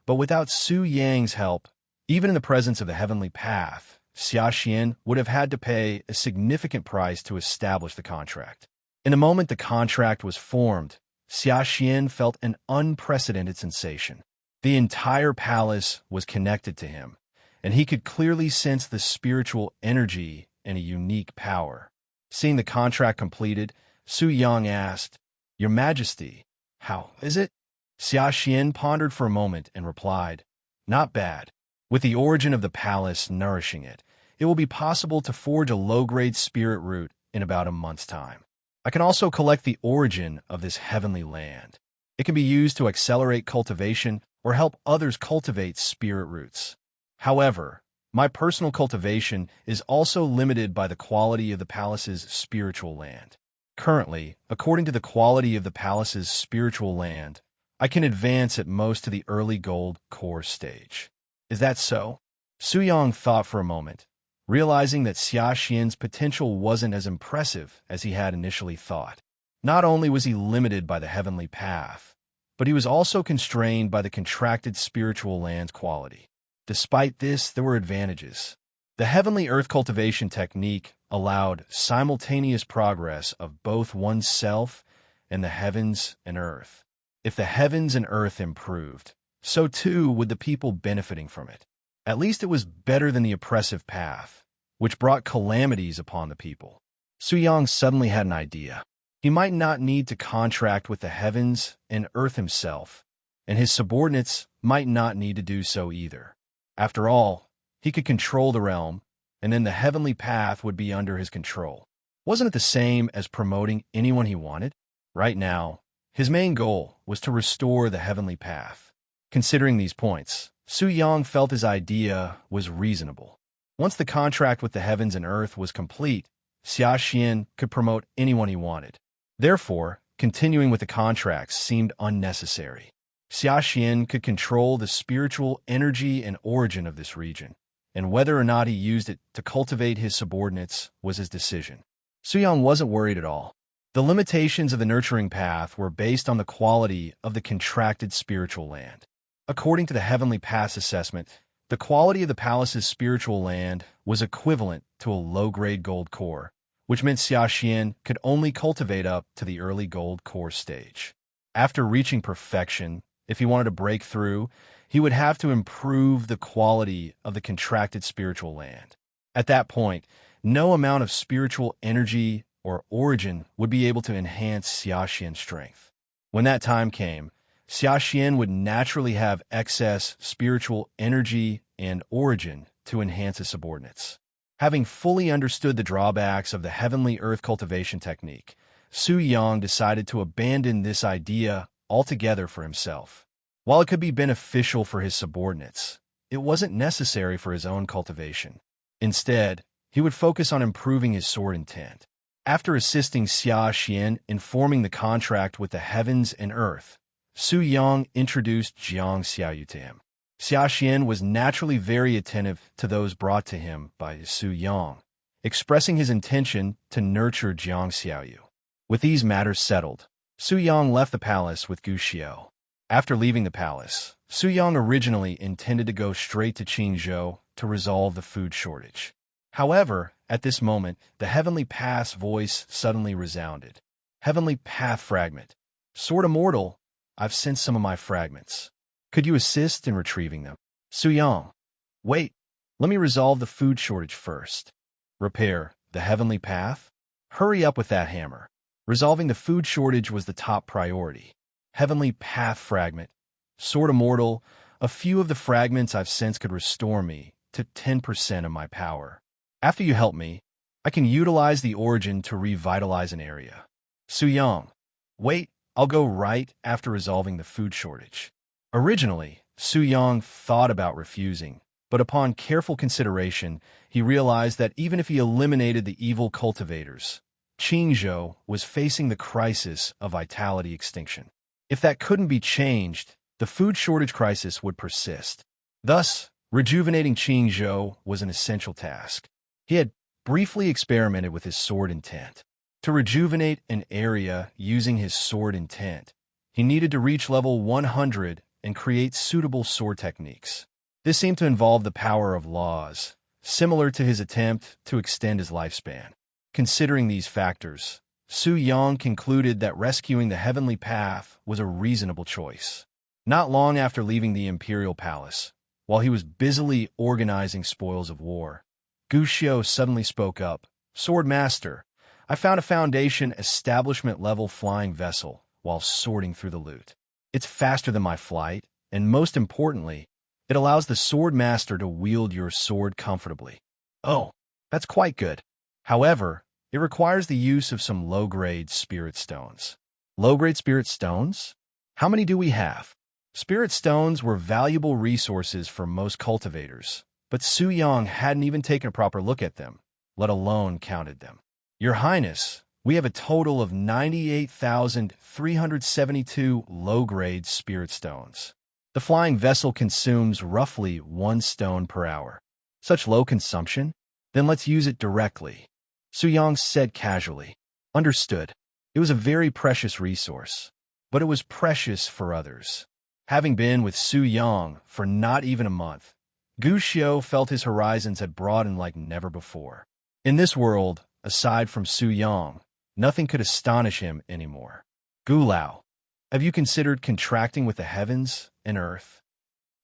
but without Su Yang's help, even in the presence of the Heavenly Path, Xia Xian would have had to pay a significant price to establish the contract. In the moment the contract was formed, Xia Xian felt an unprecedented sensation. The entire palace was connected to him, and he could clearly sense the spiritual energy and a unique power. Seeing the contract completed, Su Yang asked, "Your Majesty, how is it?" Xia Xian pondered for a moment and replied, "Not bad. With the origin of the palace nourishing it, it will be possible to forge a low-grade spirit root in about a month's time. I can also collect the origin of this heavenly land. It can be used to accelerate cultivation or help others cultivate spirit roots. However, my personal cultivation is also limited by the quality of the palace's spiritual land. Currently, according to the quality of the palace's spiritual land, I can advance at most to the early gold core stage. Is that so?" Su Yang thought for a moment, realizing that Xia Xian's potential wasn't as impressive as he had initially thought. Not only was he limited by the heavenly path, but he was also constrained by the contracted spiritual land's quality. Despite this, there were advantages. The heavenly earth cultivation technique allowed simultaneous progress of both oneself and the heavens and earth. If the heavens and earth improved, so too would the people benefiting from it. At least it was better than the oppressive path, which brought calamities upon the people. Su Yang suddenly had an idea. He might not need to contract with the heavens and earth himself, and his subordinates might not need to do so either. After all, he could control the realm, and then the heavenly path would be under his control. Wasn't it the same as promoting anyone he wanted? Right now, his main goal was to restore the heavenly path. Considering these points, Su Yang felt his idea was reasonable. Once the contract with the heavens and earth was complete, Xia Xian could promote anyone he wanted. Therefore, continuing with the contracts seemed unnecessary. Xia Xian could control the spiritual energy and origin of this region, and whether or not he used it to cultivate his subordinates was his decision. Su Yang wasn't worried at all. The limitations of the nurturing path were based on the quality of the contracted spiritual land. According to the heavenly path's assessment, the quality of the palace's spiritual land was equivalent to a low-grade gold core, which meant Xia Xian could only cultivate up to the early gold core stage. After reaching perfection, if he wanted to break through, he would have to improve the quality of the contracted spiritual land. At that point, no amount of spiritual energy or origin would be able to enhance Xia Xian's strength. When that time came, Xia Xian would naturally have excess spiritual energy and origin to enhance his subordinates. Having fully understood the drawbacks of the heavenly earth cultivation technique, Su Yang decided to abandon this idea altogether for himself. While it could be beneficial for his subordinates, it wasn't necessary for his own cultivation. Instead, he would focus on improving his sword intent. After assisting Xia Xian in forming the contract with the heavens and earth, Su Yang introduced Jiang Xiaoyu to him. Xia Xian was naturally very attentive to those brought to him by Su Yang, expressing his intention to nurture Jiang Xiaoyu. With these matters settled, Su Yang left the palace with Gu Xiao. After leaving the palace, Su Yang originally intended to go straight to Qingzhou to resolve the food shortage. However, at this moment, the Heavenly Path's voice suddenly resounded. Heavenly Path Fragment. Sword Immortal, I've sent some of my fragments. Could you assist in retrieving them? Su Yang. Wait, let me resolve the food shortage first. Repair the Heavenly Path? Hurry up with that hammer. Resolving the food shortage was the top priority. Heavenly Path Fragment. Sword Immortal, a few of the fragments I've sensed could restore me to 10% of my power. After you help me, I can utilize the origin to revitalize an area. Su Yang. Wait, I'll go right after resolving the food shortage. Originally, Su Yang thought about refusing, but upon careful consideration, he realized that even if he eliminated the evil cultivators, Qingzhou was facing the crisis of vitality extinction. If that couldn't be changed, the food shortage crisis would persist. Thus, rejuvenating Qingzhou was an essential task. He had briefly experimented with his sword intent. To rejuvenate an area using his sword intent, he needed to reach level 100 and create suitable sword techniques. This seemed to involve the power of laws, similar to his attempt to extend his lifespan. Considering these factors, Su Yang concluded that rescuing the Heavenly Path was a reasonable choice. Not long after leaving the Imperial Palace, while he was busily organizing spoils of war, Gu Xiao suddenly spoke up. Sword Master, I found a Foundation establishment level flying vessel while sorting through the loot. It's faster than my flight, and most importantly, it allows the Sword Master to wield your sword comfortably. Oh, that's quite good. However, it requires the use of some low-grade spirit stones. Low-grade spirit stones? How many do we have? Spirit stones were valuable resources for most cultivators, but Su Yang hadn't even taken a proper look at them, let alone counted them. Your Highness, we have a total of 98,372 low-grade spirit stones. The flying vessel consumes roughly 1 stone per hour. Such low consumption? Then let's use it directly. Su Yang said casually. Understood. It was a very precious resource, but it was precious for others. Having been with Su Yang for not even a month, Gu Xiu felt his horizons had broadened like never before. In this world, aside from Su Yang, nothing could astonish him anymore. Gu Lao, have you considered contracting with the heavens and earth?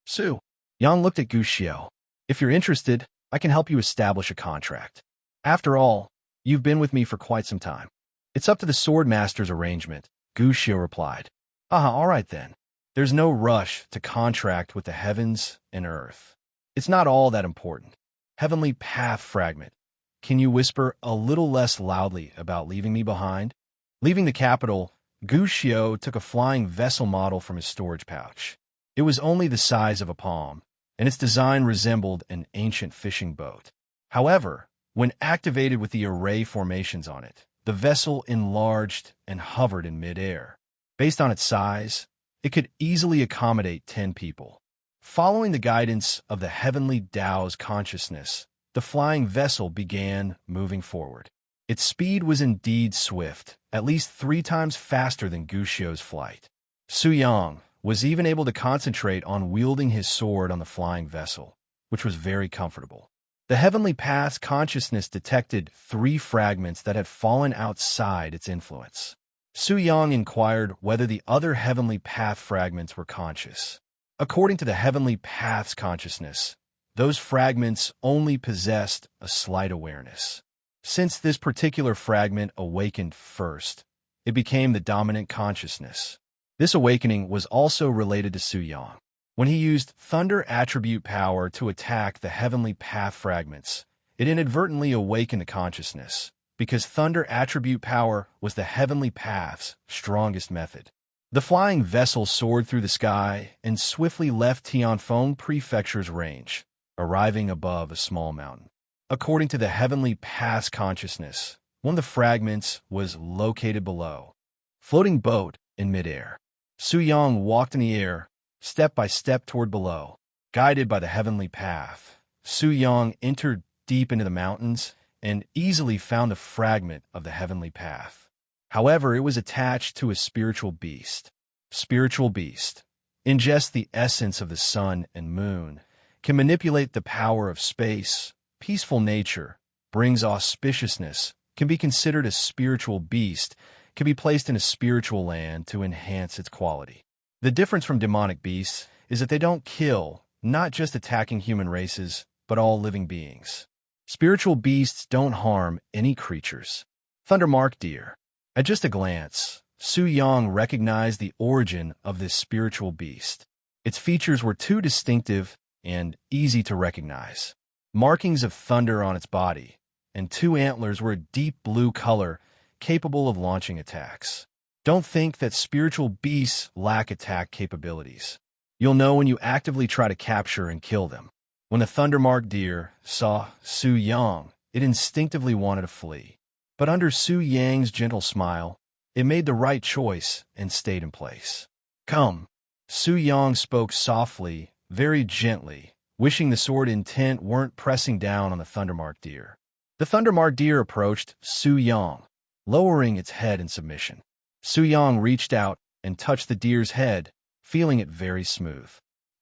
Su Yang looked at Gu Xiu. If you're interested, I can help you establish a contract. After all, you've been with me for quite some time. It's up to the sword master's arrangement, Gu Xiu replied. All right then. There's no rush to contract with the heavens and earth. It's not all that important. Heavenly Path Fragment. Can you whisper a little less loudly about leaving me behind? Leaving the capital, Gu Xiu took a flying vessel model from his storage pouch. It was only the size of a palm, and its design resembled an ancient fishing boat. However, when activated with the array formations on it, the vessel enlarged and hovered in midair. Based on its size, it could easily accommodate 10 people. Following the guidance of the heavenly Tao's consciousness, the flying vessel began moving forward. Its speed was indeed swift, at least 3 times faster than Gu Xiu's flight. Su Yang was even able to concentrate on wielding his sword on the flying vessel, which was very comfortable. The Heavenly Path's consciousness detected 3 fragments that had fallen outside its influence. Su Yang inquired whether the other Heavenly Path fragments were conscious. According to the Heavenly Path's consciousness, those fragments only possessed a slight awareness. Since this particular fragment awakened first, it became the dominant consciousness. This awakening was also related to Su Yang. When he used Thunder attribute power to attack the Heavenly Path fragments, it inadvertently awakened the consciousness, because Thunder attribute power was the Heavenly Path's strongest method. The flying vessel soared through the sky and swiftly left Tianfeng Prefecture's range, arriving above a small mountain. According to the Heavenly Path's consciousness, one of the fragments was located below. Floating boat in midair. Su Yang walked in the air, step by step toward below. Guided by the Heavenly Path, Su Yang entered deep into the mountains and easily found a fragment of the Heavenly Path. However, it was attached to a spiritual beast. Spiritual beast ingests the essence of the sun and moon, can manipulate the power of space, peaceful nature, brings auspiciousness, can be considered a spiritual beast, can be placed in a spiritual land to enhance its quality. The difference from demonic beasts is that they don't kill, not just attacking human races, but all living beings. Spiritual beasts don't harm any creatures. Thundermark deer. At just a glance, Su Yang recognized the origin of this spiritual beast. Its features were too distinctive and easy to recognize. Markings of thunder on its body, and 2 antlers were a deep blue color, capable of launching attacks. Don't think that spiritual beasts lack attack capabilities. You'll know when you actively try to capture and kill them. When the Thundermark deer saw Su Yang, it instinctively wanted to flee. But under Su Yang's gentle smile, it made the right choice and stayed in place. Come. Su Yang spoke softly, very gently, wishing the sword intent weren't pressing down on the Thundermark deer. The Thundermark deer approached Su Yang, lowering its head in submission. Su Yang reached out and touched the deer's head, feeling it very smooth.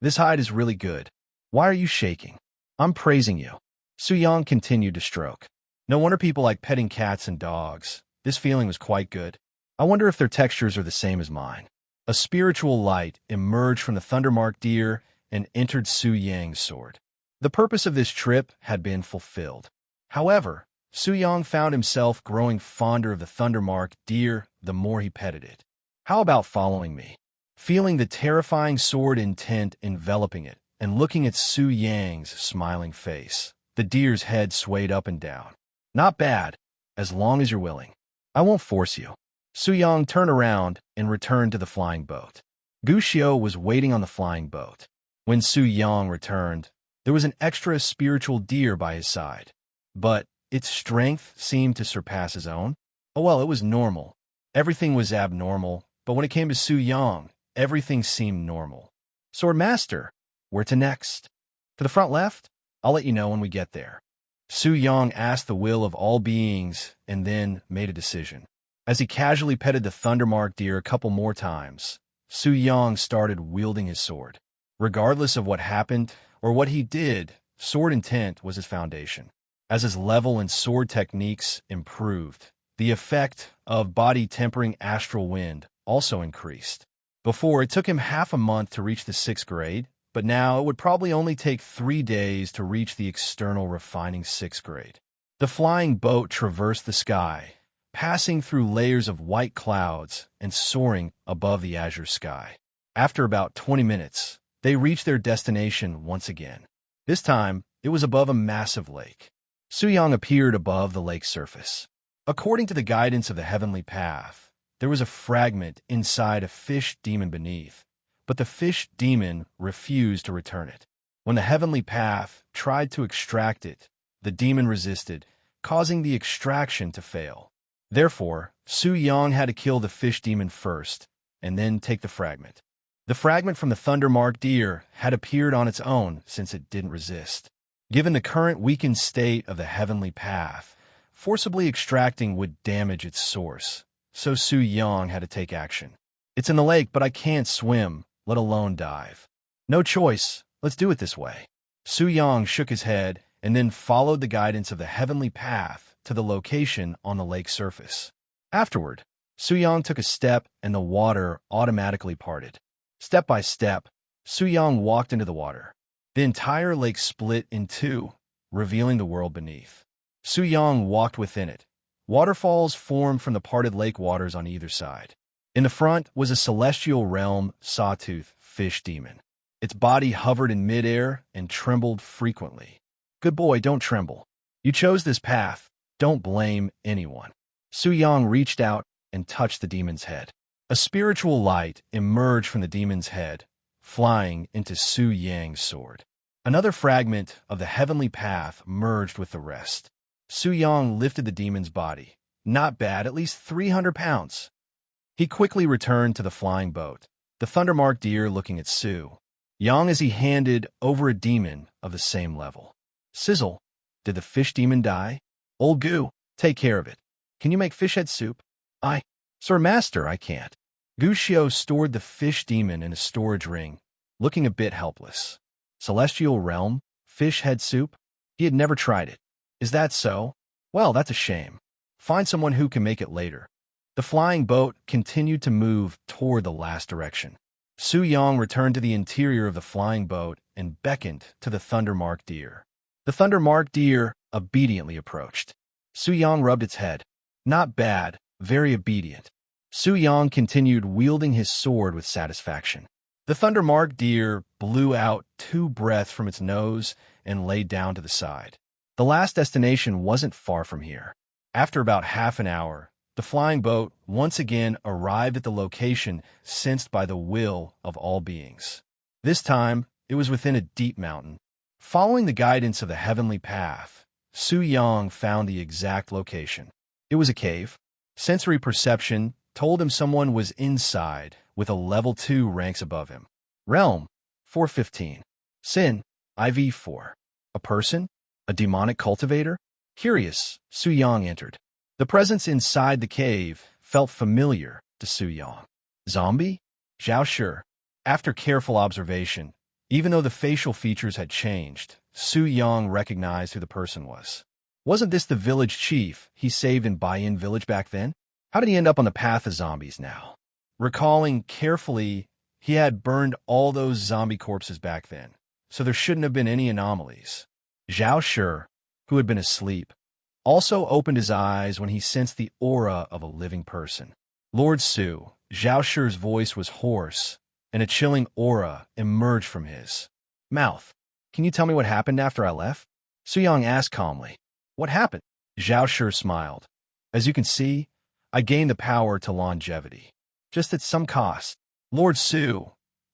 This hide is really good. Why are you shaking? I'm praising you. Su Yang continued to stroke. No wonder people like petting cats and dogs. This feeling was quite good. I wonder if their textures are the same as mine. A spiritual light emerged from the Thundermark deer and entered Su Yang's sword. The purpose of this trip had been fulfilled. However, Su Yang found himself growing fonder of the Thundermark deer the more he petted it. How about following me? Feeling the terrifying sword intent enveloping it and looking at Su Yang's smiling face, the deer's head swayed up and down. Not bad, as long as you're willing. I won't force you. Su Yang turned around and returned to the flying boat. Gu Xiu was waiting on the flying boat. When Su Yang returned, there was an extra spiritual deer by his side. But its strength seemed to surpass his own. Oh well, it was normal. Everything was abnormal, but when it came to Su Yang, everything seemed normal. Sword Master, where to next? To the front left? I'll let you know when we get there. Su Yang asked the will of all beings and then made a decision. As he casually petted the thundermark deer a couple more times, Su Yang started wielding his sword. Regardless of what happened or what he did, sword intent was his foundation. As his level and sword techniques improved, the effect of body-tempering astral wind also increased. Before, it took him half a month to reach the 6th grade, but now it would probably only take 3 days to reach the external refining 6th grade. The flying boat traversed the sky, passing through layers of white clouds and soaring above the azure sky. After about 20 minutes, they reached their destination once again. This time, it was above a massive lake. Su Yang appeared above the lake's surface. According to the guidance of the heavenly path, there was a fragment inside a fish demon beneath, but the fish demon refused to return it. When the heavenly path tried to extract it, the demon resisted, causing the extraction to fail. Therefore, Su Yang had to kill the fish demon first, and then take the fragment. The fragment from the thundermark deer had appeared on its own since it didn't resist. Given the current weakened state of the heavenly path, forcibly extracting would damage its source, so Su Yang had to take action. It's in the lake, but I can't swim, let alone dive. No choice, let's do it this way. Su Yang shook his head and then followed the guidance of the heavenly path to the location on the lake's surface. Afterward, Su Yang took a step and the water automatically parted. Step by step, Su Yang walked into the water. The entire lake split in two, revealing the world beneath. Su Yang walked within it. Waterfalls formed from the parted lake waters on either side. In the front was a celestial realm sawtooth fish demon. Its body hovered in midair and trembled frequently. Good boy, don't tremble. You chose this path. Don't blame anyone. Su Yang reached out and touched the demon's head. A spiritual light emerged from the demon's head, flying into Su Yang's sword. Another fragment of the heavenly path merged with the rest. Su Yang lifted the demon's body. Not bad, at least 300 pounds. He quickly returned to the flying boat, the thundermark deer looking at Su Yang as he handed over a demon of the same level. Sizzle, did the fish demon die? Old Goo, take care of it. Can you make fish head soup? Sir Master, I can't. Gu Xiao stored the fish demon in a storage ring, looking a bit helpless. Celestial realm? Fish head soup? He had never tried it. Is that so? Well, that's a shame. Find someone who can make it later. The flying boat continued to move toward the last direction. Su Yang returned to the interior of the flying boat and beckoned to the thundermark deer. The thundermark deer obediently approached. Su Yang rubbed its head. Not bad, very obedient. Su Yang continued wielding his sword with satisfaction. The thundermark deer blew out 2 breaths from its nose and lay down to the side. The last destination wasn't far from here. After about half an hour, the flying boat once again arrived at the location sensed by the will of all beings. This time, it was within a deep mountain. Following the guidance of the heavenly path, Su Yang found the exact location. It was a cave. Sensory perception told him someone was inside with a level 2 ranks above him. Realm, 415. Sin, IV4. A person? A demonic cultivator? Curious, Su Yang entered. The presence inside the cave felt familiar to Su Yang. Zombie? Zhao Shi. After careful observation, even though the facial features had changed, Su Yang recognized who the person was. Wasn't this the village chief he saved in Baiyin village back then? How did he end up on the path of zombies now? Recalling carefully, he had burned all those zombie corpses back then, so there shouldn't have been any anomalies. Zhao Shi, who had been asleep, also opened his eyes when he sensed the aura of a living person. Lord Su, Zhao Shi's voice was hoarse, and a chilling aura emerged from his mouth. Can you tell me what happened after I left? Su Yang asked calmly. What happened? Zhao Shi smiled. As you can see, I gained the power to longevity, just at some cost. Lord Su,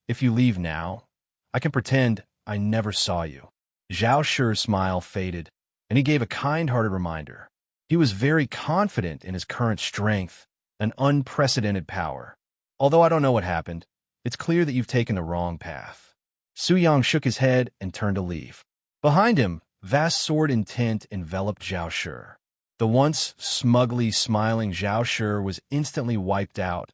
if you leave now, I can pretend I never saw you. Zhao Shi's smile faded, and he gave a kind-hearted reminder. He was very confident in his current strength, an unprecedented power. Although I don't know what happened, it's clear that you've taken the wrong path. Su Yang shook his head and turned to leave. Behind him, Vast sword intent enveloped Zhao Shi. The once smugly smiling Zhao Shi was instantly wiped out,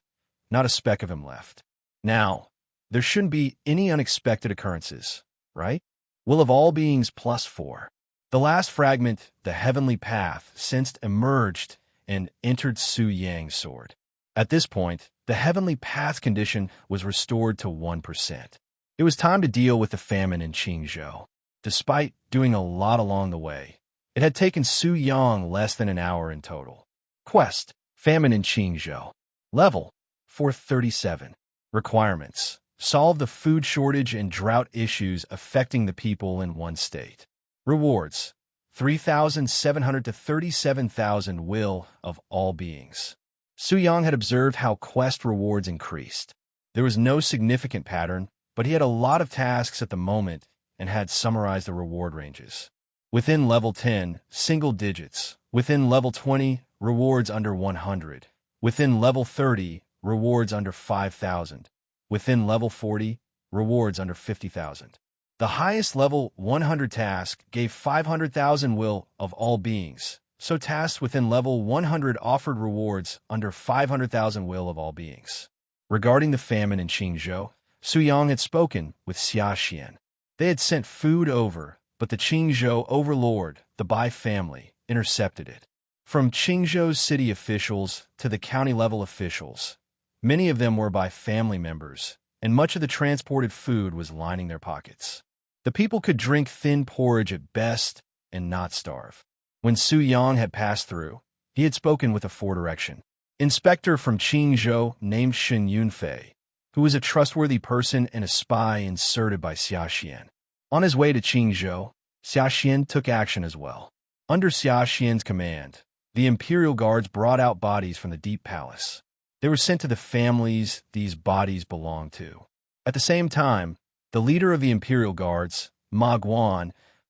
not a speck of him left. Now, there shouldn't be any unexpected occurrences, right? Will of all beings +4. The last fragment, the heavenly path, sensed emerged and entered Su Yang's sword. At this point, the heavenly path condition was restored to 1%. It was time to deal with the famine in Qingzhou. Despite doing a lot along the way, it had taken Su Yang less than an hour in total. Quest: Famine in Qingzhou. Level: 437. Requirements: solve the food shortage and drought issues affecting the people in one state. Rewards: 3,700 to 37,000 will of all beings. Su Yang had observed how quest rewards increased. There was no significant pattern, but he had a lot of tasks at the moment and had summarized the reward ranges. Within level 10, single digits. Within level 20, rewards under 100. Within level 30, rewards under 5,000. Within level 40, rewards under 50,000. The highest level 100 task gave 500,000 will of all beings, so tasks within level 100 offered rewards under 500,000 will of all beings. Regarding the famine in Qingzhou, Su Yang had spoken with Xia Xian. They had sent food over, but the Qingzhou overlord, the Bai family, intercepted it. From Qingzhou's city officials to the county-level officials, many of them were Bai family members, and much of the transported food was lining their pockets. The people could drink thin porridge at best and not starve. When Su Yang had passed through, he had spoken with a four-direction inspector from Qingzhou named Shen Yunfei, who was a trustworthy person and a spy inserted by Xia Xian. On his way to Qingzhou, Xia Xian took action as well. Under Xia Xian's command, the Imperial Guards brought out bodies from the Deep Palace. They were sent to the families these bodies belonged to. At the same time, the leader of the Imperial Guards, ma,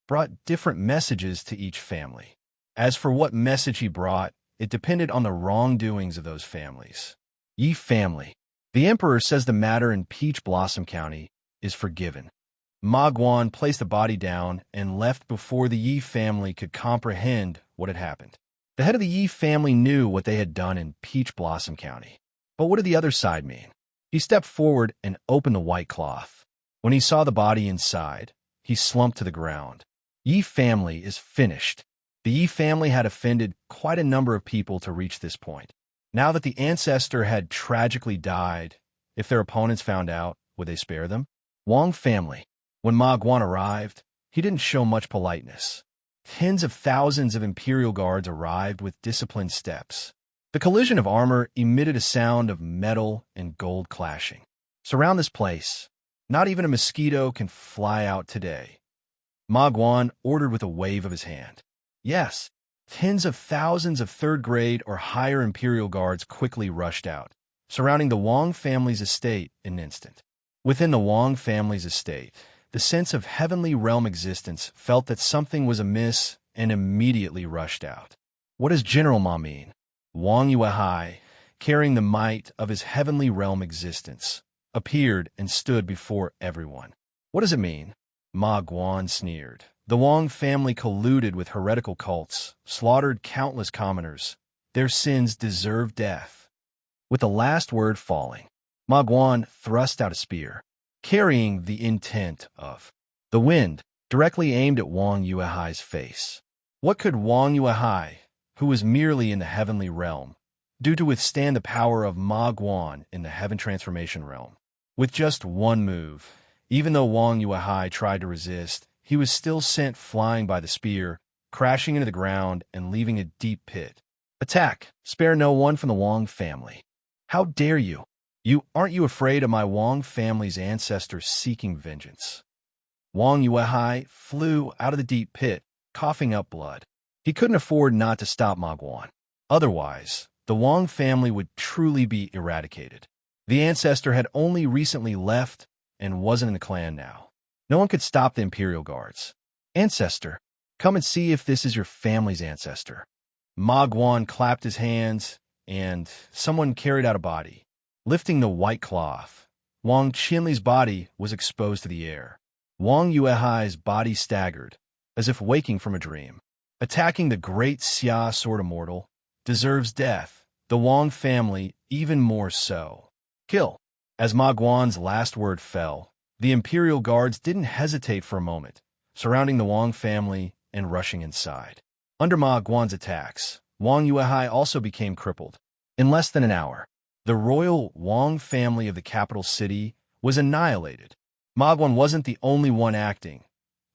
brought different messages to each family. As for what message he brought, it depended on the wrongdoings of those families. Yi family. The Emperor says the matter in Peach Blossom County is forgiven. Ma placed the body down and left before the Yi family could comprehend what had happened. The head of the Yi family knew what they had done in Peach Blossom County. But what did the other side mean? He stepped forward and opened the white cloth. When he saw the body inside, he slumped to the ground. Yi family is finished. The Yi family had offended quite a number of people to reach this point. Now that the ancestor had tragically died, if their opponents found out, would they spare them? Wang family. When Ma arrived, he didn't show much politeness. Tens of thousands of Imperial Guards arrived with disciplined steps. The collision of armor emitted a sound of metal and gold clashing. Surround this place. Not even a mosquito can fly out today. Ma ordered with a wave of his hand. Yes, tens of thousands of third-grade or higher Imperial Guards quickly rushed out, surrounding the Wang family's estate in an instant. Within the Wang family's estate, the sense of heavenly realm existence felt that something was amiss and immediately rushed out. What does General Ma mean? Wang Yuehai, carrying the might of his heavenly realm existence, appeared and stood before everyone. What does it mean? Ma sneered. The Wang family colluded with heretical cults, slaughtered countless commoners. Their sins deserve death. With the last word falling, Ma thrust out a spear, carrying the intent of the wind, directly aimed at Wang Yuehai's face. What could Wang Yuehai, who was merely in the heavenly realm, do to withstand the power of Ma in the heaven transformation realm? With just one move, even though Wang Yuehai tried to resist, he was still sent flying by the spear, crashing into the ground and leaving a deep pit. Attack! Spare no one from the Wang family. How dare you? Aren't you afraid of my Wang family's ancestors seeking vengeance? Wang Yuehai flew out of the deep pit, coughing up blood. He couldn't afford not to stop Ma Otherwise, the Wang family would truly be eradicated. The ancestor had only recently left and wasn't in the clan now. No one could stop the Imperial Guards. Ancestor, come and see if this is your family's ancestor. Ma clapped his hands, and someone carried out a body. Lifting the white cloth, Wang Qinli's body was exposed to the air. Wang Yuehai's body staggered. as if waking from a dream. Attacking the great Xia sword immortal deserves death, the Wang family even more so. Kill. As Ma Guan's last word fell, the Imperial Guards didn't hesitate for a moment, surrounding the Wang family and rushing inside. Under Ma Guan's attacks, Wang Yuehai also became crippled. In less than an hour, the royal Wang family of the capital city was annihilated. Ma Guan wasn't the only one acting.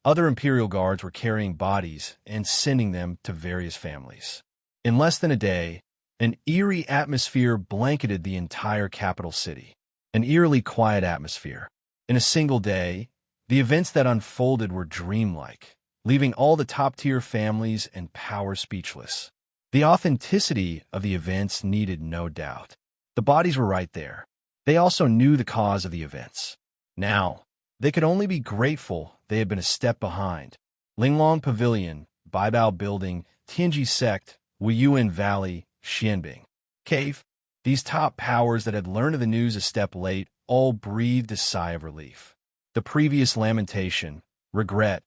Other Imperial Guards were carrying bodies and sending them to various families. In less than a day, an eerie atmosphere blanketed the entire capital city. An eerily quiet atmosphere. In a single day, the events that unfolded were dreamlike, leaving all the top-tier families and power speechless. The authenticity of the events needed no doubt. The bodies were right there. They also knew the cause of the events. Now, they could only be grateful they had been a step behind. Linglong Pavilion, Baibao Building, Tianji Sect, Wuyuan Valley, Xianbing Cave. These top powers that had learned of the news a step late all breathed a sigh of relief. The previous lamentation, regret,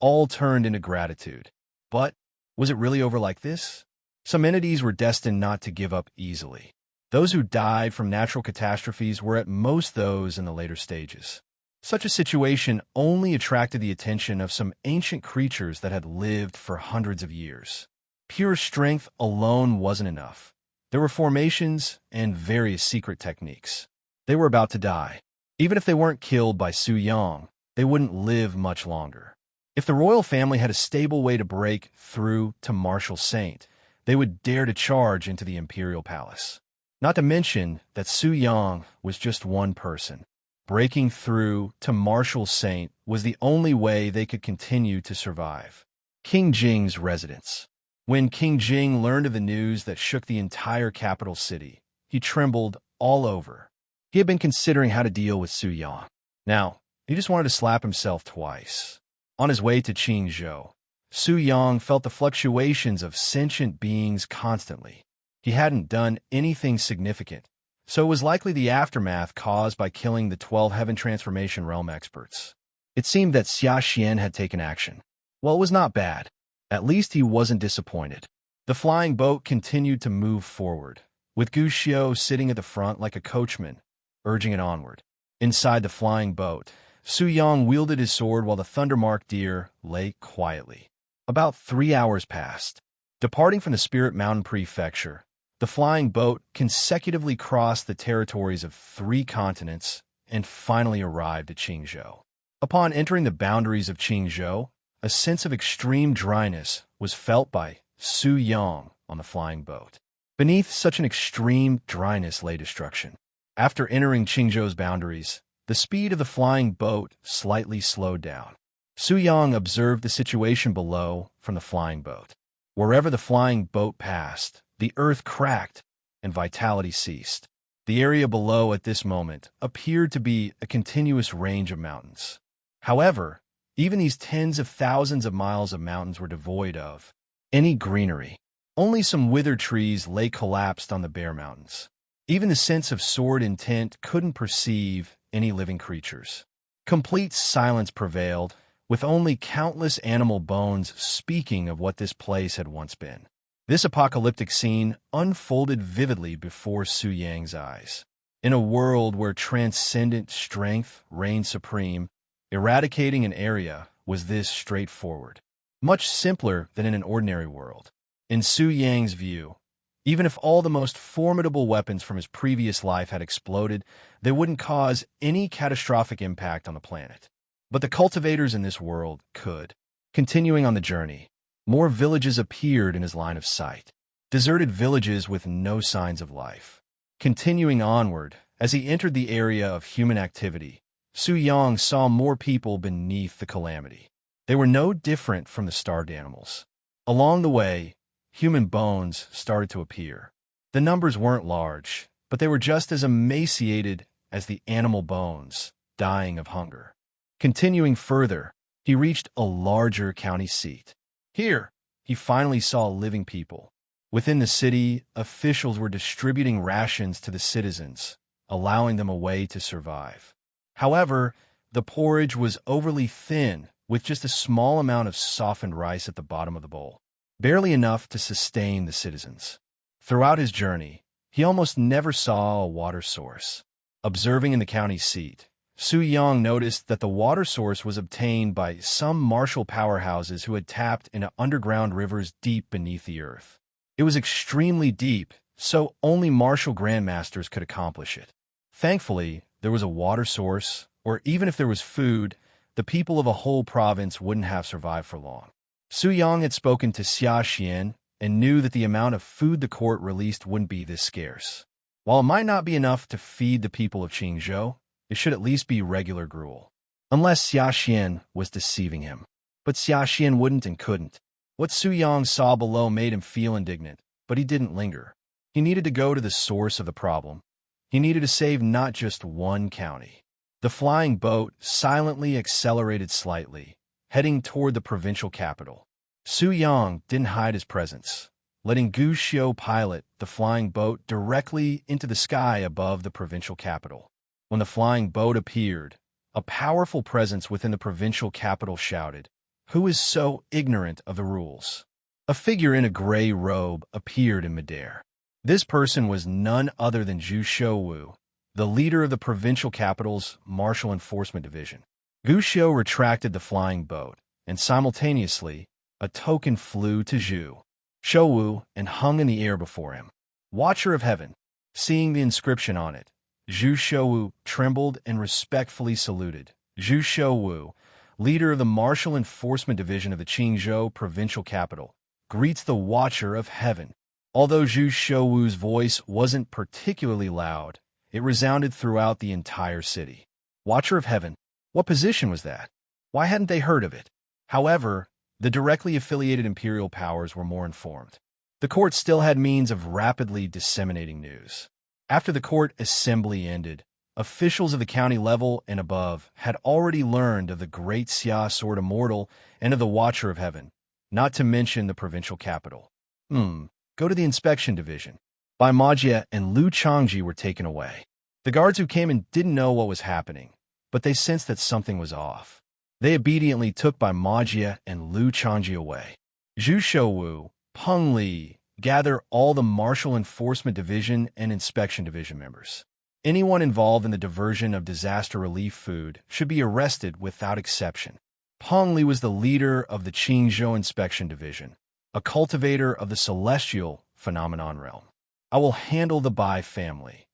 all turned into gratitude. But was it really over like this? Some entities were destined not to give up easily. Those who died from natural catastrophes were at most those in the later stages. Such a situation only attracted the attention of some ancient creatures that had lived for hundreds of years. Pure strength alone wasn't enough. There were formations and various secret techniques. They were about to die. Even if they weren't killed by Su Yang, they wouldn't live much longer. If the royal family had a stable way to break through to Martial Saint, they would dare to charge into the imperial palace. Not to mention that Su Yang was just one person. Breaking through to Martial Saint was the only way they could continue to survive. King Jing's residence. When King Jing learned of the news that shook the entire capital city, he trembled all over. He had been considering how to deal with Su Yang. Now, he just wanted to slap himself twice. On his way to Qingzhou, Su Yang felt the fluctuations of sentient beings constantly. He hadn't done anything significant, so it was likely the aftermath caused by killing the 12 Heaven Transformation Realm experts. It seemed that Xia Xian had taken action. Well, it was not bad. At least he wasn't disappointed. The flying boat continued to move forward, with Gu Xiu sitting at the front like a coachman, urging it onward. Inside the flying boat, Su Yang wielded his sword while the Thundermark deer lay quietly. About 3 hours passed. Departing from the Spirit Mountain Prefecture, the flying boat consecutively crossed the territories of 3 continents and finally arrived at Qingzhou. Upon entering the boundaries of Qingzhou, a sense of extreme dryness was felt by Su Yang on the flying boat. Beneath such an extreme dryness lay destruction. After entering Qingzhou's boundaries, the speed of the flying boat slightly slowed down. Su Yang observed the situation below from the flying boat. Wherever the flying boat passed, the earth cracked and vitality ceased. The area below at this moment appeared to be a continuous range of mountains. However, even these tens of thousands of miles of mountains were devoid of any greenery. Only some withered trees lay collapsed on the bare mountains. Even the sense of sword intent couldn't perceive any living creatures. Complete silence prevailed, with only countless animal bones speaking of what this place had once been. This apocalyptic scene unfolded vividly before Su Yang's eyes. In a world where transcendent strength reigned supreme, eradicating an area was this straightforward. Much simpler than in an ordinary world. In Su Yang's view, even if all the most formidable weapons from his previous life had exploded, they wouldn't cause any catastrophic impact on the planet. But the cultivators in this world could. Continuing on the journey, more villages appeared in his line of sight. Deserted villages with no signs of life. Continuing onward, as he entered the area of human activity, Su Yang saw more people beneath the calamity. They were no different from the starved animals. Along the way, human bones started to appear. The numbers weren't large, but they were just as emaciated as the animal bones, dying of hunger. Continuing further, he reached a larger county seat. Here, he finally saw living people. Within the city, officials were distributing rations to the citizens, allowing them a way to survive. However, the porridge was overly thin, with just a small amount of softened rice at the bottom of the bowl, barely enough to sustain the citizens. Throughout his journey, he almost never saw a water source. Observing in the county seat, Su Yang noticed that the water source was obtained by some martial powerhouses who had tapped into underground rivers deep beneath the earth. It was extremely deep, so only martial grandmasters could accomplish it. Thankfully, there was a water source, or even if there was food, the people of a whole province wouldn't have survived for long. Su Yang had spoken to Xia Xian and knew that the amount of food the court released wouldn't be this scarce. While it might not be enough to feed the people of Qingzhou, it should at least be regular gruel. Unless Xia Xian was deceiving him. But Xia Xian wouldn't and couldn't. What Su Yang saw below made him feel indignant, but he didn't linger. He needed to go to the source of the problem. He needed to save not just one county. The flying boat silently accelerated slightly, heading toward the provincial capital. Su Yang didn't hide his presence, letting Gu Xiu pilot the flying boat directly into the sky above the provincial capital. When the flying boat appeared, a powerful presence within the provincial capital shouted, "Who is so ignorant of the rules?" A figure in a gray robe appeared in midair. This person was none other than Zhu Shouwu, the leader of the provincial capital's Martial Enforcement Division. Gu Xiu retracted the flying boat, and simultaneously, a token flew to Zhu Shouwu and hung in the air before him. Watcher of Heaven. Seeing the inscription on it, Zhu Shouwu trembled and respectfully saluted. Zhu Shouwu, leader of the Martial Enforcement Division of the Qingzhou provincial capital, greets the Watcher of Heaven. Although Zhu Shouwu's voice wasn't particularly loud, it resounded throughout the entire city. Watcher of Heaven? What position was that? Why hadn't they heard of it? However, the directly affiliated imperial powers were more informed. The court still had means of rapidly disseminating news. After the court assembly ended, officials of the county level and above had already learned of the Great Xia Sword Immortal and of the Watcher of Heaven, not to mention the provincial capital. Go to the inspection division. man.Yet and Lu Changji were taken away. The guards who came in didn't know what was happening, but they sensed that something was off. They obediently took man.Yet and Lu Changji away. Zhu Shouwu, Peng Li, gather all the Martial Enforcement Division and Inspection Division members. Anyone involved in the diversion of disaster relief food should be arrested without exception. Peng Li was the leader of the Qingzhou Inspection Division, a cultivator of the celestial phenomenon realm. I will handle the Bai family.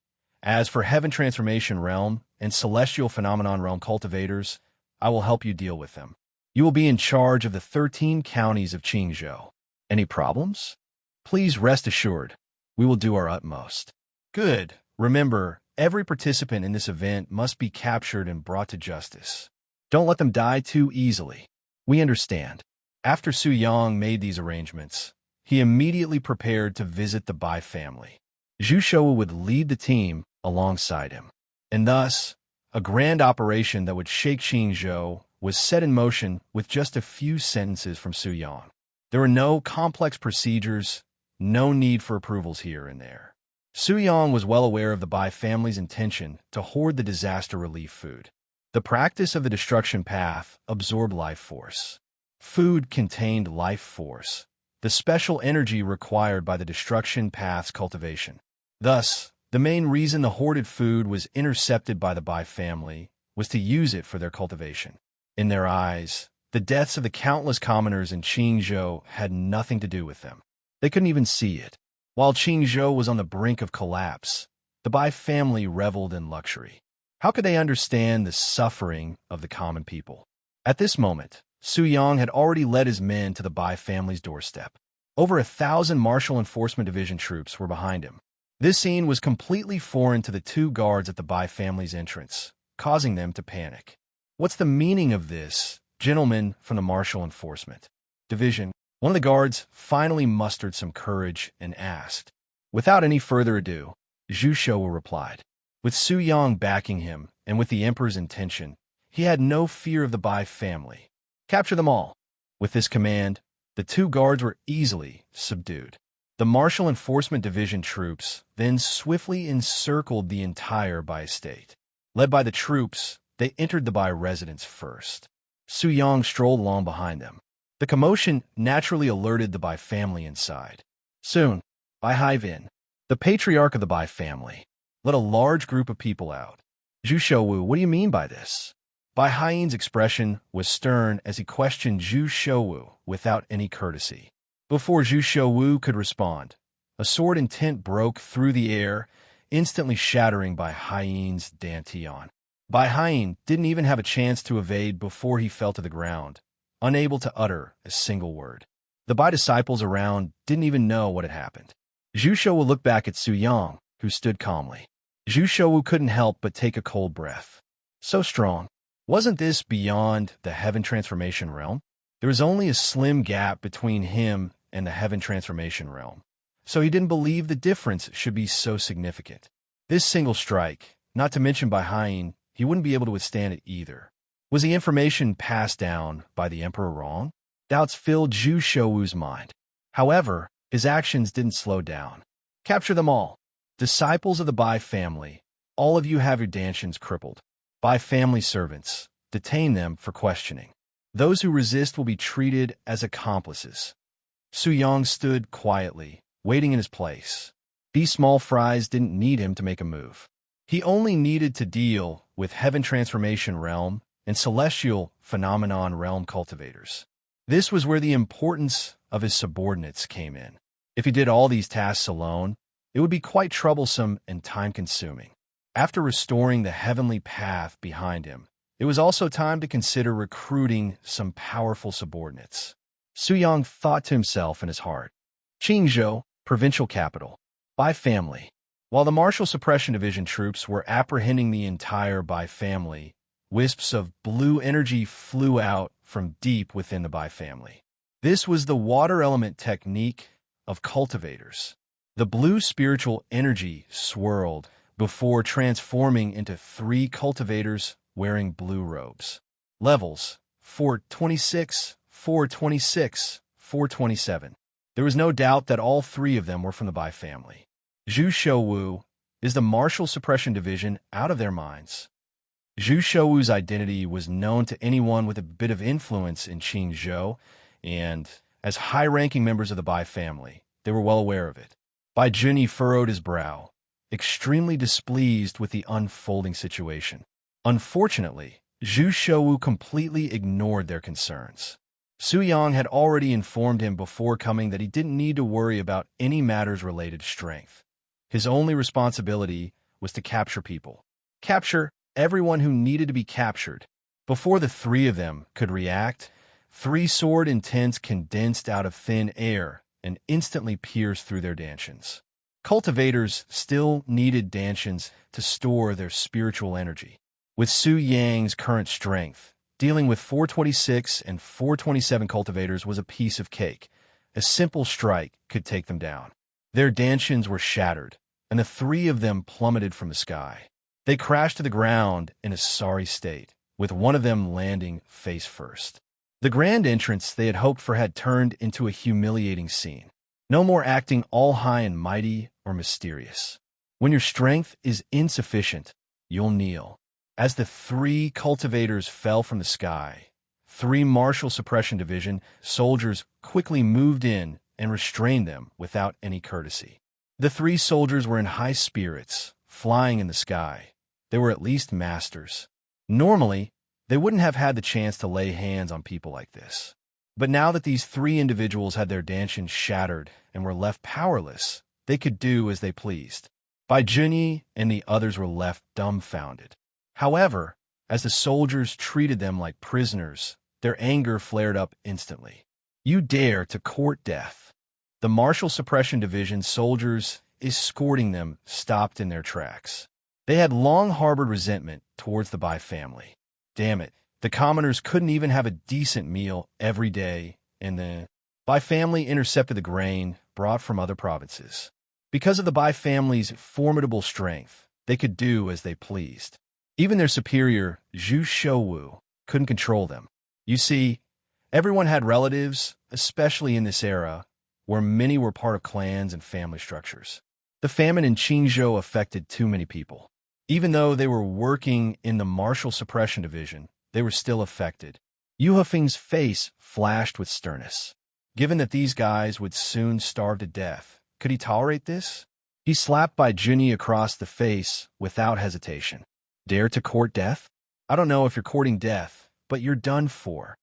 As for Heaven Transformation Realm and Celestial Phenomenon Realm cultivators, I will help you deal with them. You will be in charge of the 13 counties of Qingzhou. Any problems? Please rest assured, we will do our utmost. Good. Remember, every participant in this event must be captured and brought to justice. Don't let them die too easily. We understand. After Su Yang made these arrangements, he immediately prepared to visit the Bai family. Zhu Shouwu would lead the team alongside him. And thus, a grand operation that would shake Qingzhou was set in motion with just a few sentences from Su Yang. There were no complex procedures, no need for approvals here and there. Su Yang was well aware of the Bai family's intention to hoard the disaster relief food. The practice of the destruction path absorbed life force. Food contained life force, the special energy required by the destruction path's cultivation. Thus, the main reason the hoarded food was intercepted by the Bai family was to use it for their cultivation. In their eyes, the deaths of the countless commoners in Qingzhou had nothing to do with them. They couldn't even see it. While Qingzhou was on the brink of collapse, the Bai family reveled in luxury. How could they understand the suffering of the common people? At this moment, Su Yang had already led his men to the Bai family's doorstep. Over 1,000 Martial Enforcement Division troops were behind him. This scene was completely foreign to the two guards at the Bai family's entrance, causing them to panic. What's the meaning of this, gentlemen from the Martial Enforcement Division? One of the guards finally mustered some courage and asked. Without any further ado, Zhu Shouwu replied. With Su Yang backing him, and with the emperor's intention, he had no fear of the Bai family. Capture them all. With this command, the two guards were easily subdued. The Martial Enforcement Division troops then swiftly encircled the entire Bai state. Led by the troops, they entered the Bai residence first. Su Yang strolled along behind them. The commotion naturally alerted the Bai family inside. Soon, Bai Haiven, the patriarch of the Bai family, let a large group of people out. Zhu Shouwu, what do you mean by this? Bai Haiyin's expression was stern as he questioned Zhu Shouwu without any courtesy. Before Zhu Shouwu could respond, a sword intent broke through the air, instantly shattering Bai Haiyin's dantian. Bai Haiyin didn't even have a chance to evade before he fell to the ground, unable to utter a single word. The Bai disciples around didn't even know what had happened. Zhu Shouwu looked back at Su Yang, who stood calmly. Zhu Shouwu couldn't help but take a cold breath. So strong. Wasn't this beyond the heaven transformation realm? There was only a slim gap between him and the heaven transformation realm, so he didn't believe the difference should be so significant. This single strike, not to mention Bai Haiyin, he wouldn't be able to withstand it either. Was the information passed down by the emperor wrong? Doubts filled Zhu Shouwu's mind. However, his actions didn't slow down. Capture them all. Disciples of the Bai family, all of you have your dantians crippled. Bai family servants, detain them for questioning. Those who resist will be treated as accomplices. Su Yang stood quietly, waiting in his place. These small fries didn't need him to make a move. He only needed to deal with Heaven Transformation Realm and Celestial Phenomenon Realm cultivators. This was where the importance of his subordinates came in. If he did all these tasks alone, it would be quite troublesome and time-consuming. After restoring the heavenly path behind him, it was also time to consider recruiting some powerful subordinates. Su Yang thought to himself in his heart. Qingzhou, provincial capital. Bai family. While the Martial Suppression Division troops were apprehending the entire Bai family, wisps of blue energy flew out from deep within the Bai family. This was the water element technique of cultivators. The blue spiritual energy swirled before transforming into 3 cultivators wearing blue robes. Levels 426, 426, 427. There was no doubt that all 3 of them were from the Bai family. Zhu Shouwu is the Martial Suppression Division out of their minds. Zhu Shouwu's identity was known to anyone with a bit of influence in Qingzhou, and as high-ranking members of the Bai family, they were well aware of it. Bai Junyi furrowed his brow, extremely displeased with the unfolding situation. Unfortunately, Zhu Shouwu completely ignored their concerns. Su Yang had already informed him before coming that he didn't need to worry about any matters related to strength. His only responsibility was to capture people. Capture everyone who needed to be captured. Before the 3 of them could react, 3 sword intents condensed out of thin air and instantly pierced through their dantians. Cultivators still needed dantians to store their spiritual energy. With Su Yang's current strength, dealing with 426 and 427 cultivators was a piece of cake. A simple strike could take them down. Their dantians were shattered, and the 3 of them plummeted from the sky. They crashed to the ground in a sorry state, with one of them landing face first. The grand entrance they had hoped for had turned into a humiliating scene. No more acting all high and mighty or mysterious. When your strength is insufficient, you'll kneel. As the 3 cultivators fell from the sky, 3 Martial Suppression Division soldiers quickly moved in and restrained them without any courtesy. The 3 soldiers were in high spirits, flying in the sky. They were at least masters. Normally, they wouldn't have had the chance to lay hands on people like this. But now that these 3 individuals had their dantians shattered and were left powerless, they could do as they pleased. Bai Junyi and the others were left dumbfounded. However, as the soldiers treated them like prisoners, their anger flared up instantly. You dare to court death. The Martial Suppression Division soldiers escorting them stopped in their tracks. They had long harbored resentment towards the Bai family. Damn it, the commoners couldn't even have a decent meal every day, and the Bai family intercepted the grain brought from other provinces. Because of the Bai family's formidable strength, they could do as they pleased. Even their superior, Zhu Shouwu, couldn't control them. You see, everyone had relatives, especially in this era, where many were part of clans and family structures. The famine in Qingzhou affected too many people. Even though they were working in the Martial Suppression Division, they were still affected. Yu Hufeng's face flashed with sternness. Given that these guys would soon starve to death, could he tolerate this? He slapped Bai Junyi across the face without hesitation. Dare to court death? I don't know if you're courting death, but you're done for.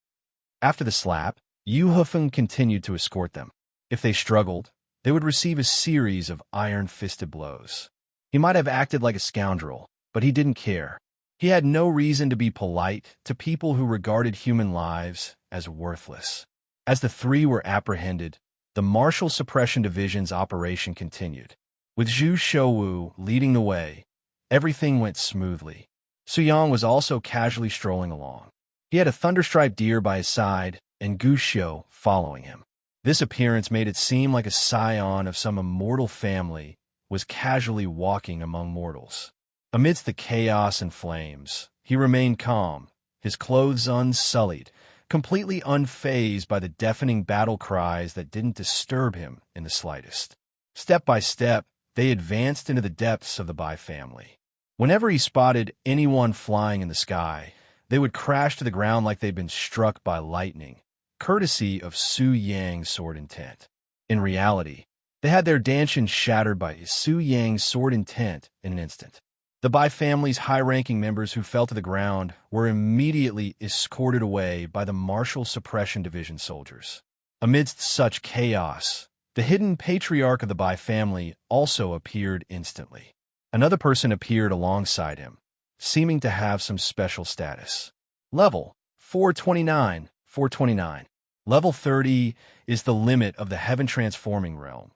After the slap, Yu Hufeng continued to escort them. If they struggled, they would receive a series of iron-fisted blows. He might have acted like a scoundrel, but he didn't care. He had no reason to be polite to people who regarded human lives as worthless. As the three were apprehended, the Martial Suppression Division's operation continued. With Zhu Shouwu leading the way, everything went smoothly. Su Yang was also casually strolling along. He had a thunderstriped deer by his side and Gu Xiu following him. This appearance made it seem like a scion of some immortal family was casually walking among mortals. Amidst the chaos and flames, he remained calm, his clothes unsullied, completely unfazed by the deafening battle cries that didn't disturb him in the slightest. Step by step, they advanced into the depths of the Bai family. Whenever he spotted anyone flying in the sky, they would crash to the ground like they'd been struck by lightning, courtesy of Su Yang's sword intent. In reality, they had their dantians shattered by Su Yang's sword intent in an instant. The Bai family's high-ranking members who fell to the ground were immediately escorted away by the Martial Suppression Division soldiers. Amidst such chaos, the hidden patriarch of the Bai family also appeared instantly. Another person appeared alongside him, seeming to have some special status. Level 429, 429. Level 30 is the limit of the heaven transforming realm.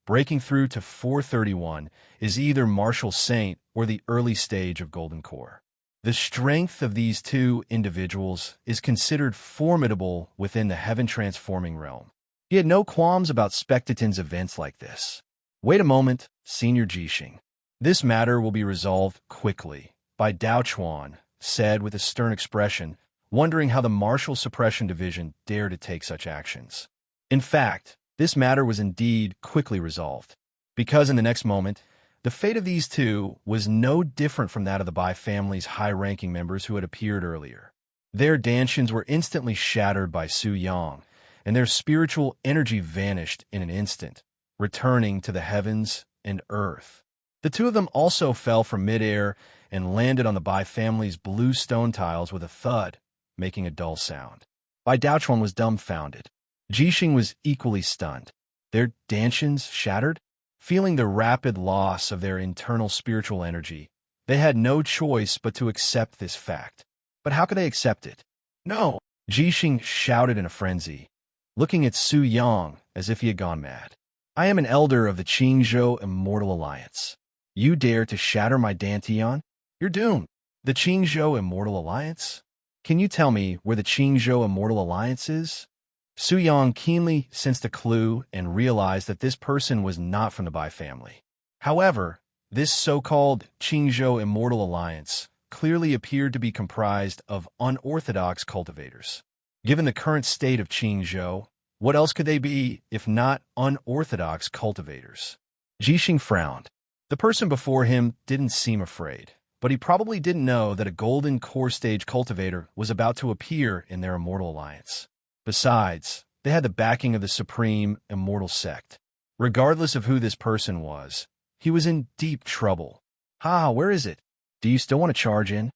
Breaking through to 431 is either Martial Saint or the early stage of Golden Core. The strength of these two individuals is considered formidable within the heaven transforming realm. He had no qualms about spectating events like this. Wait a moment, Senior Jixing. This matter will be resolved quickly, by Dao said with a stern expression, wondering how the Martial Suppression Division dared to take such actions. In fact, this matter was indeed quickly resolved, because in the next moment, the fate of these two was no different from that of the Bai family's high-ranking members who had appeared earlier. Their dantians were instantly shattered by Su Yang, and their spiritual energy vanished in an instant, returning to the heavens and earth. The two of them also fell from midair and landed on the Bai family's blue stone tiles with a thud, making a dull sound. Bai Daochuan was dumbfounded. Jixing was equally stunned. Their dantians shattered? Feeling the rapid loss of their internal spiritual energy, they had no choice but to accept this fact. But how could they accept it? No! Jixing shouted in a frenzy, looking at Su Yang as if he had gone mad. I am an elder of the Qingzhou Immortal Alliance. You dare to shatter my dantian? You're doomed. The Qingzhou Immortal Alliance? Can you tell me where the Qingzhou Immortal Alliance is? Su Yang keenly sensed a clue and realized that this person was not from the Bai family. However, this so-called Qingzhou Immortal Alliance clearly appeared to be comprised of unorthodox cultivators. Given the current state of Qingzhou, what else could they be if not unorthodox cultivators? Jixing frowned. The person before him didn't seem afraid, but he probably didn't know that a golden core stage cultivator was about to appear in their immortal alliance. Besides, they had the backing of the supreme immortal sect. Regardless of who this person was, he was in deep trouble. Where is it? Do you still want to charge in?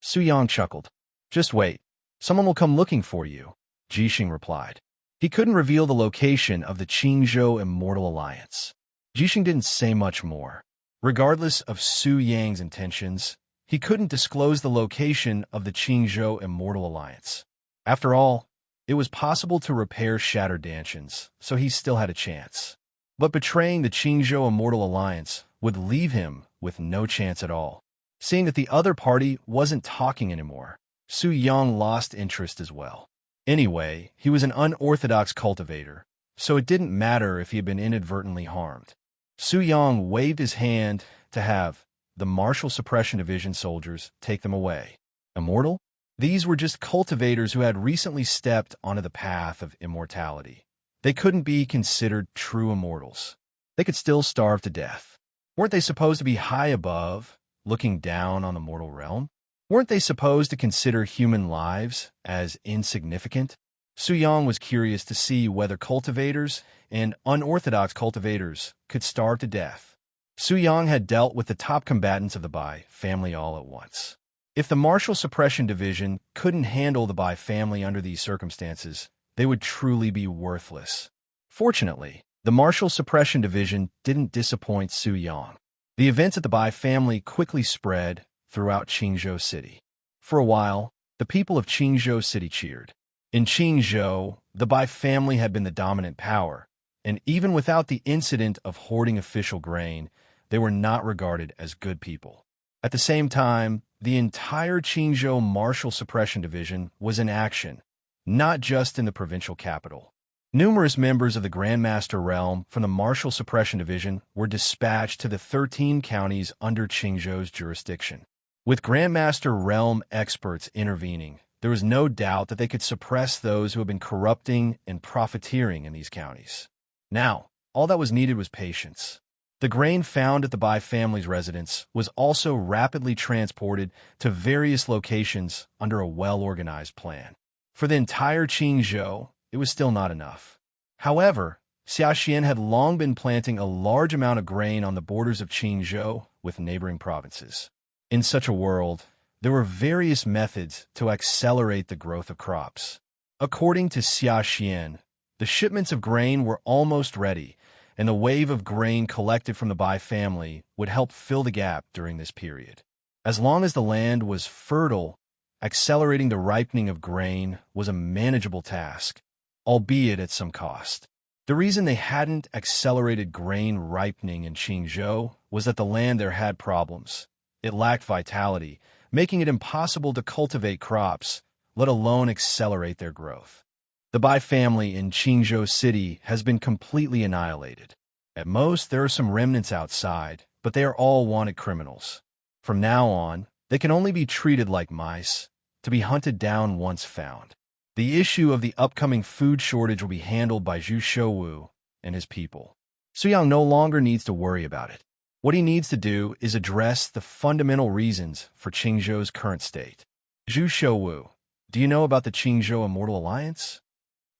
Su Yang chuckled. Just wait. Someone will come looking for you, Jixing replied. He couldn't reveal the location of the Qingzhou Immortal Alliance. Jixing didn't say much more. Regardless of Su Yang's intentions, he couldn't disclose the location of the Qingzhou Immortal Alliance. After all, it was possible to repair shattered dantians, so he still had a chance. But betraying the Qingzhou Immortal Alliance would leave him with no chance at all. Seeing that the other party wasn't talking anymore, Su Yang lost interest as well. Anyway, he was an unorthodox cultivator, so it didn't matter if he had been inadvertently harmed. Su Yang waved his hand to have the Martial Suppression Division soldiers take them away. Immortal? These were just cultivators who had recently stepped onto the path of immortality. They couldn't be considered true immortals. They could still starve to death. Weren't they supposed to be high above, looking down on the mortal realm? Weren't they supposed to consider human lives as insignificant? Su Yang was curious to see whether cultivators and unorthodox cultivators could starve to death. Su Yang had dealt with the top combatants of the Bai family all at once. If the Martial Suppression Division couldn't handle the Bai family under these circumstances, they would truly be worthless. Fortunately, the Martial Suppression Division didn't disappoint Su Yang. The events at the Bai family quickly spread throughout Qingzhou City. For a while, the people of Qingzhou City cheered. In Qingzhou, the Bai family had been the dominant power, and even without the incident of hoarding official grain, they were not regarded as good people. At the same time, the entire Qingzhou Martial Suppression Division was in action, not just in the provincial capital. Numerous members of the Grandmaster Realm from the Martial Suppression Division were dispatched to the 13 counties under Qingzhou's jurisdiction. With Grandmaster Realm experts intervening, there was no doubt that they could suppress those who had been corrupting and profiteering in these counties. Now, all that was needed was patience. The grain found at the Bai family's residence was also rapidly transported to various locations under a well-organized plan. For the entire Qingzhou, it was still not enough. However, Xiaxian had long been planting a large amount of grain on the borders of Qingzhou with neighboring provinces. In such a world, there were various methods to accelerate the growth of crops. According to Xiaxian, the shipments of grain were almost ready, and the wave of grain collected from the Bai family would help fill the gap during this period. As long as the land was fertile, accelerating the ripening of grain was a manageable task, albeit at some cost. The reason they hadn't accelerated grain ripening in Qingzhou was that the land there had problems. It lacked vitality, making it impossible to cultivate crops, let alone accelerate their growth. The Bai family in Qingzhou City has been completely annihilated. At most, there are some remnants outside, but they are all wanted criminals. From now on, they can only be treated like mice, to be hunted down once found. The issue of the upcoming food shortage will be handled by Zhu Shouwu and his people. Su Yang no longer needs to worry about it. What he needs to do is address the fundamental reasons for Qingzhou's current state. Zhu Shouwu, do you know about the Qingzhou Immortal Alliance?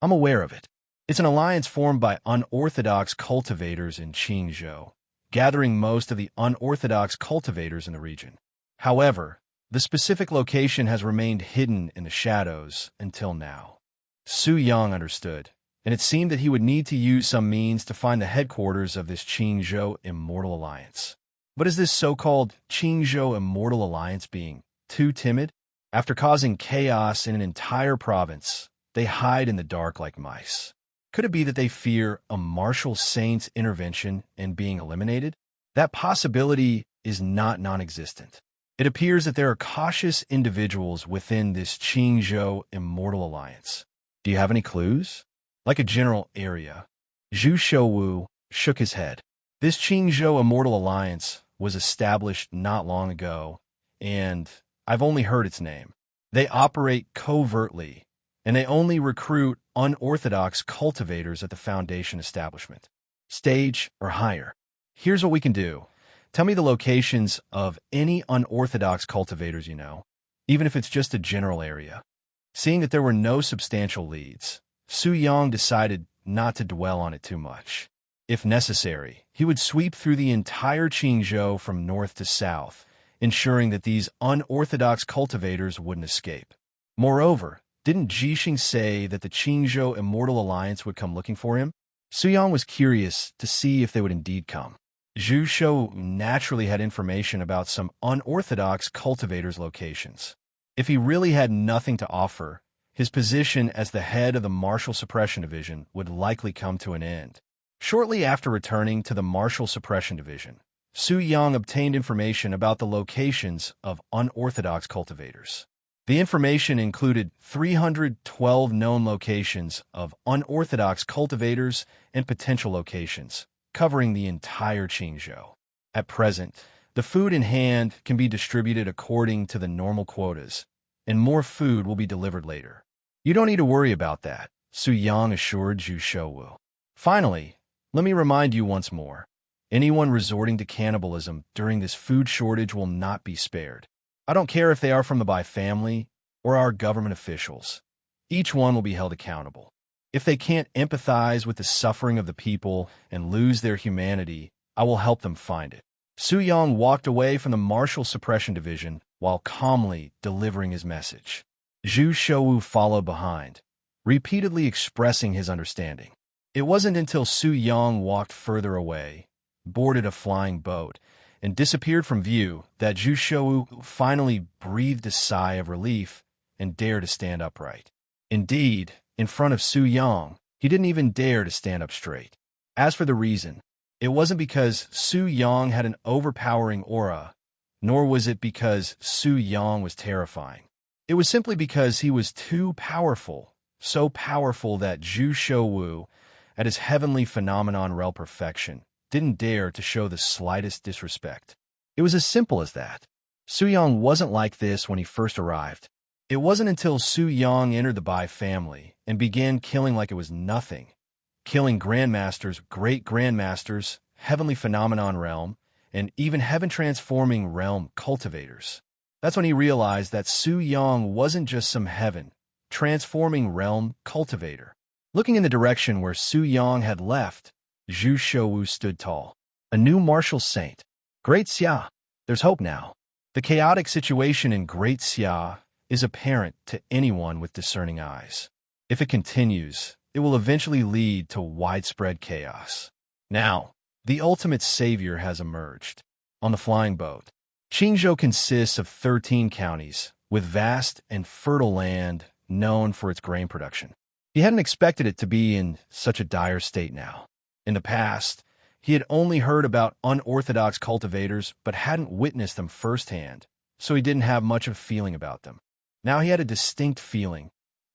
I'm aware of it. It's an alliance formed by unorthodox cultivators in Qingzhou, gathering most of the unorthodox cultivators in the region. However, the specific location has remained hidden in the shadows until now. Su Yang understood, and it seemed that he would need to use some means to find the headquarters of this Qingzhou Immortal Alliance. But is this so-called Qingzhou Immortal Alliance being too timid? After causing chaos in an entire province, they hide in the dark like mice. Could it be that they fear a martial saint's intervention and being eliminated? That possibility is not non-existent. It appears that there are cautious individuals within this Qingzhou Immortal Alliance. Do you have any clues? Like a general area. Zhu Shouwu shook his head. This Qingzhou Immortal Alliance was established not long ago, and I've only heard its name. They operate covertly, and they only recruit unorthodox cultivators at the Foundation establishment, stage or higher. Here's what we can do. Tell me the locations of any unorthodox cultivators you know, even if it's just a general area. Seeing that there were no substantial leads, Su Yang decided not to dwell on it too much. If necessary, he would sweep through the entire Qingzhou from north to south, ensuring that these unorthodox cultivators wouldn't escape. Moreover, didn't Jixing say that the Qingzhou Immortal Alliance would come looking for him? Su Yang was curious to see if they would indeed come. Zhu Shou naturally had information about some unorthodox cultivators' locations. If he really had nothing to offer, his position as the head of the Martial Suppression Division would likely come to an end. Shortly after returning to the Martial Suppression Division, Su Yang obtained information about the locations of unorthodox cultivators. The information included 312 known locations of unorthodox cultivators and potential locations, covering the entire Qingzhou. At present, the food in hand can be distributed according to the normal quotas, and more food will be delivered later. You don't need to worry about that, Su Yang assured Zhu Shouwu. Finally, let me remind you once more, anyone resorting to cannibalism during this food shortage will not be spared. I don't care if they are from the Bai family or our government officials. Each one will be held accountable. If they can't empathize with the suffering of the people and lose their humanity, I will help them find it. Su Yang walked away from the Martial Suppression Division while calmly delivering his message. Zhu Shouwu followed behind, repeatedly expressing his understanding. It wasn't until Su Yang walked further away, boarded a flying boat, and disappeared from view that Zhu Shouwu finally breathed a sigh of relief and dared to stand upright. Indeed, in front of Su Yang, he didn't even dare to stand up straight. As for the reason, it wasn't because Su Yang had an overpowering aura, nor was it because Su Yang was terrifying. It was simply because he was too powerful, so powerful that Zhu Shouwu, at his heavenly phenomenon realm perfection, didn't dare to show the slightest disrespect. It was as simple as that. Su Yang wasn't like this when he first arrived. It wasn't until Su Yang entered the Bai family and began killing like it was nothing, killing grandmasters, great grandmasters, heavenly phenomenon realm, and even heaven-transforming realm cultivators. That's when he realized that Su Yang wasn't just some heaven-transforming realm cultivator. Looking in the direction where Su Yang had left, Zhu Shouwu stood tall. A new martial saint. Great Xia. There's hope now. The chaotic situation in Great Xia is apparent to anyone with discerning eyes. If it continues, it will eventually lead to widespread chaos. Now, the ultimate savior has emerged. On the flying boat, Qingzhou consists of 13 counties, with vast and fertile land known for its grain production. He hadn't expected it to be in such a dire state now. In the past, he had only heard about unorthodox cultivators but hadn't witnessed them firsthand, so he didn't have much of a feeling about them. Now he had a distinct feeling.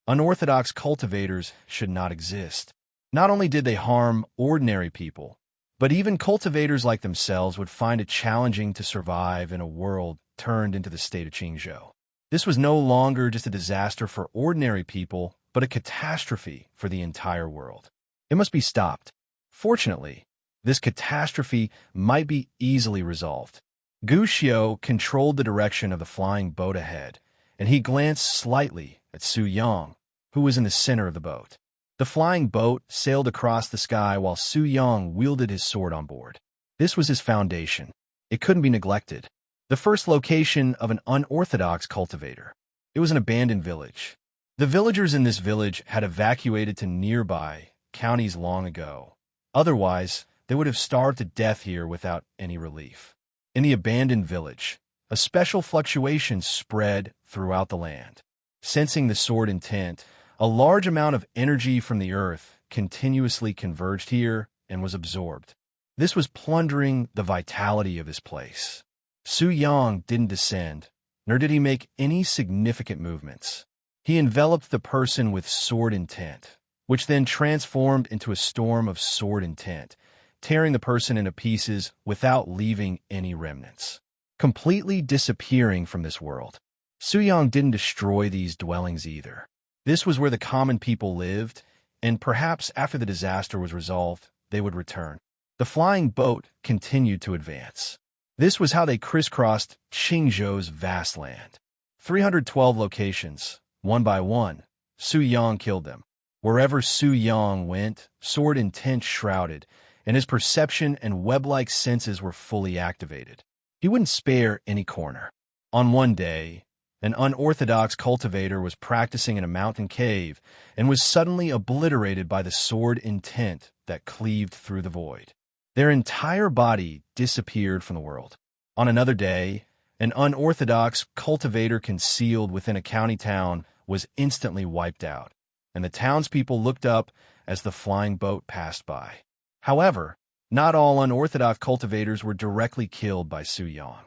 Unorthodox cultivators should not exist. Not only did they harm ordinary people, but even cultivators like themselves would find it challenging to survive in a world turned into the state of Qingzhou. This was no longer just a disaster for ordinary people, but a catastrophe for the entire world. It must be stopped. Fortunately, this catastrophe might be easily resolved. Gu Xiu controlled the direction of the flying boat ahead, and he glanced slightly at Su Yang, who was in the center of the boat. The flying boat sailed across the sky while Su Yang wielded his sword on board. This was his foundation. It couldn't be neglected. The first location of an unorthodox cultivator. It was an abandoned village. The villagers in this village had evacuated to nearby counties long ago. Otherwise, they would have starved to death here without any relief. In the abandoned village, a special fluctuation spread throughout the land. Sensing the sword intent, a large amount of energy from the earth continuously converged here and was absorbed. This was plundering the vitality of this place. Su Yang didn't descend, nor did he make any significant movements. He enveloped the person with sword intent, which then transformed into a storm of sword intent, tearing the person into pieces without leaving any remnants, completely disappearing from this world. Su Yang didn't destroy these dwellings either. This was where the common people lived, and perhaps after the disaster was resolved, they would return. The flying boat continued to advance. This was how they crisscrossed Qingzhou's vast land. 312 locations, one by one, Su Yang killed them. Wherever Su Yang went, sword intent shrouded, and his perception and web-like senses were fully activated. He wouldn't spare any corner. On one day, an unorthodox cultivator was practicing in a mountain cave and was suddenly obliterated by the sword intent that cleaved through the void. Their entire body disappeared from the world. On another day, an unorthodox cultivator concealed within a county town was instantly wiped out, and the townspeople looked up as the flying boat passed by. However, not all unorthodox cultivators were directly killed by Su Yang.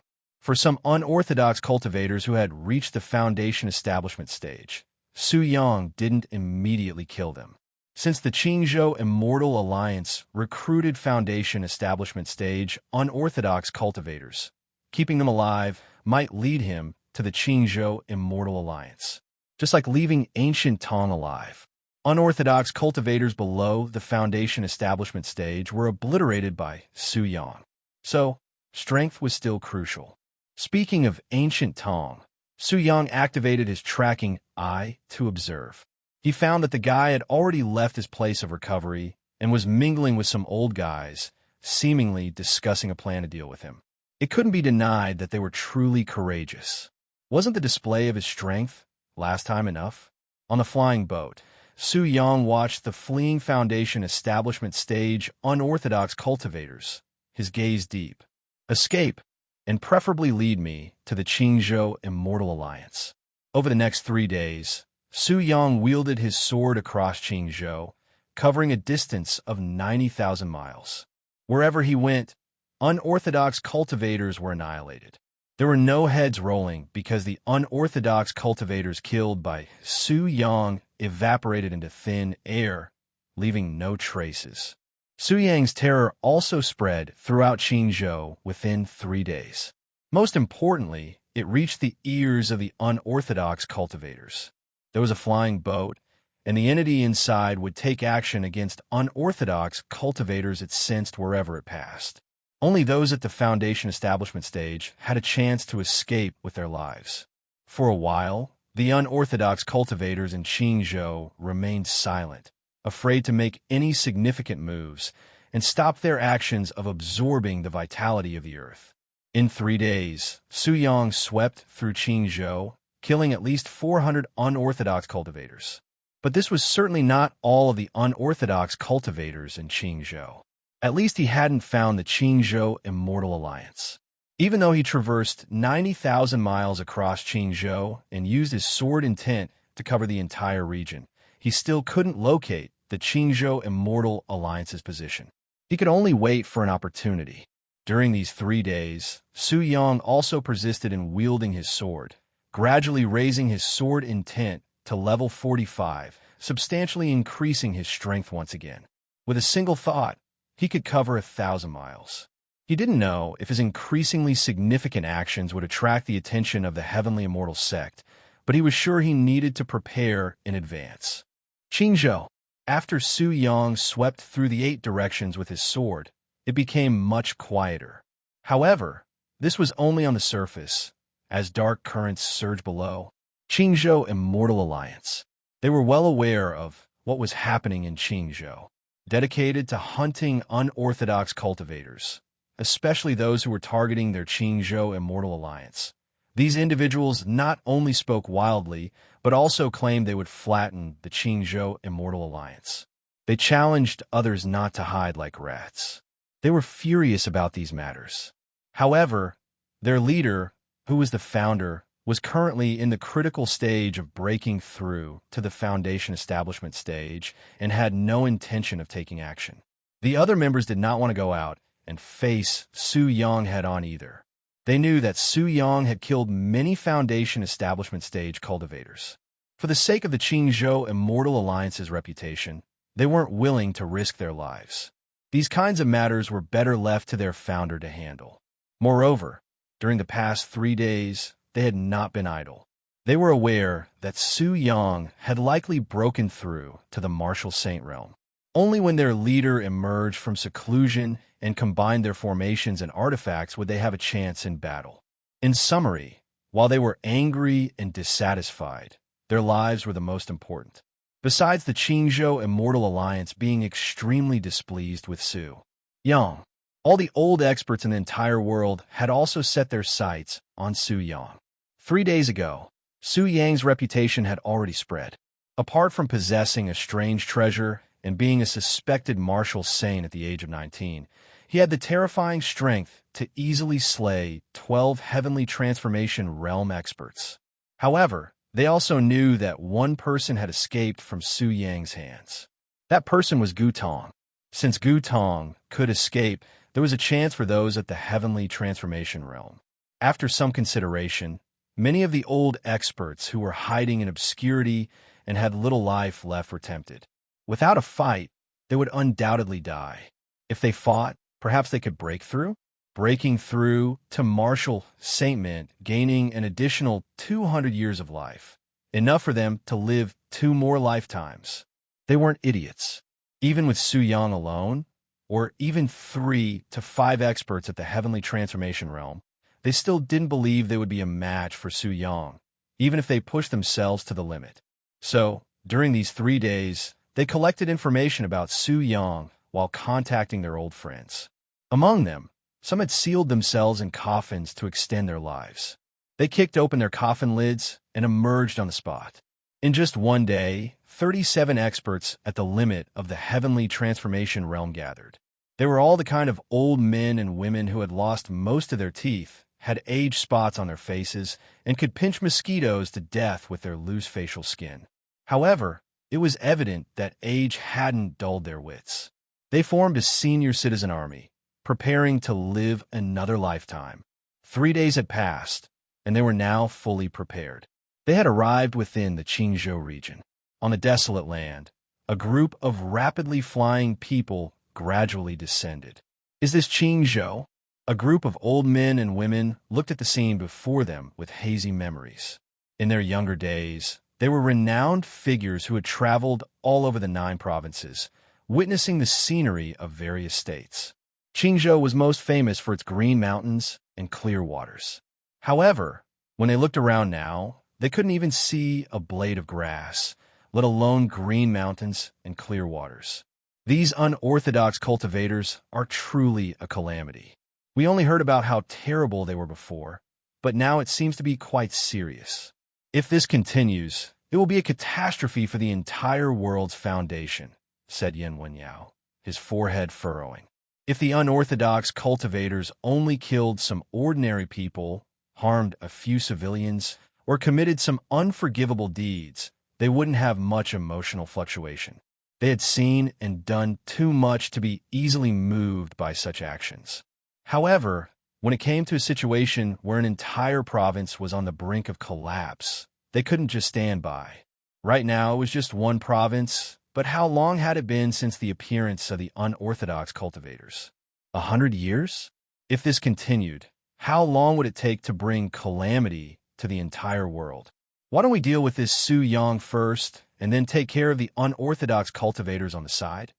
For some unorthodox cultivators who had reached the foundation establishment stage, Su Yang didn't immediately kill them. Since the Qingzhou Immortal Alliance recruited foundation establishment stage unorthodox cultivators, keeping them alive might lead him to the Qingzhou Immortal Alliance. Just like leaving ancient Tang alive, unorthodox cultivators below the foundation establishment stage were obliterated by Su Yang. So, strength was still crucial. Speaking of ancient Tong, Su Yang activated his tracking eye to observe. He found that the guy had already left his place of recovery and was mingling with some old guys, seemingly discussing a plan to deal with him. It couldn't be denied that they were truly courageous. Wasn't the display of his strength last time enough? On the flying boat, Su Yang watched the fleeing Foundation establishment stage unorthodox cultivators, his gaze deep. Escape, and preferably lead me to the Qingzhou Immortal Alliance. Over the next 3 days, Su Yang wielded his sword across Qingzhou, covering a distance of 90,000 miles. Wherever he went, unorthodox cultivators were annihilated. There were no heads rolling because the unorthodox cultivators killed by Su Yang evaporated into thin air, leaving no traces. Su Yang's terror also spread throughout Qingzhou within 3 days. Most importantly, it reached the ears of the unorthodox cultivators. There was a flying boat, and the entity inside would take action against unorthodox cultivators it sensed wherever it passed. Only those at the Foundation establishment stage had a chance to escape with their lives. For a while, the unorthodox cultivators in Qingzhou remained silent, afraid to make any significant moves, and stopped their actions of absorbing the vitality of the earth. In 3 days, Su Yang swept through Qingzhou, killing at least 400 unorthodox cultivators. But this was certainly not all of the unorthodox cultivators in Qingzhou. At least he hadn't found the Qingzhou Immortal Alliance. Even though he traversed 90,000 miles across Qingzhou and used his sword intent to cover the entire region, he still couldn't locate the Qingzhou Immortal Alliance's position. He could only wait for an opportunity. During these 3 days, Su Yang also persisted in wielding his sword, gradually raising his sword intent to level 45, substantially increasing his strength once again. With a single thought, he could cover 1,000 miles. He didn't know if his increasingly significant actions would attract the attention of the Heavenly Immortal Sect, but he was sure he needed to prepare in advance. Qingzhou. After Su Yang swept through the 8 directions with his sword, it became much quieter. However, this was only on the surface, as dark currents surged below. Qingzhou Immortal Alliance. They were well aware of what was happening in Qingzhou, dedicated to hunting unorthodox cultivators, especially those who were targeting their Qingzhou Immortal Alliance. These individuals not only spoke wildly, but also claimed they would flatten the Qingzhou Immortal Alliance. They challenged others not to hide like rats. They were furious about these matters. However, their leader, who was the founder, was currently in the critical stage of breaking through to the Foundation establishment stage and had no intention of taking action. The other members did not want to go out and face Su Yang head-on either. They knew that Su Yang had killed many Foundation establishment stage cultivators. For the sake of the Qingzhou Immortal Alliance's reputation, they weren't willing to risk their lives. These kinds of matters were better left to their founder to handle. Moreover, during the past 3 days, they had not been idle. They were aware that Su Yang had likely broken through to the Martial Saint realm. Only when their leader emerged from seclusion and combined their formations and artifacts would they have a chance in battle. In summary, while they were angry and dissatisfied, their lives were the most important. Besides the Qingzhou Immortal Alliance being extremely displeased with Su Yang, all the old experts in the entire world had also set their sights on Su Yang. 3 days ago, Su Yang's reputation had already spread. Apart from possessing a strange treasure and being a suspected martial saint at the age of 19, he had the terrifying strength to easily slay 12 heavenly transformation realm experts. However, they also knew that one person had escaped from Su Yang's hands. That person was Gu Tong. Since Gu Tong could escape, there was a chance for those at the heavenly transformation realm. After some consideration, many of the old experts who were hiding in obscurity and had little life left were tempted. Without a fight, they would undoubtedly die. If they fought, perhaps they could break through? Breaking through to martial saint meant gaining an additional 200 years of life, enough for them to live 2 more lifetimes. They weren't idiots. Even with Su Yang alone, or even 3 to 5 experts at the heavenly transformation realm, they still didn't believe they would be a match for Su Yang, even if they pushed themselves to the limit. So, during these 3 days, they collected information about Su Yang while contacting their old friends. Among them, some had sealed themselves in coffins to extend their lives. They kicked open their coffin lids and emerged on the spot. In just 1 day, 37 experts at the limit of the heavenly transformation realm gathered. They were all the kind of old men and women who had lost most of their teeth, had age spots on their faces, and could pinch mosquitoes to death with their loose facial skin. However, it was evident that age hadn't dulled their wits. They formed a senior citizen army, preparing to live another lifetime. 3 days had passed, and they were now fully prepared. They had arrived within the Qingzhou region. On a desolate land, a group of rapidly flying people gradually descended. Is this Qingzhou? A group of old men and women looked at the scene before them with hazy memories. In their younger days, they were renowned figures who had traveled all over the 9 provinces, witnessing the scenery of various states. Qingzhou was most famous for its green mountains and clear waters. However, when they looked around now, they couldn't even see a blade of grass, let alone green mountains and clear waters. These unorthodox cultivators are truly a calamity. We only heard about how terrible they were before, but now it seems to be quite serious. If this continues, it will be a catastrophe for the entire world's foundation, said Yen Wenyao, his forehead furrowing. If the unorthodox cultivators only killed some ordinary people, harmed a few civilians, or committed some unforgivable deeds, they wouldn't have much emotional fluctuation. They had seen and done too much to be easily moved by such actions. However, when it came to a situation where an entire province was on the brink of collapse, they couldn't just stand by. Right now, it was just one province, but how long had it been since the appearance of the unorthodox cultivators? 100 years? If this continued, how long would it take to bring calamity to the entire world? Why don't we deal with this Su Yang first, and then take care of the unorthodox cultivators on the side?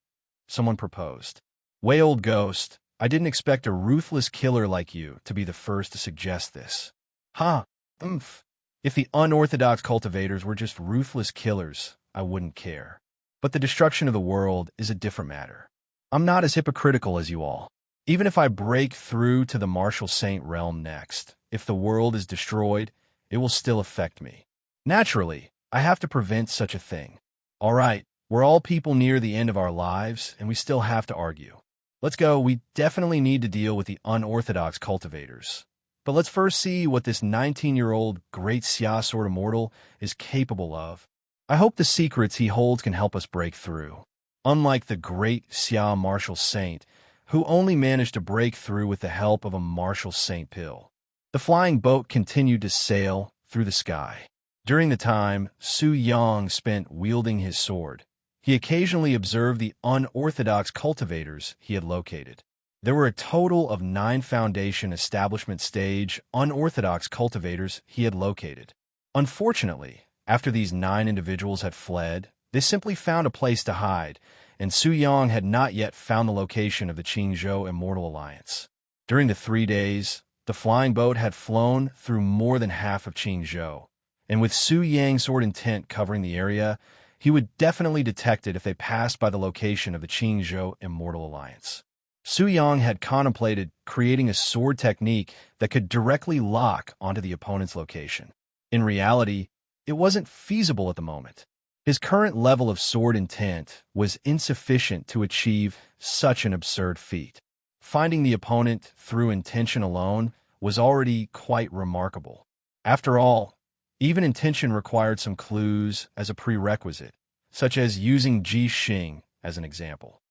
Someone proposed. Way old ghost, I didn't expect a ruthless killer like you to be the first to suggest this. Huh, If the unorthodox cultivators were just ruthless killers, I wouldn't care. But the destruction of the world is a different matter. I'm not as hypocritical as you all. Even if I break through to the martial saint realm next, if the world is destroyed, it will still affect me. Naturally, I have to prevent such a thing. All right, we're all people near the end of our lives, and we still have to argue. Let's go. We definitely need to deal with the unorthodox cultivators. But let's first see what this 19-year-old great Xia sword immortal is capable of. I hope the secrets he holds can help us break through. Unlike the great Xia martial saint, who only managed to break through with the help of a martial saint pill. The flying boat continued to sail through the sky. During the time Su Yang spent wielding his sword, he occasionally observed the unorthodox cultivators he had located. There were a total of 9 foundation establishment stage unorthodox cultivators he had located. Unfortunately, after these 9 individuals had fled, they simply found a place to hide, and Su Yang had not yet found the location of the Qingzhou Immortal Alliance. During the 3 days, the flying boat had flown through more than half of Qingzhou, and with Su Yang's sword intent covering the area, he would definitely detect it if they passed by the location of the Qingzhou Immortal Alliance. Su Yang had contemplated creating a sword technique that could directly lock onto the opponent's location. In reality, it wasn't feasible at the moment. His current level of sword intent was insufficient to achieve such an absurd feat. Finding the opponent through intention alone was already quite remarkable. After all, even intention required some clues as a prerequisite, such as using Ji Xing as an example.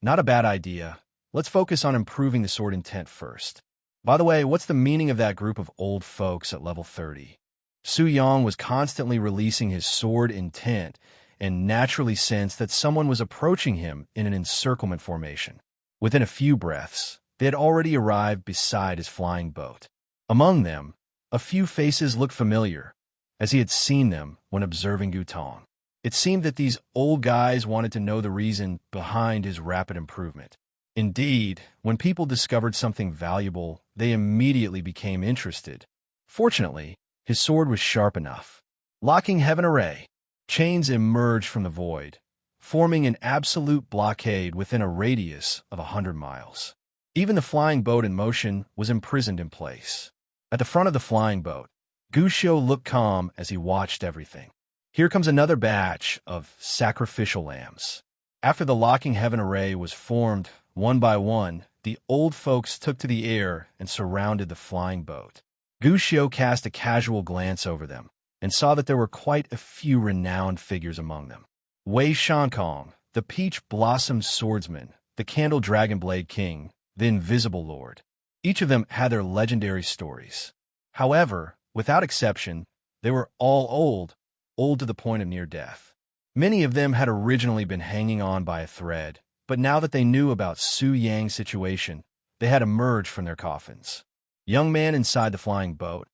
Not a bad idea. Let's focus on improving the sword intent first. By the way, what's the meaning of that group of old folks at level 30? Su Yang was constantly releasing his sword intent and naturally sensed that someone was approaching him in an encirclement formation. Within a few breaths, they had already arrived beside his flying boat. Among them, a few faces looked familiar, as he had seen them when observing Gutong. It seemed that these old guys wanted to know the reason behind his rapid improvement. Indeed, when people discovered something valuable, they immediately became interested. Fortunately, his sword was sharp enough. Locking heaven array, chains emerged from the void, forming an absolute blockade within a radius of 100 miles. Even the flying boat in motion was imprisoned in place. At the front of the flying boat, Gushio looked calm as he watched everything. Here comes another batch of sacrificial lambs. After the locking heaven array was formed, one by one, the old folks took to the air and surrounded the flying boat. Gushio cast a casual glance over them and saw that there were quite a few renowned figures among them. Wei Shankong, the Peach Blossom Swordsman, the Candle Dragon Blade King, the Invisible Lord. Each of them had their legendary stories. However, without exception, they were all old to the point of near death. Many of them had originally been hanging on by a thread, but now that they knew about Su Yang's situation, they had emerged from their coffins. Young man inside the flying boat,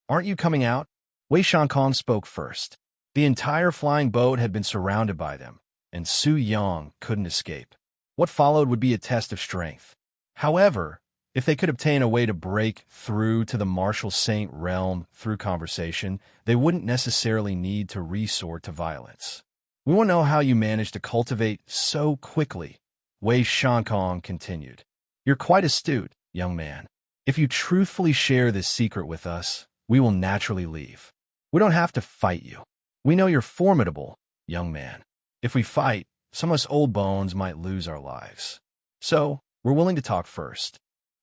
aren't you coming out? Wei Shankong spoke first. The entire flying boat had been surrounded by them, and Su Yang couldn't escape. What followed would be a test of strength. However, if they could obtain a way to break through to the martial saint realm through conversation, they wouldn't necessarily need to resort to violence. We want to know how you managed to cultivate so quickly, Wei Shankong continued. You're quite astute, young man. If you truthfully share this secret with us, we will naturally leave. We don't have to fight you. We know you're formidable, young man. If we fight, some of us old bones might lose our lives. So, we're willing to talk first.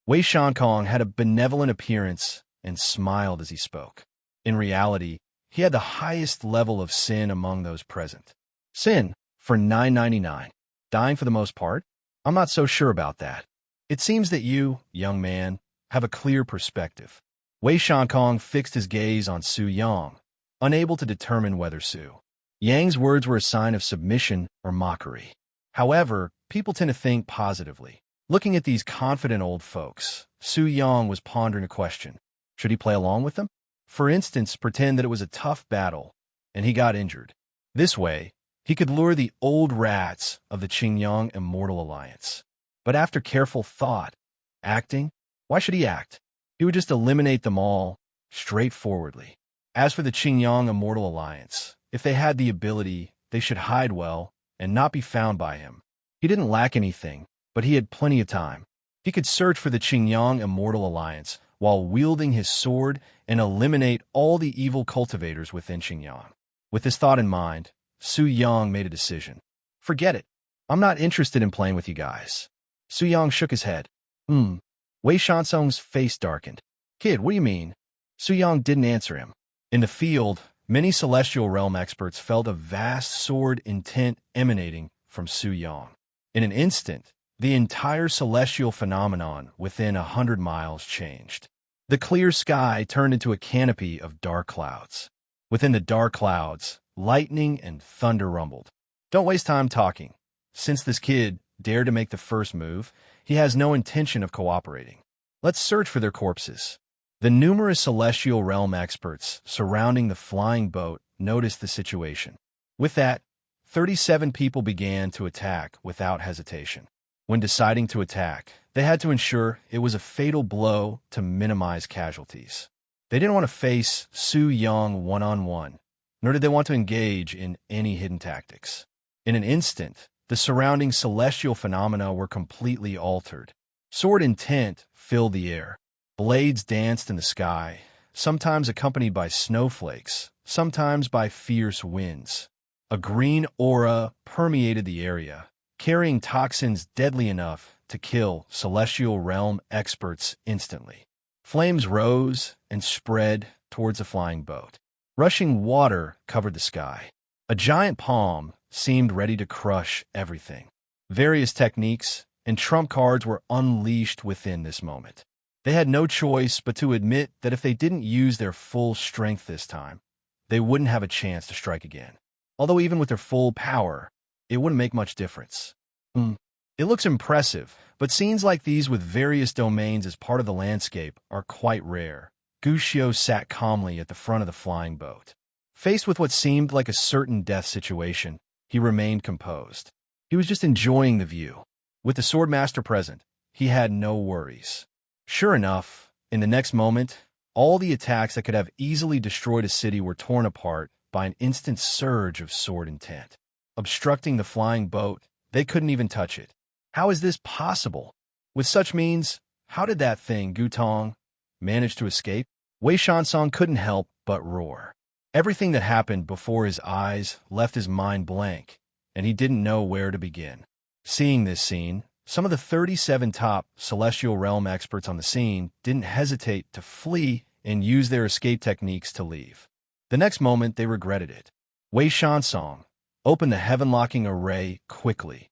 Wei Shankong had a benevolent appearance and smiled as he spoke. In reality, he had the highest level of sin among those present. Sin, for 999. Dying for the most part? I'm not so sure about that. It seems that you, young man, have a clear perspective. Wei Shankong fixed his gaze on Su Yang, unable to determine whether Su Yang's words were a sign of submission or mockery. However, people tend to think positively. Looking at these confident old folks, Su Yang was pondering a question. Should he play along with them? For instance, pretend that it was a tough battle, and he got injured. This way, he could lure the old rats of the Qingyang Immortal Alliance. But after careful thought, acting? Why should he act? He would just eliminate them all, straightforwardly. As for the Qingyang Immortal Alliance, if they had the ability, they should hide well and not be found by him. He didn't lack anything, but he had plenty of time. He could search for the Qingyang Immortal Alliance while wielding his sword and eliminate all the evil cultivators within Qingyang. With this thought in mind, Su Yang made a decision. Forget it. I'm not interested in playing with you guys. Su Yang shook his head. Wei Shansong's face darkened. Kid, what do you mean? Su Yang didn't answer him. In the field, many Celestial Realm experts felt a vast sword intent emanating from Su Yang. In an instant, the entire celestial phenomenon within 100 miles changed. The clear sky turned into a canopy of dark clouds. Within the dark clouds, lightning and thunder rumbled. Don't waste time talking. Since this kid dared to make the first move, he has no intention of cooperating. Let's search for their corpses. The numerous celestial realm experts surrounding the flying boat noticed the situation. With that, 37 people began to attack without hesitation. When deciding to attack, they had to ensure it was a fatal blow to minimize casualties. They didn't want to face Su Yang one-on-one, nor did they want to engage in any hidden tactics. In an instant, the surrounding celestial phenomena were completely altered. Sword intent filled the air. Blades danced in the sky, sometimes accompanied by snowflakes, sometimes by fierce winds. A green aura permeated the area, carrying toxins deadly enough to kill celestial realm experts instantly. Flames rose and spread towards the flying boat. Rushing water covered the sky. A giant palm seemed ready to crush everything. Various techniques and trump cards were unleashed within this moment. They had no choice but to admit that if they didn't use their full strength this time, they wouldn't have a chance to strike again. Although even with their full power, it wouldn't make much difference. It looks impressive, but scenes like these with various domains as part of the landscape are quite rare. Gushio sat calmly at the front of the flying boat. Faced with what seemed like a certain death situation, he remained composed. He was just enjoying the view. With the swordmaster present, he had no worries. Sure enough, In the next moment, all the attacks that could have easily destroyed a city were torn apart by an instant surge of sword intent. Obstructing the flying boat, they couldn't even touch it. How is this possible? With such means, how did that thing, Gutong, manage to escape? Wei Shansong couldn't help but roar. Everything that happened before his eyes left his mind blank, and he didn't know where to begin. Seeing this scene, some of the 37 top Celestial Realm experts on the scene didn't hesitate to flee and use their escape techniques to leave. The next moment, they regretted it. Wei Shansong opened the heaven-locking array quickly.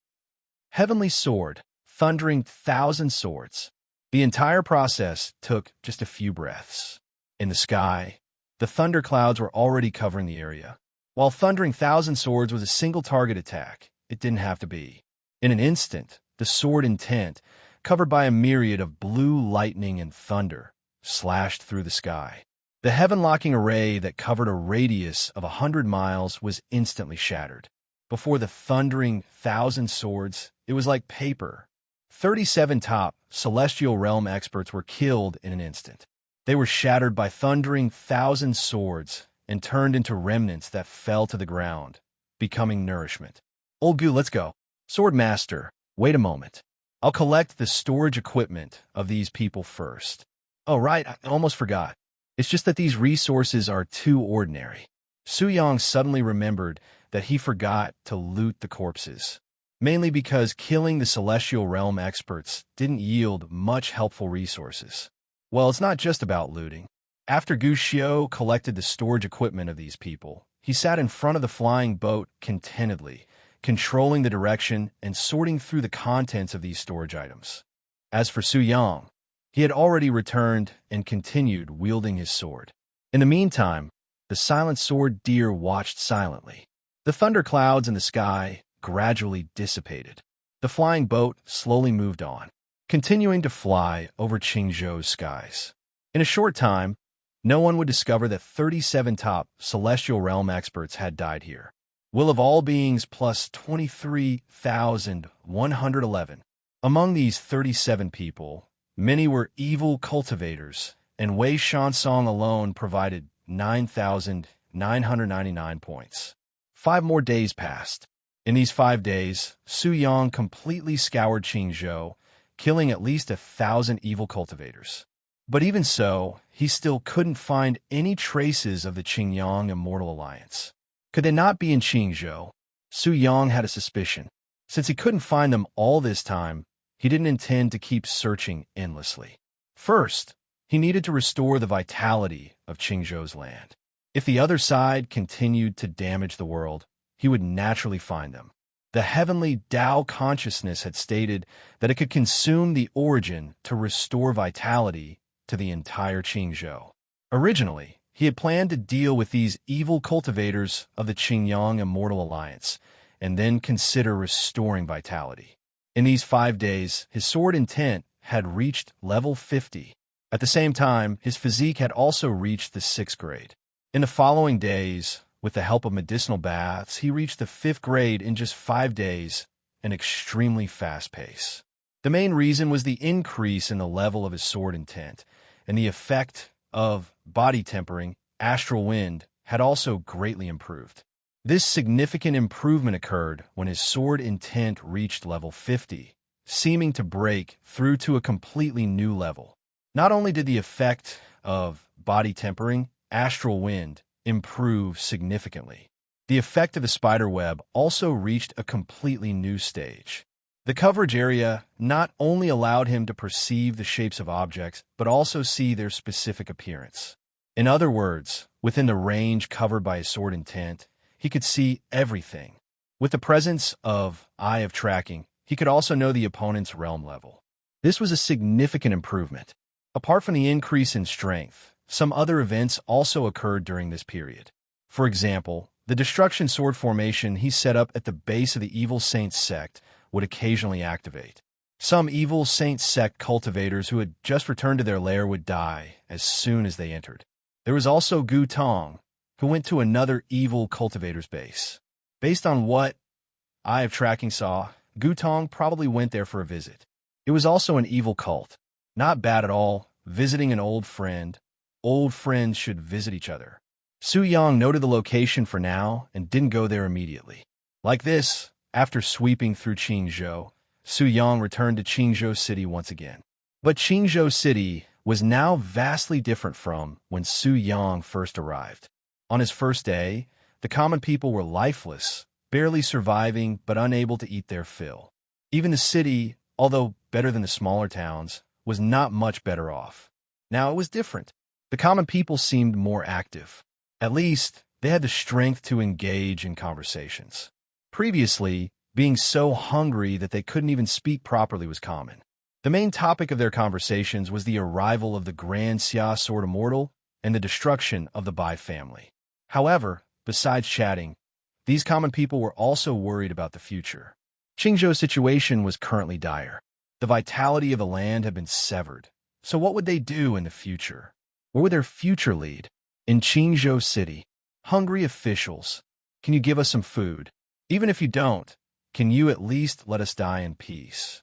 Heavenly Sword, thundering 1,000 swords. The entire process took just a few breaths. In the sky, the thunder clouds were already covering the area. While thundering 1,000 swords was a single target attack, it didn't have to be. In an instant, the sword intent, covered by a myriad of blue lightning and thunder, slashed through the sky. The heaven-locking array that covered a radius of 100 miles was instantly shattered. Before the thundering 1,000 swords, it was like paper. 37 top Celestial Realm experts were killed in an instant. They were shattered by thundering 1,000 swords and turned into remnants that fell to the ground, becoming nourishment. Old Gu, let's go. Sword Master, wait a moment. I'll collect the storage equipment of these people first. Oh, right, I almost forgot. It's just that these resources are too ordinary. Su Yang suddenly remembered that he forgot to loot the corpses, mainly because killing the Celestial Realm experts didn't yield much helpful resources. Well, it's not just about looting. After Gu Xiu collected the storage equipment of these people, he sat in front of the flying boat contentedly, controlling the direction and sorting through the contents of these storage items. As for Su Yang, he had already returned and continued wielding his sword. In the meantime, the silent sword deer watched silently. The thunder clouds in the sky gradually dissipated. The flying boat slowly moved on, continuing to fly over Qingzhou's skies. In a short time, no one would discover that 37 top Celestial Realm experts had died here. Will of all beings plus 23,111. Among these 37 people, many were evil cultivators, and Wei Shansong alone provided 9,999 points. 5 more days passed. In these 5 days, Su Yang completely scoured Qingzhou, killing at least 1,000 evil cultivators. But even so, he still couldn't find any traces of the Qingyang Immortal Alliance. Could they not be in Qingzhou? Su Yang had a suspicion. Since he couldn't find them all this time, he didn't intend to keep searching endlessly. First, he needed to restore the vitality of Qingzhou's land. If the other side continued to damage the world, he would naturally find them. The heavenly Tao consciousness had stated that it could consume the origin to restore vitality to the entire Qingzhou. Originally, he had planned to deal with these evil cultivators of the Qingyang Immortal Alliance, and then consider restoring vitality. In these 5 days, his sword intent had reached level 50. At the same time, his physique had also reached the 6th grade. In the following days, with the help of medicinal baths, he reached the 5th grade in just 5 days, an extremely fast pace. The main reason was the increase in the level of his sword intent, and the effect of body tempering, astral wind, had also greatly improved. This significant improvement occurred when his sword intent reached level 50, seeming to break through to a completely new level. Not only did the effect of body tempering, astral wind, improve significantly, the effect of the spider web also reached a completely new stage. The coverage area not only allowed him to perceive the shapes of objects, but also see their specific appearance. In other words, within the range covered by his sword intent, he could see everything. With the presence of Eye of Tracking, he could also know the opponent's realm level. This was a significant improvement. Apart from the increase in strength, some other events also occurred during this period. For example, the Destruction Sword formation he set up at the base of the Evil Saints sect would occasionally activate. Some Evil Saints sect cultivators who had just returned to their lair would die as soon as they entered. There was also Gu Tong, who went to another evil cultivator's base. Based on what Eye of Tracking saw, Gu Tong probably went there for a visit. It was also an evil cult. Not bad at all, visiting an old friend. Old friends should visit each other. Su Yang noted the location for now and didn't go there immediately. Like this, after sweeping through Qingzhou, Su Yang returned to Qingzhou City once again. But Qingzhou City was now vastly different from when Su Yang first arrived. On his first day, the common people were lifeless, barely surviving but unable to eat their fill. Even the city, although better than the smaller towns, was not much better off. Now it was different. The common people seemed more active. At least, they had the strength to engage in conversations. Previously, being so hungry that they couldn't even speak properly was common. The main topic of their conversations was the arrival of the Grand Xia Sword Immortal and the destruction of the Bai family. However, besides chatting, these common people were also worried about the future. Qingzhou's situation was currently dire. The vitality of the land had been severed. So what would they do in the future? Where would their future lead? In Qingzhou City, hungry officials, can you give us some food? Even if you don't, can you at least let us die in peace?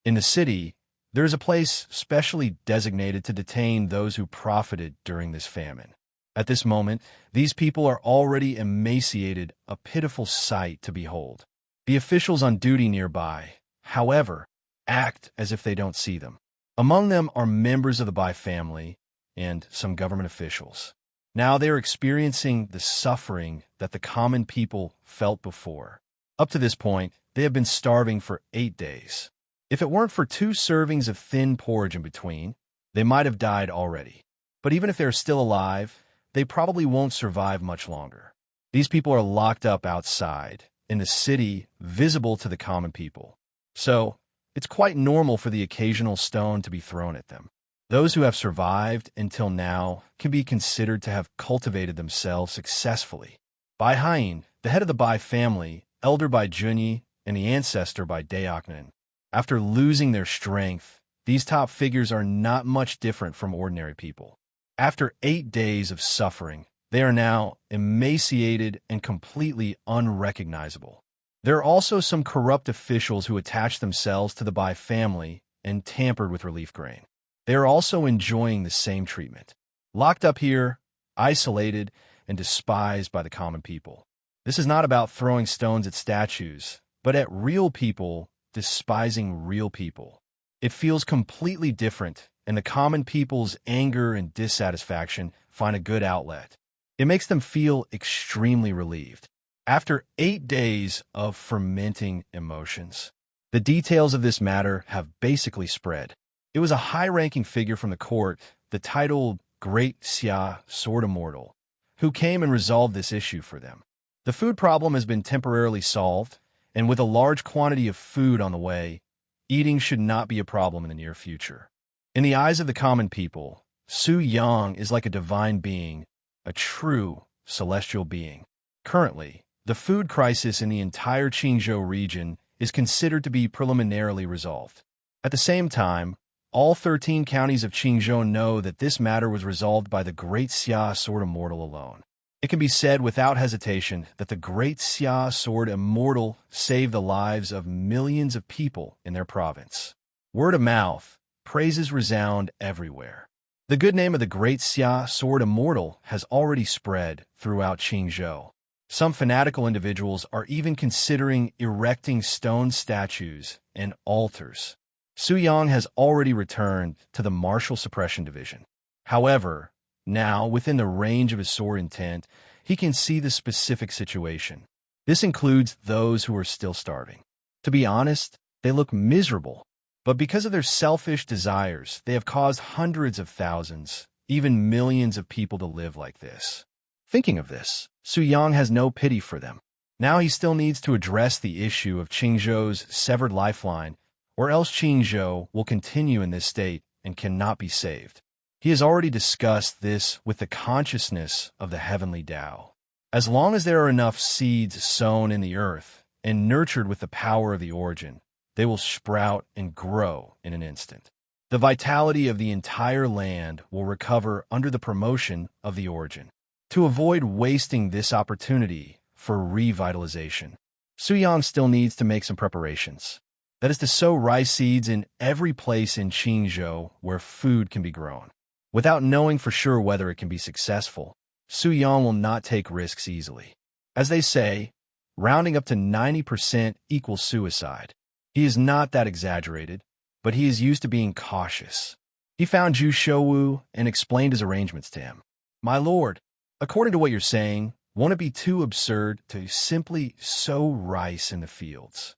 In the city, there is a place specially designated to detain those who profited during this famine. At this moment, these people are already emaciated, a pitiful sight to behold. The officials on duty nearby, however, act as if they don't see them. Among them are members of the Bai family and some government officials. Now they are experiencing the suffering that the common people felt before. Up to this point, they have been starving for 8 days. If it weren't for 2 servings of thin porridge in between, they might have died already. But even if they're still alive, they probably won't survive much longer. These people are locked up outside, in the city, visible to the common people. So, it's quite normal for the occasional stone to be thrown at them. Those who have survived until now can be considered to have cultivated themselves successfully. Bai Hain, the head of the Bai family, elder by Junyi, and the ancestor by Daoknan. After losing their strength, these top figures are not much different from ordinary people. After 8 days of suffering, they are now emaciated and completely unrecognizable. There are also some corrupt officials who attached themselves to the Bai family and tampered with relief grain. They are also enjoying the same treatment. Locked up here, isolated, and despised by the common people. This is not about throwing stones at statues, but at real people despising real people. It feels completely different, and the common people's anger and dissatisfaction find a good outlet. It makes them feel extremely relieved. After 8 days of fermenting emotions, the details of this matter have basically spread. It was a high-ranking figure from the court, the titled Great Xia Sword Immortal, who came and resolved this issue for them. The food problem has been temporarily solved, and with a large quantity of food on the way, eating should not be a problem in the near future. In the eyes of the common people, Su Yang is like a divine being, a true celestial being. Currently, the food crisis in the entire Qingzhou region is considered to be preliminarily resolved. At the same time, all 13 counties of Qingzhou know that this matter was resolved by the Great Xia Sword Immortal alone. It can be said without hesitation that the Great Xia Sword Immortal saved the lives of millions of people in their province. Word of mouth, praises resound everywhere. The good name of the Great Xia Sword Immortal has already spread throughout Qingzhou. Some fanatical individuals are even considering erecting stone statues and altars. Su Yang has already returned to the Martial Suppression Division. However, now, within the range of his sword intent, he can see the specific situation. This includes those who are still starving. To be honest, they look miserable. But because of their selfish desires, they have caused hundreds of thousands, even millions of people to live like this. Thinking of this, Su Yang has no pity for them. Now he still needs to address the issue of Qingzhou's severed lifeline, or else Qingzhou will continue in this state and cannot be saved. He has already discussed this with the consciousness of the heavenly Tao. As long as there are enough seeds sown in the earth and nurtured with the power of the origin, they will sprout and grow in an instant. The vitality of the entire land will recover under the promotion of the origin. To avoid wasting this opportunity for revitalization, Su Yang still needs to make some preparations. That is to sow rice seeds in every place in Qingzhou where food can be grown. Without knowing for sure whether it can be successful, Su Yang will not take risks easily. As they say, rounding up to 90% equals suicide. He is not that exaggerated, but he is used to being cautious. He found Zhu Shouwu and explained his arrangements to him. My lord, according to what you're saying, won't it be too absurd to simply sow rice in the fields?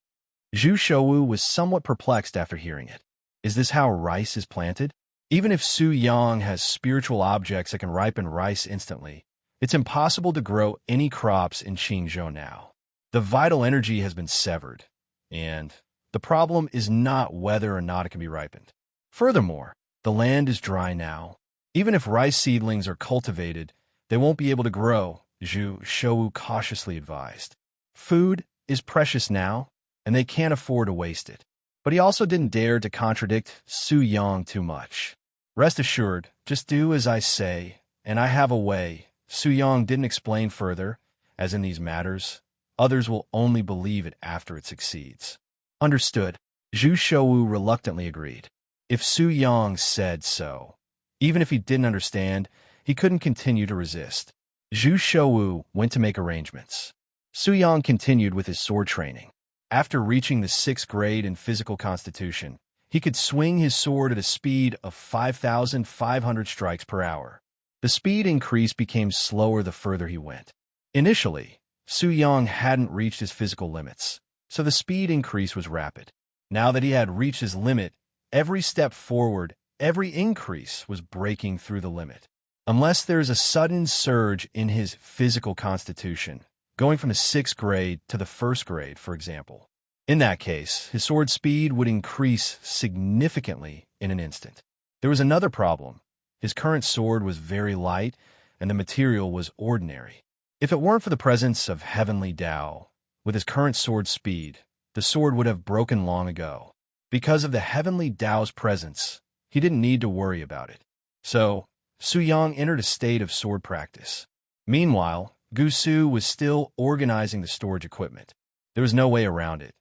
Zhu Shouwu was somewhat perplexed after hearing it. Is this how rice is planted? Even if Su Yang has spiritual objects that can ripen rice instantly, it's impossible to grow any crops in Qingzhou now. The vital energy has been severed, and the problem is not whether or not it can be ripened. Furthermore, the land is dry now. Even if rice seedlings are cultivated, they won't be able to grow, Zhu Shouwu cautiously advised. Food is precious now, and they can't afford to waste it. But he also didn't dare to contradict Su Yang too much. Rest assured, just do as I say, and I have a way. Su Yang didn't explain further, as in these matters, others will only believe it after it succeeds. Understood. Zhu Shouwu reluctantly agreed. If Su Yang said so, even if he didn't understand, he couldn't continue to resist. Zhu Shouwu went to make arrangements. Su Yang continued with his sword training. After reaching the 6th grade in physical constitution, he could swing his sword at a speed of 5,500 strikes per hour. The speed increase became slower the further he went. Initially, Su Yang hadn't reached his physical limits, so the speed increase was rapid. Now that he had reached his limit, every step forward, every increase was breaking through the limit. Unless there is a sudden surge in his physical constitution, going from the 6th grade to the 1st grade, for example. In that case, his sword speed would increase significantly in an instant. There was another problem. His current sword was very light, and the material was ordinary. If it weren't for the presence of heavenly Tao, with his current sword speed, the sword would have broken long ago. Because of the heavenly Tao's presence, he didn't need to worry about it. So, Su Yang entered a state of sword practice. Meanwhile, Gu Su was still organizing the storage equipment. There was no way around it.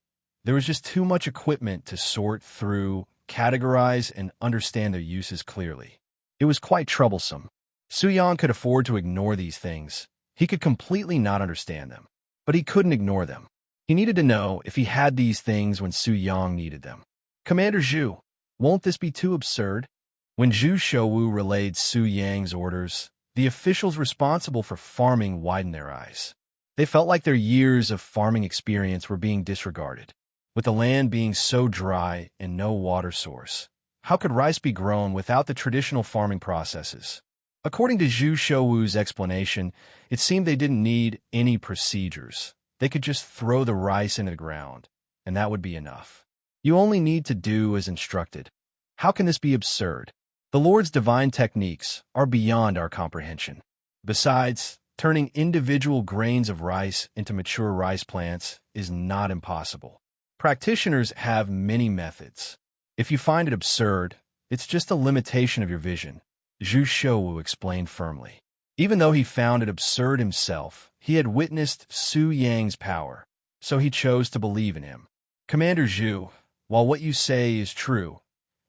There was just too much equipment to sort through, categorize, and understand their uses clearly. It was quite troublesome. Su Yang could afford to ignore these things. He could completely not understand them. But he couldn't ignore them. He needed to know if he had these things when Su Yang needed them. Commander Zhu, won't this be too absurd? When Zhu Shouwu relayed Su Yang's orders, the officials responsible for farming widened their eyes. They felt like their years of farming experience were being disregarded. With the land being so dry and no water source, how could rice be grown without the traditional farming processes? According to Zhu Shouwu's explanation, it seemed they didn't need any procedures. They could just throw the rice into the ground, and that would be enough. You only need to do as instructed. How can this be absurd? The Lord's divine techniques are beyond our comprehension. Besides, turning individual grains of rice into mature rice plants is not impossible. Practitioners have many methods. If you find it absurd, it's just a limitation of your vision, Zhu Shouwu explained firmly. Even though he found it absurd himself, he had witnessed Su Yang's power, so he chose to believe in him. Commander Zhu, while what you say is true,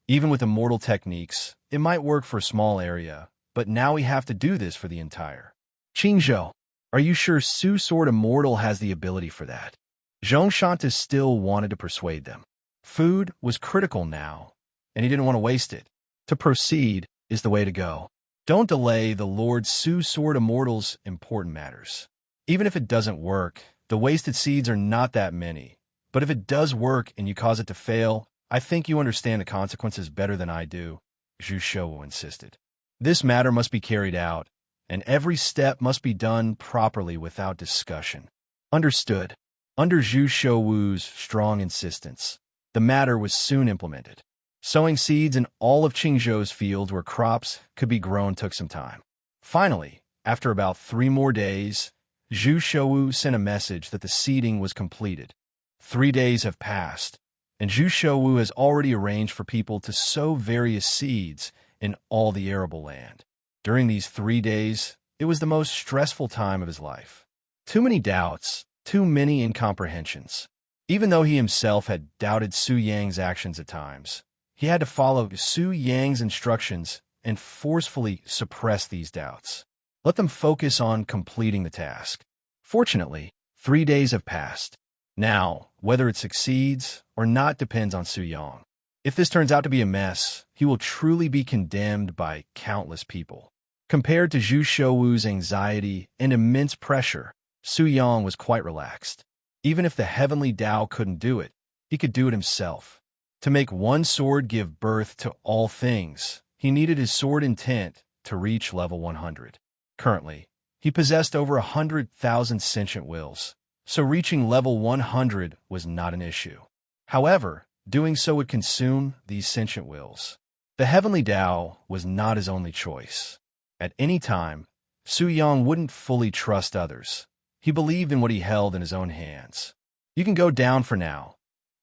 even with immortal techniques, it might work for a small area, but now we have to do this for the entire. Qingzhou, are you sure Su Sword Immortal has the ability for that? Zhong Shantis still wanted to persuade them. Food was critical now, and he didn't want to waste it. To proceed is the way to go. Don't delay the Lord Su Sword Immortal's important matters. Even if it doesn't work, the wasted seeds are not that many. But if it does work and you cause it to fail, I think you understand the consequences better than I do, Zhu Shouwu insisted. This matter must be carried out, and every step must be done properly without discussion. Understood. Under Zhu Shouwu's strong insistence, the matter was soon implemented. Sowing seeds in all of Qingzhou's fields where crops could be grown took some time. Finally, after about 3 more days, Zhu Shouwu sent a message that the seeding was completed. 3 days have passed, and Zhu Shouwu has already arranged for people to sow various seeds in all the arable land. During these 3 days, it was the most stressful time of his life. Too many doubts, too many incomprehensions. Even though he himself had doubted Su Yang's actions at times, he had to follow Su Yang's instructions and forcefully suppress these doubts. Let them focus on completing the task. Fortunately, 3 days have passed. Now, whether it succeeds or not depends on Su Yang. If this turns out to be a mess, he will truly be condemned by countless people. Compared to Zhu Shouwu's anxiety and immense pressure, Su Yang was quite relaxed. Even if the heavenly Tao couldn't do it, he could do it himself. To make one sword give birth to all things, he needed his sword intent to reach level 100. Currently, he possessed over 100,000 sentient wills, so reaching level 100 was not an issue. However, doing so would consume these sentient wills. The heavenly Tao was not his only choice. At any time, Su Yang wouldn't fully trust others. He believed in what he held in his own hands. You can go down for now.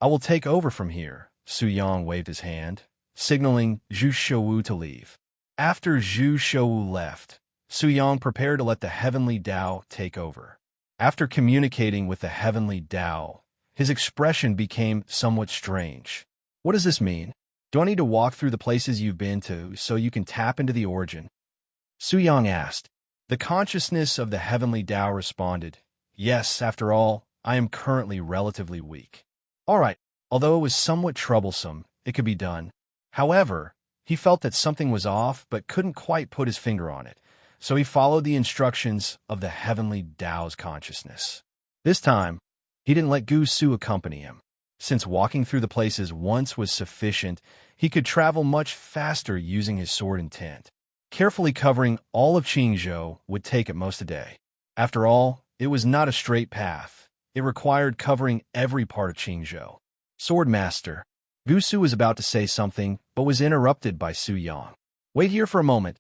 I will take over from here. Su Yang waved his hand, signaling Zhu Shouwu to leave. After Zhu Shouwu left, Su Yang prepared to let the heavenly Tao take over. After communicating with the heavenly Tao, his expression became somewhat strange. What does this mean? Do I need to walk through the places you've been to so you can tap into the origin? Su Yang asked. The consciousness of the heavenly Tao responded, yes, after all, I am currently relatively weak. All right, although it was somewhat troublesome, it could be done. However, he felt that something was off but couldn't quite put his finger on it, so he followed the instructions of the heavenly Tao's consciousness. This time, he didn't let Gu Su accompany him. Since walking through the places once was sufficient, he could travel much faster using his sword intent. Carefully covering all of Qingzhou would take at most a day. After all, it was not a straight path. It required covering every part of Qingzhou. Swordmaster. Gu Su was about to say something, but was interrupted by Su Yang. Wait here for a moment.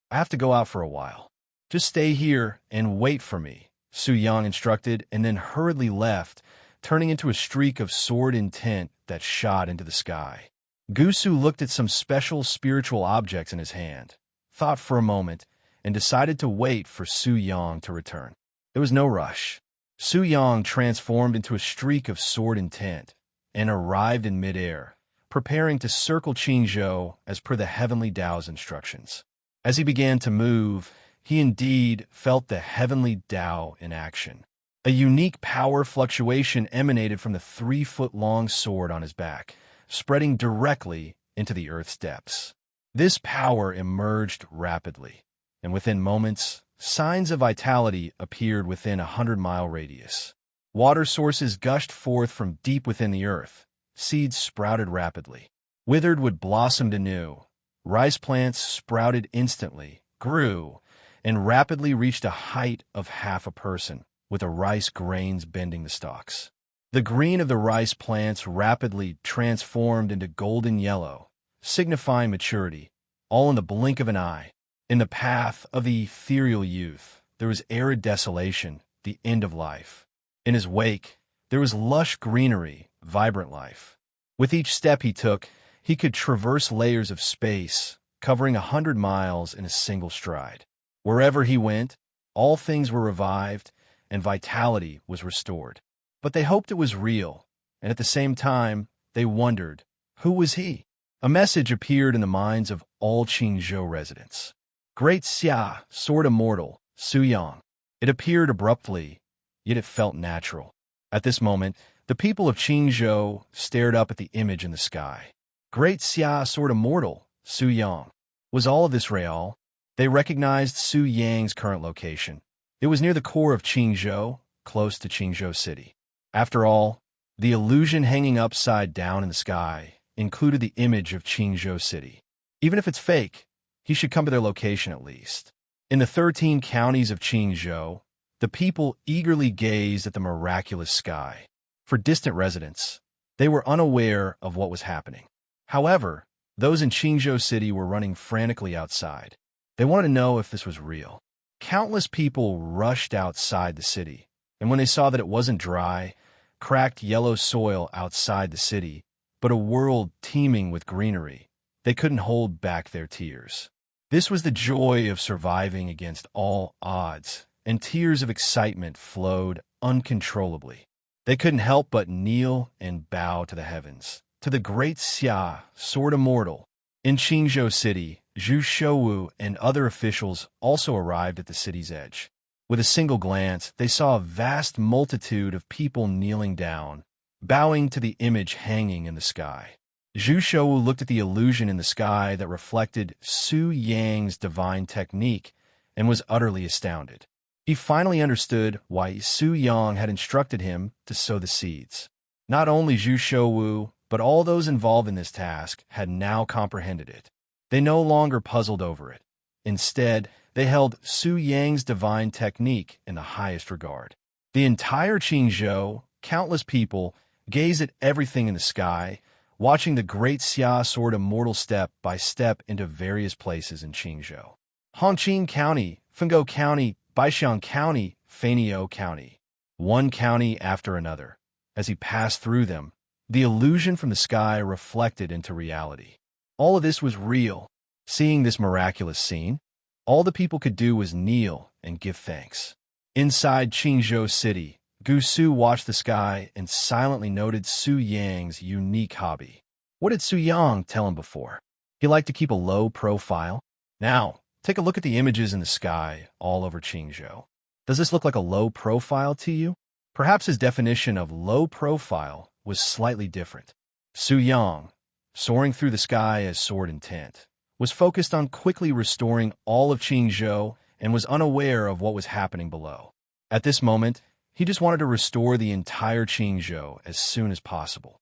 I have to go out for a while. Just stay here and wait for me, Su Yang instructed, and then hurriedly left, turning into a streak of sword intent that shot into the sky. Gu Su looked at some special spiritual objects in his hand, thought for a moment, and decided to wait for Su Yang to return. There was no rush. Su Yang transformed into a streak of sword intent and arrived in midair, preparing to circle Qingzhou as per the heavenly Tao's instructions. As he began to move, he indeed felt the heavenly Tao in action. A unique power fluctuation emanated from the 3-foot-long sword on his back, spreading directly into the earth's depths. This power emerged rapidly, and within moments, signs of vitality appeared within a 100-mile radius. Water sources gushed forth from deep within the earth. Seeds sprouted rapidly. Withered wood blossomed anew. Rice plants sprouted instantly, grew, and rapidly reached a height of half a person, with the rice grains bending the stalks. The green of the rice plants rapidly transformed into golden yellow, signifying maturity, all in the blink of an eye. In the path of the ethereal youth, there was arid desolation, the end of life. In his wake, there was lush greenery, vibrant life. With each step he took, he could traverse layers of space, covering 100 miles in a single stride. Wherever he went, all things were revived, and vitality was restored. But they hoped it was real, and at the same time, they wondered, who was he? A message appeared in the minds of all Qingzhou residents. Great Xia, sword immortal, Su Yang. It appeared abruptly, yet it felt natural. At this moment, the people of Qingzhou stared up at the image in the sky. Great Xia, sword immortal, Su Yang. Was all of this real? They recognized Su Yang's current location. It was near the core of Qingzhou, close to Qingzhou City. After all, the illusion hanging upside down in the sky included the image of Qingzhou City. Even if it's fake, he should come to their location at least. In the 13 counties of Qingzhou, the people eagerly gazed at the miraculous sky. For distant residents, they were unaware of what was happening. However, those in Qingzhou City were running frantically outside. They wanted to know if this was real. Countless people rushed outside the city, and when they saw that it wasn't dry, cracked yellow soil outside the city, but a world teeming with greenery, they couldn't hold back their tears. This was the joy of surviving against all odds, and tears of excitement flowed uncontrollably. They couldn't help but kneel and bow to the heavens, to the great Xia, sword immortal. In Qingzhou City, Zhu Shouwu and other officials also arrived at the city's edge. With a single glance, they saw a vast multitude of people kneeling down, bowing to the image hanging in the sky. Zhu Shouwu looked at the illusion in the sky that reflected Su Yang's divine technique and was utterly astounded. He finally understood why Su Yang had instructed him to sow the seeds. Not only Zhu Shouwu, but all those involved in this task had now comprehended it. They no longer puzzled over it. Instead, they held Su Yang's divine technique in the highest regard. The entire Qingzhou, countless people, gazed at everything in the sky, watching the great Xia sword immortal step by step into various places in Qingzhou. Hongqing County, Fengou County, Baixiang County, Feinio County. One county after another. As he passed through them, the illusion from the sky reflected into reality. All of this was real. Seeing this miraculous scene, all the people could do was kneel and give thanks. Inside Qingzhou City, Gu Su watched the sky and silently noted Su Yang's unique hobby. What did Su Yang tell him before? He liked to keep a low profile. Now, take a look at the images in the sky all over Qingzhou. Does this look like a low profile to you? Perhaps his definition of low profile was slightly different. Su Yang, soaring through the sky as sword intent, was focused on quickly restoring all of Qingzhou and was unaware of what was happening below. At this moment, he just wanted to restore the entire Qingzhou as soon as possible.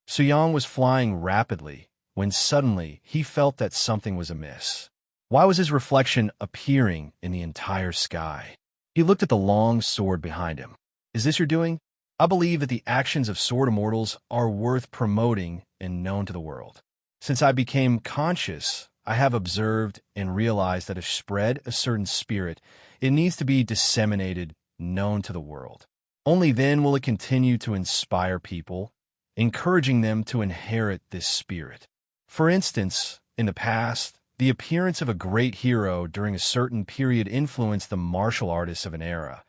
Su Yang was flying rapidly when suddenly he felt that something was amiss. Why was his reflection appearing in the entire sky? He looked at the long sword behind him. Is this your doing? I believe that the actions of sword immortals are worth promoting and known to the world. Since I became conscious, I have observed and realized that to spread a certain spirit, it needs to be disseminated, known to the world. Only then will it continue to inspire people, encouraging them to inherit this spirit. For instance, in the past, the appearance of a great hero during a certain period influenced the martial artists of an era,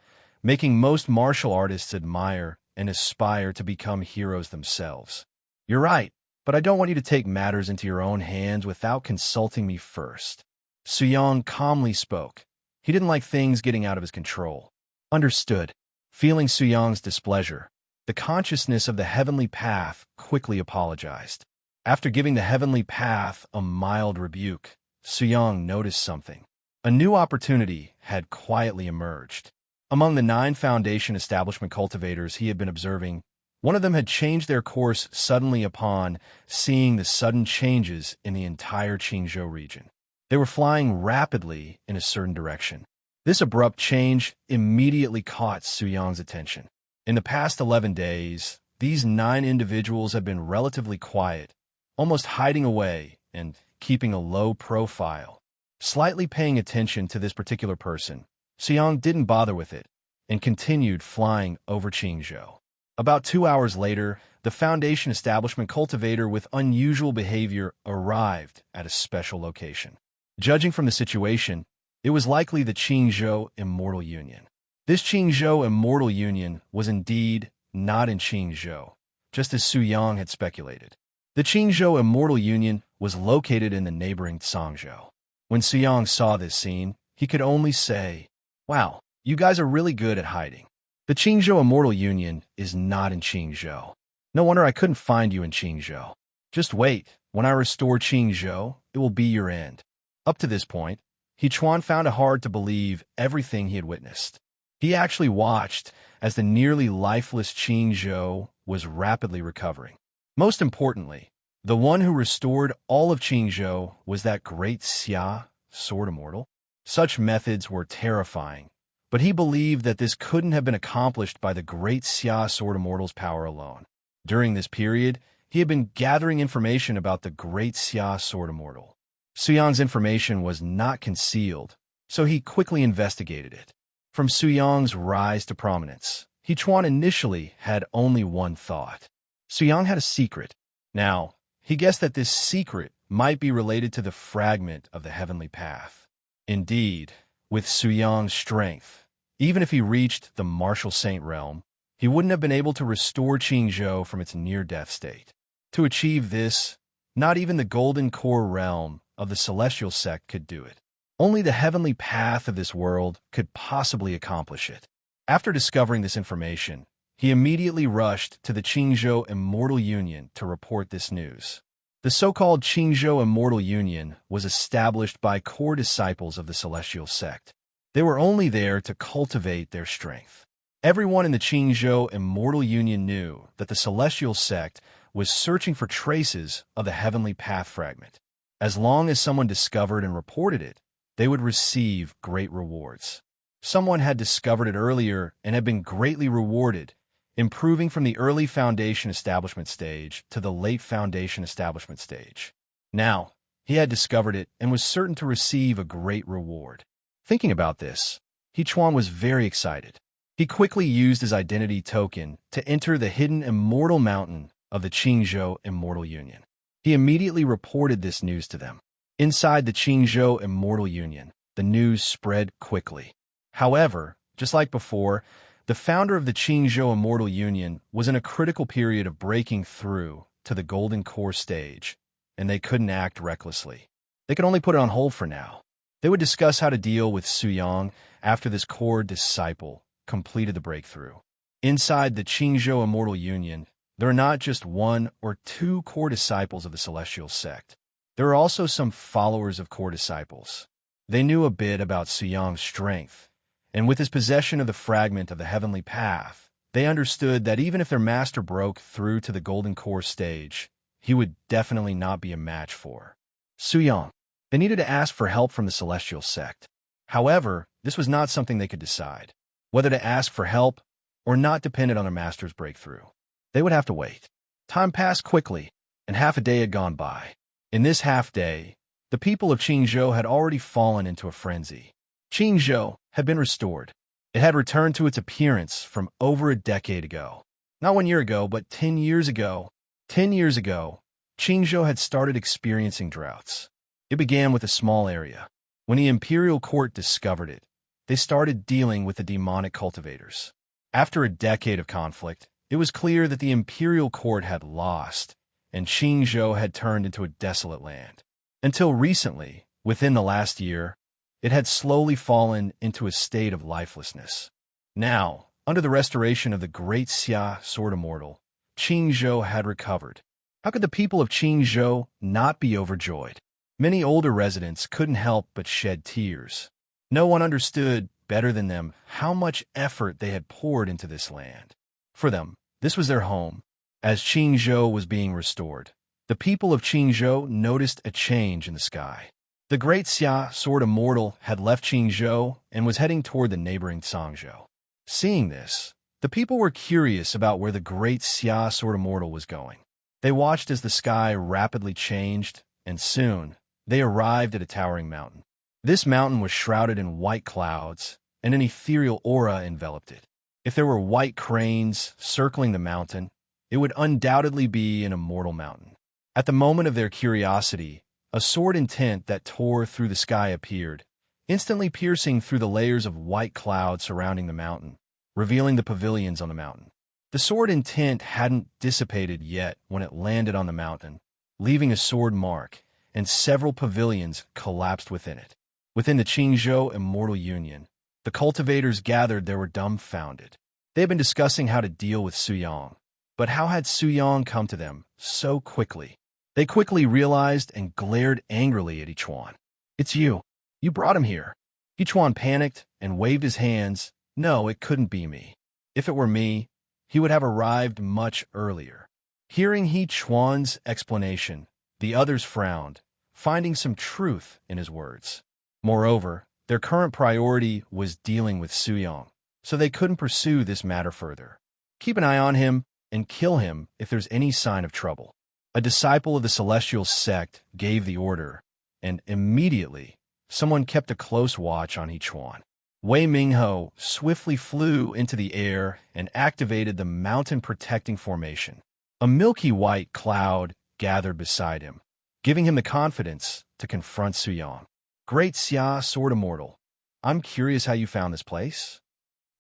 making most martial artists admire and aspire to become heroes themselves. You're right, but I don't want you to take matters into your own hands without consulting me first. Su Yang calmly spoke. He didn't like things getting out of his control. Understood. Feeling Su Yang's displeasure, the consciousness of the heavenly path quickly apologized. After giving the heavenly path a mild rebuke, Su Yang noticed something. A new opportunity had quietly emerged. Among the 9 Foundation establishment cultivators he had been observing, one of them had changed their course suddenly upon seeing the sudden changes in the entire Qingzhou region. They were flying rapidly in a certain direction. This abrupt change immediately caught Su Yang's attention. In the past 11 days, these 9 individuals had been relatively quiet, almost hiding away and keeping a low profile. Slightly paying attention to this particular person, Su Yang didn't bother with it and continued flying over Qingzhou. About 2 hours later, the Foundation establishment cultivator with unusual behavior arrived at a special location. Judging from the situation, it was likely the Qingzhou Immortal Union. This Qingzhou Immortal Union was indeed not in Qingzhou, just as Su Yang had speculated. The Qingzhou Immortal Union was located in the neighboring Songzhou. When Su Yang saw this scene, he could only say, "Wow, you guys are really good at hiding. The Qingzhou Immortal Union is not in Qingzhou. No wonder I couldn't find you in Qingzhou. Just wait, when I restore Qingzhou, it will be your end." Up to this point, He Chuan found it hard to believe everything he had witnessed. He actually watched as the nearly lifeless Qingzhou was rapidly recovering. Most importantly, the one who restored all of Qingzhou was that great Xia, sword immortal. Such methods were terrifying, but he believed that this couldn't have been accomplished by the great Xia sword immortal's power alone. During this period, he had been gathering information about the great Xia sword immortal. Su Yang's information was not concealed, so he quickly investigated it. From Su Yang's rise to prominence, He Chuan initially had only one thought. Su Yang had a secret. Now, he guessed that this secret might be related to the fragment of the heavenly path. Indeed, with Su Yang's strength, even if he reached the martial saint realm, he wouldn't have been able to restore Qingzhou from its near-death state. To achieve this, not even the golden core realm of the celestial sect could do it. Only the heavenly path of this world could possibly accomplish it. After discovering this information, he immediately rushed to the Qingzhou Immortal Union to report this news. The so-called Qingzhou Immortal Union was established by core disciples of the celestial sect. They were only there to cultivate their strength. Everyone in the Qingzhou Immortal Union knew that the celestial sect was searching for traces of the heavenly path fragment. As long as someone discovered and reported it, they would receive great rewards. Someone had discovered it earlier and had been greatly rewarded, improving from the early Foundation establishment stage to the late Foundation establishment stage. Now, he had discovered it and was certain to receive a great reward. Thinking about this, He Chuan was very excited. He quickly used his identity token to enter the hidden immortal mountain of the Qingzhou Immortal Union. He immediately reported this news to them. Inside the Qingzhou Immortal Union, the news spread quickly. However, just like before, the founder of the Qingzhou Immortal Union was in a critical period of breaking through to the Golden Core stage, and they couldn't act recklessly. They could only put it on hold for now. They would discuss how to deal with Suyang after this core disciple completed the breakthrough. Inside the Qingzhou Immortal Union, there are not just one or two core disciples of the celestial sect. There are also some followers of core disciples. They knew a bit about Suyang's strength, and with his possession of the fragment of the heavenly path, they understood that even if their master broke through to the golden core stage, he would definitely not be a match for Suyang. They needed to ask for help from the celestial sect. However, this was not something they could decide. Whether to ask for help or not depended on their master's breakthrough. They would have to wait. Time passed quickly, and half a day had gone by. In this half day, the people of Qingzhou had already fallen into a frenzy. Qingzhou had been restored. It had returned to its appearance from over a decade ago. Not 1 year ago, but 10 years ago. 10 years ago, Qingzhou had started experiencing droughts. It began with a small area. When the imperial court discovered it, they started dealing with the demonic cultivators. After a decade of conflict, it was clear that the imperial court had lost, and Qingzhou had turned into a desolate land. Until recently, within the last year, it had slowly fallen into a state of lifelessness. Now, under the restoration of the great Xia Sword Immortal, Qingzhou had recovered. How could the people of Qingzhou not be overjoyed? Many older residents couldn't help but shed tears. No one understood better than them how much effort they had poured into this land. For them, this was their home. As Qingzhou was being restored, the people of Qingzhou noticed a change in the sky. The great Xia Sword Immortal had left Qingzhou and was heading toward the neighboring Sangzhou. Seeing this, the people were curious about where the great Xia Sword Immortal was going. They watched as the sky rapidly changed, and soon, they arrived at a towering mountain. This mountain was shrouded in white clouds, and an ethereal aura enveloped it. If there were white cranes circling the mountain, it would undoubtedly be an immortal mountain. At the moment of their curiosity, a sword intent that tore through the sky appeared, instantly piercing through the layers of white cloud surrounding the mountain, revealing the pavilions on the mountain. The sword intent hadn't dissipated yet when it landed on the mountain, leaving a sword mark, and several pavilions collapsed within it. Within the Qingzhou Immortal Union, the cultivators gathered there were dumbfounded. They had been discussing how to deal with Suyang, but how had Suyang come to them so quickly? They quickly realized and glared angrily at He Chuan. "It's you. You brought him here." He Chuan panicked and waved his hands. "No, it couldn't be me. If it were me, he would have arrived much earlier." Hearing He Chuan's explanation, the others frowned, finding some truth in his words. Moreover, their current priority was dealing with Suyang, so they couldn't pursue this matter further. Keep an eye on him and kill him if there's any sign of trouble. A disciple of the celestial sect gave the order, and immediately, someone kept a close watch on He Chuan. Wei Mingho swiftly flew into the air and activated the mountain protecting formation. A milky white cloud gathered beside him, giving him the confidence to confront Suyang. "Great Xia Sword Immortal, I'm curious how you found this place."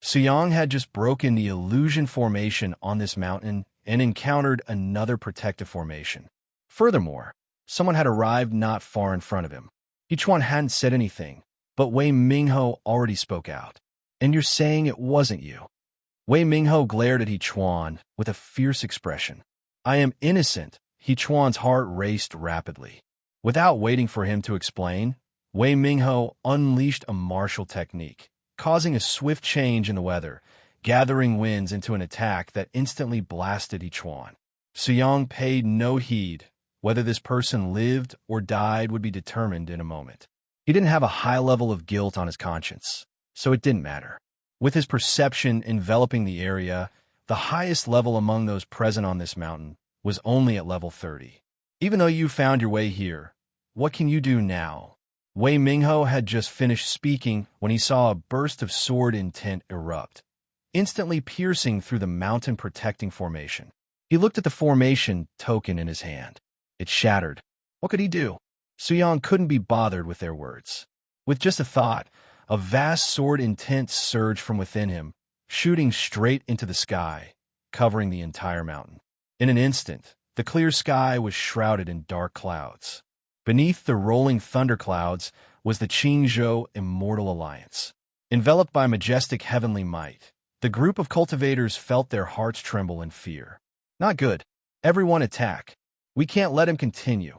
Suyang had just broken the illusion formation on this mountain and encountered another protective formation. Furthermore, someone had arrived not far in front of him. Yichuan hadn't said anything, but Wei Mingho already spoke out. "And you're saying it wasn't you?" Wei Mingho glared at Yichuan with a fierce expression. "I am innocent." Yichuan's heart raced rapidly. Without waiting for him to explain, Wei Mingho unleashed a martial technique, causing a swift change in the weather, gathering winds into an attack that instantly blasted Yichuan. Suyang paid no heed. Whether this person lived or died would be determined in a moment. He didn't have a high level of guilt on his conscience, so it didn't matter. With his perception enveloping the area, the highest level among those present on this mountain was only at level 30. "Even though you found your way here, what can you do now?" Wei Mingho had just finished speaking when he saw a burst of sword intent erupt, instantly piercing through the mountain protecting formation. He looked at the formation token in his hand. It shattered. What could he do? Suyang couldn't be bothered with their words. With just a thought, a vast sword intent surged from within him, shooting straight into the sky, covering the entire mountain. In an instant, the clear sky was shrouded in dark clouds. Beneath the rolling thunderclouds was the Qingzhou Immortal Alliance. Enveloped by majestic heavenly might, the group of cultivators felt their hearts tremble in fear. "Not good. Everyone attack. We can't let him continue."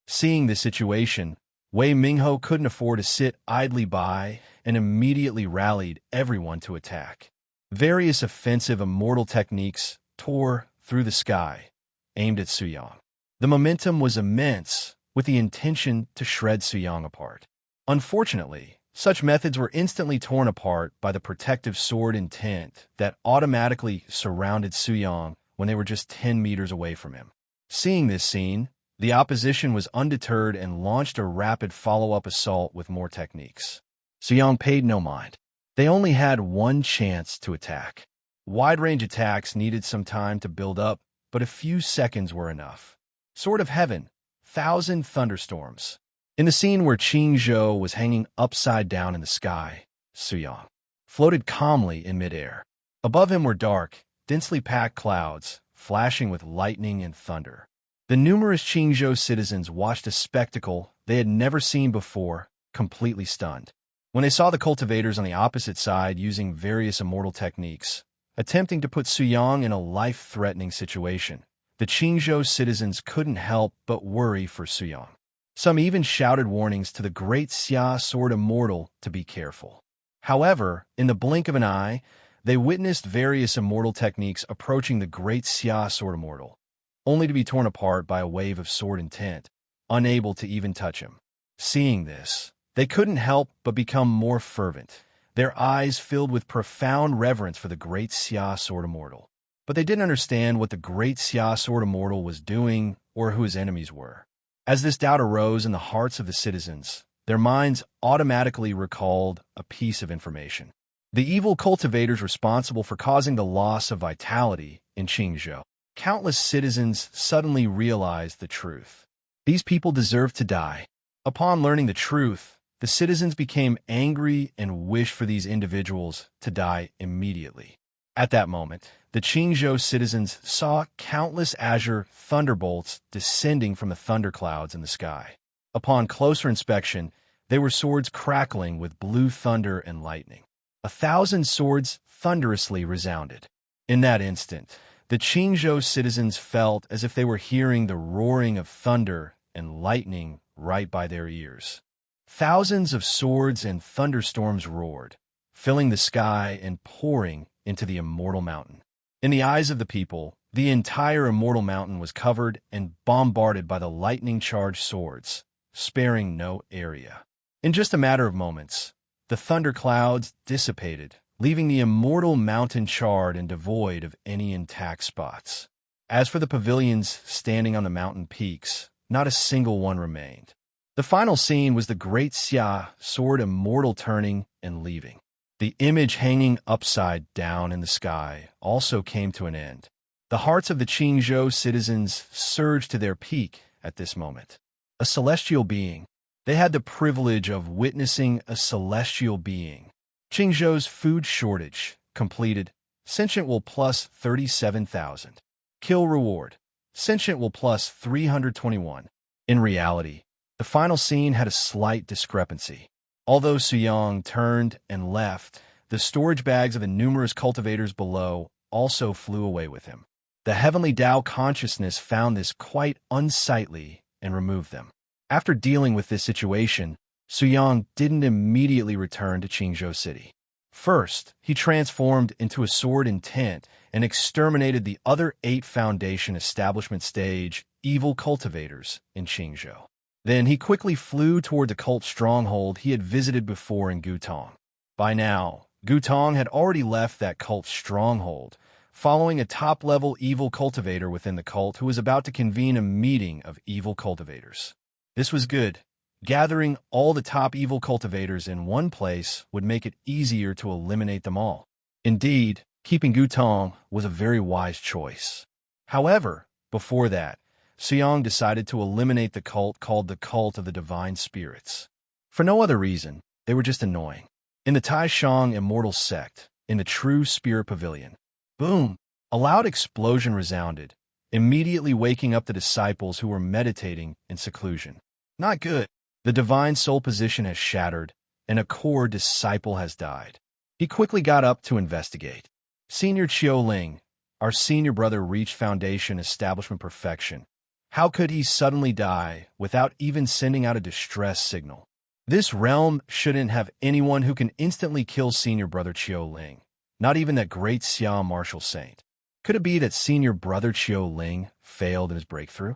Seeing the situation, Wei Mingho couldn't afford to sit idly by and immediately rallied everyone to attack. Various offensive immortal techniques tore through the sky, aimed at Suyang. The momentum was immense, with the intention to shred Suyang apart. Unfortunately, such methods were instantly torn apart by the protective sword intent that automatically surrounded Suyang when they were just 10 meters away from him. Seeing this scene, the opposition was undeterred and launched a rapid follow-up assault with more techniques. Suyang paid no mind. They only had one chance to attack. Wide-range attacks needed some time to build up, but a few seconds were enough. Sword of Heaven, 1,000 thunderstorms. In the scene where Qingzhou was hanging upside down in the sky, Suyang floated calmly in midair. Above him were dark, densely packed clouds, flashing with lightning and thunder. The numerous Qingzhou citizens watched a spectacle they had never seen before, completely stunned. When they saw the cultivators on the opposite side using various immortal techniques, attempting to put Suyang in a life-threatening situation, the Qingzhou citizens couldn't help but worry for Suyang. Some even shouted warnings to the Great Xia Sword Immortal to be careful. However, in the blink of an eye, they witnessed various immortal techniques approaching the Great Xia Sword Immortal, only to be torn apart by a wave of sword intent, unable to even touch him. Seeing this, they couldn't help but become more fervent, their eyes filled with profound reverence for the Great Xia Sword Immortal. But they didn't understand what the Great Xia Sword Immortal was doing or who his enemies were. As this doubt arose in the hearts of the citizens, their minds automatically recalled a piece of information. The evil cultivators responsible for causing the loss of vitality in Qingzhou. Countless citizens suddenly realized the truth. These people deserved to die. Upon learning the truth, the citizens became angry and wished for these individuals to die immediately. At that moment, the Qingzhou citizens saw countless azure thunderbolts descending from the thunderclouds in the sky. Upon closer inspection, they were swords crackling with blue thunder and lightning. 1,000 swords thunderously resounded. In that instant, the Qingzhou citizens felt as if they were hearing the roaring of thunder and lightning right by their ears. Thousands of swords and thunderstorms roared, filling the sky and pouring into the immortal mountain. In the eyes of the people, the entire immortal mountain was covered and bombarded by the lightning-charged swords, sparing no area. In just a matter of moments, the thunderclouds dissipated, leaving the immortal mountain charred and devoid of any intact spots. As for the pavilions standing on the mountain peaks, not a single one remained. The final scene was the Great Xia Sword Immortal turning and leaving. The image hanging upside down in the sky also came to an end. The hearts of the Qingzhou citizens surged to their peak at this moment. A celestial being. They had the privilege of witnessing a celestial being Qingzhou's food shortage completed. Sentient will plus 37,000. Kill reward. Sentient will plus 321. In reality, the final scene had a slight discrepancy. Although Suyong turned and left, the storage bags of the numerous cultivators below also flew away with him. The heavenly Tao consciousness found this quite unsightly and removed them. After dealing with this situation, Suyong didn't immediately return to Qingzhou City. First, he transformed into a sword intent and exterminated the other 8 Foundation establishment stage evil cultivators in Qingzhou. Then he quickly flew toward the cult stronghold he had visited before in Gutong. By now, Gutong had already left that cult stronghold, following a top-level evil cultivator within the cult who was about to convene a meeting of evil cultivators. This was good. Gathering all the top evil cultivators in one place would make it easier to eliminate them all. Indeed, keeping Gutong was a very wise choice. However, before that, Suyong decided to eliminate the cult called the Cult of the Divine Spirits. For no other reason, they were just annoying. In the Taishang Immortal Sect, in the True Spirit Pavilion, boom! A loud explosion resounded, immediately waking up the disciples who were meditating in seclusion. Not good. The divine soul position has shattered, and a core disciple has died. He quickly got up to investigate. Senior Qiu Ling, our senior brother, reached Foundation Establishment Perfection. How could he suddenly die without even sending out a distress signal? This realm shouldn't have anyone who can instantly kill senior brother Qiu Ling, not even that great Xia martial saint. Could it be that senior brother Qiu Ling failed in his breakthrough?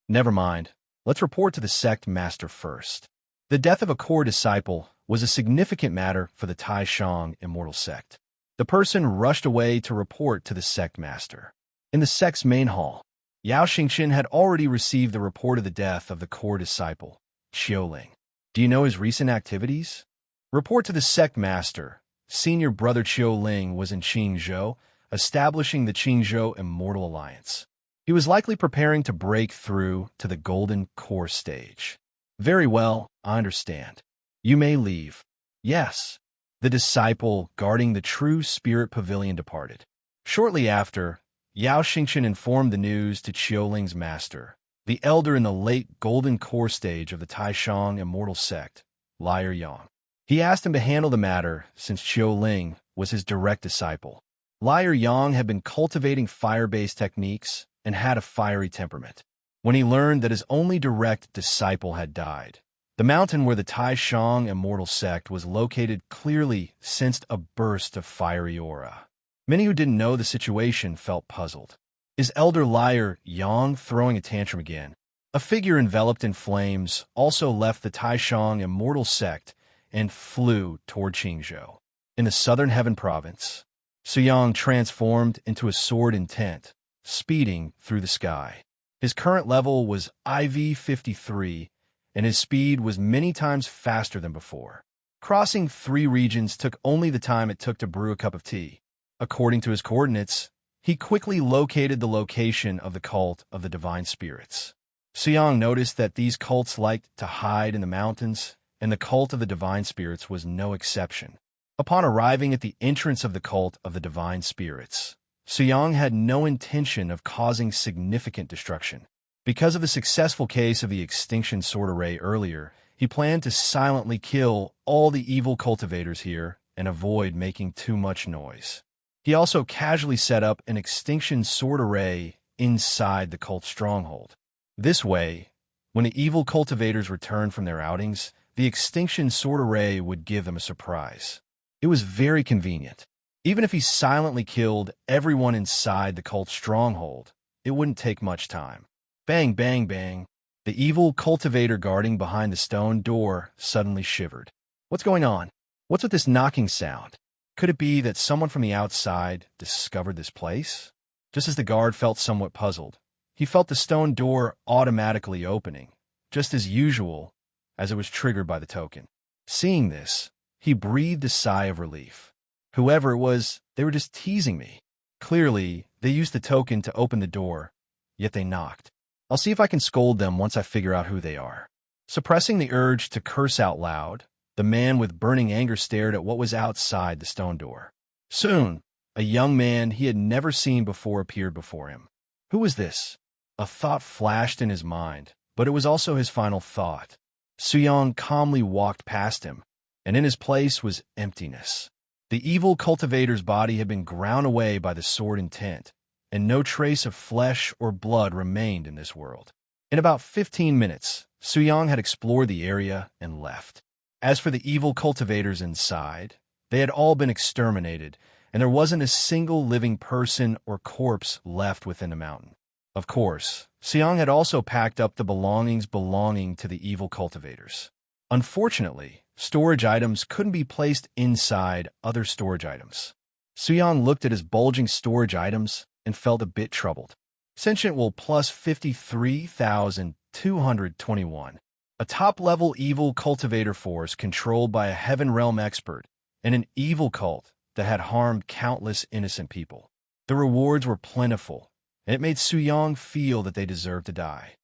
Never mind. Let's report to the sect master first. The death of a core disciple was a significant matter for the Taishang Immortal Sect. The person rushed away to report to the sect master. In the sect's main hall, Yao Xingqian had already received the report of the death of the core disciple, Qiu Ling. Do you know his recent activities? Report to the sect master. Senior brother Qiu Ling was in Qingzhou, establishing the Qingzhou Immortal Alliance. He was likely preparing to break through to the Golden Core stage. Very well, I understand. You may leave. Yes. The disciple guarding the True Spirit Pavilion departed. Shortly after, Yao Xingqian informed the news to Qiu Ling's master, the elder in the late Golden Core stage of the Taishang Immortal Sect, Liar Yang. He asked him to handle the matter since Qiu Ling was his direct disciple. Liar Yang had been cultivating fire-based techniques and had a fiery temperament. When he learned that his only direct disciple had died, the mountain where the Taishang Immortal Sect was located clearly sensed a burst of fiery aura. Many who didn't know the situation felt puzzled. Is Elder Liar Yang throwing a tantrum again? A figure enveloped in flames also left the Taishang Immortal Sect and flew toward Qingzhou. In the southern heaven province, Suyong transformed into a sword intent, speeding through the sky. His current level was IV-53, and his speed was many times faster than before. Crossing 3 regions took only the time it took to brew a cup of tea. According to his coordinates, he quickly located the location of the cult of the divine spirits. Suyong noticed that these cults liked to hide in the mountains, and the cult of the divine spirits was no exception. Upon arriving at the entrance of the cult of the divine spirits, Suyong had no intention of causing significant destruction. Because of the successful case of the extinction sword array earlier, he planned to silently kill all the evil cultivators here and avoid making too much noise. He also casually set up an extinction sword array inside the cult stronghold. This way, when the evil cultivators returned from their outings, the extinction sword array would give them a surprise. It was very convenient. Even if he silently killed everyone inside the cult stronghold, it wouldn't take much time. Bang, bang, bang. The evil cultivator guarding behind the stone door suddenly shivered. What's going on? What's with this knocking sound? Could it be that someone from the outside discovered this place? Just as the guard felt somewhat puzzled, he felt the stone door automatically opening, just as usual, as it was triggered by the token. Seeing this, he breathed a sigh of relief. Whoever it was, they were just teasing me. Clearly, they used the token to open the door, yet they knocked. I'll see if I can scold them once I figure out who they are. Suppressing the urge to curse out loud, The man with burning anger stared at what was outside the stone door. Soon, a young man he had never seen before appeared before him. Who was this? A thought flashed in his mind, but it was also his final thought. Suyong calmly walked past him, and in his place was emptiness. The evil cultivator's body had been ground away by the sword Intent, and no trace of flesh or blood remained in this world. In about 15 minutes, Suyong had explored the area and left. As for the evil cultivators inside, they had all been exterminated, and there wasn't a single living person or corpse left within the mountain. Of course, Suyong had also packed up the belongings belonging to the evil cultivators. Unfortunately, storage items couldn't be placed inside other storage items. Suyong looked at his bulging storage items and felt a bit troubled. Sentient will plus 53,221. A top-level evil cultivator force controlled by a Heaven Realm expert and an evil cult that had harmed countless innocent people. The rewards were plentiful, and it made Suyong feel that they deserved to die.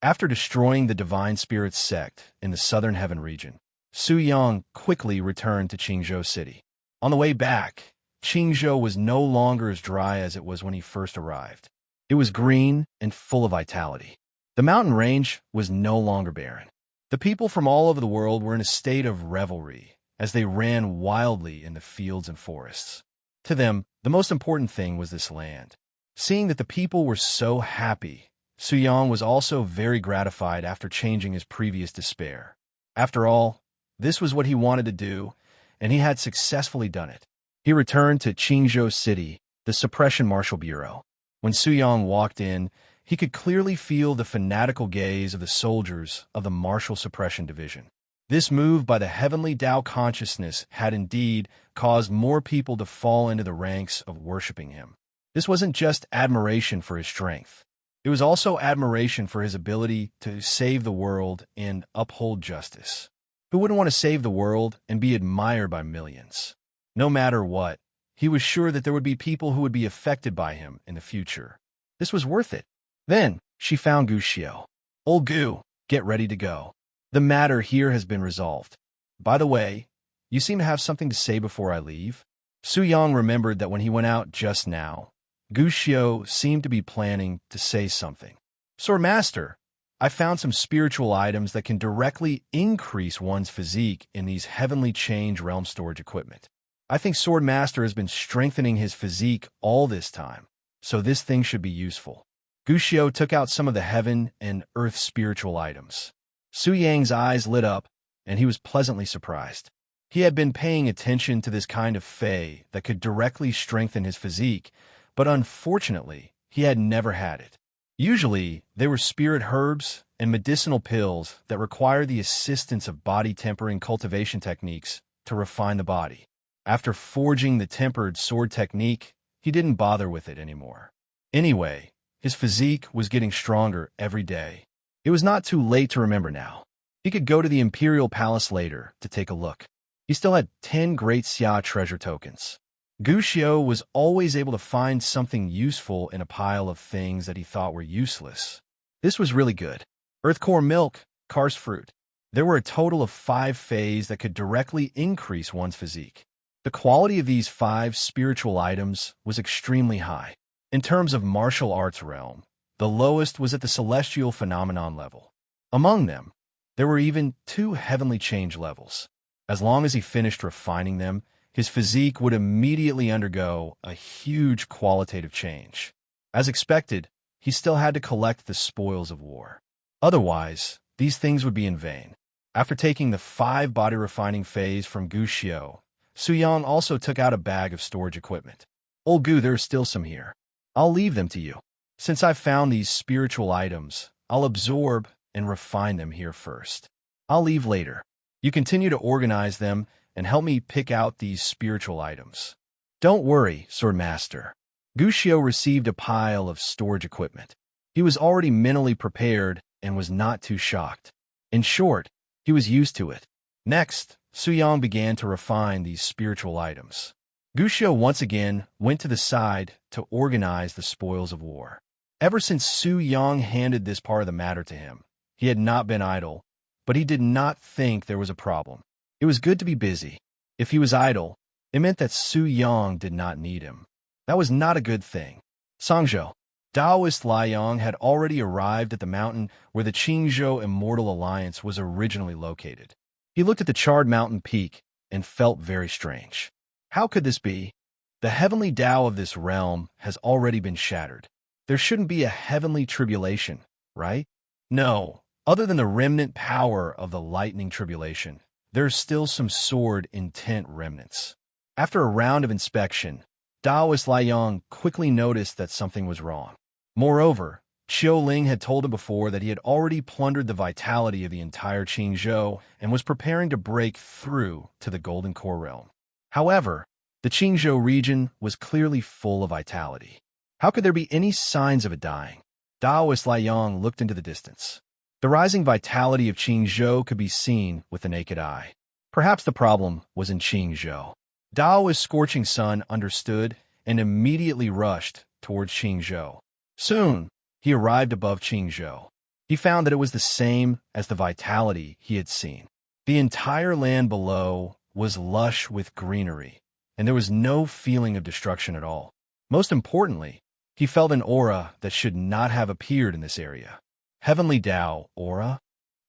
After destroying the Divine Spirit sect in the Southern Heaven region, Suyong quickly returned to Qingzhou City. On the way back, Qingzhou was no longer as dry as it was when he first arrived. It was green and full of vitality. The mountain range was no longer barren. The people from all over the world were in a state of revelry as they ran wildly in the fields and forests. To them, the most important thing was this land. Seeing that the people were so happy, Suyong was also very gratified after changing his previous despair. After all, this was what he wanted to do, and he had successfully done it. He returned to Qingzhou City, the Suppression Marshal Bureau. When Suyong walked in, he could clearly feel the fanatical gaze of the soldiers of the Martial Suppression Division. This move by the heavenly Tao consciousness had indeed caused more people to fall into the ranks of worshiping him. This wasn't just admiration for his strength. It was also admiration for his ability to save the world and uphold justice. Who wouldn't want to save the world and be admired by millions? No matter what, he was sure that there would be people who would be affected by him in the future. This was worth it. Then, she found Gu Xiao. Old Gu, get ready to go. The matter here has been resolved. By the way, you seem to have something to say before I leave. Suyong remembered that when he went out just now, Gu Xiao seemed to be planning to say something. Sword Master, I found some spiritual items that can directly increase one's physique in these heavenly change realm storage equipment. I think Sword Master has been strengthening his physique all this time, so this thing should be useful. Gu Xiao took out some of the heaven and earth spiritual items. Suyong's eyes lit up, and he was pleasantly surprised. He had been paying attention to this kind of fey that could directly strengthen his physique, but unfortunately, he had never had it. Usually, they were spirit herbs and medicinal pills that require the assistance of body-tempering cultivation techniques to refine the body. After forging the tempered sword technique, he didn't bother with it anymore. Anyway, his physique was getting stronger every day. It was not too late to remember now. He could go to the Imperial Palace later to take a look. He still had 10 Great Xia treasure tokens. Gu Xiao was always able to find something useful in a pile of things that he thought were useless. This was really good. Earth core milk, Karst fruit. There were a total of 5 feys that could directly increase one's physique. The quality of these 5 spiritual items was extremely high. In terms of martial arts realm, the lowest was at the celestial phenomenon level. Among them, there were even 2 heavenly change levels. As long as he finished refining them, his physique would immediately undergo a huge qualitative change. As expected, he still had to collect the spoils of war. Otherwise, these things would be in vain. After taking the 5 body refining phase from Gu Xiao, Suyong also took out a bag of storage equipment. Old Gu, there are still some here. I'll leave them to you. Since I've found these spiritual items, I'll absorb and refine them here first. I'll leave later. You continue to organize them and help me pick out these spiritual items. Don't worry, Sword Master. Gu Xiao received a pile of storage equipment. He was already mentally prepared and was not too shocked. In short, he was used to it. Next, Suyong began to refine these spiritual items. Gu Xiao once again went to the side to organize the spoils of war. Ever since Suyong handed this part of the matter to him, he had not been idle, but he did not think there was a problem. It was good to be busy. If he was idle, it meant that Su Yang did not need him. That was not a good thing. Songzhou, Taoist Liang had already arrived at the mountain where the Qingzhou Immortal Alliance was originally located. He looked at the charred mountain peak and felt very strange. How could this be? The heavenly Tao of this realm has already been shattered. There shouldn't be a heavenly tribulation, right? No, other than the remnant power of the lightning tribulation, there's still some sword intent remnants. After a round of inspection, Taoist Liang quickly noticed that something was wrong. Moreover, Qiu Ling had told him before that he had already plundered the vitality of the entire Qingzhou and was preparing to break through to the Golden Core realm. However, the Qingzhou region was clearly full of vitality. How could there be any signs of it dying? Taoist Liang looked into the distance. The rising vitality of Qingzhou could be seen with the naked eye. Perhaps the problem was in Qingzhou. Taoist Scorching Sun understood and immediately rushed towards Qingzhou. Soon, he arrived above Qingzhou. He found that it was the same as the vitality he had seen. The entire land below was lush with greenery, and there was no feeling of destruction at all. Most importantly, he felt an aura that should not have appeared in this area. Heavenly Tao aura?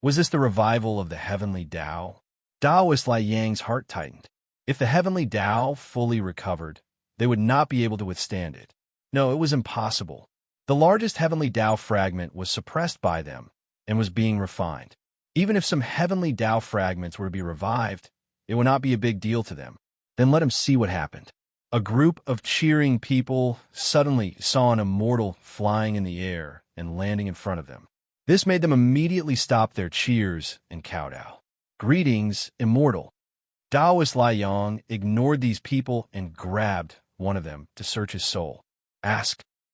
Was this the revival of the Heavenly Tao? Taoist Lai Yang's heart tightened. If the Heavenly Tao fully recovered, they would not be able to withstand it. No, it was impossible. The largest Heavenly Tao fragment was suppressed by them and was being refined. Even if some Heavenly Tao fragments were to be revived, it would not be a big deal to them. Then let him see what happened. A group of cheering people suddenly saw an immortal flying in the air and landing in front of them. This made them immediately stop their cheers and kowtow. Greetings, immortal. Taoist Liang ignored these people and grabbed one of them to search his soul.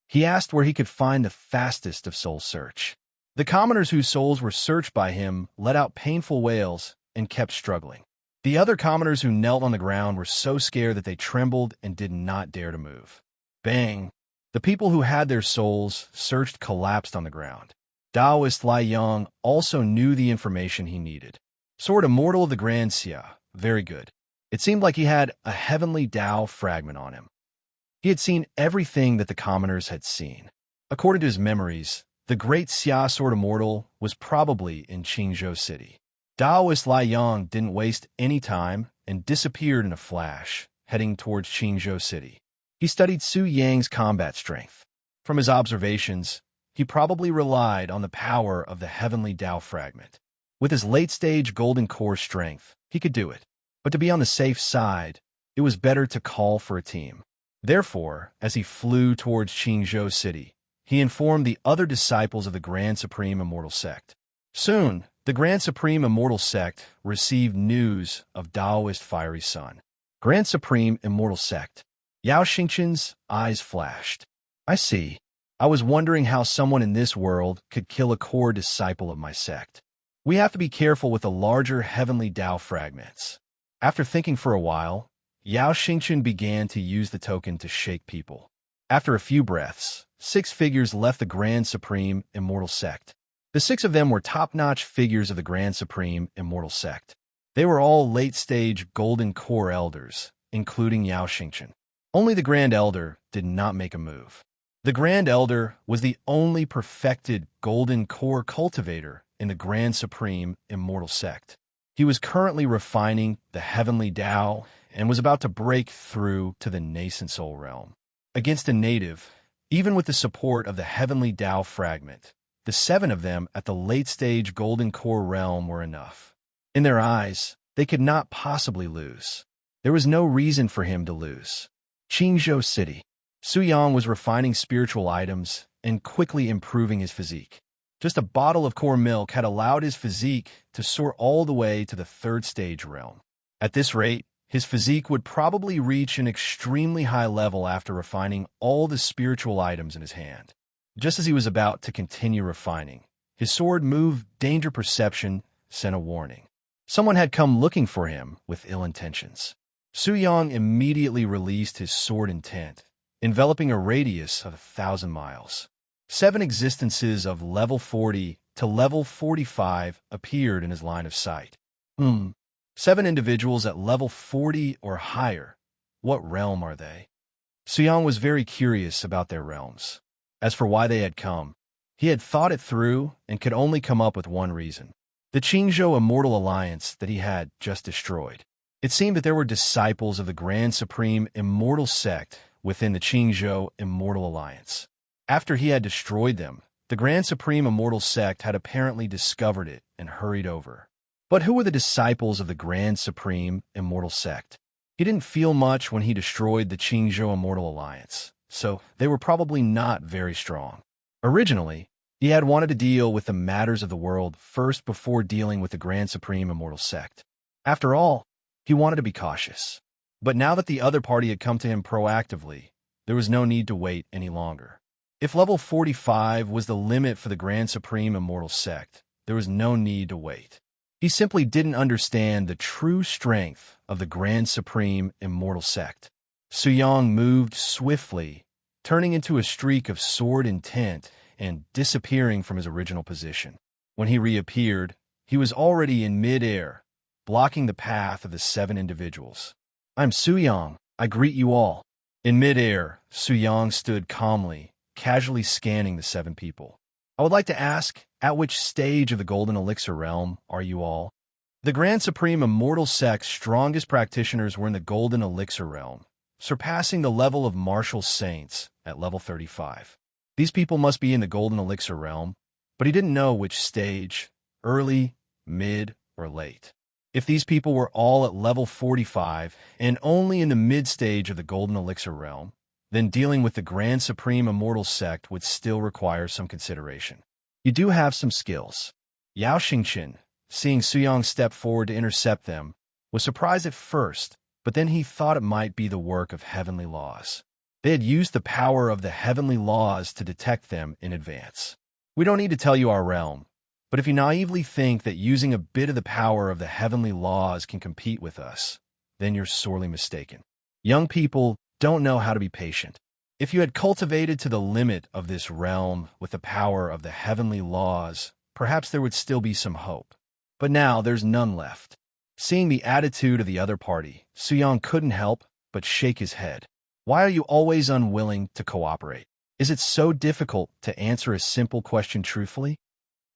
He asked where he could find the fastest of soul search. The commoners whose souls were searched by him let out painful wails and kept struggling. The other commoners who knelt on the ground were so scared that they trembled and did not dare to move. Bang! The people who had their souls searched collapsed on the ground. Taoist Liang also knew the information he needed. Sword Immortal of the Grand Xia. Very good. It seemed like he had a Heavenly Tao fragment on him. He had seen everything that the commoners had seen. According to his memories, the Great Xia Sword Immortal was probably in Qingzhou City. Taoist Liang didn't waste any time and disappeared in a flash, heading towards Qingzhou City. He studied Su Yang's combat strength. From his observations, he probably relied on the power of the Heavenly Tao fragment. With his late-stage Golden Core strength, he could do it. But to be on the safe side, it was better to call for a team. Therefore, as he flew towards Qingzhou City, he informed the other disciples of the Grand Supreme Immortal Sect. Soon, the Grand Supreme Immortal Sect received news of Taoist Fiery Sun. Grand Supreme Immortal Sect. Yao Xingchen's eyes flashed. I see. I was wondering how someone in this world could kill a core disciple of my sect. We have to be careful with the larger Heavenly Tao fragments. After thinking for a while, Yao Xingchen began to use the token to shake people. After a few breaths, 6 figures left the Grand Supreme Immortal Sect. The 6 of them were top-notch figures of the Grand Supreme Immortal Sect. They were all late-stage Golden Core Elders, including Yao Xingchen. Only the Grand Elder did not make a move. The Grand Elder was the only perfected Golden Core cultivator in the Grand Supreme Immortal Sect. He was currently refining the Heavenly Tao and was about to break through to the nascent soul realm. Against a native, even with the support of the Heavenly Tao fragment, the 7 of them at the late-stage Golden Core realm were enough. In their eyes, they could not possibly lose. There was no reason for him to lose. Qingzhou City. Su Yang was refining spiritual items and quickly improving his physique. Just a bottle of core milk had allowed his physique to soar all the way to the 3rd stage realm. At this rate, his physique would probably reach an extremely high level after refining all the spiritual items in his hand. Just as he was about to continue refining, his sword moved danger perception sent a warning. Someone had come looking for him with ill intentions. Su Yang immediately released his sword intent, enveloping a radius of 1,000 miles. 7 existences of level 40 to level 45 appeared in his line of sight. 7 individuals at level 40 or higher. What realm are they? Suyang was very curious about their realms. As for why they had come, he had thought it through and could only come up with one reason: the Qingzhou Immortal Alliance that he had just destroyed. It seemed that there were disciples of the Grand Supreme Immortal Sect within the Qingzhou Immortal Alliance. After he had destroyed them, the Grand Supreme Immortal Sect had apparently discovered it and hurried over. But who were the disciples of the Grand Supreme Immortal Sect? He didn't feel much when he destroyed the Qingzhou Immortal Alliance, so they were probably not very strong. Originally, he had wanted to deal with the matters of the world first before dealing with the Grand Supreme Immortal Sect. After all, he wanted to be cautious. But now that the other party had come to him proactively, there was no need to wait any longer. If level 45 was the limit for the Grand Supreme Immortal Sect, there was no need to wait. He simply didn't understand the true strength of the Grand Supreme Immortal Sect. Suyang moved swiftly, turning into a streak of sword intent and disappearing from his original position. When he reappeared, he was already in mid-air, blocking the path of the 7 individuals. "I'm Suyang. I greet you all." In mid-air, Suyang stood calmly, casually scanning the 7 people. "I would like to ask, at which stage of the Golden Elixir realm are you all?" The Grand Supreme Immortal Sect's strongest practitioners were in the Golden Elixir realm, surpassing the level of martial saints at level 35. These people must be in the Golden Elixir realm, but he didn't know which stage: early, mid, or late. If these people were all at level 45 and only in the mid-stage of the Golden Elixir realm, then dealing with the Grand Supreme Immortal Sect would still require some consideration. "You do have some skills." Yao Xingqian, seeing Suyang step forward to intercept them, was surprised at first, but then he thought it might be the work of heavenly laws. They had used the power of the heavenly laws to detect them in advance. "We don't need to tell you our realm, but if you naively think that using a bit of the power of the heavenly laws can compete with us, then you're sorely mistaken. Young people don't know how to be patient. If you had cultivated to the limit of this realm with the power of the heavenly laws, perhaps there would still be some hope. But now there's none left." Seeing the attitude of the other party, Suyang couldn't help but shake his head. "Why are you always unwilling to cooperate? Is it so difficult to answer a simple question truthfully?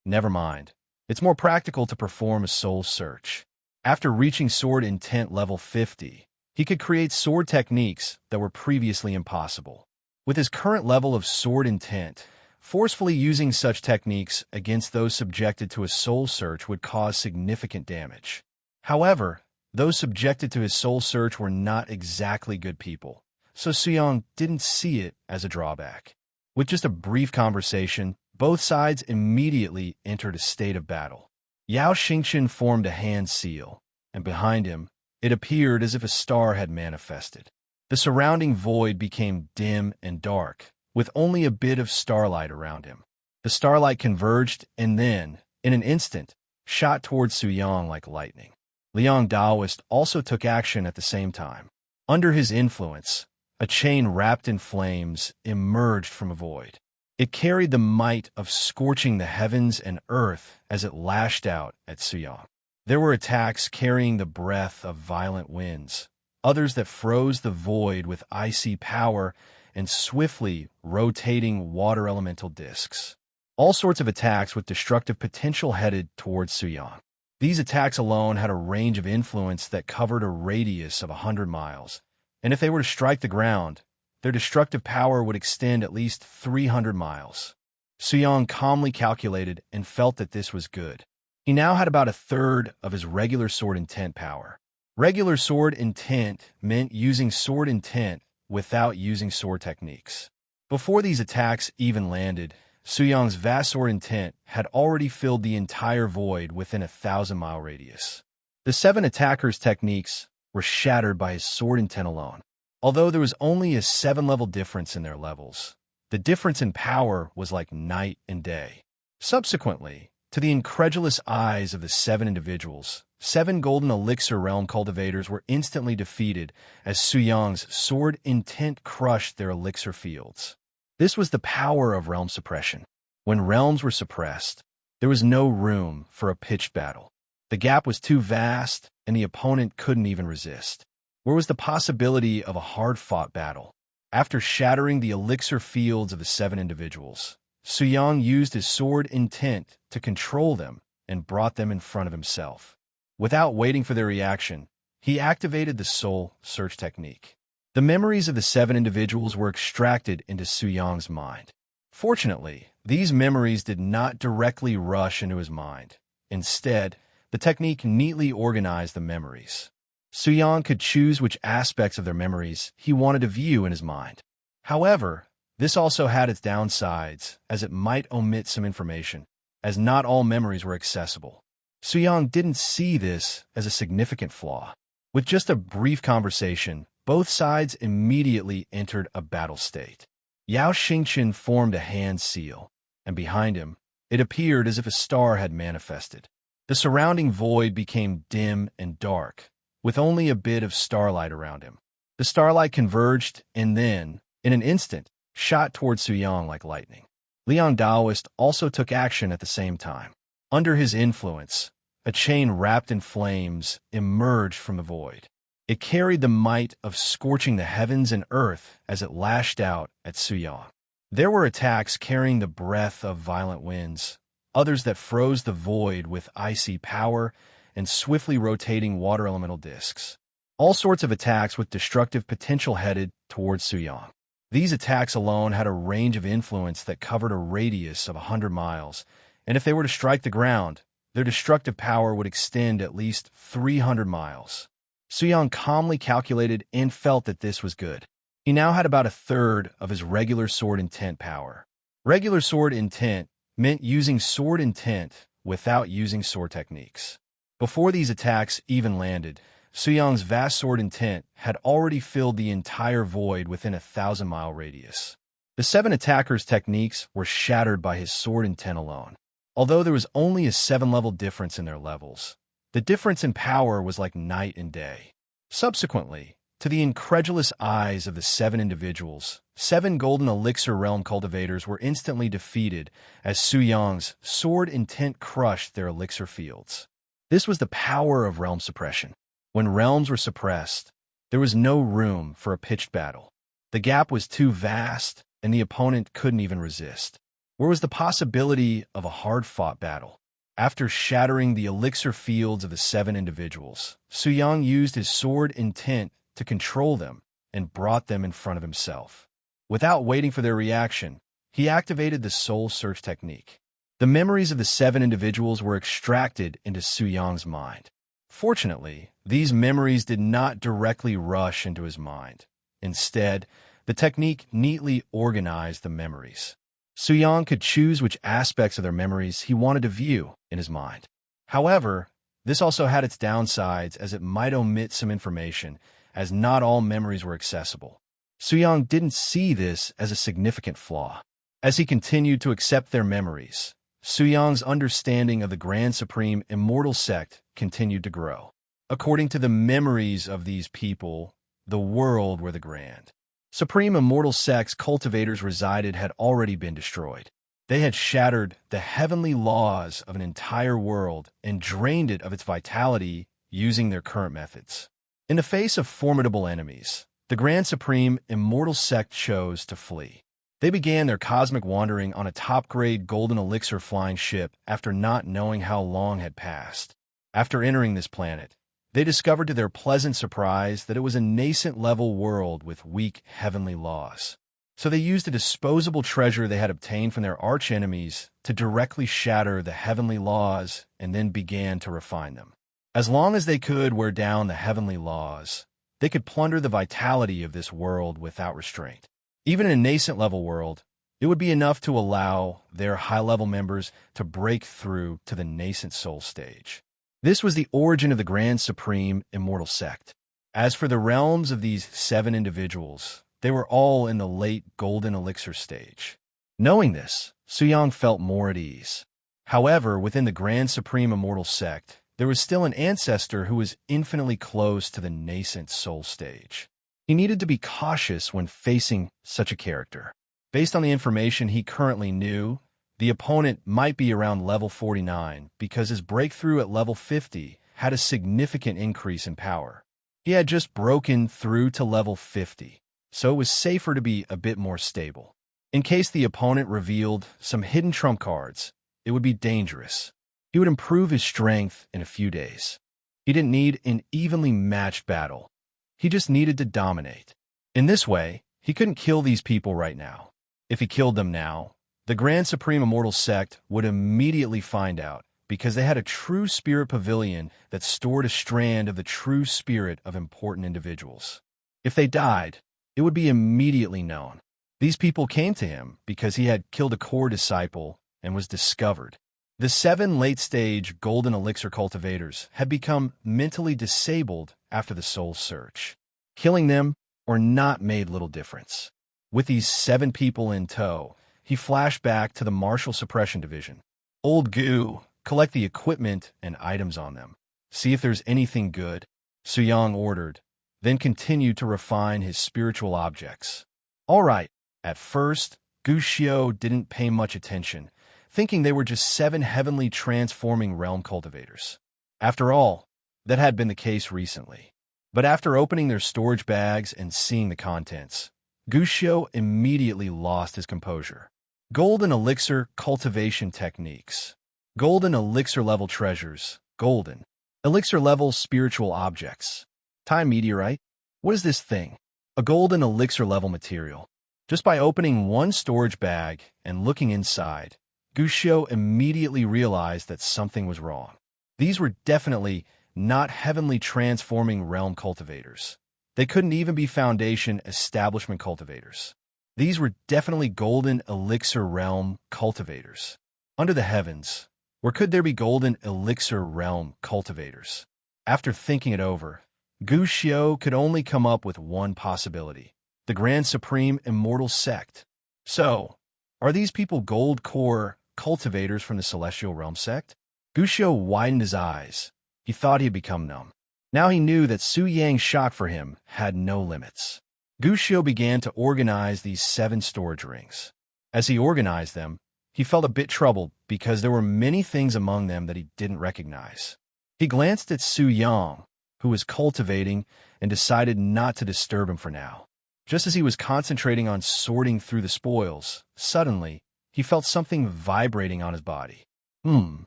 Never mind. It's more practical to perform a soul search." After reaching sword intent level 50, he could create sword techniques that were previously impossible. With his current level of sword intent, forcefully using such techniques against those subjected to a soul search would cause significant damage. However, those subjected to his soul search were not exactly good people, so Suyang didn't see it as a drawback. With just a brief conversation, both sides immediately entered a state of battle. Yao Xingqian formed a hand seal, and behind him, it appeared as if a star had manifested. The surrounding void became dim and dark, with only a bit of starlight around him. The starlight converged and then, in an instant, shot towards Suyang like lightning. Liang Daoist also took action at the same time. Under his influence, a chain wrapped in flames emerged from a void. It carried the might of scorching the heavens and earth as it lashed out at Suyang. There were attacks carrying the breath of violent winds, others that froze the void with icy power, and swiftly rotating water elemental discs. All sorts of attacks with destructive potential headed towards Suyang. These attacks alone had a range of influence that covered a radius of 100 miles, and if they were to strike the ground, their destructive power would extend at least 300 miles. Suyang calmly calculated and felt that this was good. He now had about a third of his regular sword intent power. Regular sword intent meant using sword intent without using sword techniques. Before these attacks even landed, Suyang's vast sword intent had already filled the entire void within a 1,000-mile radius. The 7 attackers' techniques were shattered by his sword intent alone. Although there was only a 7-level difference in their levels, the difference in power was like night and day. Subsequently, to the incredulous eyes of the 7 individuals, 7 Golden Elixir Realm cultivators were instantly defeated as Suyang's sword intent crushed their elixir fields. This was the power of realm suppression. When realms were suppressed, there was no room for a pitched battle. The gap was too vast, and the opponent couldn't even resist. Where was the possibility of a hard-fought battle? After shattering the elixir fields of the 7 individuals, Suyang used his sword Intent to control them and brought them in front of himself. Without waiting for their reaction, he activated the soul search technique. The memories of the 7 individuals were extracted into Suyang's mind. Fortunately, these memories did not directly rush into his mind. Instead, the technique neatly organized the memories. Suyang could choose which aspects of their memories he wanted to view in his mind. However, this also had its downsides, as it might omit some information, as not all memories were accessible. Suyang didn't see this as a significant flaw. With just a brief conversation, both sides immediately entered a battle state. Yao Xingqian formed a hand seal, and behind him, it appeared as if a star had manifested. The surrounding void became dim and dark, with only a bit of starlight around him. The starlight converged and then, in an instant, shot toward Suyang like lightning. Liang Daoist also took action at the same time. Under his influence, a chain wrapped in flames emerged from the void. It carried the might of scorching the heavens and earth as it lashed out at Suyang. There were attacks carrying the breath of violent winds, others that froze the void with icy power, and swiftly rotating water elemental discs. All sorts of attacks with destructive potential headed towards Suyang. These attacks alone had a range of influence that covered a radius of 100 miles, and if they were to strike the ground, their destructive power would extend at least 300 miles. Suyang calmly calculated and felt that this was good. He now had about a third of his regular sword intent power. Regular sword intent meant using sword intent without using sword techniques. Before these attacks even landed, Suyang's vast sword intent had already filled the entire void within a 1,000-mile radius. The 7 attackers' techniques were shattered by his sword intent alone. Although there was only a 7-level difference in their levels, the difference in power was like night and day. Subsequently, to the incredulous eyes of the 7 individuals, 7 golden elixir realm cultivators were instantly defeated as Suyang's sword intent crushed their elixir fields. This was the power of realm suppression. When realms were suppressed, there was no room for a pitched battle. The gap was too vast, and the opponent couldn't even resist. Where was the possibility of a hard-fought battle? After shattering the elixir fields of the 7 individuals, Suyang used his sword intent to control them and brought them in front of himself. Without waiting for their reaction, he activated the soul search technique. The memories of the 7 individuals were extracted into Suyang's mind. Fortunately, these memories did not directly rush into his mind. Instead, the technique neatly organized the memories. Suyang could choose which aspects of their memories he wanted to view in his mind. However, this also had its downsides, as it might omit some information, as not all memories were accessible. Suyang didn't see this as a significant flaw. As he continued to accept their memories, Suyang's understanding of the Grand Supreme Immortal Sect continued to grow. According to the memories of these people, the world where the Grand Supreme Immortal Sect's cultivators resided had already been destroyed. They had shattered the heavenly laws of an entire world and drained it of its vitality using their current methods. In the face of formidable enemies, the Grand Supreme Immortal Sect chose to flee. They began their cosmic wandering on a top-grade golden elixir flying ship after not knowing how long had passed. After entering this planet, they discovered to their pleasant surprise that it was a nascent-level world with weak heavenly laws. So they used a disposable treasure they had obtained from their arch-enemies to directly shatter the heavenly laws and then began to refine them. As long as they could wear down the heavenly laws, they could plunder the vitality of this world without restraint. Even in a nascent-level world, it would be enough to allow their high-level members to break through to the nascent soul stage. This was the origin of the Grand Supreme Immortal Sect. As for the realms of these 7 individuals, they were all in the late golden elixir stage. Knowing this, Suyang felt more at ease. However, within the Grand Supreme Immortal Sect, there was still an ancestor who was infinitely close to the nascent soul stage. He needed to be cautious when facing such a character. Based on the information he currently knew, The opponent might be around level 49 because his breakthrough at level 50 had a significant increase in power. He had just broken through to level 50, so it was safer to be a bit more stable. In case the opponent revealed some hidden trump cards, it would be dangerous. He would improve his strength in a few days. He didn't need an evenly matched battle. He just needed to dominate. In this way, he couldn't kill these people right now. If he killed them now, the Grand Supreme Immortal Sect would immediately find out because they had a true spirit pavilion that stored a strand of the true spirit of important individuals. If they died, it would be immediately known. These people came to him because he had killed a core disciple and was discovered. The 7 late-stage golden elixir cultivators had become mentally disabled after the soul search. Killing them or not made little difference. With these 7 people in tow, he flashed back to the Martial Suppression Division. Old Goo, collect the equipment and items on them. See if there's anything good, Suyang ordered, then continued to refine his spiritual objects. All right. At first, Gu Xiu didn't pay much attention, thinking they were just 7 heavenly transforming realm cultivators. After all, that had been the case recently. But after opening their storage bags and seeing the contents, Gu Xiu immediately lost his composure. Golden elixir cultivation techniques. Golden elixir level treasures. Golden elixir level spiritual objects. Time meteorite? What is this thing? A golden elixir level material. Just by opening one storage bag and looking inside, Gu Xiu immediately realized that something was wrong. These were definitely not heavenly transforming realm cultivators. They couldn't even be foundation establishment cultivators. These were definitely golden elixir realm cultivators. Under the heavens, where could there be golden elixir realm cultivators? After thinking it over, Gu Xiu could only come up with one possibility: the Grand Supreme Immortal Sect. So, are these people gold core cultivators from the Celestial Realm Sect? Gu Xiu widened his eyes. He thought he had become numb. Now he knew that Su Yang's shock for him had no limits. Gu Xiu began to organize these 7 storage rings. As he organized them, he felt a bit troubled because there were many things among them that he didn't recognize. He glanced at Su Yang, who was cultivating, and decided not to disturb him for now. Just as he was concentrating on sorting through the spoils, suddenly, he felt something vibrating on his body. Gu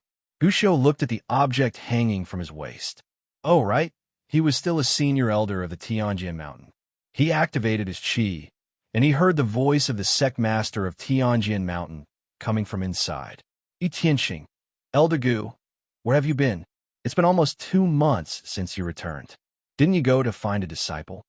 Xiu looked at the object hanging from his waist. Oh, right. He was still a senior elder of the Tianjin Mountain. He activated his qi, and he heard the voice of the sect master of Tianjin Mountain coming from inside. Yi Tianxing, Elder Gu, where have you been? It's been almost 2 months since you returned. Didn't you go to find a disciple?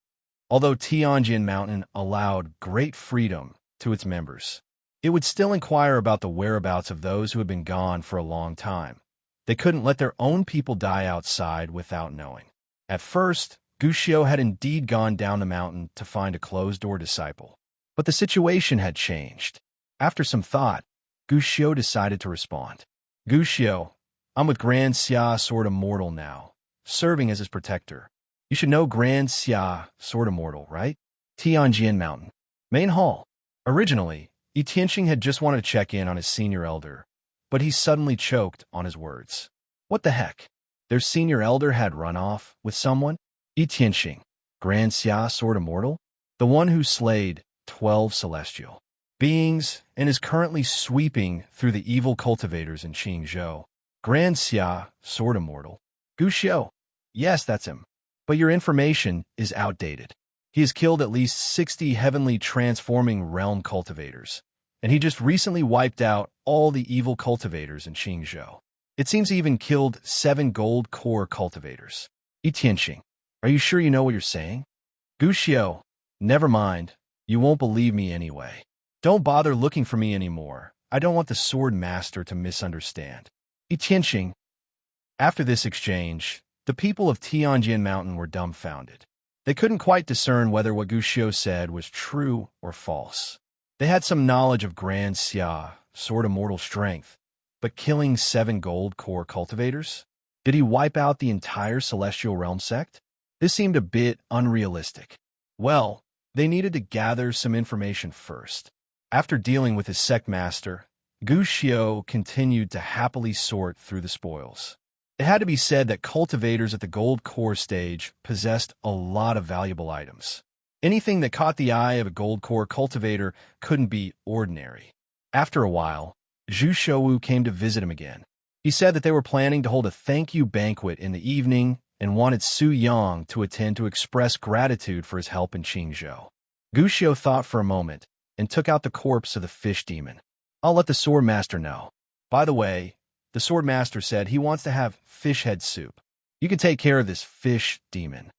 Although Tianjin Mountain allowed great freedom to its members, it would still inquire about the whereabouts of those who had been gone for a long time. They couldn't let their own people die outside without knowing. At first, Gu Xiu had indeed gone down the mountain to find a closed-door disciple. But the situation had changed. After some thought, Gu Xiu decided to respond. Gu Xiu, I'm with Grand Xia Sword Immortal now, serving as his protector. You should know Grand Xia Sword Immortal, right? Tianjin Mountain. Main Hall. Originally, Yi Tianxing had just wanted to check in on his senior elder, but he suddenly choked on his words. What the heck? Their senior elder had run off with someone? Yi Tianxing, Grand Xia Sword Immortal? The one who slayed 12 celestial beings and is currently sweeping through the evil cultivators in Qingzhou. Grand Xia Sword Immortal. Gu Xiu. Yes, that's him. But your information is outdated. He has killed at least 60 heavenly transforming realm cultivators, and he just recently wiped out all the evil cultivators in Qingzhou. It seems he even killed 7 gold core cultivators. Yi Tianxing, are you sure you know what you're saying? Gu Xiu, never mind. You won't believe me anyway. Don't bother looking for me anymore. I don't want the sword master to misunderstand. Yi Tianxing. After this exchange, the people of Tianjin Mountain were dumbfounded. They couldn't quite discern whether what Gu Xiu said was true or false. They had some knowledge of Grand Xia, Sword Immortal strength, but killing 7 gold core cultivators? Did he wipe out the entire Celestial Realm sect? This seemed a bit unrealistic. Well, they needed to gather some information first. After dealing with his sect master, Gu Xiu continued to happily sort through the spoils. It had to be said that cultivators at the gold core stage possessed a lot of valuable items. Anything that caught the eye of a gold core cultivator couldn't be ordinary. After a while, Zhu Shouwu came to visit him again. He said that they were planning to hold a thank-you banquet in the evening and wanted Su Yang to attend to express gratitude for his help in Qingzhou. Gu Xiu thought for a moment and took out the corpse of the fish demon. I'll let the sword master know. By the way, the sword master said he wants to have fish head soup. You can take care of this fish demon.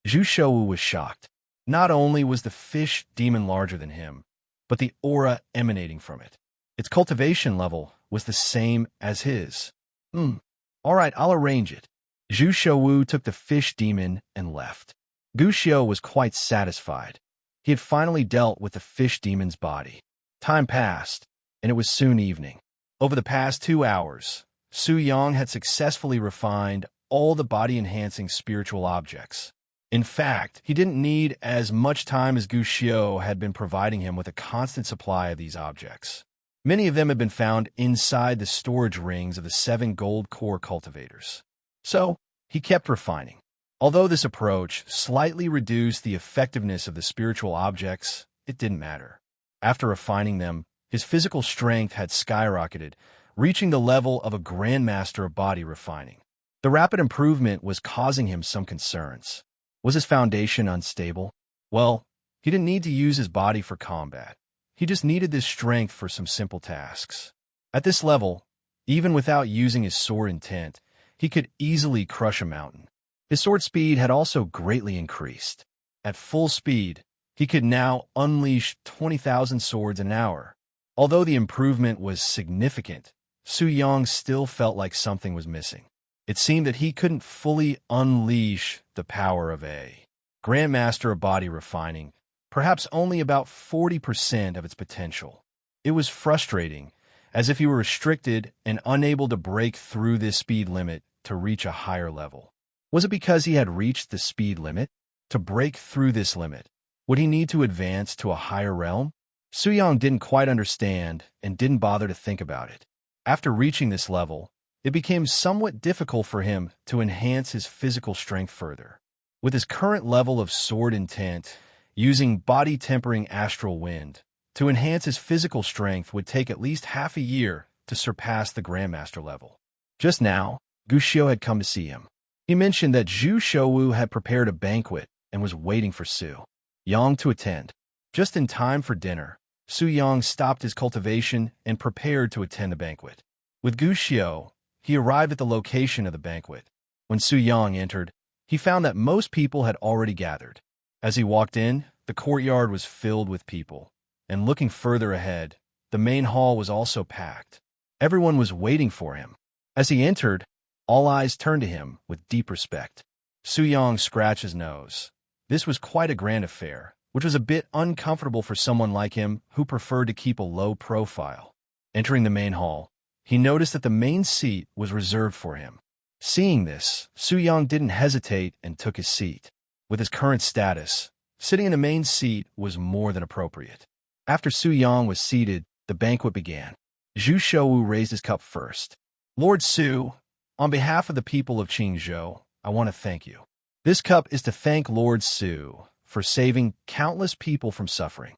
Zhu Shouwu was shocked. Not only was the fish demon larger than him, but the aura emanating from it. Its cultivation level was the same as his. All right, I'll arrange it. Zhu Shouwu took the fish demon and left. Gu Xiu was quite satisfied. He had finally dealt with the fish demon's body. Time passed, and it was soon evening. Over the past 2 hours, Su Yang had successfully refined all the body-enhancing spiritual objects. In fact, he didn't need as much time as Gu Xiu had been providing him with a constant supply of these objects. Many of them had been found inside the storage rings of the 7 gold core cultivators. So, he kept refining. Although this approach slightly reduced the effectiveness of the spiritual objects, it didn't matter. After refining them, his physical strength had skyrocketed, reaching the level of a grandmaster of body refining. The rapid improvement was causing him some concerns. Was his foundation unstable? Well, he didn't need to use his body for combat. He just needed this strength for some simple tasks. At this level, even without using his sword intent, he could easily crush a mountain. His sword speed had also greatly increased. At full speed, he could now unleash 20,000 swords an hour. Although the improvement was significant, Su Yang still felt like something was missing. It seemed that he couldn't fully unleash the power of a Grandmaster of Body Refining, perhaps only about 40% of its potential. It was frustrating, as if he were restricted and unable to break through this speed limit to reach a higher level. Was it because he had reached the speed limit? To break through this limit, would he need to advance to a higher realm? Su Yang didn't quite understand and didn't bother to think about it. After reaching this level, it became somewhat difficult for him to enhance his physical strength further. With his current level of sword intent, using body-tempering astral wind to enhance his physical strength would take at least half a year to surpass the Grandmaster level. Just now, Gu Xiu had come to see him. He mentioned that Zhu Shouwu had prepared a banquet and was waiting for Su Yang to attend. Just in time for dinner, Su Yang stopped his cultivation and prepared to attend the banquet. With Gu Xiu, he arrived at the location of the banquet. When Su Yang entered, he found that most people had already gathered. As he walked in, the courtyard was filled with people, and looking further ahead, the main hall was also packed. Everyone was waiting for him. As he entered, all eyes turned to him with deep respect. Su Yang scratched his nose. This was quite a grand affair, which was a bit uncomfortable for someone like him who preferred to keep a low profile. Entering the main hall, he noticed that the main seat was reserved for him. Seeing this, Su Yang didn't hesitate and took his seat. With his current status, sitting in the main seat was more than appropriate. After Su Yang was seated, the banquet began. Zhu Shouwu raised his cup first. Lord Su, on behalf of the people of Qingzhou, I want to thank you. This cup is to thank Lord Su for saving countless people from suffering.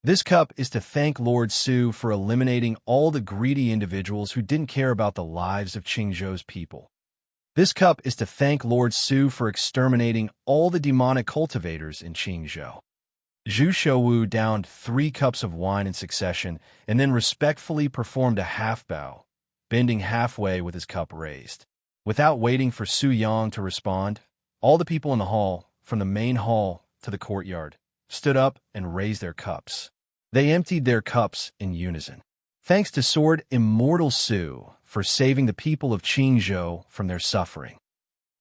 This cup is to thank Lord Su for eliminating all the greedy individuals who didn't care about the lives of Qingzhou's people. This cup is to thank Lord Su for exterminating all the demonic cultivators in Qingzhou. Zhu Shouwu downed 3 cups of wine in succession and then respectfully performed a half bow, bending halfway with his cup raised. Without waiting for Su Yang to respond, all the people in the hall, from the main hall to the courtyard, stood up and raised their cups. They emptied their cups in unison. Thanks to Sword Immortal Su for saving the people of Qingzhou from their suffering.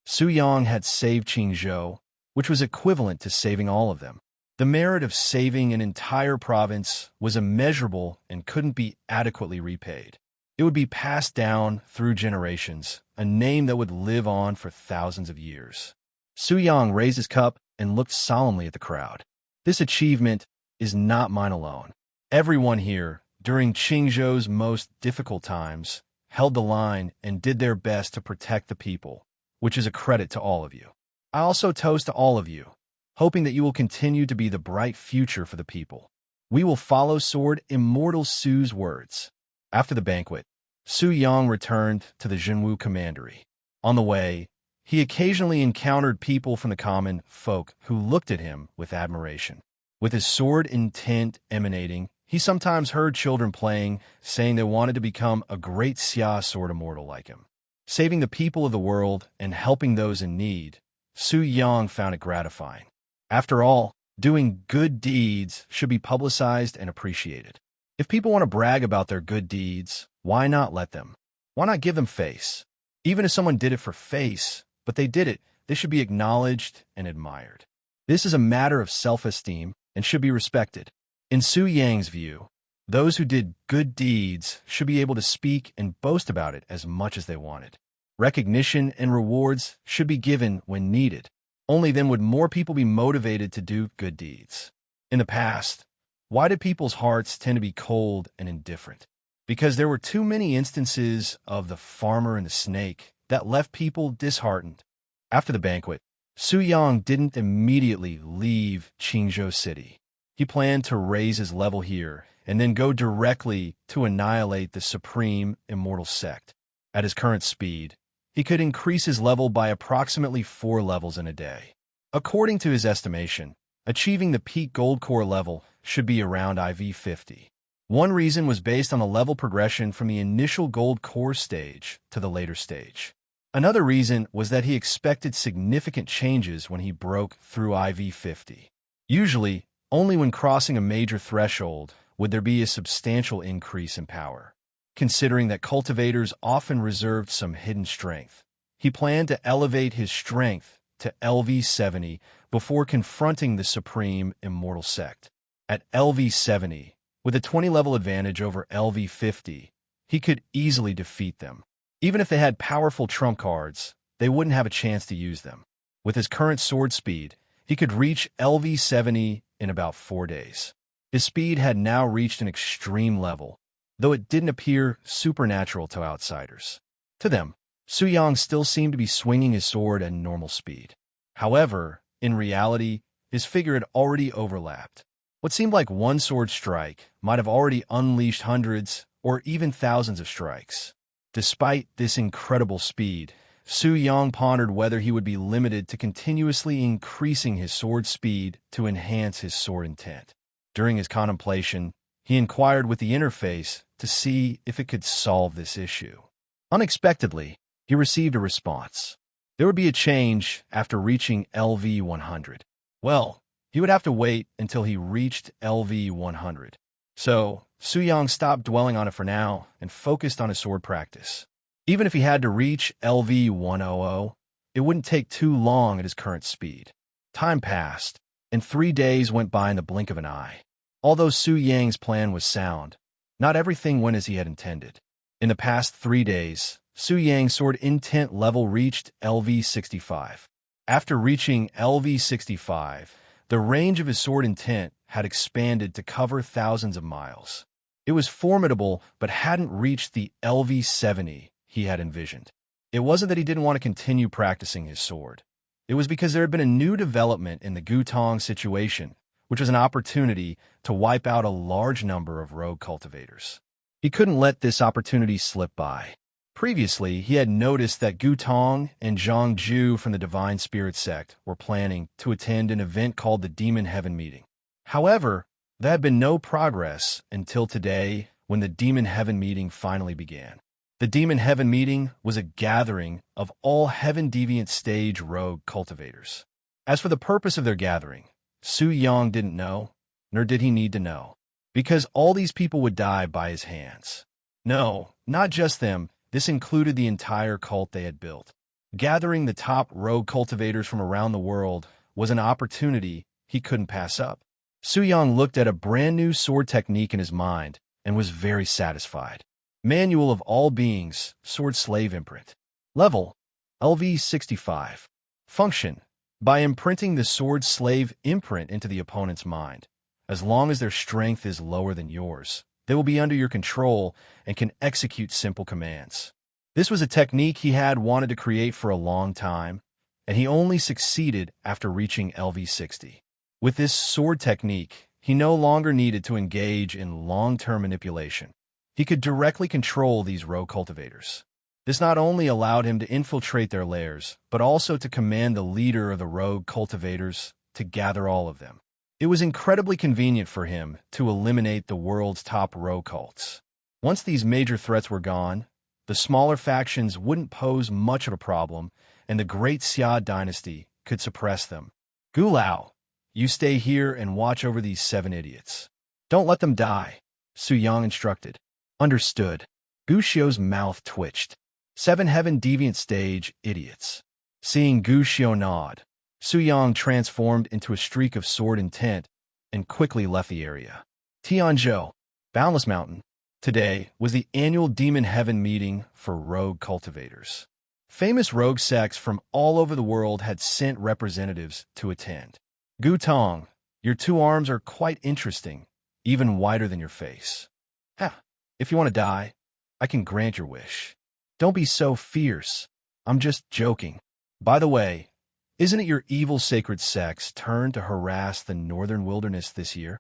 Su Yang had saved Qingzhou, which was equivalent to saving all of them. The merit of saving an entire province was immeasurable and couldn't be adequately repaid. It would be passed down through generations, a name that would live on for thousands of years. Su Yang raised his cup and looked solemnly at the crowd. This achievement is not mine alone. Everyone here during Qingzhou's most difficult times, held the line and did their best to protect the people, which is a credit to all of you. I also toast to all of you, hoping that you will continue to be the bright future for the people. We will follow Sword Immortal Su's words. After the banquet, Su Yang returned to the Jinwu commandery. On the way, he occasionally encountered people from the common folk who looked at him with admiration. With his sword intent emanating, he sometimes heard children playing, saying they wanted to become a great Xia sword immortal like him. Saving the people of the world and helping those in need, Su Yang found it gratifying. After all, doing good deeds should be publicized and appreciated. If people want to brag about their good deeds, why not let them? Why not give them face? Even if someone did it for face, but they did it, they should be acknowledged and admired. This is a matter of self-esteem and should be respected. In Su Yang's view, those who did good deeds should be able to speak and boast about it as much as they wanted. Recognition and rewards should be given when needed. Only then would more people be motivated to do good deeds. In the past, why did people's hearts tend to be cold and indifferent? Because there were too many instances of the farmer and the snake that left people disheartened. After the banquet, Su Yang didn't immediately leave Qingzhou City. He planned to raise his level here and then go directly to annihilate the supreme immortal sect. At his current speed, he could increase his level by approximately 4 levels in a day. According to his estimation, achieving the peak gold core level should be around IV50. One reason was based on the level progression from the initial gold core stage to the later stage. Another reason was that he expected significant changes when he broke through IV50. Usually, only when crossing a major threshold would there be a substantial increase in power. Considering that cultivators often reserved some hidden strength, he planned to elevate his strength to Lv.70 before confronting the supreme immortal sect. At Lv.70, with a 20-level advantage over Lv.50, he could easily defeat them. Even if they had powerful trump cards, they wouldn't have a chance to use them. With his current sword speed, he could reach Lv.70 in about 4 days. His speed had now reached an extreme level, though it didn't appear supernatural to outsiders. To them, Su Yang still seemed to be swinging his sword at normal speed. However, in reality, his figure had already overlapped. What seemed like one sword strike might have already unleashed hundreds or even thousands of strikes. Despite this incredible speed, Su Yang pondered whether he would be limited to continuously increasing his sword speed to enhance his sword intent. During his contemplation, he inquired with the interface to see if it could solve this issue. Unexpectedly, he received a response. There would be a change after reaching Lv.100. Well, he would have to wait until he reached Lv.100. So, Su Yang stopped dwelling on it for now and focused on his sword practice. Even if he had to reach Lv.100, it wouldn't take too long at his current speed. Time passed, and 3 days went by in the blink of an eye. Although Su Yang's plan was sound, not everything went as he had intended. In the past 3 days, Su Yang's sword intent level reached Lv.65. After reaching Lv.65, the range of his sword intent had expanded to cover thousands of miles. It was formidable, but hadn't reached the Lv.70 he had envisioned. It wasn't that he didn't want to continue practicing his sword. It was because there had been a new development in the Gutong situation, which was an opportunity to wipe out a large number of rogue cultivators. He couldn't let this opportunity slip by. Previously, he had noticed that Gutong and Zhangju from the Divine Spirit sect were planning to attend an event called the Demon Heaven Meeting. However, there had been no progress until today when the Demon Heaven Meeting finally began. The Demon Heaven Meeting was a gathering of all Heaven Deviant Stage rogue cultivators. As for the purpose of their gathering, Su Yang didn't know, nor did he need to know, because all these people would die by his hands. No, not just them. This included the entire cult they had built. Gathering the top rogue cultivators from around the world was an opportunity he couldn't pass up. Su Yang looked at a brand new sword technique in his mind and was very satisfied. Manual of All Beings, Sword Slave Imprint. Level, Lv.65. Function, by imprinting the Sword Slave imprint into the opponent's mind. As long as their strength is lower than yours, They will be under your control and can execute simple commands. This was a technique he had wanted to create for a long time, and he only succeeded after reaching Lv.60. With this sword technique, he no longer needed to engage in long-term manipulation. He could directly control these rogue cultivators. This not only allowed him to infiltrate their lairs, but also to command the leader of the rogue cultivators to gather all of them. It was incredibly convenient for him to eliminate the world's top rogue cults. Once these major threats were gone, the smaller factions wouldn't pose much of a problem, and the great Xia dynasty could suppress them. Gulao, you stay here and watch over these 7 idiots. Don't let them die, Su Yang instructed. Understood. Gu Xiu's mouth twitched. 7 heaven deviant stage idiots. Seeing Gu Xiu nod, Su Yang transformed into a streak of sword intent and quickly left the area. Tianzhou, Boundless Mountain. Today was the annual Demon Heaven meeting for rogue cultivators. Famous rogue sects from all over the world had sent representatives to attend. Gu Tong, your 2 arms are quite interesting, even wider than your face. If you want to die, I can grant your wish. Don't be so fierce. I'm just joking. By the way, isn't it your evil sacred sect's turn to harass the northern wilderness this year?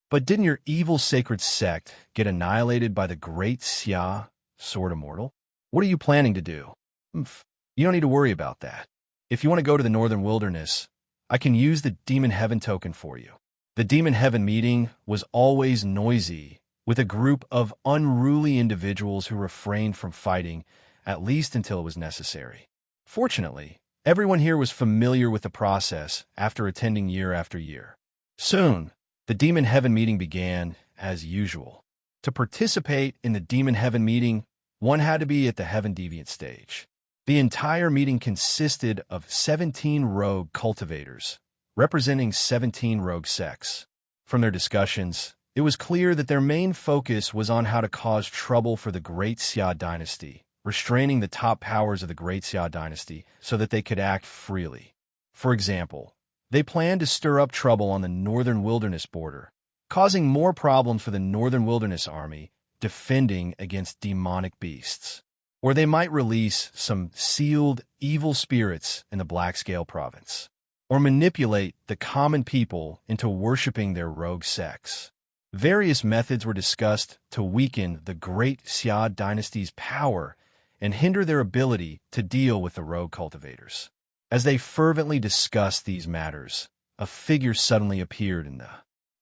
But didn't your evil sacred sect get annihilated by the great Xia, Sword Immortal? What are you planning to do? You don't need to worry about that. If you want to go to the northern wilderness, I can use the Demon Heaven token for you. The Demon Heaven meeting was always noisy, with a group of unruly individuals who refrained from fighting, at least until it was necessary. Fortunately, everyone here was familiar with the process after attending year after year. Soon, the Demon Heaven meeting began as usual. To participate in the Demon Heaven meeting, one had to be at the Heaven Deviant stage. The entire meeting consisted of 17 rogue cultivators, representing 17 rogue sects. From their discussions, it was clear that their main focus was on how to cause trouble for the Great Xia dynasty, restraining the top powers of the Great Xia dynasty so that they could act freely. For example, they planned to stir up trouble on the northern wilderness border, causing more problems for the northern wilderness army defending against demonic beasts. Or they might release some sealed evil spirits in the Blackscale province, or manipulate the common people into worshiping their rogue sects. Various methods were discussed to weaken the Great Xia dynasty's power and hinder their ability to deal with the rogue cultivators. As they fervently discussed these matters, a figure suddenly appeared in the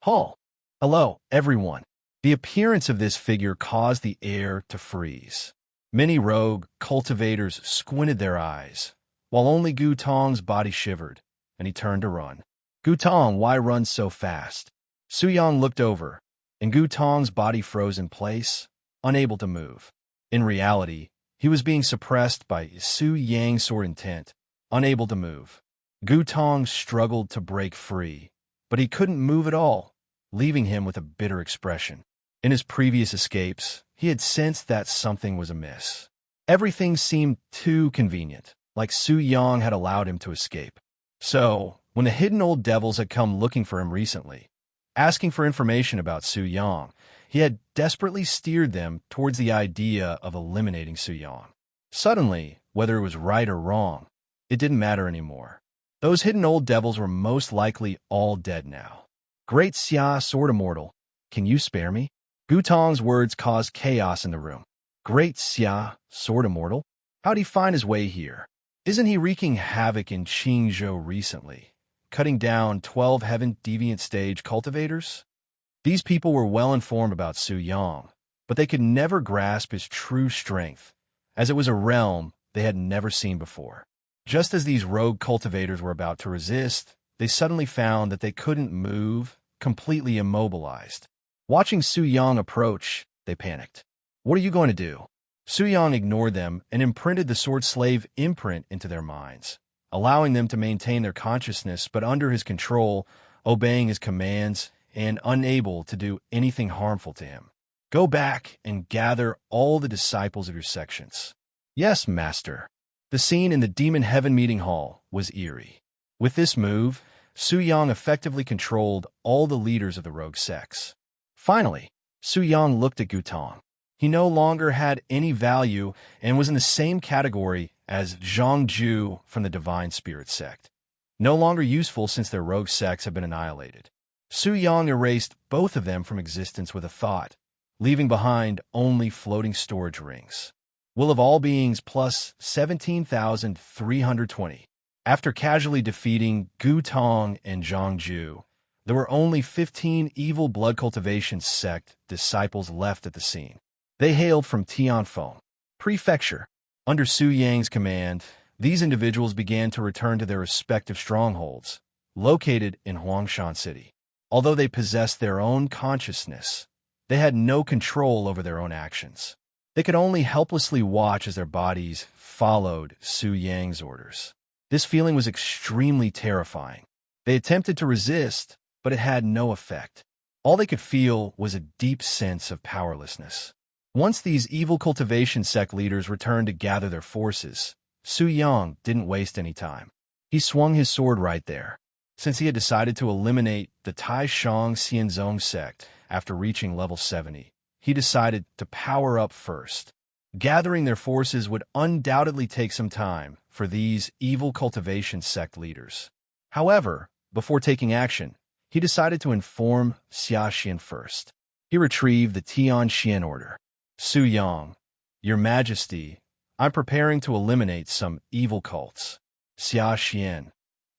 hall. Hello, everyone. The appearance of this figure caused the air to freeze. Many rogue cultivators squinted their eyes, while only Gu Tong's body shivered, and he turned to run. Gu Tong, why run so fast? Su Yang looked over, and Gu Tong's body froze in place, unable to move. In reality, he was being suppressed by Su Yang's sword intent, unable to move. Gu Tong struggled to break free, but he couldn't move at all, leaving him with a bitter expression. In his previous escapes, he had sensed that something was amiss. Everything seemed too convenient, like Su Yang had allowed him to escape. So, when the hidden old devils had come looking for him recently, asking for information about Su Yang, he had desperately steered them towards the idea of eliminating Su Yang. Suddenly, whether it was right or wrong, it didn't matter anymore. Those hidden old devils were most likely all dead now. Great Xia, Sword Immortal, can you spare me? Gu Tong's words caused chaos in the room. Great Xia, Sword Immortal? How'd he find his way here? Isn't he wreaking havoc in Qingzhou recently, cutting down 12 heaven deviant stage cultivators? These people were well informed about Su Yang, but they could never grasp his true strength, as it was a realm they had never seen before. Just as these rogue cultivators were about to resist, they suddenly found that they couldn't move, completely immobilized. Watching Su Yang approach, they panicked. What are you going to do? Su Yang ignored them and imprinted the sword slave imprint into their minds, allowing them to maintain their consciousness but under his control, obeying his commands, and unable to do anything harmful to him. Go back and gather all the disciples of your sections. Yes, master. The scene in the Demon Heaven meeting hall was eerie. With this move, Su Yang effectively controlled all the leaders of the rogue sects. Finally, Su Yang looked at Gutong. He no longer had any value and was in the same category as Zhang Ju from the Divine Spirit sect. No longer useful since their rogue sects have been annihilated. Su Yang erased both of them from existence with a thought, leaving behind only floating storage rings. Will of all beings plus 17,320. After casually defeating Gu Tong and Zhang Ju, there were only 15 evil blood cultivation sect disciples left at the scene. They hailed from Tianfeng Prefecture. Under Su Yang's command, these individuals began to return to their respective strongholds, located in Huangshan City. Although they possessed their own consciousness, they had no control over their own actions. They could only helplessly watch as their bodies followed Su Yang's orders. This feeling was extremely terrifying. They attempted to resist, but it had no effect. All they could feel was a deep sense of powerlessness. Once these evil cultivation sect leaders returned to gather their forces, Su Yang didn't waste any time. He swung his sword right there. Since he had decided to eliminate the Taishang Xianzong sect after reaching level 70, he decided to power up first. Gathering their forces would undoubtedly take some time for these evil cultivation sect leaders. However, before taking action, he decided to inform Xia Xian first. He retrieved the Tian Xian order. Su Yang, Your Majesty, I'm preparing to eliminate some evil cults. Xia Xian,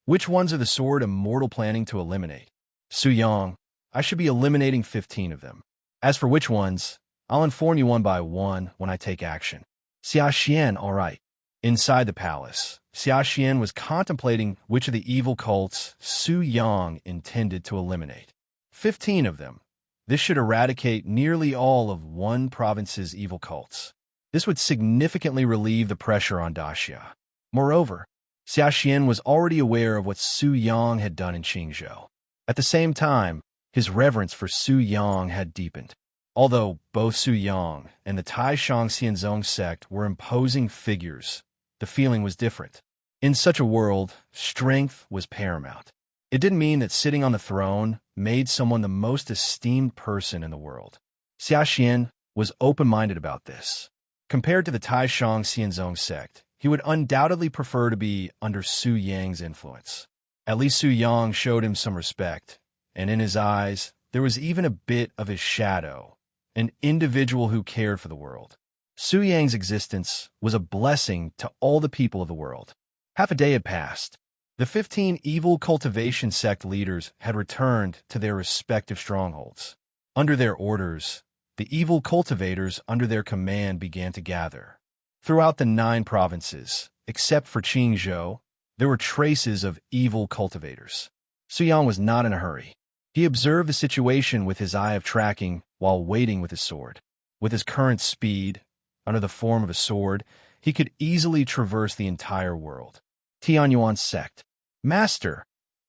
which ones are the Sword Immortal planning to eliminate? Su Yang, I should be eliminating 15 of them. As for which ones, I'll inform you one by one when I take action. Xia Xian, all right. Inside the palace, Xia Xian was contemplating which of the evil cults Su Yang intended to eliminate. 15 of them. This should eradicate nearly all of one province's evil cults. This would significantly relieve the pressure on Daxia. Moreover, Xia Xian was already aware of what Su Yang had done in Qingzhou. At the same time, his reverence for Su Yang had deepened. Although both Su Yang and the Taishang Xianzong sect were imposing figures, the feeling was different. In such a world, strength was paramount. It didn't mean that sitting on the throne made someone the most esteemed person in the world. Xia Xian was open-minded about this. Compared to the Taishang Xianzong sect, he would undoubtedly prefer to be under Su Yang's influence. At least Su Yang showed him some respect, and in his eyes, there was even a bit of his shadow, an individual who cared for the world. Su Yang's existence was a blessing to all the people of the world. Half a day had passed. The 15 evil cultivation sect leaders had returned to their respective strongholds. Under their orders, the evil cultivators under their command began to gather. Throughout the 9 provinces, except for Qingzhou, there were traces of evil cultivators. Su Yang was not in a hurry. He observed the situation with his eye of tracking while waiting with his sword. With his current speed, under the form of a sword, he could easily traverse the entire world. Tianyuan sect. Master,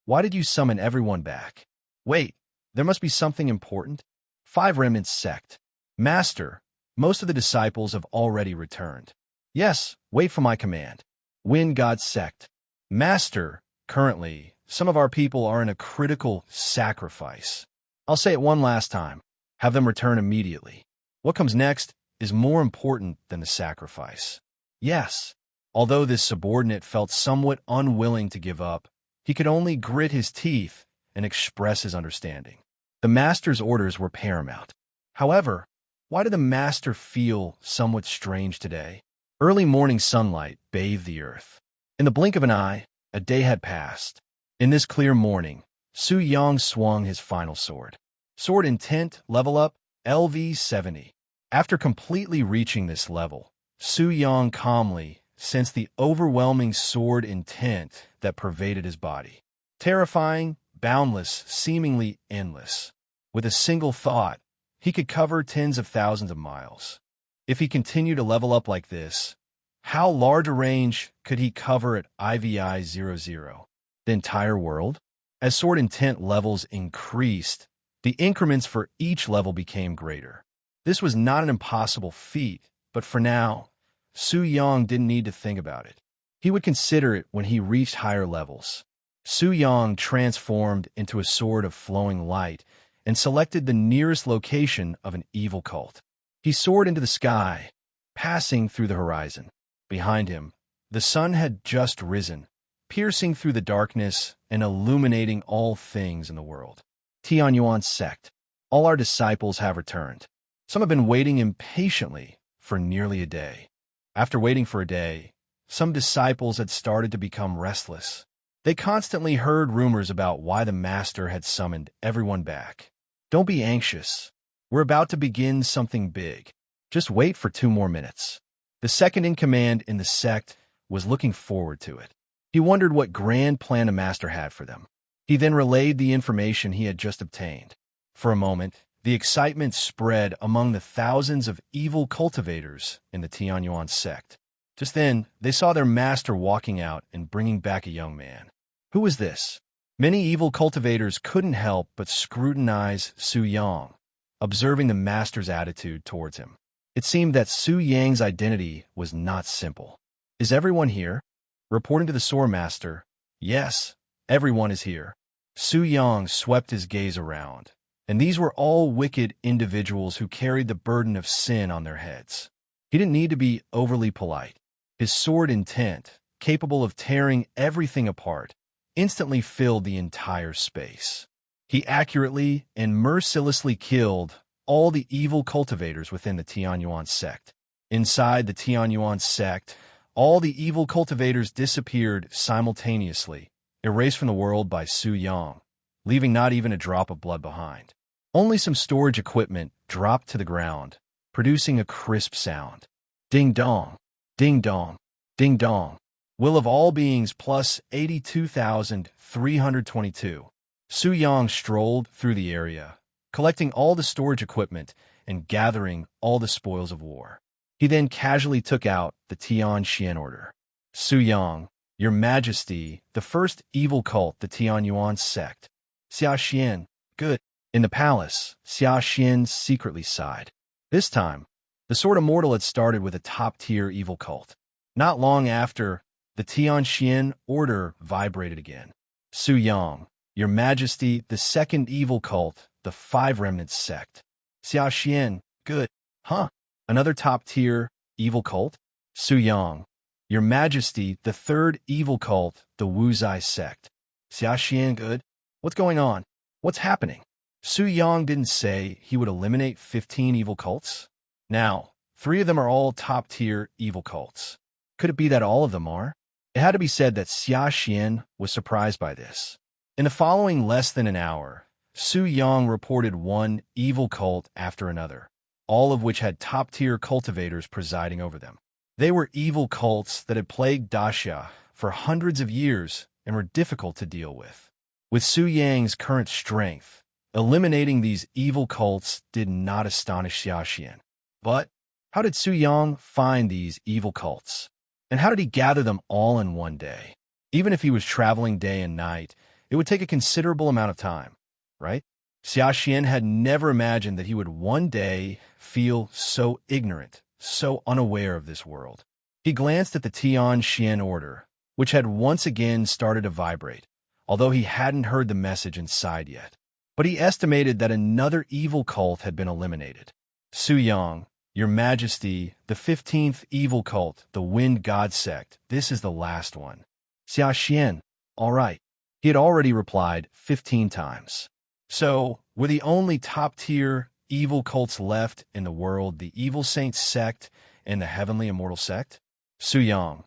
why did you summon everyone back? Wait, there must be something important. 5 Remnants sect. Master, most of the disciples have already returned. Yes, wait for my command. When God sect. Master, currently, some of our people are in a critical sacrifice. I'll say it one last time. Have them return immediately. What comes next is more important than the sacrifice. Yes. Although this subordinate felt somewhat unwilling to give up, he could only grit his teeth and express his understanding. The master's orders were paramount. However, why did the master feel somewhat strange today? Early morning sunlight bathed the earth. In the blink of an eye, a day had passed. In this clear morning, Su Yang swung his final sword. Sword Intent Lv.70. After completely reaching this level, Su Yang calmly sensed the overwhelming sword intent that pervaded his body. Terrifying, boundless, seemingly endless. With a single thought, he could cover tens of thousands of miles. If he continued to level up like this, how large a range could he cover at IVI-00? The entire world? As sword intent levels increased, the increments for each level became greater. This was not an impossible feat, but for now, Su Yang didn't need to think about it. He would consider it when he reached higher levels. Su Yang transformed into a sword of flowing light and selected the nearest location of an evil cult. He soared into the sky, passing through the horizon. Behind him, the sun had just risen, piercing through the darkness and illuminating all things in the world. Tianyuan sect. All our disciples have returned. Some have been waiting impatiently for nearly a day. After waiting for a day, some disciples had started to become restless. They constantly heard rumors about why the master had summoned everyone back. Don't be anxious. We're about to begin something big. Just wait for 2 more minutes. The second in command in the sect was looking forward to it. He wondered what grand plan the master had for them. He then relayed the information he had just obtained. For a moment, the excitement spread among the thousands of evil cultivators in the Tianyuan sect. Just then, they saw their master walking out and bringing back a young man. Who was this? Many evil cultivators couldn't help but scrutinize Su Yang, observing the master's attitude towards him. It seemed that Su Yang's identity was not simple. Is everyone here? Reporting to the Sword Master, yes, everyone is here. Su Yang swept his gaze around, and these were all wicked individuals who carried the burden of sin on their heads. He didn't need to be overly polite. His sword intent, capable of tearing everything apart, instantly filled the entire space. He accurately and mercilessly killed all the evil cultivators within the Tianyuan sect. Inside the Tianyuan sect, all the evil cultivators disappeared simultaneously, erased from the world by Su Yang, leaving not even a drop of blood behind. Only some storage equipment dropped to the ground, producing a crisp sound. Ding dong, ding dong, ding dong. Will of all beings plus 82,322. Su Yang strolled through the area, collecting all the storage equipment and gathering all the spoils of war. He then casually took out the Tian Xian order. Su Yang, Your Majesty, the first evil cult, the Tianyuan sect. Xia Xian, good. In the palace, Xia Xian secretly sighed. This time, the Sword Immortal had started with a top-tier evil cult. Not long after, the Tian Xian order vibrated again. Su Yang, Your Majesty, the second evil cult, the Five Remnants sect. Xia Xian, good. Huh? Another top-tier evil cult? Su Yang, Your Majesty, the third evil cult, the Wuzai sect. Xia Xian, good. What's going on? What's happening? Su Yang didn't say he would eliminate 15 evil cults. Now, 3 of them are all top-tier evil cults. Could it be that all of them are? It had to be said that Xia Xian was surprised by this. In the following less than an hour, Su Yang reported one evil cult after another, all of which had top-tier cultivators presiding over them. They were evil cults that had plagued Daxia for hundreds of years and were difficult to deal with. With Su Yang's current strength, eliminating these evil cults did not astonish Xia Xian. But how did Su Yang find these evil cults? And how did he gather them all in one day? Even if he was traveling day and night, it would take a considerable amount of time, right? Xia Xian had never imagined that he would one day feel so ignorant, so unaware of this world. He glanced at the Tian Xian order, which had once again started to vibrate, although he hadn't heard the message inside yet. But he estimated that another evil cult had been eliminated. Su Yang, Your Majesty, the 15th evil cult, the Wind God sect, this is the last one. Xia Xian, all right. He had already replied 15 times. So, were the only top-tier evil cults left in the world the Evil Saint sect and the Heavenly Immortal sect? Su Yang,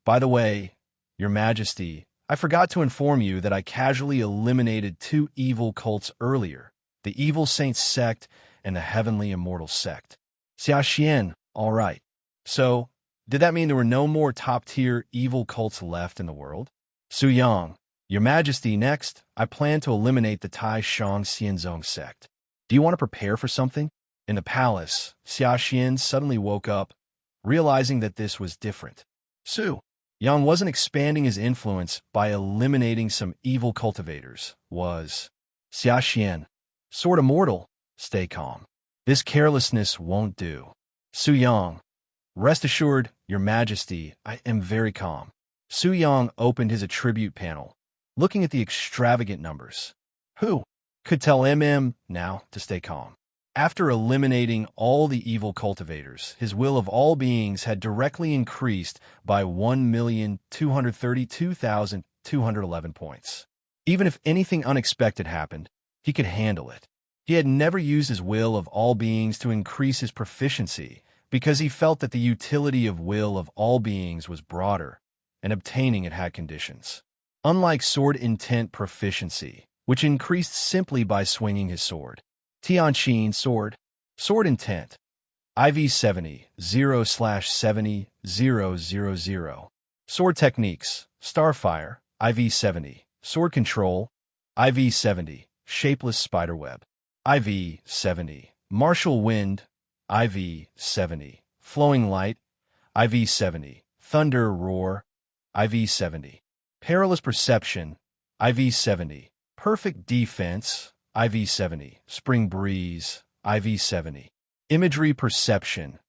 by the way, Your Majesty, I forgot to inform you that I casually eliminated 2 evil cults earlier, the Evil Saint sect and the Heavenly Immortal sect. Xia Xian, all right. So, did that mean there were no more top-tier evil cults left in the world? Su Yang, Your Majesty, next, I plan to eliminate the Tai Shang Xianzong sect. Do you want to prepare for something? In the palace, Xia Xian suddenly woke up, realizing that this was different. Su Yang wasn't expanding his influence by eliminating some evil cultivators, was Xia Xian. Sword Immortal, stay calm. This carelessness won't do. Su Yang, rest assured, Your Majesty, I am very calm. Su Yang opened his attribute panel, looking at the extravagant numbers. Who? could tell now to stay calm. After eliminating all the evil cultivators, his will of all beings had directly increased by 1,232,211 points. Even if anything unexpected happened, he could handle it. He had never used his will of all beings to increase his proficiency because he felt that the utility of will of all beings was broader, and obtaining it had conditions. Unlike sword intent proficiency, which increased simply by swinging his sword. Tianqin sword intent Lv.70 0/70 sword techniques Starfire Lv.70 sword control Lv.70 shapeless spiderweb Lv.70 martial wind Lv.70 flowing light Lv.70 thunder roar Lv.70 perilous perception Lv.70 perfect defense Lv.70 spring breeze Lv.70 imagery perception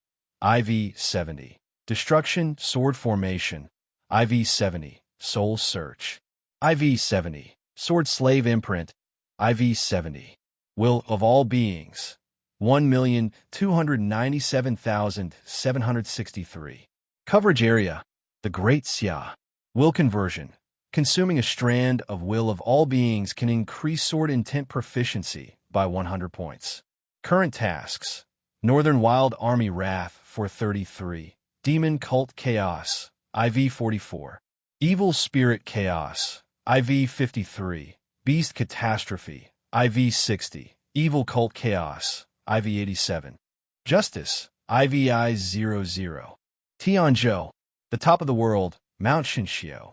Lv.70 destruction sword formation Lv.70 soul search Lv.70 sword slave imprint Lv.70 will of all beings 1,297,763 coverage area the Great Xia will conversion. Consuming a strand of will of all beings can increase sword intent proficiency by 100 points. Current tasks: Northern Wild Army Wrath 433, Demon Cult Chaos IV-44, Evil Spirit Chaos IV-53, Beast Catastrophe IV-60, Evil Cult Chaos IV-87, Justice IV-I-00, Tianzhou, the top of the world, Mount Shinxiu.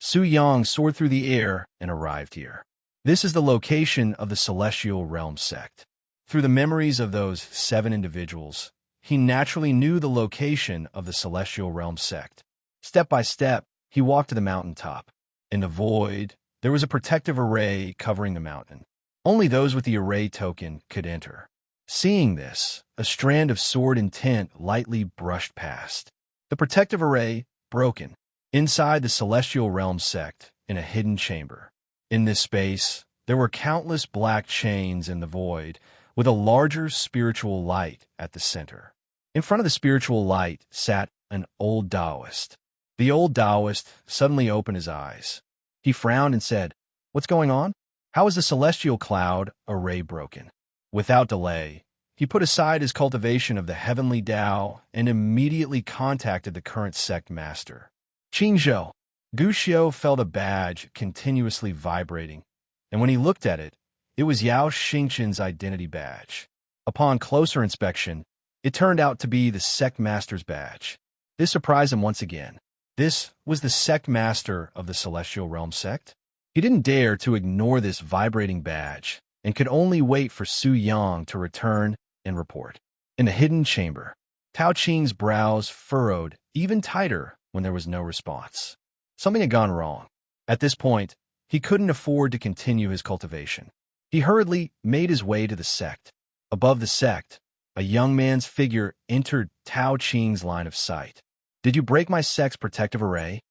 Su Yang soared through the air and arrived here. This is the location of the Celestial Realm sect. Through the memories of those 7 individuals, he naturally knew the location of the Celestial Realm sect. Step by step, he walked to the mountaintop. In the void, there was a protective array covering the mountain. Only those with the array token could enter. Seeing this, a strand of sword intent lightly brushed past. The protective array broken. Inside the Celestial Realm sect, in a hidden chamber. In this space, there were countless black chains in the void, with a larger spiritual light at the center. In front of the spiritual light sat an old Taoist. The old Taoist suddenly opened his eyes. He frowned and said, "What's going on? How is the celestial cloud array broken?" Without delay, he put aside his cultivation of the heavenly Tao and immediately contacted the current sect master. Qingzhou. Guxiu felt a badge continuously vibrating, and when he looked at it, it was Yao Xingchen's identity badge. Upon closer inspection, it turned out to be the sect master's badge. This surprised him once again. This was the sect master of the Celestial Realm sect. He didn't dare to ignore this vibrating badge and could only wait for Su Yang to return and report. In the hidden chamber, Tao Qing's brows furrowed even tighter when there was no response. Something had gone wrong. At this point, he couldn't afford to continue his cultivation. He hurriedly made his way to the sect. Above the sect, a young man's figure entered Tao Qing's line of sight. "Did you break my sect's protective array?"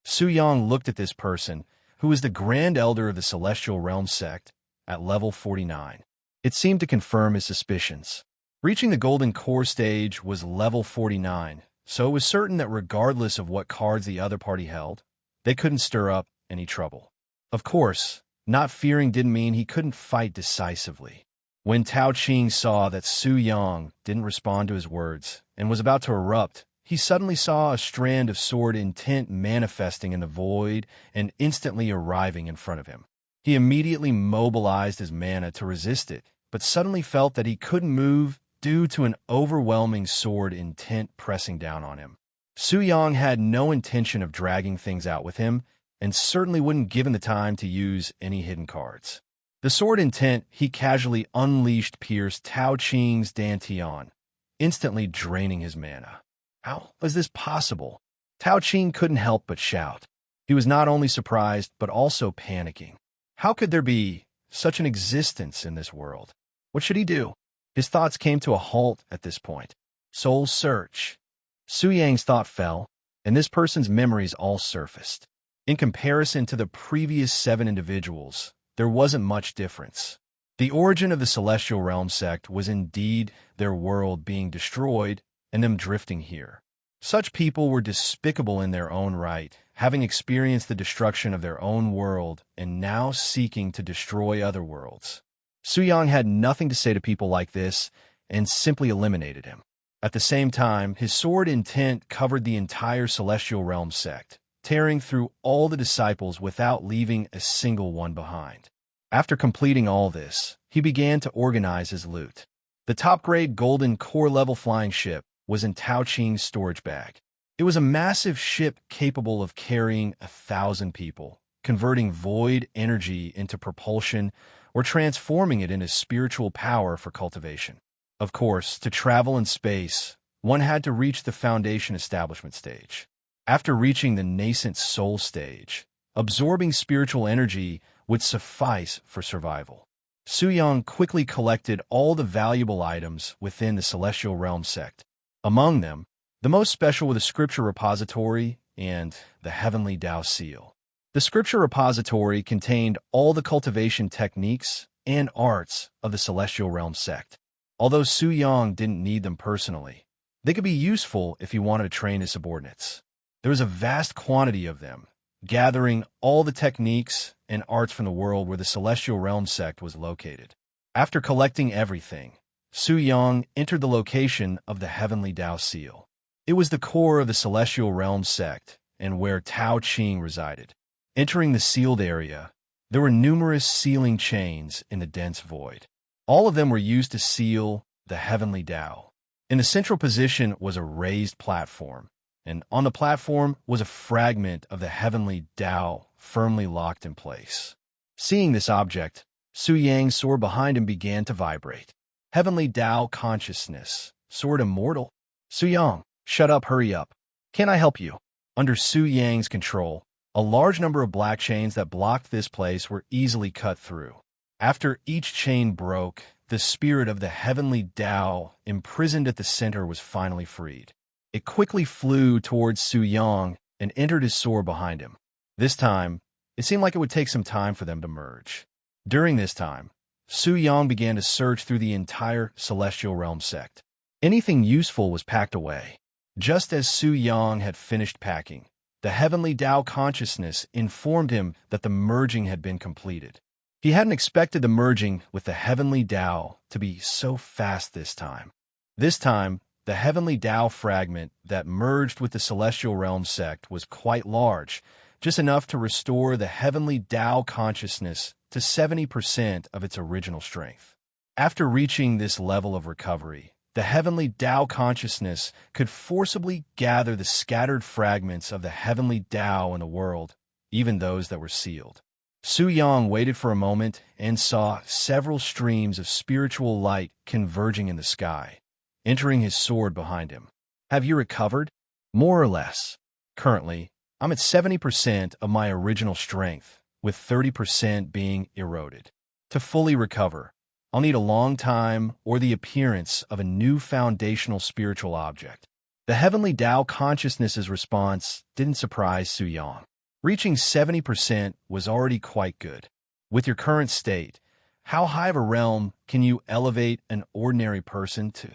Su Yang looked at this person, who was the Grand Elder of the Celestial Realm sect, at level 49. It seemed to confirm his suspicions. Reaching the Golden Core stage was level 49, so it was certain that regardless of what cards the other party held, they couldn't stir up any trouble. Of course, not fearing didn't mean he couldn't fight decisively. When Tao Qing saw that Su Yang didn't respond to his words and was about to erupt, he suddenly saw a strand of sword intent manifesting in the void and instantly arriving in front of him. He immediately mobilized his mana to resist it, but suddenly felt that he couldn't move due to an overwhelming sword intent pressing down on him. Su Yang had no intention of dragging things out with him, and certainly wouldn't give him the time to use any hidden cards. The sword intent he casually unleashed pierced Tao Qing's dantian, instantly draining his mana. How was this possible? Tao Qing couldn't help but shout. He was not only surprised, but also panicking. How could there be such an existence in this world? What should he do? His thoughts came to a halt at this point. Soul search. Su Yang's thought fell, and this person's memories all surfaced. In comparison to the previous 7 individuals, there wasn't much difference. The origin of the Celestial Realm sect was indeed their world being destroyed and them drifting here. Such people were despicable in their own right, having experienced the destruction of their own world and now seeking to destroy other worlds. Suyang had nothing to say to people like this and simply eliminated him. At the same time, his sword Intent covered the entire Celestial Realm sect, tearing through all the disciples without leaving a single one behind. After completing all this, he began to organize his loot. The top-grade golden core-level flying ship was in Tao Qing's storage bag. It was a massive ship capable of carrying 1,000 people, converting void energy into propulsion or transforming it into spiritual power for cultivation. Of course, to travel in space, one had to reach the Foundation establishment stage. After reaching the nascent soul stage, absorbing spiritual energy would suffice for survival. Suyang quickly collected all the valuable items within the Celestial Realm sect. Among them, the most special were the Scripture Repository and the Heavenly Tao Seal. The Scripture Repository contained all the cultivation techniques and arts of the Celestial Realm sect. Although Suyang didn't need them personally, they could be useful if he wanted to train his subordinates. There was a vast quantity of them, gathering all the techniques and arts from the world where the Celestial Realm sect was located. After collecting everything, Suyang entered the location of the Heavenly Tao Seal. It was the core of the Celestial Realm sect and where Tao Qing resided. Entering the sealed area, there were numerous sealing chains in the dense void. All of them were used to seal the Heavenly Tao. In the central position was a raised platform, and on the platform was a fragment of the Heavenly Tao firmly locked in place. Seeing this object, Suyang's sword behind him began to vibrate. Heavenly Tao consciousness, sword immortal. Suyang, shut up, hurry up. Can I help you? Under Suyang's control, a large number of black chains that blocked this place were easily cut through. After each chain broke, the spirit of the Heavenly Tao imprisoned at the center was finally freed. It quickly flew towards Suyang and entered his sword behind him. This time, it seemed like it would take some time for them to merge. During this time, Suyang began to search through the entire Celestial Realm sect. Anything useful was packed away. Just as Suyang had finished packing, the Heavenly Tao consciousness informed him that the merging had been completed. He hadn't expected the merging with the Heavenly Tao to be so fast this time. This time, the Heavenly Tao fragment that merged with the Celestial Realm sect was quite large, just enough to restore the Heavenly Tao consciousness to 70% of its original strength. After reaching this level of recovery, the Heavenly Tao consciousness could forcibly gather the scattered fragments of the Heavenly Tao in the world, even those that were sealed. Suyang waited for a moment and saw several streams of spiritual light converging in the sky, entering his sword behind him. Have you recovered? More or less. Currently, I'm at 70% of my original strength, with 30% being eroded. To fully recover, I'll need a long time or the appearance of a new foundational spiritual object. The Heavenly Tao consciousness's response didn't surprise Suyang. Reaching 70% was already quite good. With your current state, how high of a realm can you elevate an ordinary person to?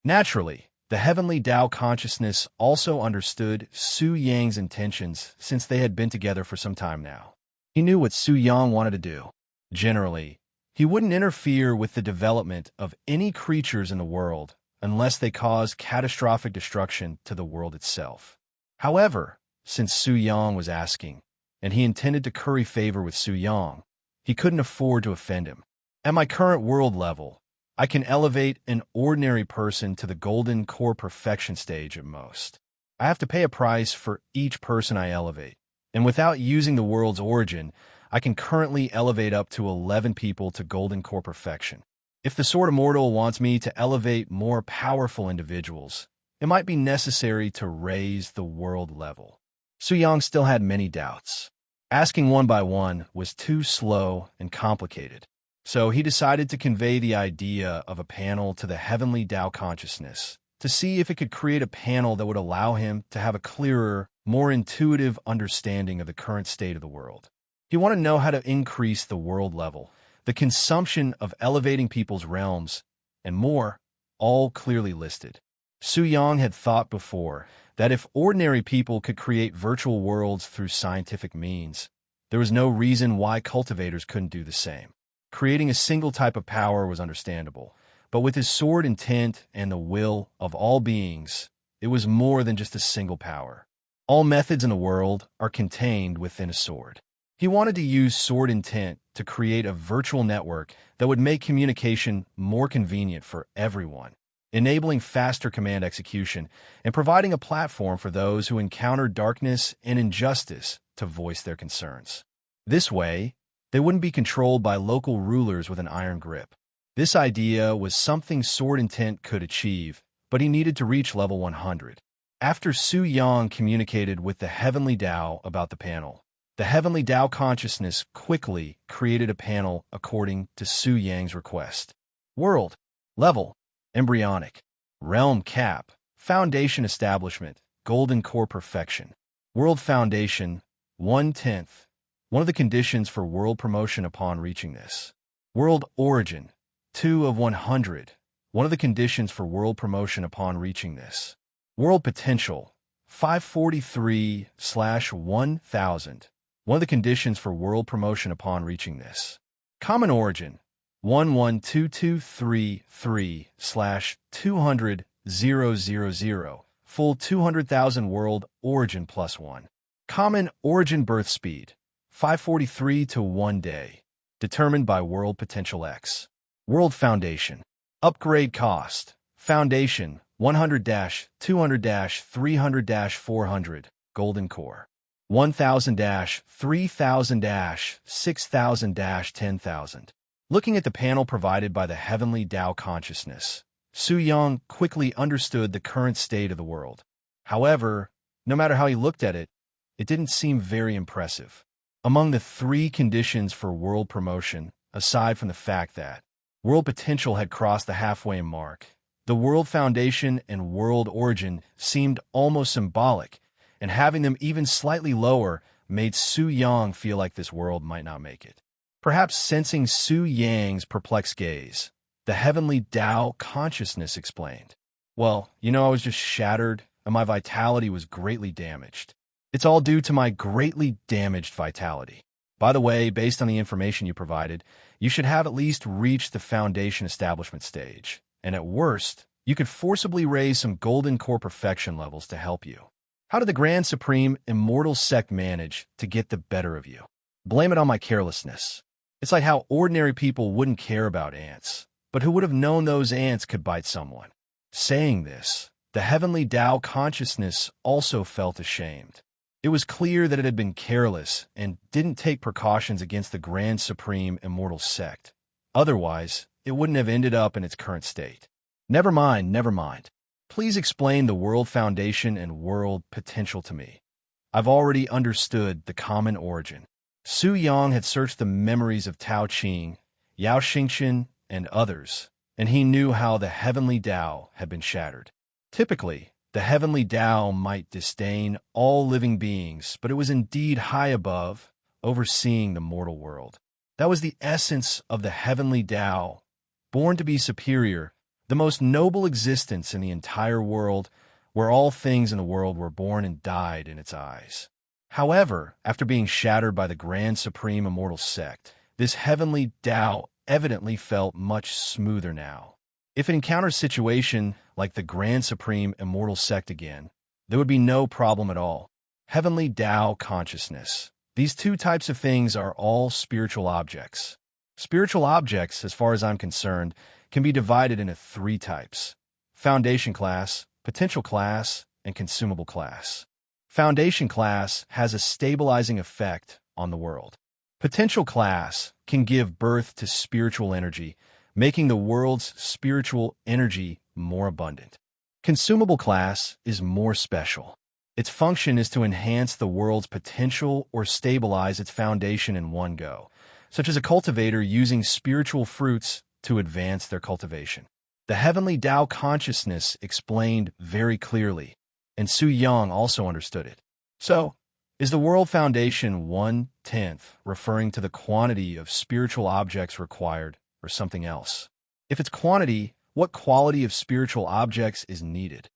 Naturally, the Heavenly Tao consciousness also understood Suyang's intentions since they had been together for some time now. He knew what Suyang wanted to do. Generally, he wouldn't interfere with the development of any creatures in the world unless they caused catastrophic destruction to the world itself. However, since Suyang was asking, and he intended to curry favor with Suyang, he couldn't afford to offend him. At my current world level, I can elevate an ordinary person to the golden core perfection stage at most. I have to pay a price for each person I elevate, and without using the world's origin, I can currently elevate up to 11 people to golden core perfection. If the Sword Immortal wants me to elevate more powerful individuals, it might be necessary to raise the world level. Suyang still had many doubts. Asking one by one was too slow and complicated, so he decided to convey the idea of a panel to the Heavenly Tao consciousness to see if it could create a panel that would allow him to have a clearer, more intuitive understanding of the current state of the world. He wanted to know how to increase the world level, the consumption of elevating people's realms, and more, all clearly listed. Su Yang had thought before that if ordinary people could create virtual worlds through scientific means, there was no reason why cultivators couldn't do the same. Creating a single type of power was understandable, but with his sword intent and the will of all beings, it was more than just a single power. All methods in the world are contained within a sword. He wanted to use sword intent to create a virtual network that would make communication more convenient for everyone, enabling faster command execution and providing a platform for those who encounter darkness and injustice to voice their concerns. This way, they wouldn't be controlled by local rulers with an iron grip. This idea was something sword intent could achieve, but he needed to reach level 100. After Su Yang communicated with the Heavenly Tao about the panel, the Heavenly Tao consciousness quickly created a panel according to Su Yang's request. World, level, embryonic, realm cap, foundation establishment, golden core perfection. World foundation, 1/10. One of the conditions for world promotion upon reaching this. World origin, 2 of 100. One of the conditions for world promotion upon reaching this. World potential, 543/1000. One of the conditions for world promotion upon reaching this. Common origin, 11223/200,000. Full 200,000 world origin +1. Common origin birth speed, 543 to 1 day. Determined by world potential X. World foundation. Upgrade cost. Foundation, 100-200-300-400. Golden core. 1,000-3,000-6,000-10,000. Looking at the panel provided by the Heavenly Tao Consciousness, Su Yang quickly understood the current state of the world. However, no matter how he looked at it, it didn't seem very impressive. Among the 3 conditions for world promotion, aside from the fact that world potential had crossed the halfway mark, the world foundation and world origin seemed almost symbolic, and having them even slightly lower made Su Yang feel like this world might not make it. Perhaps sensing Su Yang's perplexed gaze, the Heavenly Tao Consciousness explained, "Well, I was just shattered, and my vitality was greatly damaged. It's all due to my greatly damaged vitality. By the way, based on the information you provided, you should have at least reached the foundation establishment stage, and at worst, you could forcibly raise some golden core perfection levels to help you. How did the Grand Supreme Immortal Sect manage to get the better of you? Blame it on my carelessness. It's like how ordinary people wouldn't care about ants, but who would have known those ants could bite someone?" Saying this, the Heavenly Tao Consciousness also felt ashamed. It was clear that it had been careless and didn't take precautions against the Grand Supreme Immortal Sect. Otherwise, it wouldn't have ended up in its current state. Never mind. Please explain the world foundation and world potential to me. I've already understood the common origin. Su Yang had searched the memories of Tao Qing, Yao Xingqian, and others, and he knew how the Heavenly Tao had been shattered. Typically, the Heavenly Tao might disdain all living beings, but it was indeed high above, overseeing the mortal world. That was the essence of the Heavenly Tao, born to be superior, the most noble existence in the entire world, where all things in the world were born and died in its eyes. However, after being shattered by the Grand Supreme Immortal Sect, this Heavenly Tao evidently felt much smoother now. If it encounters a situation like the Grand Supreme Immortal Sect again, there would be no problem at all. Heavenly Tao consciousness. These 2 types of things are all spiritual objects. Spiritual objects, as far as I'm concerned, can be divided into 3 types: foundation class, potential class, and consumable class. Foundation class has a stabilizing effect on the world. Potential class can give birth to spiritual energy, making the world's spiritual energy more abundant. Consumable class is more special. Its function is to enhance the world's potential or stabilize its foundation in one go, such as a cultivator using spiritual fruits to advance their cultivation. The Heavenly Tao consciousness explained very clearly, and Su Yang also understood it. So, Is the world foundation 1/10 referring to the quantity of spiritual objects required or something else? If it's quantity, what quality of spiritual objects is needed?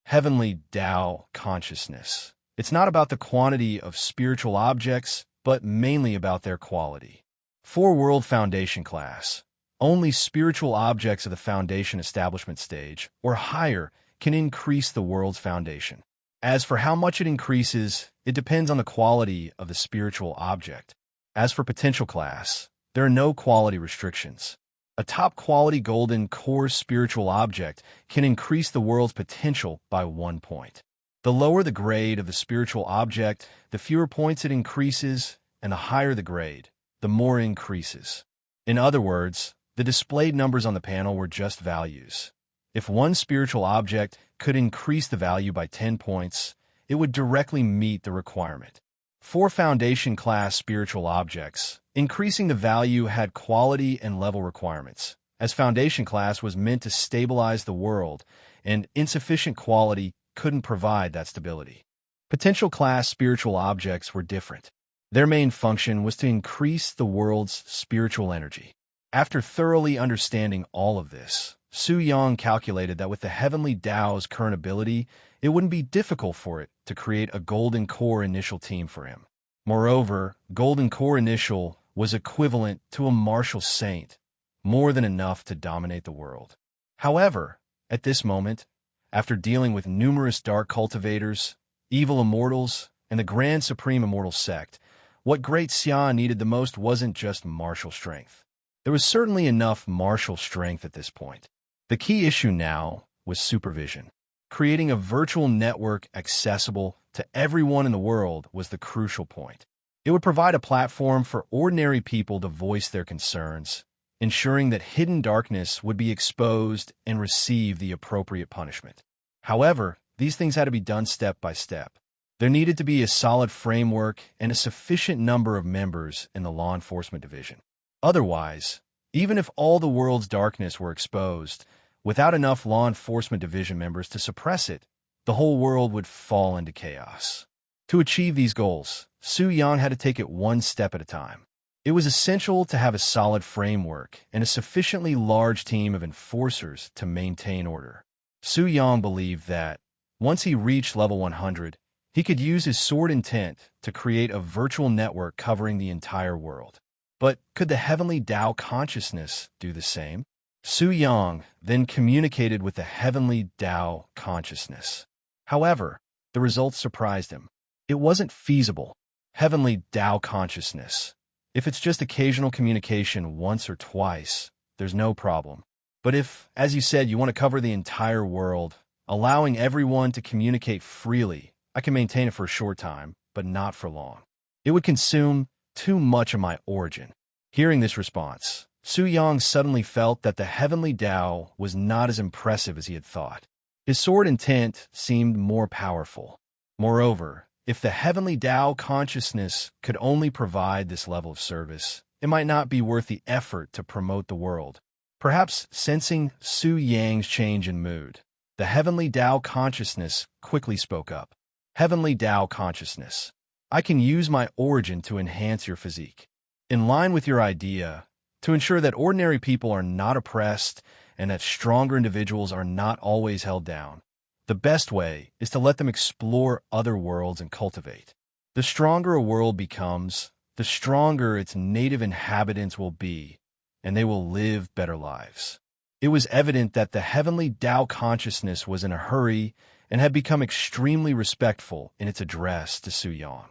Heavenly Tao consciousness. It's not about the quantity of spiritual objects, but mainly about their quality. For World Foundation class, only spiritual objects of the foundation establishment stage or higher can increase the world's foundation. As for how much it increases, it depends on the quality of the spiritual object. As for potential class, there are no quality restrictions. A top-quality golden core spiritual object can increase the world's potential by 1 point. The lower the grade of the spiritual object, the fewer points it increases, and the higher the grade, the more it increases. In other words, the displayed numbers on the panel were just values. If one spiritual object could increase the value by 10 points, it would directly meet the requirement. For foundation class spiritual objects, increasing the value had quality and level requirements, as foundation class was meant to stabilize the world, and insufficient quality couldn't provide that stability. Potential class spiritual objects were different. Their main function was to increase the world's spiritual energy. After thoroughly understanding all of this, Su Yang calculated that with the Heavenly Tao's current ability, it wouldn't be difficult for it to create a Golden Core Initial team for him. Moreover, Golden Core Initial was equivalent to a martial saint, more than enough to dominate the world. However, at this moment, after dealing with numerous dark cultivators, evil immortals, and the Grand Supreme Immortal Sect, what Great Xia needed the most wasn't just martial strength. There was certainly enough martial strength at this point. The key issue now was supervision. Creating a virtual network accessible to everyone in the world was the crucial point. It would provide a platform for ordinary people to voice their concerns, ensuring that hidden darkness would be exposed and receive the appropriate punishment. However, these things had to be done step by step. There needed to be a solid framework and a sufficient number of members in the law enforcement division. Otherwise, even if all the world's darkness were exposed, without enough law enforcement division members to suppress it, the whole world would fall into chaos. To achieve these goals, Su Yang had to take it one step at a time. It was essential to have a solid framework and a sufficiently large team of enforcers to maintain order. Su Yang believed that, once he reached level 100, he could use his sword intent to create a virtual network covering the entire world. But could the Heavenly Tao consciousness do the same? Su Yang then communicated with the Heavenly Tao consciousness. However, the results surprised him. It wasn't feasible. Heavenly Tao consciousness. If it's just occasional communication once or twice, there's no problem. But if, as you said, you want to cover the entire world, allowing everyone to communicate freely, I can maintain it for a short time, but not for long. It would consume too much of my origin. Hearing this response, Su Yang suddenly felt that the Heavenly Tao was not as impressive as he had thought. His sword intent seemed more powerful. Moreover, if the Heavenly Tao consciousness could only provide this level of service, it might not be worth the effort to promote the world. Perhaps sensing Su Yang's change in mood, the Heavenly Tao consciousness quickly spoke up. Heavenly Tao consciousness. I can use my origin to enhance your physique. In line with your idea, to ensure that ordinary people are not oppressed and that stronger individuals are not always held down, the best way is to let them explore other worlds and cultivate. The stronger a world becomes, the stronger its native inhabitants will be, and they will live better lives. It was evident that the Heavenly Tao consciousness was in a hurry and had become extremely respectful in its address to Su Yang.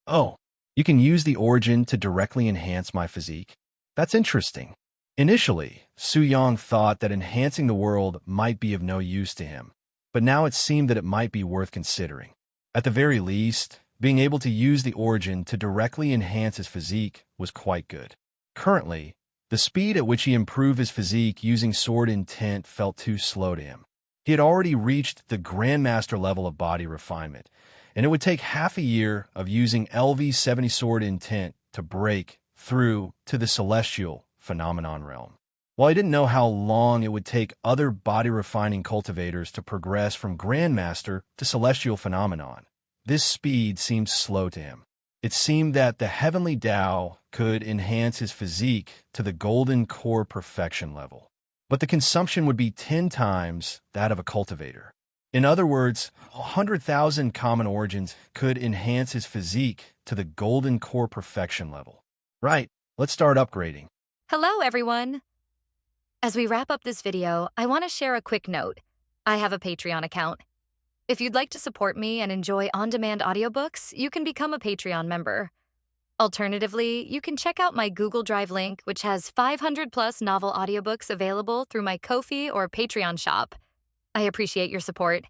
Oh, you can use the origin to directly enhance my physique? That's interesting. Initially, Su Yang thought that enhancing the world might be of no use to him, but now it seemed that it might be worth considering. At the very least, being able to use the origin to directly enhance his physique was quite good. Currently, the speed at which he improved his physique using sword intent felt too slow to him. He had already reached the Grandmaster level of body refinement, and it would take half a year of using Lv.70 sword intent to break through to the celestial phenomenon realm. While he didn't know how long it would take other body-refining cultivators to progress from Grandmaster to celestial phenomenon, This speed seemed slow to him. It seemed that the heavenly Tao could enhance his physique to the golden core perfection level, but the consumption would be 10 times that of a cultivator. In other words, 100,000 common origins could enhance his physique to the golden core perfection level. Right, let's start upgrading. Hello, everyone. As we wrap up this video, I want to share a quick note. I have a Patreon account. If you'd like to support me and enjoy on-demand audiobooks, you can become a Patreon member. Alternatively, you can check out my Google Drive link, which has 500-plus novel audiobooks available through my Ko-fi or Patreon shop. I appreciate your support.